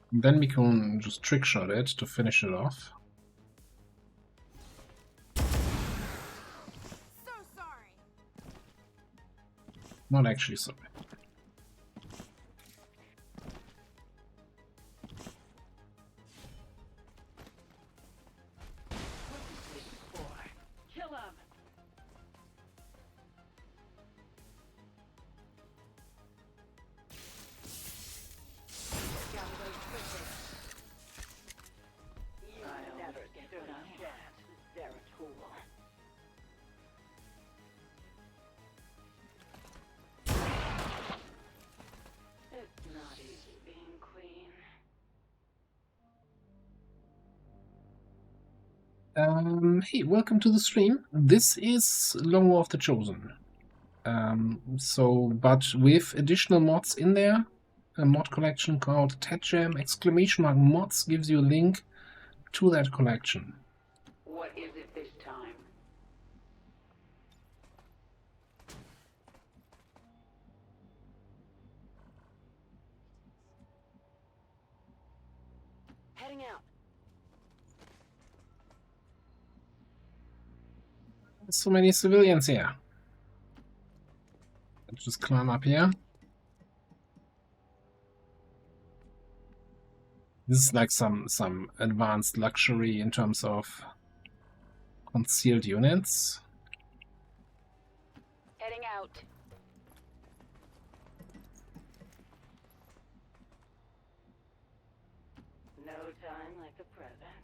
Speaker 3: And then we can just trick shot it to finish it off.
Speaker 8: So sorry.
Speaker 3: Not actually sorry.
Speaker 5: Kill him! I'll never stood a chance. They're a tool. It's not easy being queen.
Speaker 3: Hey, welcome to the stream. This is Long War of the Chosen. But with additional mods in there, a mod collection called TEDjam !mods gives you a link to that collection.
Speaker 5: What is it this time?
Speaker 6: Heading out.
Speaker 3: There's so many civilians here. Let's just climb up here. This is like some advanced luxury in terms of concealed units.
Speaker 16: Heading out.
Speaker 5: No time like the present.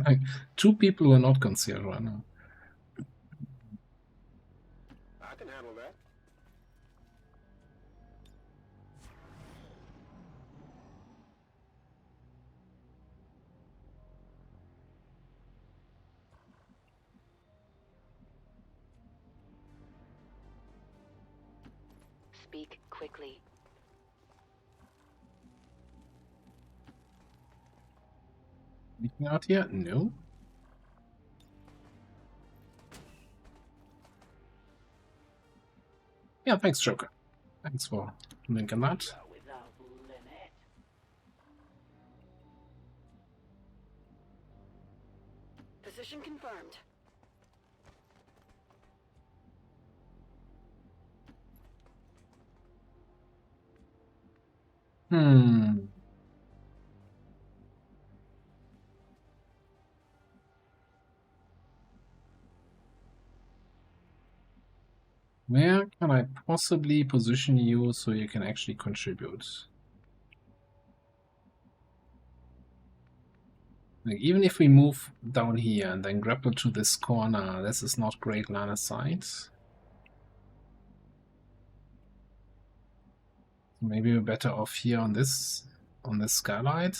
Speaker 3: Like 2 people who are not concealed right now.
Speaker 18: I can handle that.
Speaker 16: Speak quickly.
Speaker 3: Anything out here? No. Yeah, thanks, Joker. Thanks for linking that.
Speaker 5: Without limit.
Speaker 6: Position confirmed.
Speaker 3: Where can I possibly position you so you can actually contribute? Like, even if we move down here and then grapple to this corner, this is not great line of sight. Maybe we're better off here on this skylight.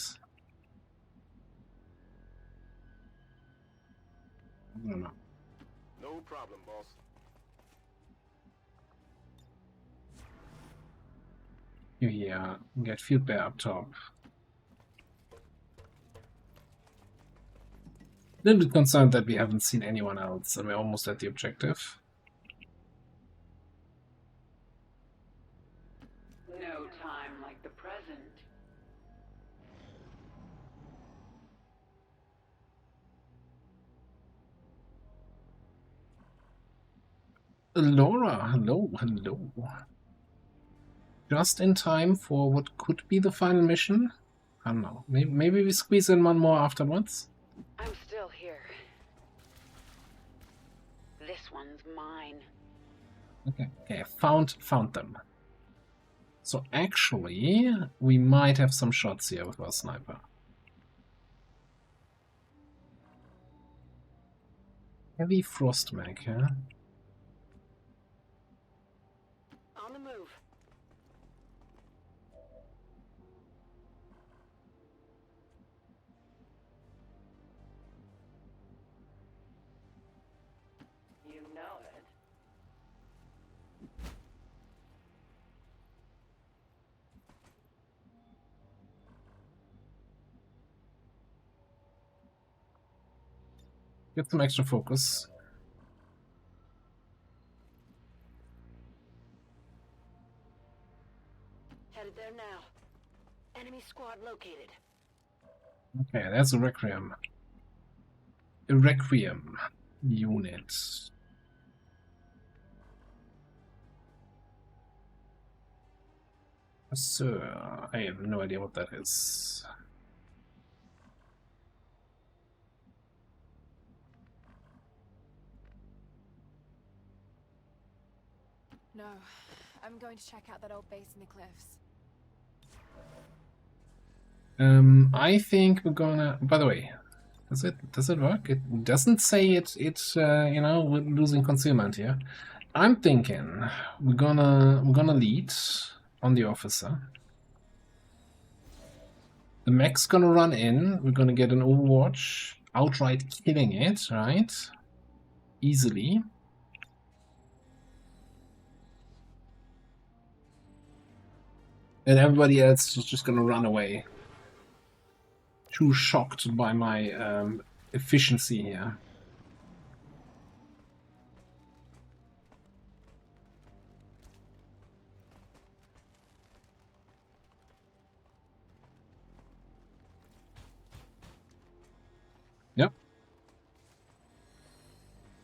Speaker 3: I don't know.
Speaker 18: No problem, boss.
Speaker 3: You here, get field bear up top. A little bit concerned that we haven't seen anyone else and we're almost at the objective.
Speaker 5: No time like the present.
Speaker 3: Laura, hello, hello. Just in time for what could be the final mission? I don't know. Maybe we squeeze in one more afterwards?
Speaker 16: I'm still here. This one's mine.
Speaker 3: Okay, found them. So actually, we might have some shots here with our sniper. Heavy frost mag, huh?
Speaker 6: On the move.
Speaker 5: You know it.
Speaker 3: Get some extra focus.
Speaker 6: Headed there now. Enemy squad located.
Speaker 3: Okay, that's a Requiem. A Requiem unit. Sir, I have no idea what that is.
Speaker 19: No, I'm going to check out that old base in the cliffs.
Speaker 3: I think we're gonna. By the way, does it work? It doesn't say it. You know, we're losing concealment here. I'm thinking we're gonna lead on the officer. The mech's gonna run in. We're gonna get an Overwatch, outright killing it, right? Easily. And everybody else is just gonna run away. Too shocked by my efficiency here. Yep.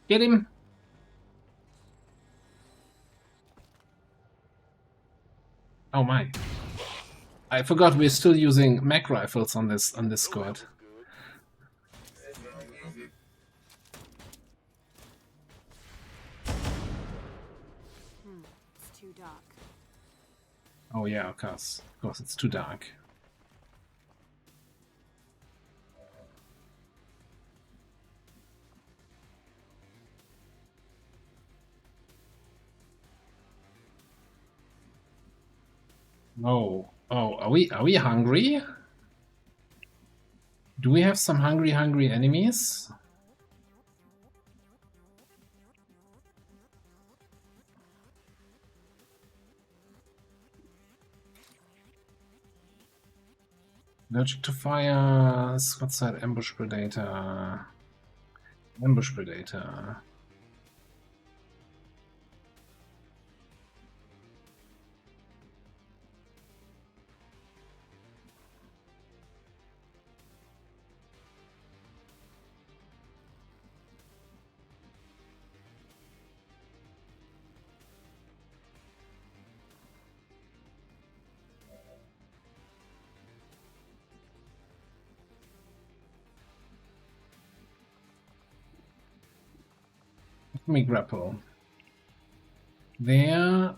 Speaker 3: Get him! Oh my. I forgot we're still using mech rifles on this squad.
Speaker 19: It's too dark.
Speaker 3: Oh yeah, of course it's too dark. Oh, are we hungry? Do we have some hungry enemies? Allergic to fire. What's that? Ambush predator. Ambush predator. Let me grapple. There.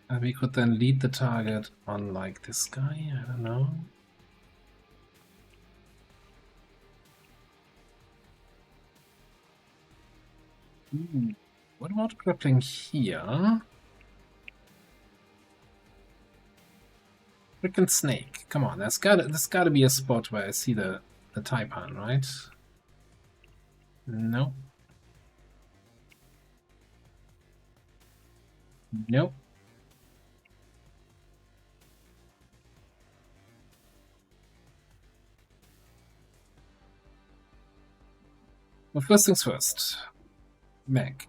Speaker 3: And we could then lead the target on like this guy, I don't know. Ooh. What about grappling here? Frickin' snake. Come on, there's gotta be a spot where I see the Taipan, right? Nope. Nope. Well, first things first. Meg.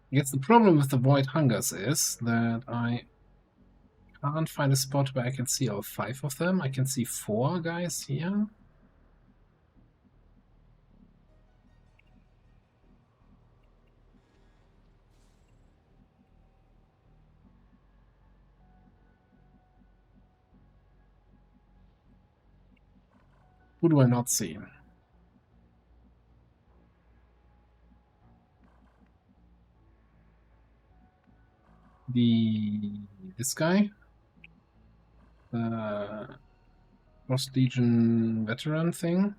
Speaker 3: I guess the problem with the Void Hungers is that I can't find a spot where I can see all 5 of them. I can see 4 guys here. Who do I not see? This guy? Frost Legion veteran thing?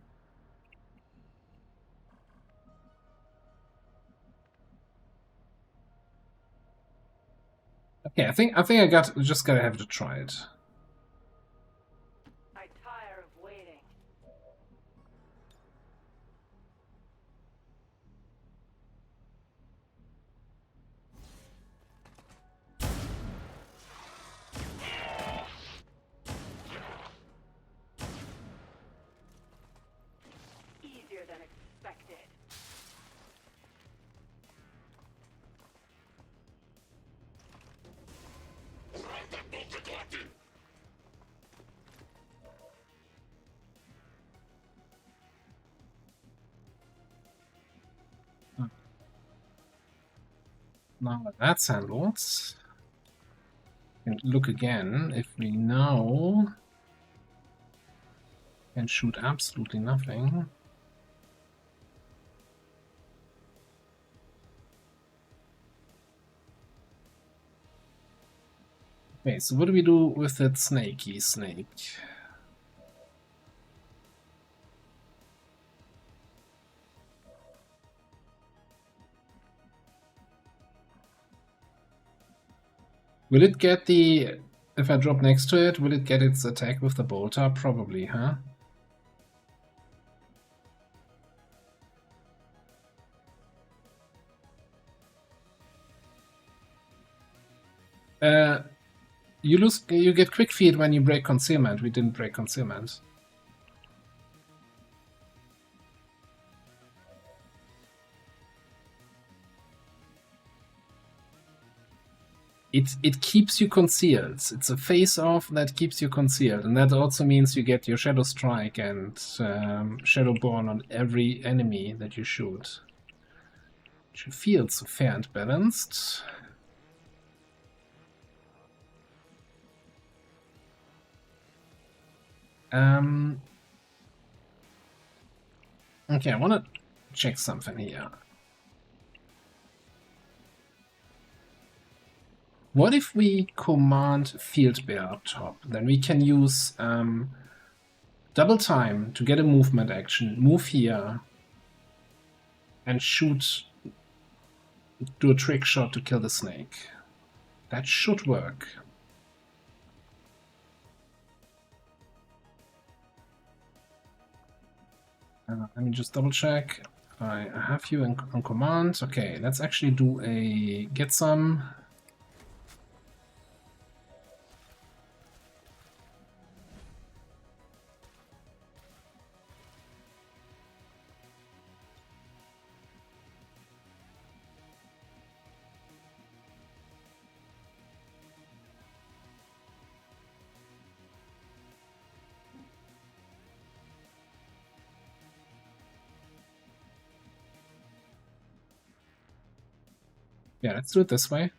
Speaker 3: Okay, I think I just gotta have to try it.
Speaker 5: I tire of waiting. Easier than expected.
Speaker 3: Now that that's handled, and look again if we now can shoot absolutely nothing. Okay, so what do we do with that snaky snake? Will it get the... If I drop next to it, will it get its attack with the bolter? Probably, huh? You get quick feed when you break concealment. We didn't break concealment. It keeps you concealed. It's a face-off that keeps you concealed, and that also means you get your Shadow Strike and Shadowborn on every enemy that you shoot. Which feels fair and balanced. Okay, I want to check something here. What if we command Field Bear up top? Then we can use double time to get a movement action, move here, and shoot, do a trick shot to kill the snake. That should work. Let me just double check. I have you on command. Okay, let's actually do a get some. Yeah, let's do it this way.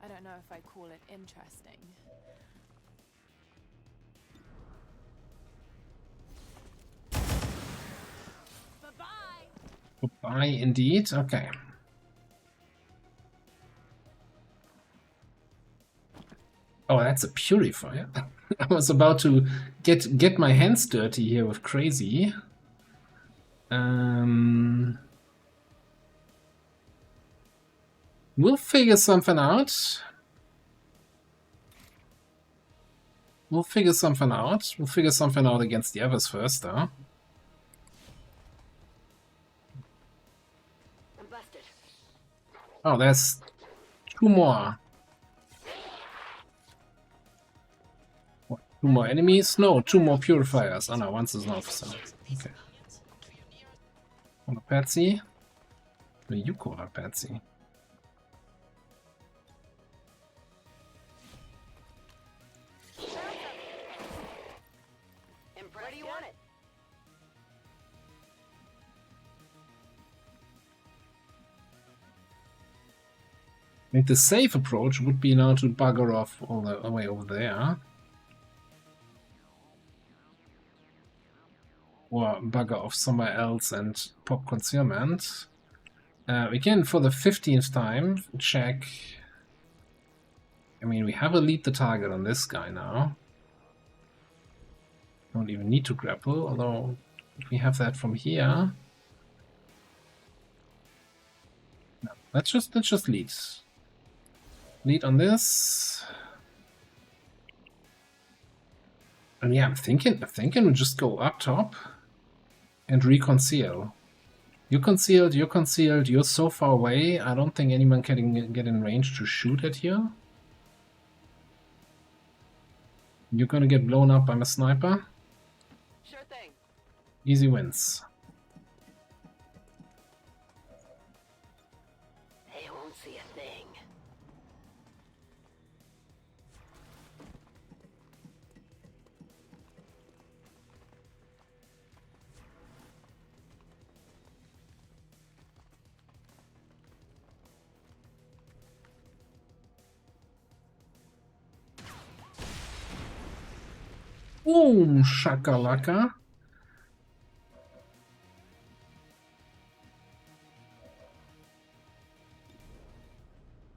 Speaker 19: I don't know if I call it interesting.
Speaker 3: Goodbye, indeed. Okay. Oh, that's a purifier. I was about to get my hands dirty here with crazy. We'll figure something out. We'll figure something out. We'll figure something out against the others first, though.
Speaker 6: I'm busted.
Speaker 3: Oh, there's 2 more. What, 2 more enemies? No, 2 more purifiers. Oh no, once is enough. So okay. Call her Patsy. No, you call her Patsy.
Speaker 6: Where do you want it?
Speaker 3: I think the safe approach would be now to bugger off all the way over there. Or bugger off somewhere else and pop concealment. Again, for the 15th time, check. I mean, we have a lead the target on this guy now. Don't even need to grapple, although if we have that from here. No, let's just lead. Lead on this. And yeah, I'm thinking we just go up top and reconceal. You're concealed, you're so far away, I don't think anyone can get in range to shoot at you. You're gonna get blown up by a sniper.
Speaker 6: Sure thing.
Speaker 3: Easy wins.
Speaker 6: They won't see a thing.
Speaker 3: Boom, shakalaka.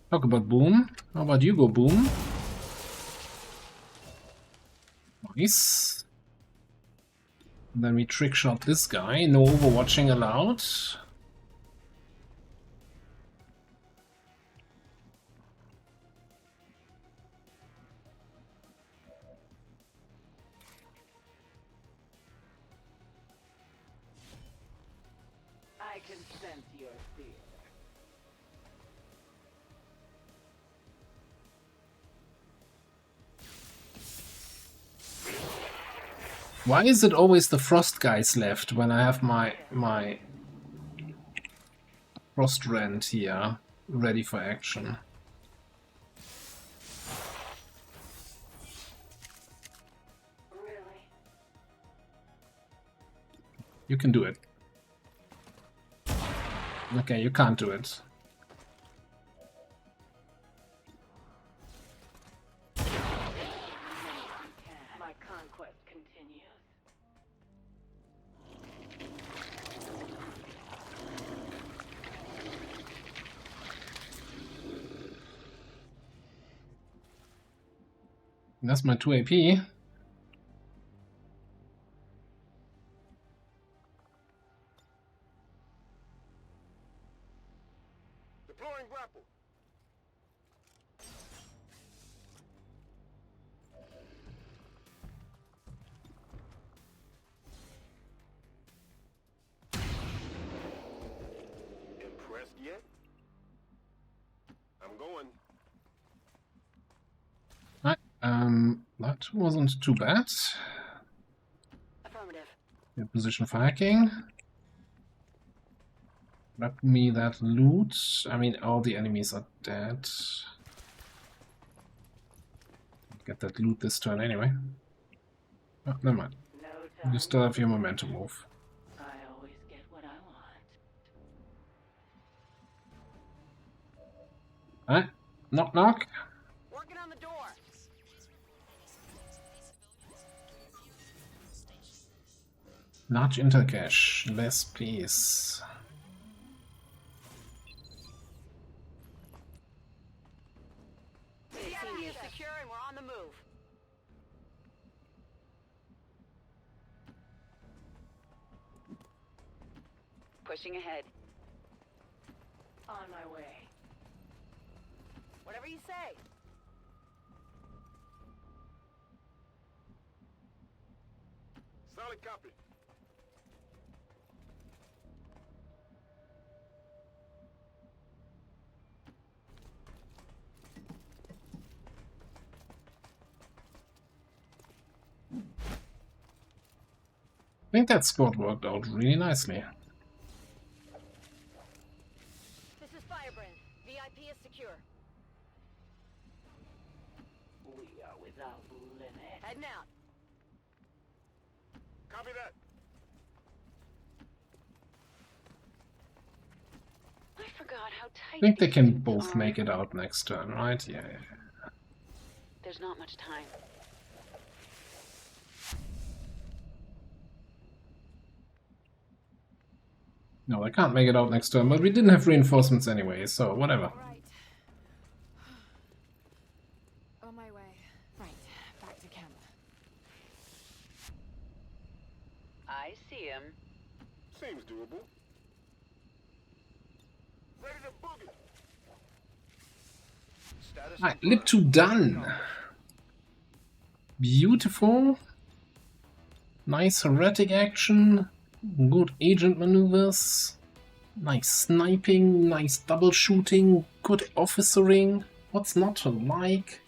Speaker 3: Talk about boom. How about you go boom? Nice. Then we trick shot this guy. No overwatching allowed.
Speaker 5: I can sense your fear.
Speaker 3: Why is it always the frost guys left when I have my frost rend here ready for action?
Speaker 5: Really?
Speaker 3: You can do it. Okay, you can't do it.
Speaker 5: My conquest continues.
Speaker 3: That's my 2 AP.
Speaker 18: Deploying grapple. Impressed yet? I'm going.
Speaker 3: That wasn't too bad.
Speaker 6: Affirmative.
Speaker 3: Good position for hacking. Grab me that loot. I mean, all the enemies are dead. Get that loot this turn anyway. Oh, never mind. You still have your momentum move.
Speaker 5: I always get what I want.
Speaker 3: Alright, knock knock.
Speaker 6: Working on the door.
Speaker 3: Large intercache, less please.
Speaker 6: CC is secure and we're on the move.
Speaker 16: Pushing ahead.
Speaker 5: On my way.
Speaker 6: Whatever you say.
Speaker 18: Solid copy.
Speaker 3: I think that squad worked out really nicely.
Speaker 6: This is Firebrand. VIP is secure.
Speaker 5: We are without limit.
Speaker 6: Heading out.
Speaker 18: Copy that.
Speaker 16: I forgot how tight.
Speaker 3: I think they
Speaker 16: these
Speaker 3: can
Speaker 16: suits
Speaker 3: both
Speaker 16: are.
Speaker 3: make it out next turn, right? Yeah.
Speaker 16: There's not much time.
Speaker 3: No, I can't make it out next turn, but we didn't have reinforcements anyway, so whatever.
Speaker 19: Right. On my way. Right, back to camp.
Speaker 16: I see him.
Speaker 18: Seems doable. Ready to boogie.
Speaker 4: Status
Speaker 3: Right, LWOTC done. Beautiful. Nice heretic action. Good agent maneuvers. Nice sniping. Nice double shooting. Good officering. What's not to like?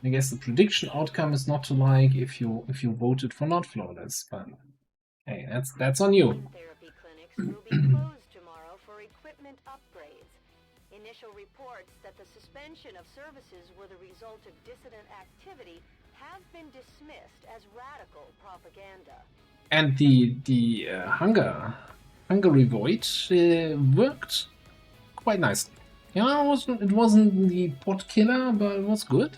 Speaker 3: I guess the prediction outcome is not to like if you voted for not flawless, but hey, that's on you.
Speaker 6: Therapy clinics will be closed tomorrow for equipment upgrades. Initial reports that the suspension of services were the result of dissident activity have been dismissed as radical propaganda.
Speaker 3: And the Hungary void worked quite nicely. Yeah, it wasn't the pot killer, but it was good.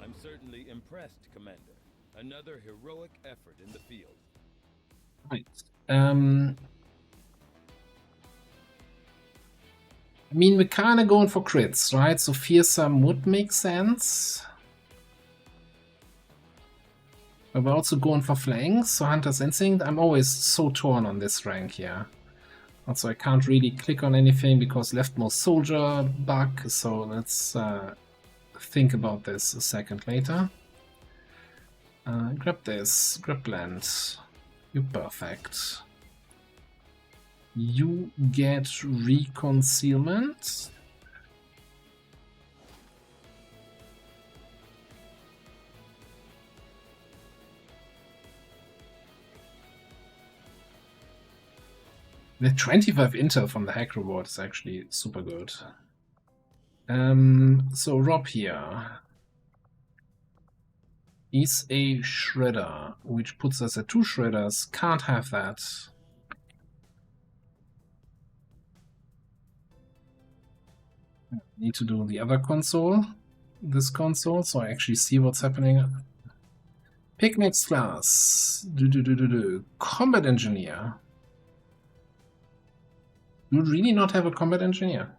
Speaker 7: I'm certainly impressed, Commander. Another heroic effort in the field.
Speaker 3: Right. I mean, we're kind of going for crits, right? So fearsome would make sense. But we're also going for flanks, so Hunter's Instinct. I'm always so torn on this rank here. Also, I can't really click on anything because leftmost soldier bug, so let's think about this a second later. Grab this, grab blend. You're perfect. You get reconcealment. The 25 intel from the hack reward is actually super good. So Rob here is a shredder, which puts us at 2 shredders. Can't have that. Need to do the other console, this console, so I actually see what's happening. Pick next class. Combat engineer. You would really not have a combat engineer.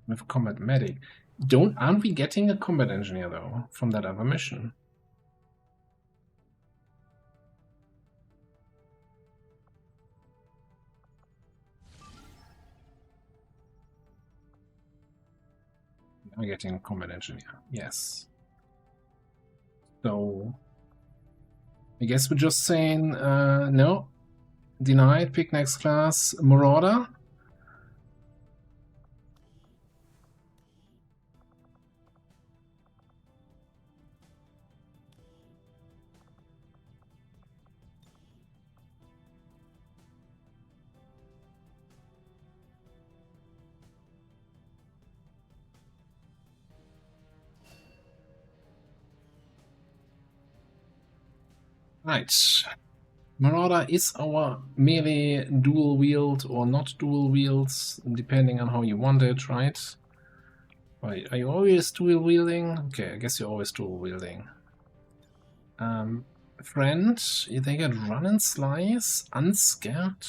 Speaker 3: With combat medic. Aren't we getting a combat engineer though from that other mission? We're getting a combat engineer, yes. So I guess we're just saying no. Denied, pick next class, Marauder. Right. Marauder is our melee dual wield or not dual wields, depending on how you want it, right? Wait, are you always dual wielding? Okay, I guess you're always dual wielding. Friend, they get run and slice, unscared.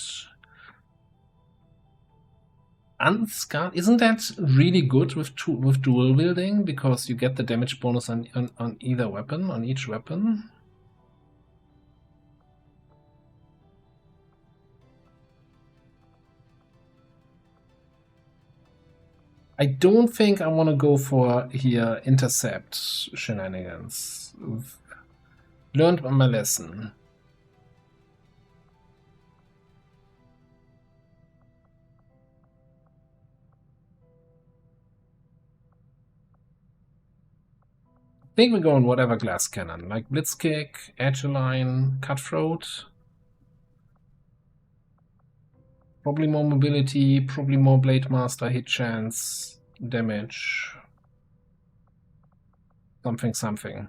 Speaker 3: Unscarred, isn't that really good with dual wielding because you get the damage bonus on either weapon, on each weapon? I don't think I want to go for here intercept shenanigans. I've learned my lesson. I think we go on whatever glass cannon, like Blitzkick, Edgeline, Cutthroat. Probably more mobility, probably more Blade Master, hit chance, damage. Something.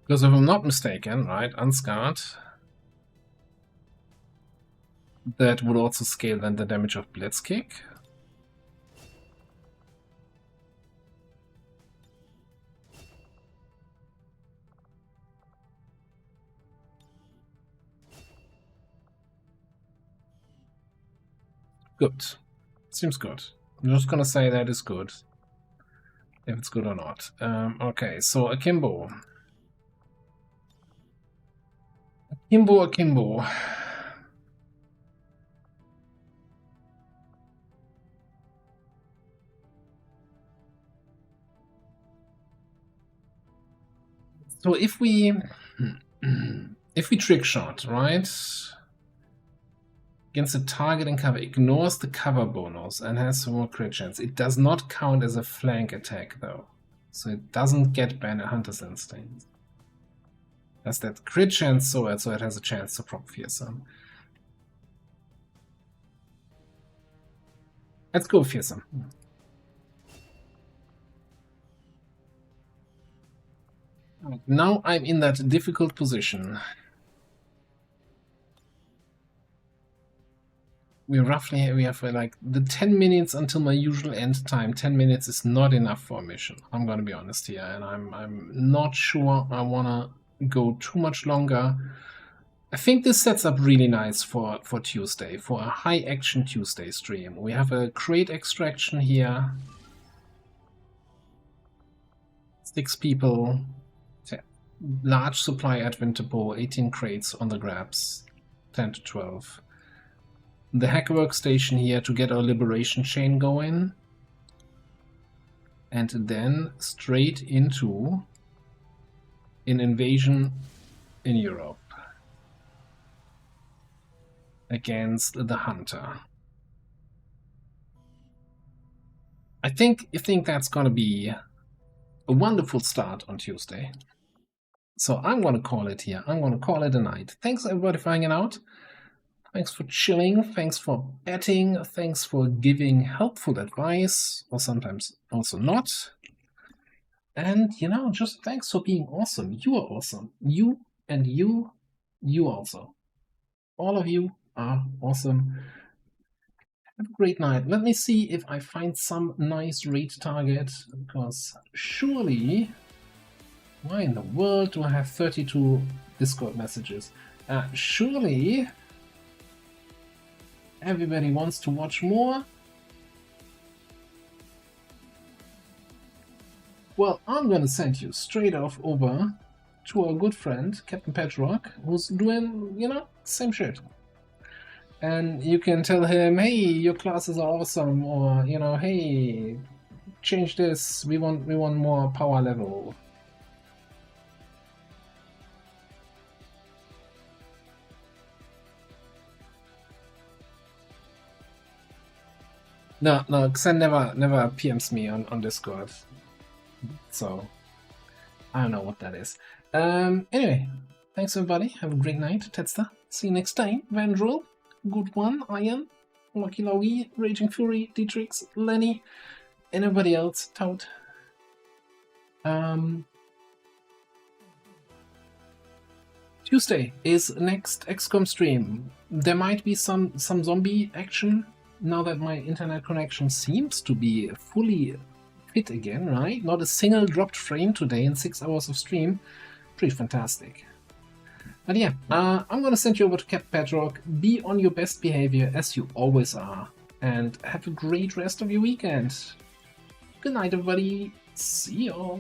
Speaker 3: Because if I'm not mistaken, right, Unscarred, that would also scale then the damage of Blitzkick. Good. Seems good. I'm just gonna say that is good. If it's good or not. Okay, so Akimbo. Akimbo. So if we trick shot, right? Against a target and cover, ignores the cover bonus and has more crit chance. It does not count as a flank attack though. So it doesn't get Banner Hunter's Instinct. Has that crit chance so it has a chance to proc Fearsome. Let's go Fearsome. Now I'm in that difficult position. We have like the 10 minutes until my usual end time. 10 minutes is not enough for a mission. I'm gonna be honest here, and I'm not sure I wanna go too much longer. I think this sets up really nice for Tuesday, for a high action Tuesday stream. We have a crate extraction here. 6 people. Large supply Advent Depot, 18 crates on the grabs. 10 to 12. The hack workstation here to get our liberation chain going. And then straight into an invasion in Europe. Against the Hunter. I think that's gonna be a wonderful start on Tuesday. So I'm gonna call it here. I'm gonna call it a night. Thanks everybody for hanging out. Thanks for chilling. Thanks for betting. Thanks for giving helpful advice, or sometimes also not. And just thanks for being awesome. You are awesome. You and you also. All of you are awesome. Have a great night. Let me see if I find some nice raid target, because surely, why in the world do I have 32 Discord messages? Surely everybody wants to watch more. Well, I'm gonna send you straight off over to our good friend Captain Petrock, who's doing, same shit. And you can tell him, hey, your classes are awesome, or hey, change this. We want more power level. No, Xen never PMs me on Discord. So I don't know what that is. Anyway, thanks everybody. Have a great night. Tetster. See you next time. Vandrel, Good One, Iron, Lucky Lowy, Raging Fury, Dietrix, Lenny, and everybody else. Tout. Tuesday is next XCOM stream. There might be some zombie action now that my internet connection seems to be fully fit again, right? Not a single dropped frame today in 6 hours of stream. Pretty fantastic. But yeah, I'm gonna send you over to Captain Bedrock. Be on your best behavior as you always are. And have a great rest of your weekend. Good night, everybody. See y'all.